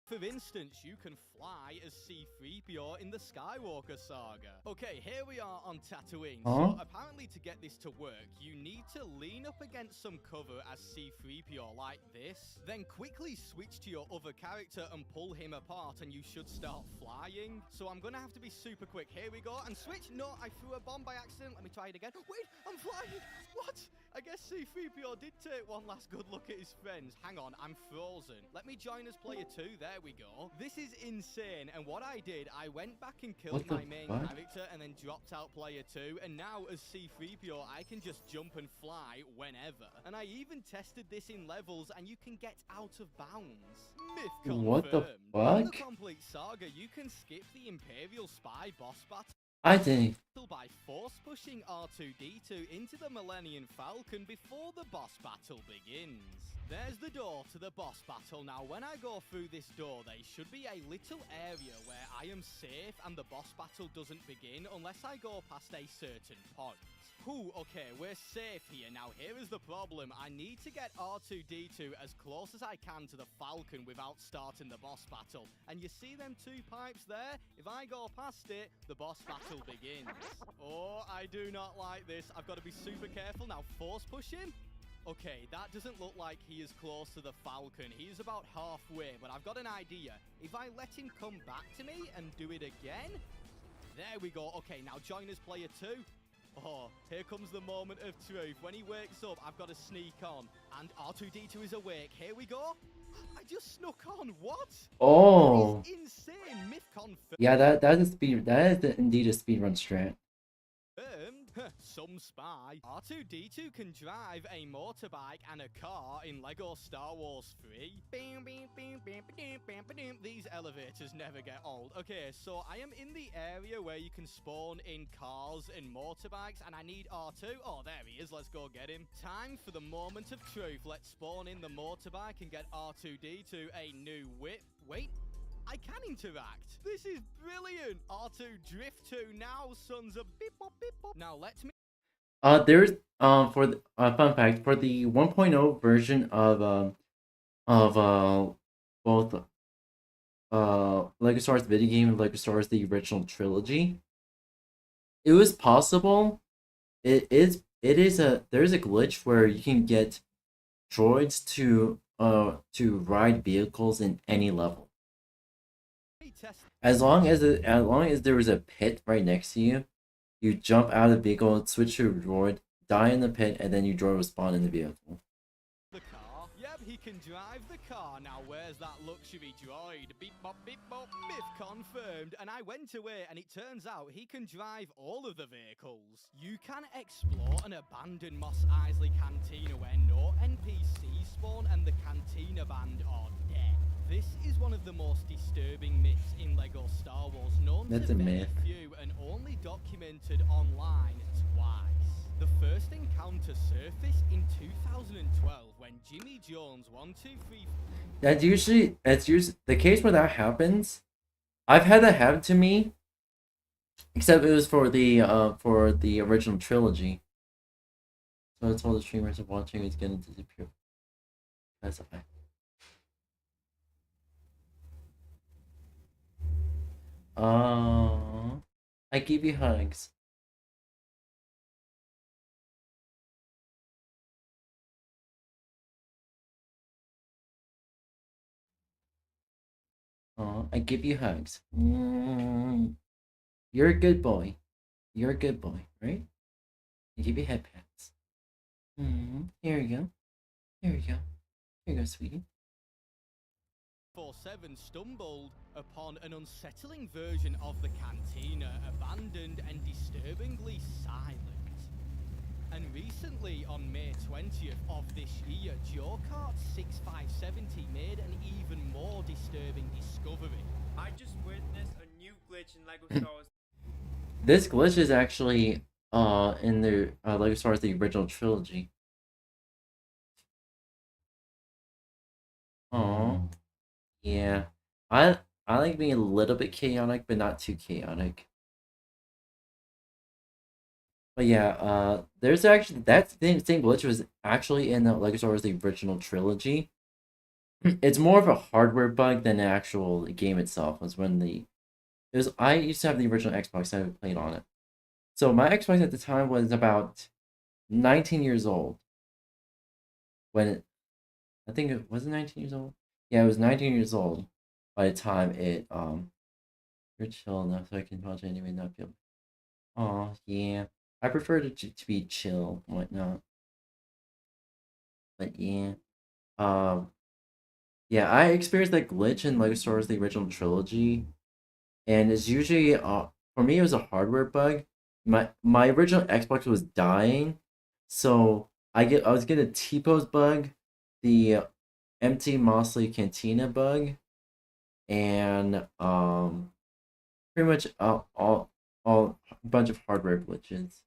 for instance, you can fly as C-3PO in the Skywalker saga. Okay, here we are on Tatooine. So apparently to get this to work, you need to lean up against some cover as C-3PO like this, then quickly switch to your other character and pull him apart and you should start flying. So I'm gonna have to be super quick. Here we go, and switch. No, I threw a bomb by accident. Let me try it again. Wait, I'm flying. What? I guess C-3PO did take one last good look at his friends. Hang on, I'm frozen. Let me join as player 2. There we go. This is insane. And what I did, I went back and killed my main character and then dropped out player 2. And now as C-3PO, I can just jump and fly whenever. And I even tested this in levels and you can get out of bounds. Myth confirmed. What the In the fuck? complete saga, you can skip the Imperial spy boss battle I didn't. by force pushing R2-D2 into the Millennium Falcon before the boss battle begins. There's the door to the boss battle. Now when I go through this door, there should be a little area where I am safe and the boss battle doesn't begin unless I go past a certain point. Whew, okay, we're safe here. Now here is the problem. I need to get R2-D2 as close as I can to the Falcon without starting the boss battle. And you see them two pipes there? If I go past it, the boss battle begins. Oh, I do not like this. I've got to be super careful. Now force push him. Okay, that doesn't look like he is close to the Falcon. He's about halfway, but I've got an idea. If I let him come back to me and do it again, there we go. Okay, now join as player 2. Oh, here comes the moment of truth. When he wakes up, I've got to sneak on. And R2-D2 is awake. Here we go. I just snuck on. What? Oh. That is insane. Myth confirmed. Yeah, that is speed. That is indeed a speedrun strat. Some spy. R2-D2 can drive a motorbike and a car in LEGO Star Wars 3. These elevators never get old. Okay, so I am in the area where you can spawn in cars and motorbikes, and I need R2. Oh, there he is. Let's go get him. Time for the moment of truth. Let's spawn in the motorbike and get R2-D2 a new whip. Wait. I can interact. This is brilliant. R2 drift to now, sons of beep bop beep bop. Now let me. There's for the fun fact for the 1.0 version of both Lego Star Wars video game and Lego Star Wars the original trilogy. It was possible. There's a glitch where you can get droids to ride vehicles in any level. As long as there was a pit right next to you, you jump out of the vehicle, switch to a droid, die in the pit, and then your droid will spawn in the vehicle. The car. Yep, he can drive the car. Now where's that luxury droid? Beep bop beep bop. Myth confirmed. And I went away, and it turns out he can drive all of the vehicles. You can explore an abandoned Mos Eisley cantina where no NPCs spawn and the cantina band are dead. This is one of the most disturbing myths in LEGO Star Wars, known That's to a very myth. few and only documented online twice. The first encounter surfaced in 2012 when Jimmy Jones 123. That's usually the case where that happens. I've had that happen to me, except it was for the original trilogy. So it's all the streamers are watching is gonna disappear. That's okay. I give you hugs. I give you hugs. You're a good boy. You're a good boy, right? I give you head pats. Here you go. Here you go. Here you go, sweetie. 4-7 stumbled upon an unsettling version of the cantina, abandoned and disturbingly silent. And recently, on May 20th of this year, JoeKart 6570 made an even more disturbing discovery. I just witnessed a new glitch in LEGO Star Wars. This glitch is actually in the Lego Star Wars the original trilogy. Oh, yeah. I like being a little bit chaotic, but not too chaotic. But yeah, there's actually that same glitch was actually in the Lego Star Wars the original trilogy. It's more of a hardware bug than the actual game itself. Was when I used to have the original Xbox, I played on it. So my Xbox at the time was about 19 years old. I think it was 19 years old. Yeah, it was 19 years old by the time it you're chill enough so I can watch anime not feel. Oh yeah, I prefer to be chill and whatnot. But yeah, um, yeah, I experienced that glitch in Lego Star Wars the original trilogy, and it's usually for me it was a hardware bug. My original Xbox was dying, so I was getting a T-pose bug, the empty Mosley Cantina bug, and pretty much all a bunch of hardware glitches.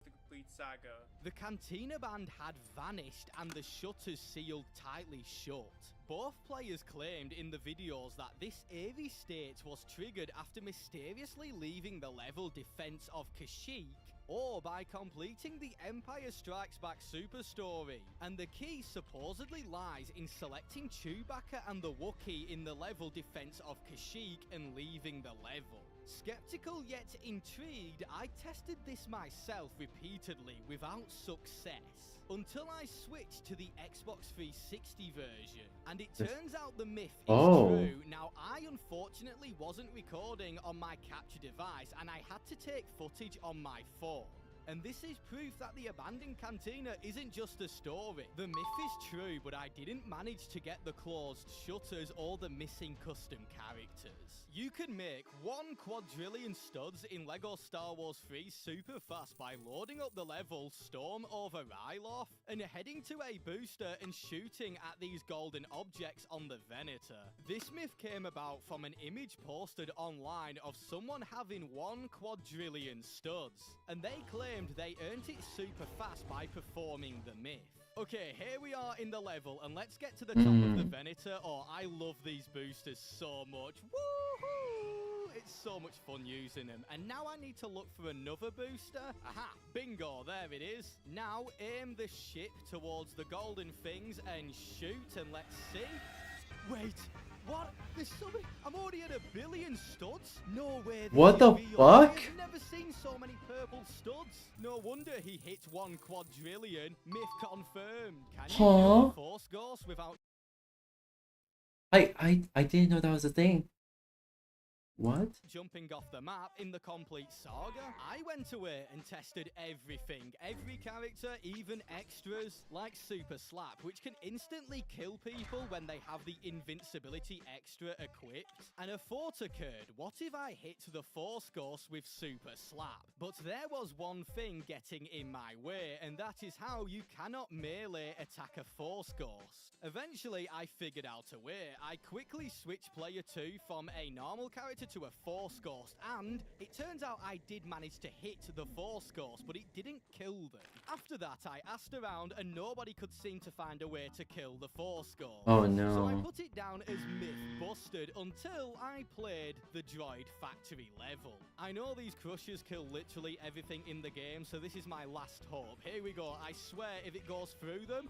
The complete saga. The Cantina band had vanished and the shutters sealed tightly shut. Both players claimed in the videos that this eerie state was triggered after mysteriously leaving the level Defense of Kashyyyk, or by completing the Empire Strikes Back super story. And the key supposedly lies in selecting Chewbacca and the Wookiee in the level Defense of Kashyyyk and leaving the level. Skeptical yet intrigued, I tested this myself repeatedly without success, until I switched to the Xbox 360 version, and it turns out the myth is true. Now, I unfortunately wasn't recording on my capture device, and I had to take footage on my phone. And this is proof that the abandoned cantina isn't just a story. The myth is true, but I didn't manage to get the closed shutters or the missing custom characters. You can make 1 quadrillion studs in LEGO Star Wars 3 super fast by loading up the level Storm over Ryloth and heading to a booster and shooting at these golden objects on the Venator. This myth came about from an image posted online of someone having 1 quadrillion studs, and they claimed they earned it super fast by performing the myth. Okay, here we are in the level, and let's get to the top of the Venator. Oh, I love these boosters so much. Woohoo! It's so much fun using them. And now I need to look for another booster. Aha, bingo, there it is. Now aim the ship towards the golden things and shoot, and let's see. Wait, what? There's so many. I'm already at 1 billion studs? No way. What the fuck? I've never seen so many purple studs. No wonder he hit 1 quadrillion. Myth confirmed. Can you kill a Force Ghost without... I didn't know that was a thing. What? Jumping off the map in the complete saga? I went away and tested everything. Every character, even extras, like Super Slap, which can instantly kill people when they have the invincibility extra equipped. And a thought occurred, what if I hit the Force Ghost with Super Slap? But there was one thing getting in my way, and that is how you cannot melee attack a Force Ghost. Eventually, I figured out a way. I quickly switched player 2 from a normal character to a Force Ghost, and it turns out I did manage to hit the Force Ghost, but it didn't kill them. After that, I asked around, and nobody could seem to find a way to kill the Force Ghost. Oh no. So I put it down as myth busted until I played the Droid Factory level. I know these crushers kill literally everything in the game, so this is my last hope. Here we go. I swear if it goes through them...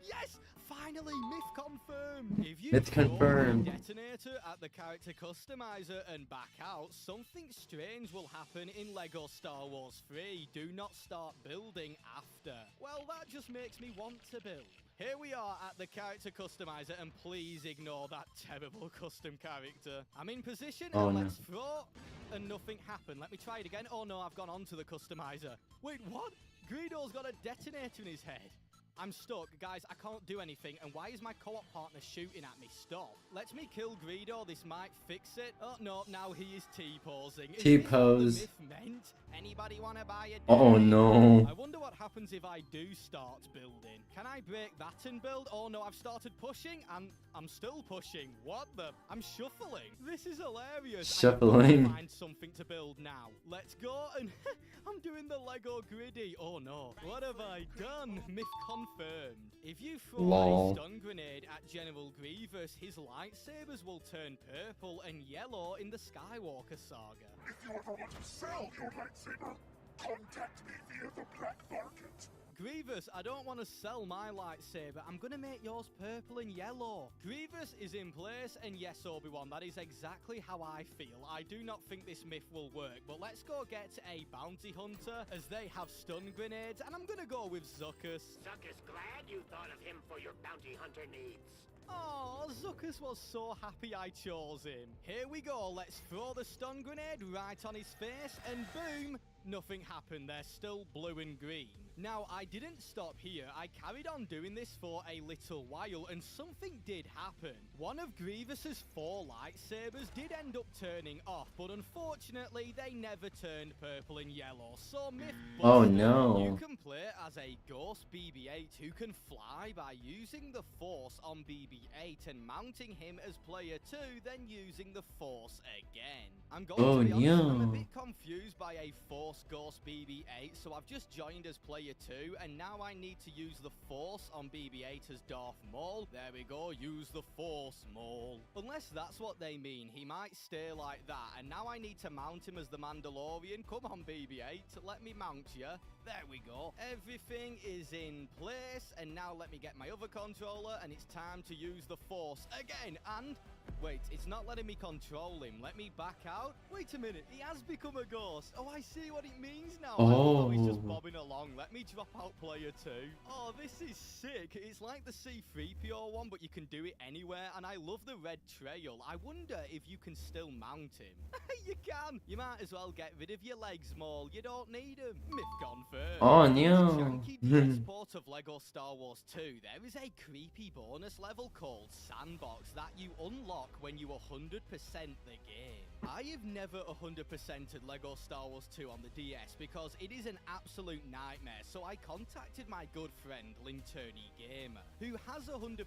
Yes! Finally, myth confirmed! If you throw a detonator at the character customizer and back out, something strange will happen in LEGO Star Wars 3. Do not start building after. Well, that just makes me want to build. Here we are at the character customizer, and please ignore that terrible custom character. I'm in position, and let's throw, and nothing happened. Let me try it again. Oh no, I've gone on to the customizer. Wait, what? Greedo's got a detonator in his head. I'm stuck. Guys, I can't do anything. And why is my co-op partner shooting at me? Stop. Let me kill Greedo. This might fix it. Oh, no. Now he is T-posing. Is this what the T-pose. myth meant? Anybody want to buy a Oh day? no. I wonder what happens if I do start building. Can I break that and build? Oh no, I've started pushing and I'm still pushing. What the? I'm shuffling. This is hilarious. Shuffling. I need to find something to build now. Let's go and I'm doing the Lego griddy. Oh no. What have I done? Myth confirmed. If you throw Lol. a stun grenade at General Grievous, his lightsabers will turn purple and yellow in the Skywalker saga. If you ever want to sell your lightsaber, contact me via the black market. Grievous, I don't want to sell my lightsaber. I'm going to make yours purple and yellow. Grievous is in place, and yes, Obi-Wan, that is exactly how I feel. I do not think this myth will work, but let's go get a bounty hunter, as they have stun grenades, and I'm going to go with Zuckuss. Zuckuss, glad you thought of him for your bounty hunter needs. Oh, Zuckuss was so happy I chose him. Here we go, let's throw the stun grenade right on his face, and boom, nothing happened. They're still blue and green. Now, I didn't stop here. I carried on doing this for a little while, and something did happen. One of Grievous's 4 lightsabers did end up turning off, but unfortunately, they never turned purple and yellow. So, myth busted. Oh no. You can play as a Ghost BB-8 who can fly by using the Force on BB-8 and mounting him as player 2, then using the Force again. I'm going to be honest, I'm a bit confused by a Force Ghost BB-8, so I've just joined as player 2, and now I need to use the Force on BB-8 as Darth Maul. There we go, use the Force, Maul. Unless that's what they mean, he might stay like that, and now I need to mount him as the Mandalorian. Come on, BB-8, let me mount you. There we go. Everything is in place, and now let me get my other controller, and it's time to use the Force again, and... Wait, it's not letting me control him. Let me back out. Wait a minute, he has become a ghost. Oh, I see what it means now. Oh, he's just bobbing along. Let me drop out player 2. Oh, this is sick. It's like the C-3PO one, but you can do it anywhere, and I love the red trail. I wonder if you can still mount him. You can. You might as well get rid of your legs, Maul. You don't need them. Myth confirmed. Oh In the no. janky DS port of Lego Star Wars 2, there is a creepy bonus level called Sandbox that you unlock when you 100% the game. I have never 100%ed Lego Star Wars 2 on the DS because it is an absolute nightmare, so I contacted my good friend Linturny Gamer, who has 100%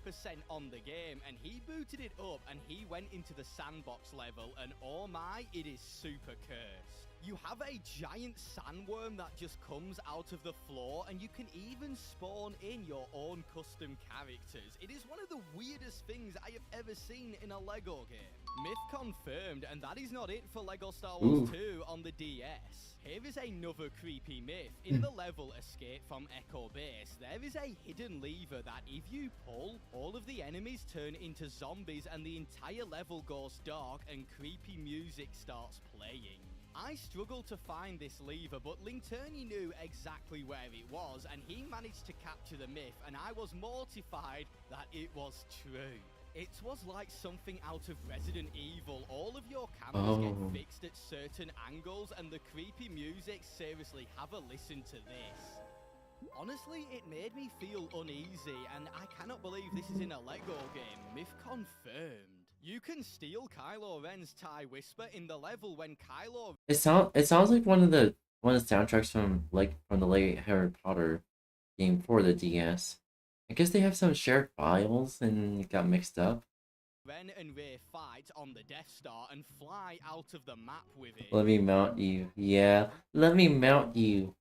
on the game, and he booted it up and he went into the sandbox level, and oh my, it is super cursed. You have a giant sandworm that just comes out of the floor, and you can even spawn in your own custom characters. It is one of the weirdest things I have ever seen in a Lego game. Myth confirmed, and that is not it for Lego Star Wars 2 on the DS. Here is another creepy myth. In the level Escape from Echo Base, there is a hidden lever that if you pull, all of the enemies turn into zombies and the entire level goes dark and creepy music starts playing. I struggled to find this lever, but Linturny knew exactly where it was, and he managed to capture the myth, and I was mortified that it was true. It was like something out of Resident Evil. All of your cameras get fixed at certain angles, and the creepy music, seriously, have a listen to this. Honestly, it made me feel uneasy, and I cannot believe this is in a Lego game. Myth confirmed. You can steal Kylo Ren's TIE Whisper in the level when Kylo... It sounds like one of the soundtracks from the late Harry Potter game for the DS. I guess they have some shared files and it got mixed up. Ren and Rey fight on the Death Star and fly out of the map with it. Let me mount you. Yeah, let me mount you.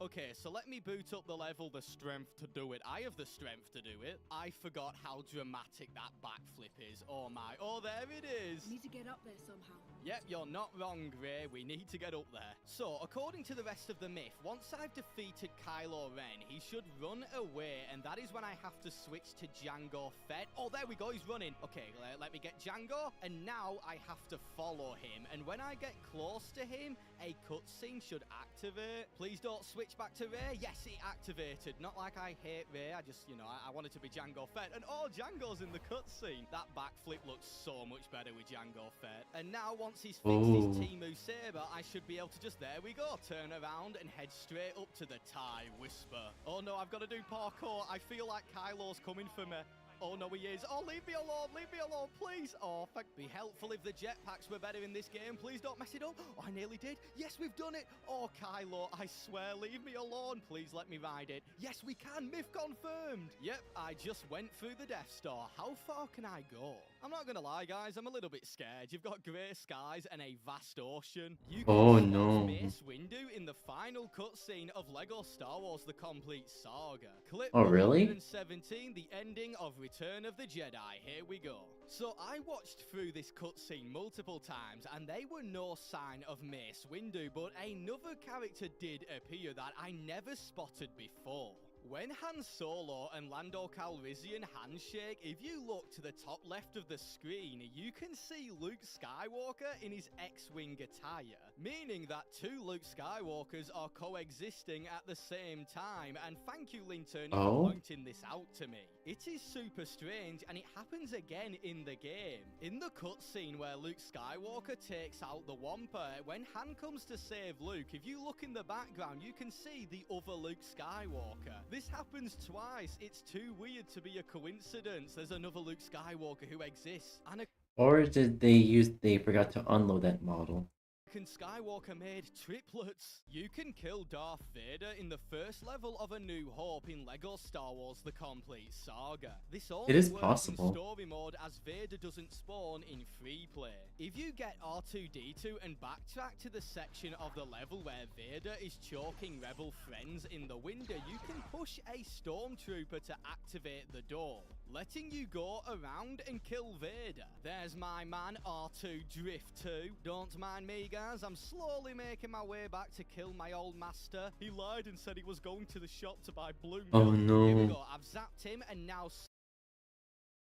Okay, so let me boot up the level, the strength to do it. I have the strength to do it. I forgot how dramatic that backflip is. Oh my, oh there it is. Need to get up there somehow. Yep, you're not wrong, Ray. We need to get up there. So, according to the rest of the myth, once I've defeated Kylo Ren, he should run away, and that is when I have to switch to Jango Fett. Oh, there we go, he's running. Okay, let me get Jango, and now I have to follow him, and when I get close to him, a cutscene should activate. Please don't switch back to Ray. Yes, it activated. Not like I hate Ray. I just, you know, I wanted to be Django Fett. And oh, Django's in the cutscene. That backflip looks so much better with Django Fett. And now once he's fixed his Temu Saber, I should be able to just, there we go, turn around and head straight up to the Thai Whisper. Oh no, I've got to do parkour. I feel like Kylo's coming for me. Oh no, he is. Oh, leave me alone, please. Oh, be helpful if the jetpacks were better in this game. Please don't mess it up. Oh, I nearly did. Yes, we've done it. Oh, Kylo, I swear, leave me alone. Please let me ride it. Yes, we can. Myth confirmed. Yep, I just went through the Death Star. How far can I go? I'm not gonna lie, guys, I'm a little bit scared. You've got grey skies and a vast ocean. You can watch Mace Windu in the final cutscene of LEGO Star Wars The Complete Saga. Clip 117, the ending of Return of the Jedi. Here we go. So I watched through this cutscene multiple times, and they were no sign of Mace Windu, but another character did appear that I never spotted before. When Han Solo and Lando Calrissian handshake, if you look to the top left of the screen, you can see Luke Skywalker in his X-Wing attire, meaning that two Luke Skywalkers are coexisting at the same time, and thank you, Linton, for pointing this out to me. It is super strange, and it happens again in the game. In the cutscene where Luke Skywalker takes out the Wampa, when Han comes to save Luke, if you look in the background, you can see the other Luke Skywalker. This happens twice. It's too weird to be a coincidence. There's another Luke Skywalker who exists. And or did they forgot to unload that model? Skywalker made triplets. You can kill Darth Vader in the first level of A New Hope in LEGO Star Wars The Complete Saga. This only works in story mode as Vader doesn't spawn in free play. If you get R2-D2 and backtrack to the section of the level where Vader is choking rebel friends in the window, you can push a stormtrooper to activate the door, letting you go around and kill Vader. There's my man R2 Drift 2. Don't mind me, guys, I'm slowly making my way back to kill my old master. He lied and said he was going to the shop to buy blue milk. Oh no. Here we go, I've zapped him and now...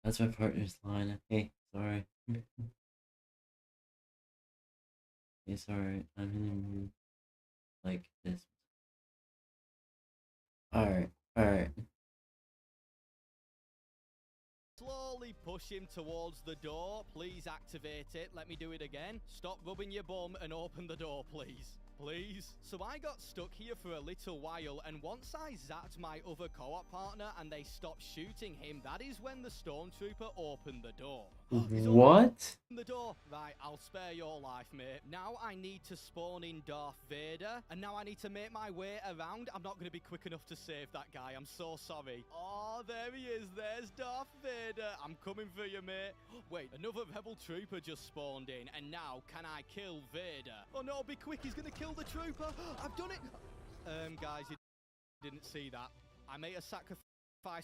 That's my partner's line. Hey, sorry. It's alright, I'm in a mood like this. Alright. Slowly push him towards the door. Please activate it. Let me do it again. Stop rubbing your bum and open the door, please. Please. So I got stuck here for a little while, and once I zapped my other co-op partner and they stopped shooting him, that is when the stormtrooper opened the door. What? The door. Right, I'll spare your life, mate. Now I need to spawn in Darth Vader, and now I need to make my way around. I'm not going to be quick enough to save that guy. I'm so sorry. Oh, there he is. There's Darth Vader. I'm coming for you, mate. Wait, another rebel trooper just spawned in, and now can I kill Vader? Oh no, be quick. He's going to kill the trooper. I've done it. Guys, you didn't see that. I made a sacrifice.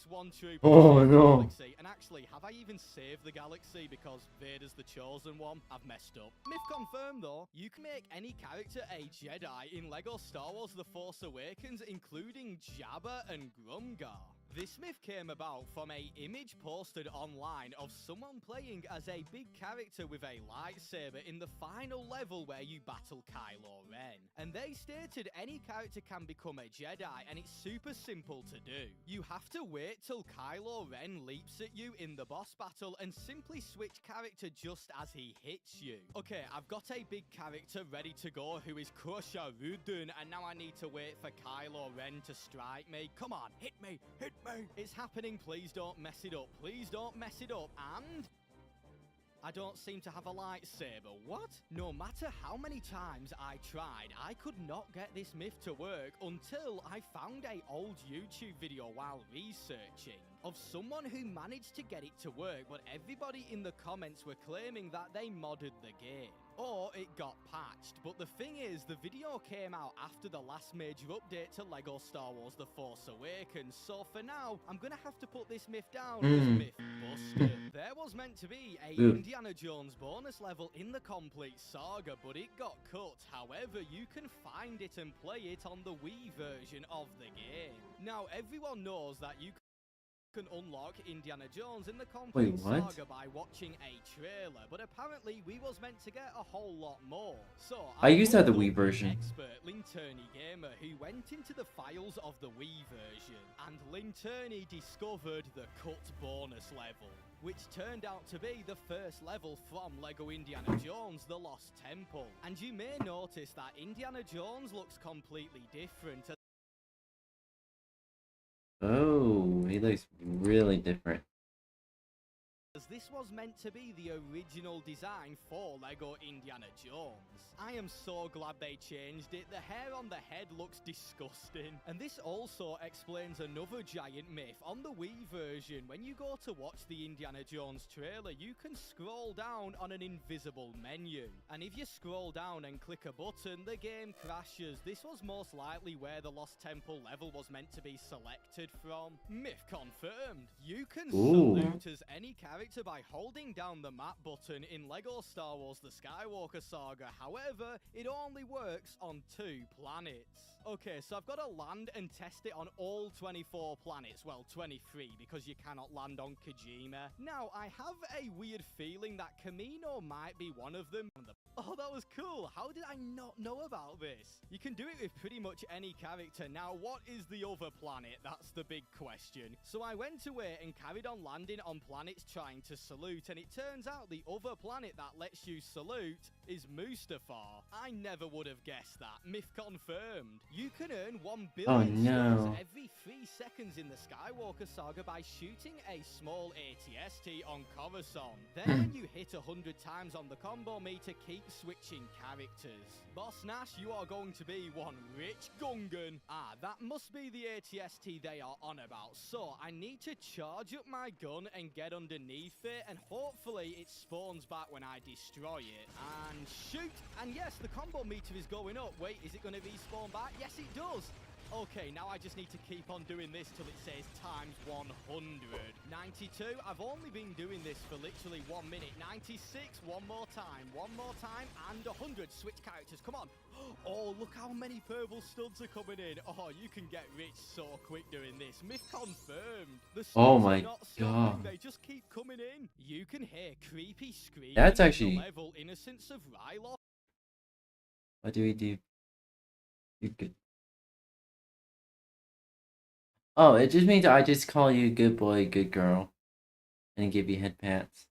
One trooper. Oh no. Galaxy. And actually, have I even saved the galaxy because Vader's the chosen one? I've messed up. Myth confirmed though, you can make any character a Jedi in LEGO Star Wars The Force Awakens, including Jabba and Grumgar. This myth came about from a image posted online of someone playing as a big character with a lightsaber in the final level where you battle Kylo Ren. And they stated any character can become a Jedi, and it's super simple to do. You have to wait till Kylo Ren leaps at you in the boss battle and simply switch character just as he hits you. Okay, I've got a big character ready to go who is 𝙂𝙚𝙣𝙚𝙧, and now I need to wait for Kylo Ren to strike me. Come on, hit me, hit me. It's happening. Please don't mess it up. Please don't mess it up. And I don't seem to have a lightsaber. What? No matter how many times I tried, I could not get this myth to work until I found an old YouTube video while researching of someone who managed to get it to work, but everybody in the comments were claiming that they modded the game, or it got patched. But the thing is, the video came out after the last major update to LEGO Star Wars The Force Awakens, so for now, I'm gonna have to put this myth down as myth busted. There was meant to be a Indiana Jones bonus level in the Complete Saga, but it got cut. However, you can find it and play it on the Wii version of the game. Now, everyone knows that you can unlock Indiana Jones in the complete what? saga by watching a trailer, but apparently we was meant to get a whole lot more. So I used to have the called Wii up version. Expert Linterney Gamer who went into the files of the Wii version, and Linterney discovered the cut bonus level, which turned out to be the first level from LEGO Indiana Jones The Lost Temple. And you may notice that Indiana Jones looks completely different. Oh, he looks really different. As this was meant to be the original design for LEGO Indiana Jones. I am so glad they changed it. The hair on the head looks disgusting. And this also explains another giant myth. On the Wii version, when you go to watch the Indiana Jones trailer, you can scroll down on an invisible menu. And if you scroll down and click a button, the game crashes. This was most likely where the Lost Temple level was meant to be selected from. Myth confirmed. You can salute as any character by holding down the map button in LEGO Star Wars The Skywalker Saga. However, it only works on 2 planets. Okay, so I've got to land and test it on all 24 planets. Well, 23, because you cannot land on Kojima. Now, I have a weird feeling that Kamino might be one of them. Oh, that was cool. How did I not know about this? You can do it with pretty much any character. Now, what is the other planet? That's the big question. So I went away and carried on landing on planets trying to salute, and it turns out the other planet that lets you salute is Mustafar. I never would have guessed that. Myth confirmed. You can earn 1 billion no. every 3 seconds in the Skywalker Saga by shooting a small ATST on Coruscant. Then when you hit 100 times on the combo meter, keep switching characters. Boss Nash, you are going to be one rich Gungan. Ah, that must be the ATST they are on about. So I need to charge up my gun and get underneath it, and hopefully it spawns back when I destroy it. And shoot! And yes, the combo meter is going up. Wait, is it going to respawn back? Yes, it does. Okay, now I just need to keep on doing this till it says times 100. 92, I've only been doing this for literally 1 minute. 96, one more time, and 100. Switch characters, come on. Oh, look how many purple studs are coming in. Oh, you can get rich so quick doing this. Myth confirmed. The studs Oh my are not stopping, God. they just keep coming in. You can hear creepy screaming That's in actually- the level Innocence of Ryloth. What do we do? You're good. Oh, it just means I just call you good boy, good girl, and give you head pats.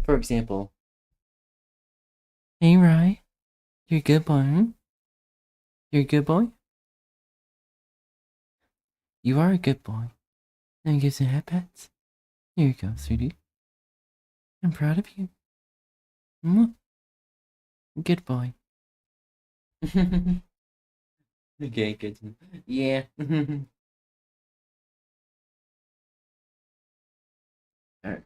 For example, hey Rye, you're a good boy. Hmm? You're a good boy. You are a good boy. And give some head pats. Here you go, sweetie. I'm proud of you. Mwah. Good boy. Okay, good. Yeah. Alright.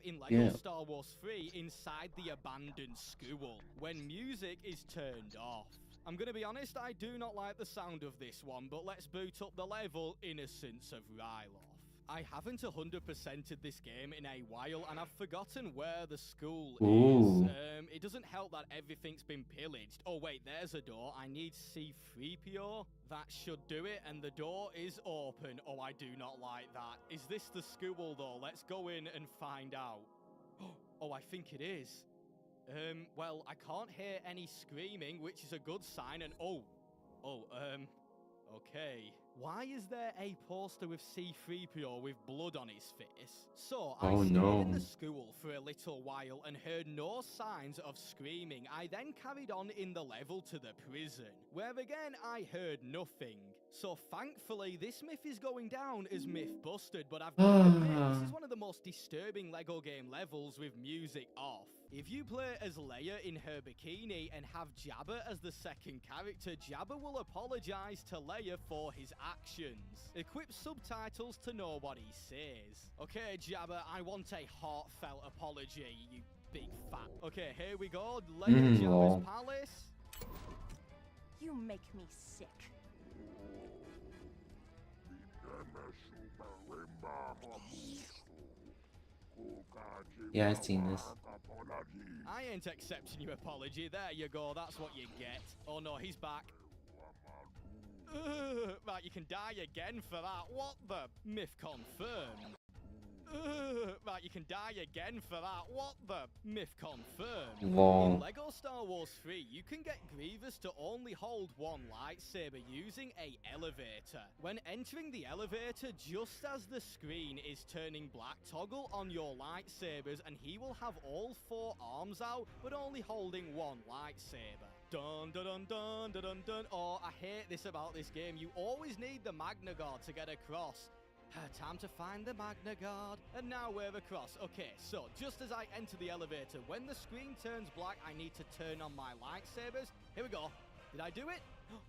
In LEGO Yeah. Star Wars 3 inside the abandoned school when music is turned off. I'm gonna be honest, I do not like the sound of this one, but let's boot up the level Innocence of Ryloth. I haven't 100%ed this game in a while, and I've forgotten where the school Ooh. is. It doesn't help that everything's been pillaged. Oh wait, there's a door. I need C-3PO. That should do it, and the door is open. Oh, I do not like that. Is this the school though? Let's go in and find out. Oh, I think it is. Well, I can't hear any screaming, which is a good sign, and okay. Why is there a poster with C-3PO with blood on his face? So, I Oh, stayed no. in the school for a little while and heard no signs of screaming. I then carried on in the level to the prison, where again I heard nothing. So thankfully, this myth is going down as myth busted, but I've got to admit, this is one of the most disturbing LEGO game levels with music off. If you play as Leia in her bikini and have Jabba as the second character, Jabba will apologize to Leia for his actions. Equip subtitles to know what he says. Okay, Jabba, I want a heartfelt apology, you big fat. Okay, here we go. Leia Jabba's lol. palace. You make me sick. Yeah, I've seen this. I ain't accepting your apology. There you go, that's what you get. Oh no, he's back. Right, you can die again for that. What the? Myth confirmed. Right, you can die again for that. What the? Myth confirmed. Lol. In LEGO Star Wars 3, you can get Grievous to only hold one lightsaber using a elevator. When entering the elevator, just as the screen is turning black, toggle on your lightsabers and he will have all 4 arms out, but only holding one lightsaber. Dun dun dun dun dun dun dun. Oh, I hate this about this game. You always need the Magna Guard to get across. Time to find the Magna Guard. And now we're across. Okay, so just as I enter the elevator, when the screen turns black, I need to turn on my lightsabers. Here we go. Did I do it?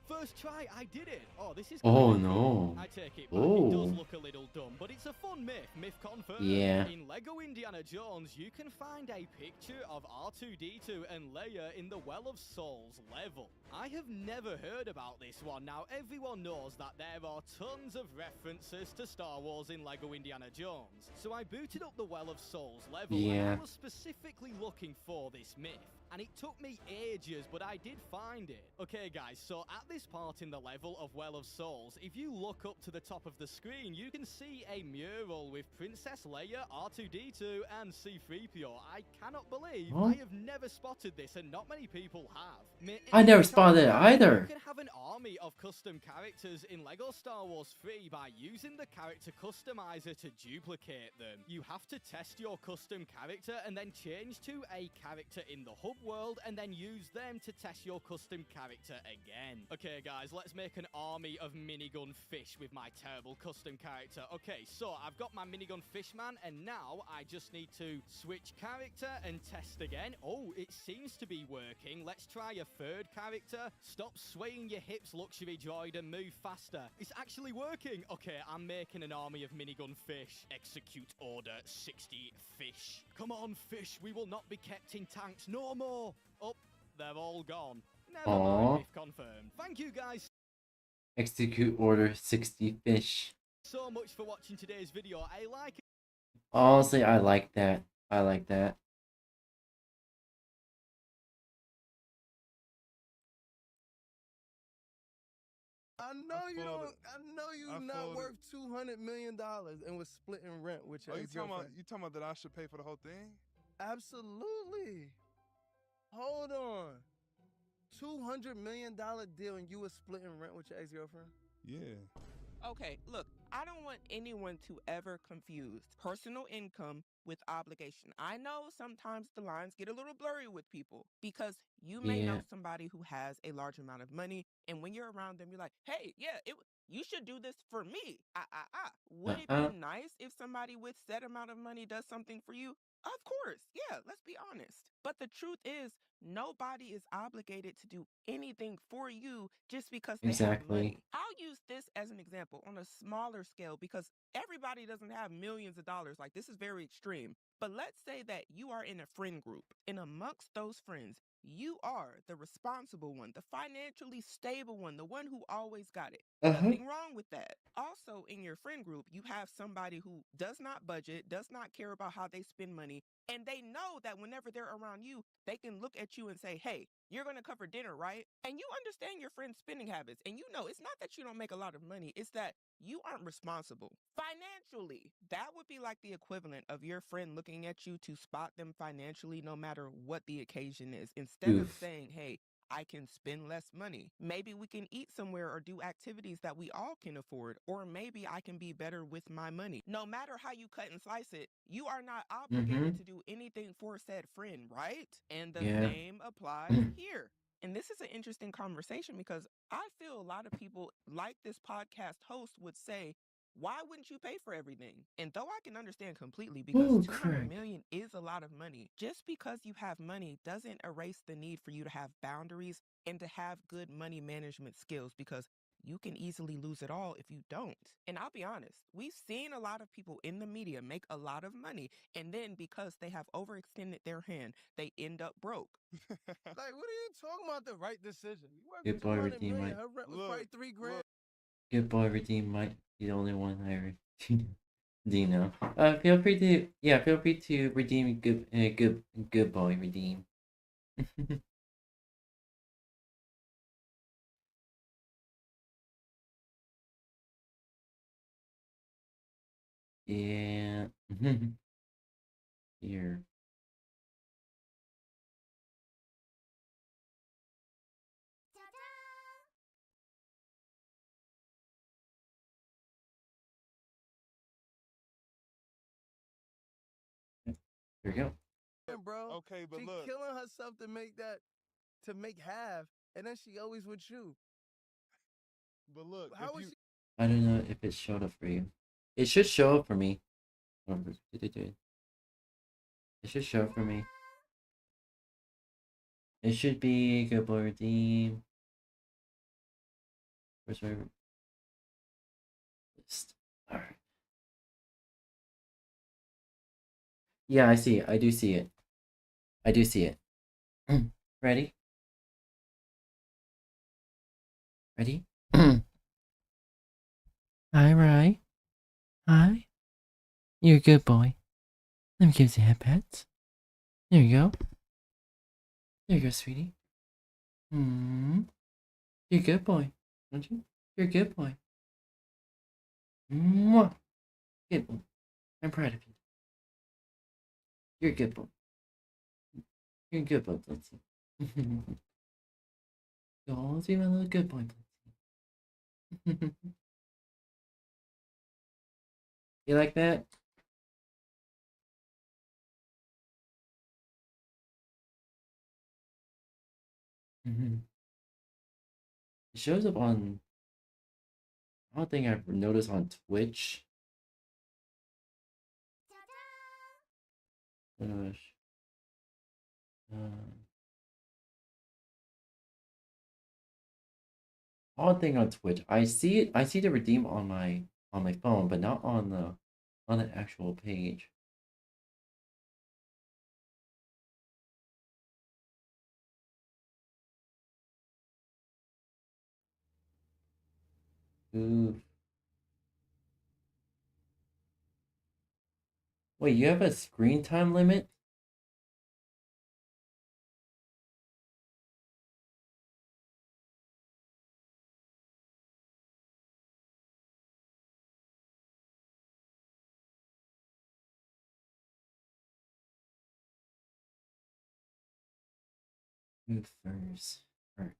First try, I did it. Oh, this is Oh crazy. no. I take it back. It does Oh. look a little dumb, but it's a fun myth. Myth confirmed. Yeah. In LEGO Indiana Jones, you can find a picture of R2-D2 and Leia in the Well of Souls level. I have never heard about this one. Now, everyone knows that there are tons of references to Star Wars in LEGO Indiana Jones. So I booted up the Well of Souls level, and Yeah. I was specifically looking for this myth. And it took me ages, but I did find it. Okay, guys, so at this part in the level of Well of Souls, if you look up to the top of the screen, you can see a mural with Princess Leia, R2-D2, and C-3PO. I cannot believe Huh? I have never spotted this, and not many people have. I never spotted it either. You can have an army of custom characters in LEGO Star Wars 3 by using the character customizer to duplicate them. You have to test your custom character and then change to a character in the hub world and then use them to test your custom character again. Okay guys, let's make an army of minigun fish with my terrible custom character. Okay, so I've got my minigun fishman and now I just need to switch character and test again. Oh, it seems to be working. Let's try a third character. Stop swaying your hips, luxury droid, and move faster. It's actually working. Okay, I'm making an army of minigun fish. Execute order 60 fish. Come on, fish. We will not be kept in tanks no more. Oh, they're all gone. Never Aww. mind, if confirmed. Thank you guys Execute order 60 fish. so much for watching today's video. I like it. Honestly, I like that. I like that. I know you don't. I know you're not worth $200 million and was splitting rent with your Oh, you ex-girlfriend. talking about that I should pay for the whole thing? Absolutely. Hold on. $200 million deal and you was splitting rent with your ex-girlfriend? Yeah. Okay, look, I don't want anyone to ever confuse personal income with obligation. I know sometimes the lines get a little blurry with people because you may know Yeah. somebody who has a large amount of money, and when you're around them, you're like, hey, yeah, you should do this for me. Would it be nice if somebody with said amount of money does something for you? Of course, yeah, let's be honest. But the truth is, nobody is obligated to do anything for you just because they have Exactly. money. I'll use this as an example on a smaller scale because everybody doesn't have millions of dollars. Like, this is very extreme. But let's say that you are in a friend group, and amongst those friends, you are the responsible one, the financially stable one, the one who always got it. Nothing wrong with that. Also, in your friend group, you have somebody who does not budget, does not care about how they spend money, and they know that whenever they're around you, they can look at you and say, hey, you're going to cover dinner, right? And you understand your friend's spending habits. And you know, it's not that you don't make a lot of money. It's that you aren't responsible financially. That would be like the equivalent of your friend looking at you to spot them financially, no matter what the occasion is. Instead of Oof. saying, hey, I can spend less money. Maybe we can eat somewhere or do activities that we all can afford. Or maybe I can be better with my money. No matter how you cut and slice it, you are not obligated to do anything for said friend, right? And the Yeah. same applies here. And this is an interesting conversation because I feel a lot of people, like this podcast host, would say, why wouldn't you pay for everything? And though I can understand completely because Ooh, 200 Craig. million is a lot of money, just because you have money doesn't erase the need for you to have boundaries and to have good money management skills because you can easily lose it all if you don't. And I'll be honest, we've seen a lot of people in the media make a lot of money, and then because they have overextended their hand, they end up broke. Like, what are you talking about? The right decision. You work Good for boy, 200 redeem million. my- Her rent was probably $3 grand. Good boy redeem might be the only one I redeem now. Feel free to redeem good boy redeem. Yeah. Here. There you go. Bro. Okay, but she look. killing herself to make half, and then she always with you. But look, How is she? I don't know if it showed up for you. It should show up for me. It should show up for me. It should be good boy redeem. Where's my list? Alright. Yeah, I see it. I do see it. I do see it. Ready? Ready? Hi, Rye. Hi. You're a good boy. Let me give you head pets. There you go. There you go, sweetie. You're a good boy, don't you? You're a good boy. Mwah. Good boy. I'm proud of you. You're a good boy. You're a good boy, Blitzy. Don't be my little good boy, Blitzy. You like that? It shows up on. I don't think I've noticed on Twitch. Gosh. Odd thing on Twitch. I see it. I see the redeem on my phone, but not on the actual page. Oof. Wait, you have a screen time limit? Goofers. Alright.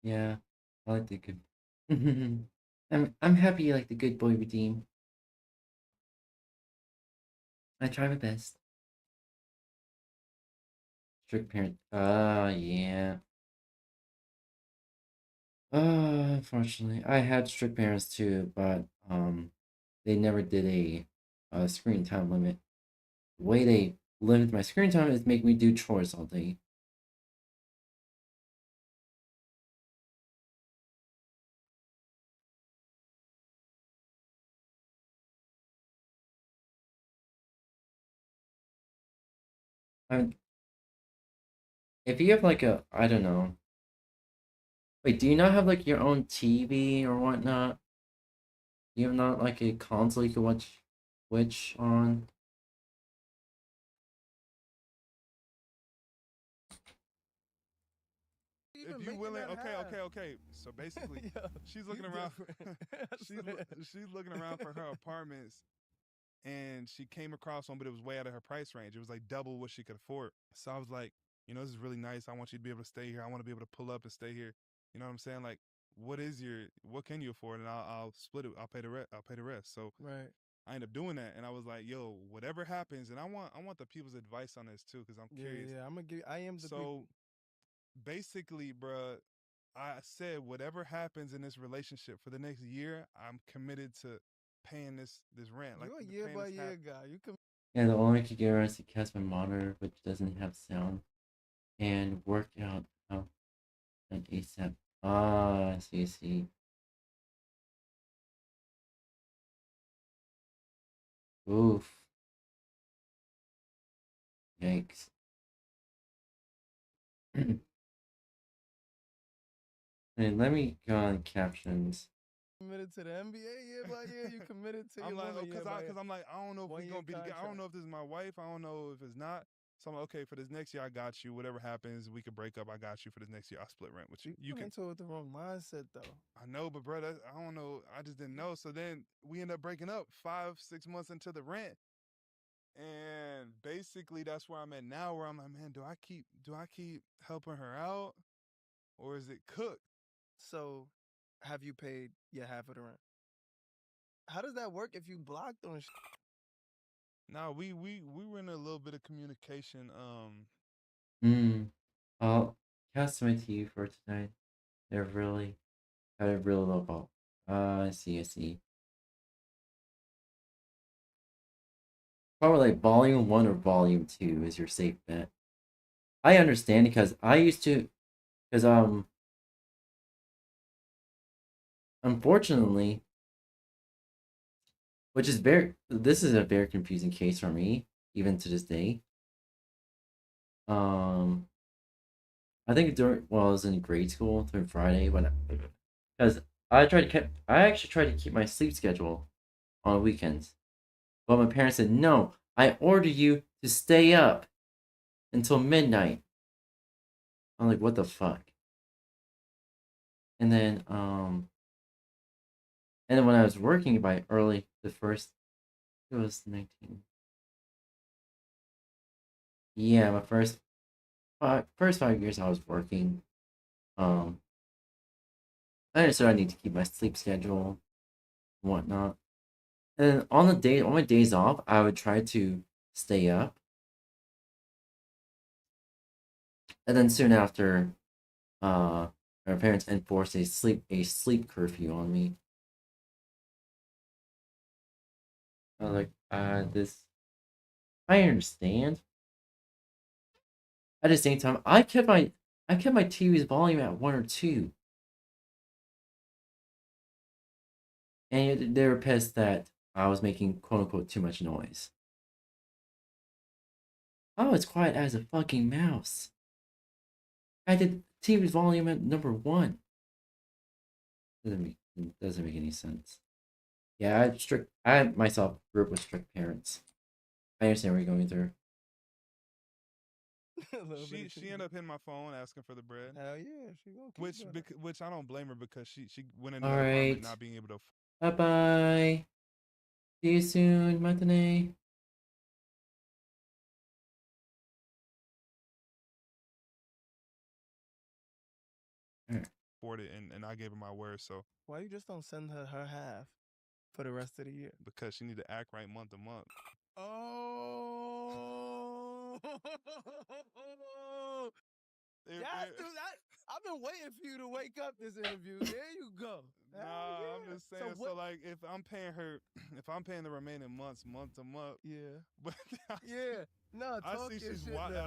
Yeah, I like the good. I'm happy you like the good boy redeem. I try my best. Strict parent. Yeah. Unfortunately, I had strict parents too, but they never did a screen time limit. The way they limit my screen time is make me do chores all day. If you have like I don't know. Wait, do you not have like your own TV or whatnot? Do you have not like a console you can watch Twitch on? If you willing, okay. So basically, she's looking around. She's looking around for her apartments, and she came across one, but it was way out of her price range. It was like double what she could afford. So I was like, this is really nice. I want you to be able to stay here. I want to be able to pull up and stay here. You know what I'm saying? Like, what can you afford? And I'll split it. I'll pay the rest. So right. I ended up doing that, and I was like, yo, whatever happens, and I want the people's advice on this too, because I'm curious. Yeah, I'm gonna give. I am the. So basically, bruh, I said whatever happens in this relationship for the next year, I'm committed to paying this rent. You're like a year by year guy. You can. Yeah, the only way I could get around is to cast my monitor, which doesn't have sound, and work out how an ASAP. I see. Oof. Yikes. Wait, let me go on captions. Committed to the NBA year by year. You committed to your I'm like, woman year by year. because I'm like, I don't know if we're gonna be together. I don't know if this is my wife. I don't know if it's not. So I'm like, okay, for this next year, I got you. Whatever happens, we could break up. I got you for this next year. I'll split rent with you. You went can. into it with the wrong mindset though. I know, but bro, I don't know. I just didn't know. So then we end up breaking up 5-6 months into the rent. And basically that's where I'm at now, where I'm like, man, do I keep helping her out? Or is it cooked? So have you paid your half of the rent? How does that work if you blocked on No, we were in a little bit of communication. I'll customize to you for tonight. They're really had a real low ball. I see. Probably like volume 1 or volume 2 is your safe bet. I understand because I used to, unfortunately, this is a very confusing case for me, even to this day. I think I was in grade school during Friday because I actually tried to keep my sleep schedule on weekends. But my parents said, no, I order you to stay up until midnight. I'm like, what the fuck? And then when I was working by early, it was 19. Yeah, my first 5 years I was working. I understood I need to keep my sleep schedule and whatnot. And on my days off, I would try to stay up. And then soon after, my parents enforced a sleep curfew on me. I was like, I understand. At the same time, I kept my TV's volume at 1 or 2. And they were pissed that I was making quote unquote too much noise. I was quiet as a fucking mouse. I did TV's volume at number 1. Doesn't make any sense. Yeah, I myself grew up with strict parents. I understand what you're going through. She ended up hitting my phone asking for the bread. Hell yeah, she gonna keep which I don't blame her because she went into All that apartment right. not being able to. Bye bye. See you soon, matinee. afford it, and I gave her my word. So why you just don't send her her half for the rest of the year? Because she need to act right month to month. Oh. Yes, dude, I've been waiting for you to wake up this interview. There you go. Nah, yeah. I'm just saying. So like, if I'm paying her, if I'm paying the remaining months, month to month, yeah, but yeah, no, I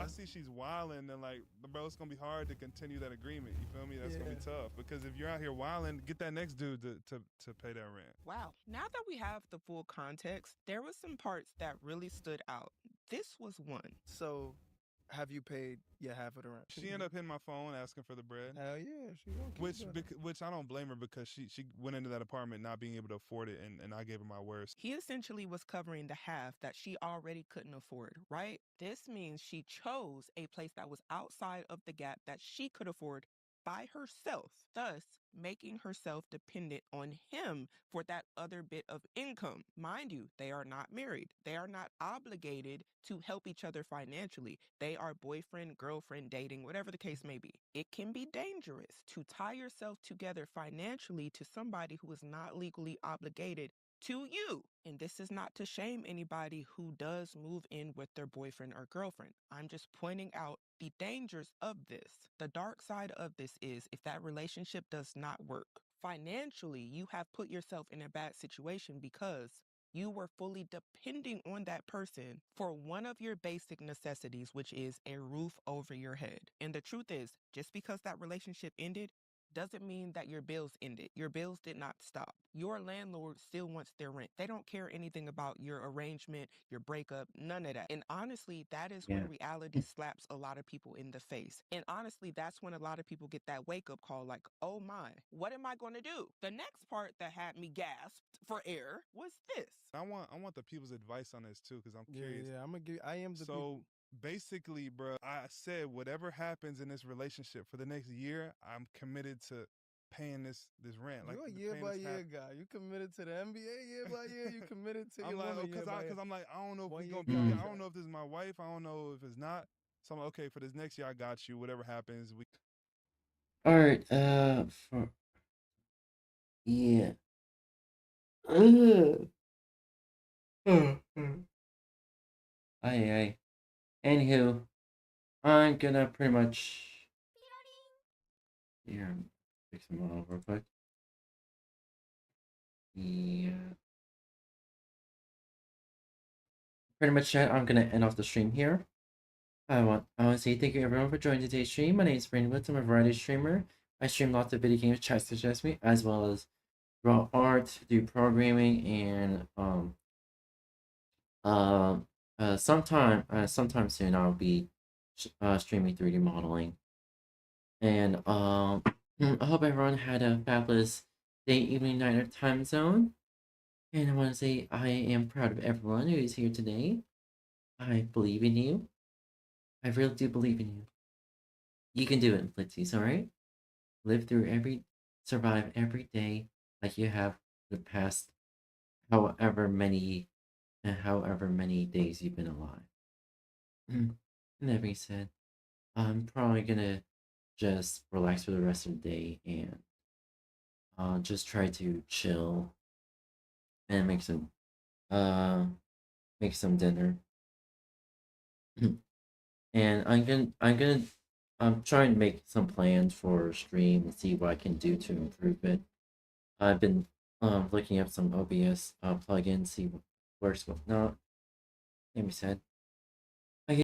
see she's wilding, and like, bro, it's gonna be hard to continue that agreement. You feel me? That's gonna be tough because if you're out here wilding, get that next dude to pay that rent. Wow. Now that we have the full context, there were some parts that really stood out. This was one. So, have you paid your half of the rent? She ended up hitting my phone asking for the bread. Hell yeah, she gonna keep which I don't blame her because she went into that apartment not being able to afford it, and I gave her my word. He essentially was covering the half that she already couldn't afford, right? This means she chose a place that was outside of the gap that she could afford by herself, thus making herself dependent on him for that other bit of income. Mind you, they are not married. They are not obligated to help each other financially. They are boyfriend, girlfriend, dating, whatever the case may be. It can be dangerous to tie yourself together financially to somebody who is not legally obligated to you. And this is not to shame anybody who does move in with their boyfriend or girlfriend. I'm just pointing out the dangers of this. The dark side of this is if that relationship does not work. Financially, you have put yourself in a bad situation because you were fully depending on that person for one of your basic necessities, which is a roof over your head. And the truth is, just because that relationship ended, doesn't mean that your bills ended. Your bills did not stop. Your landlord still wants their rent. They don't care anything about your arrangement, your breakup, none of that. And honestly, that is when reality slaps a lot of people in the face. And honestly, that's when a lot of people get that wake-up call like, oh my, what am I going to do? The next part that had me gasped for air was this. I want the people's advice on this too, because I'm curious. Yeah, I'm gonna give. I am the. So basically, bro, I said whatever happens in this relationship for the next year, I'm committed to paying this rent. Like You're a year by year guy. You committed to the NBA year by year. You committed to your woman year by year. Because I'm like, I don't know if we gonna year be. I contract. don't know if this is my wife. I don't know if it's not. So I'm like, okay, for this next year, I got you. Whatever happens, we. All right. For yeah. Aye. Anywho, I'm gonna pretty much. Yeah, fix them all real quick. Yeah. Pretty much that. I'm gonna end off the stream here. I want to say thank you everyone for joining today's stream. My name is Brandon Woods. I'm a variety streamer. I stream lots of video games, chat suggest me, as well as draw art, do programming, and sometime soon I'll be streaming 3D modeling. And I hope everyone had a fabulous day, evening, night, or time zone. And I want to say I am proud of everyone who is here today. I believe in you. I really do believe in you. You can do it, Flitzies, alright? Survive every day like you have the past however many days you've been alive. And that being said, I'm probably gonna just relax for the rest of the day and just try to chill and make some dinner. And I'm trying to make some plans for stream and see what I can do to improve it. I've been looking up some OBS plugins, see what works, what not. Like we said,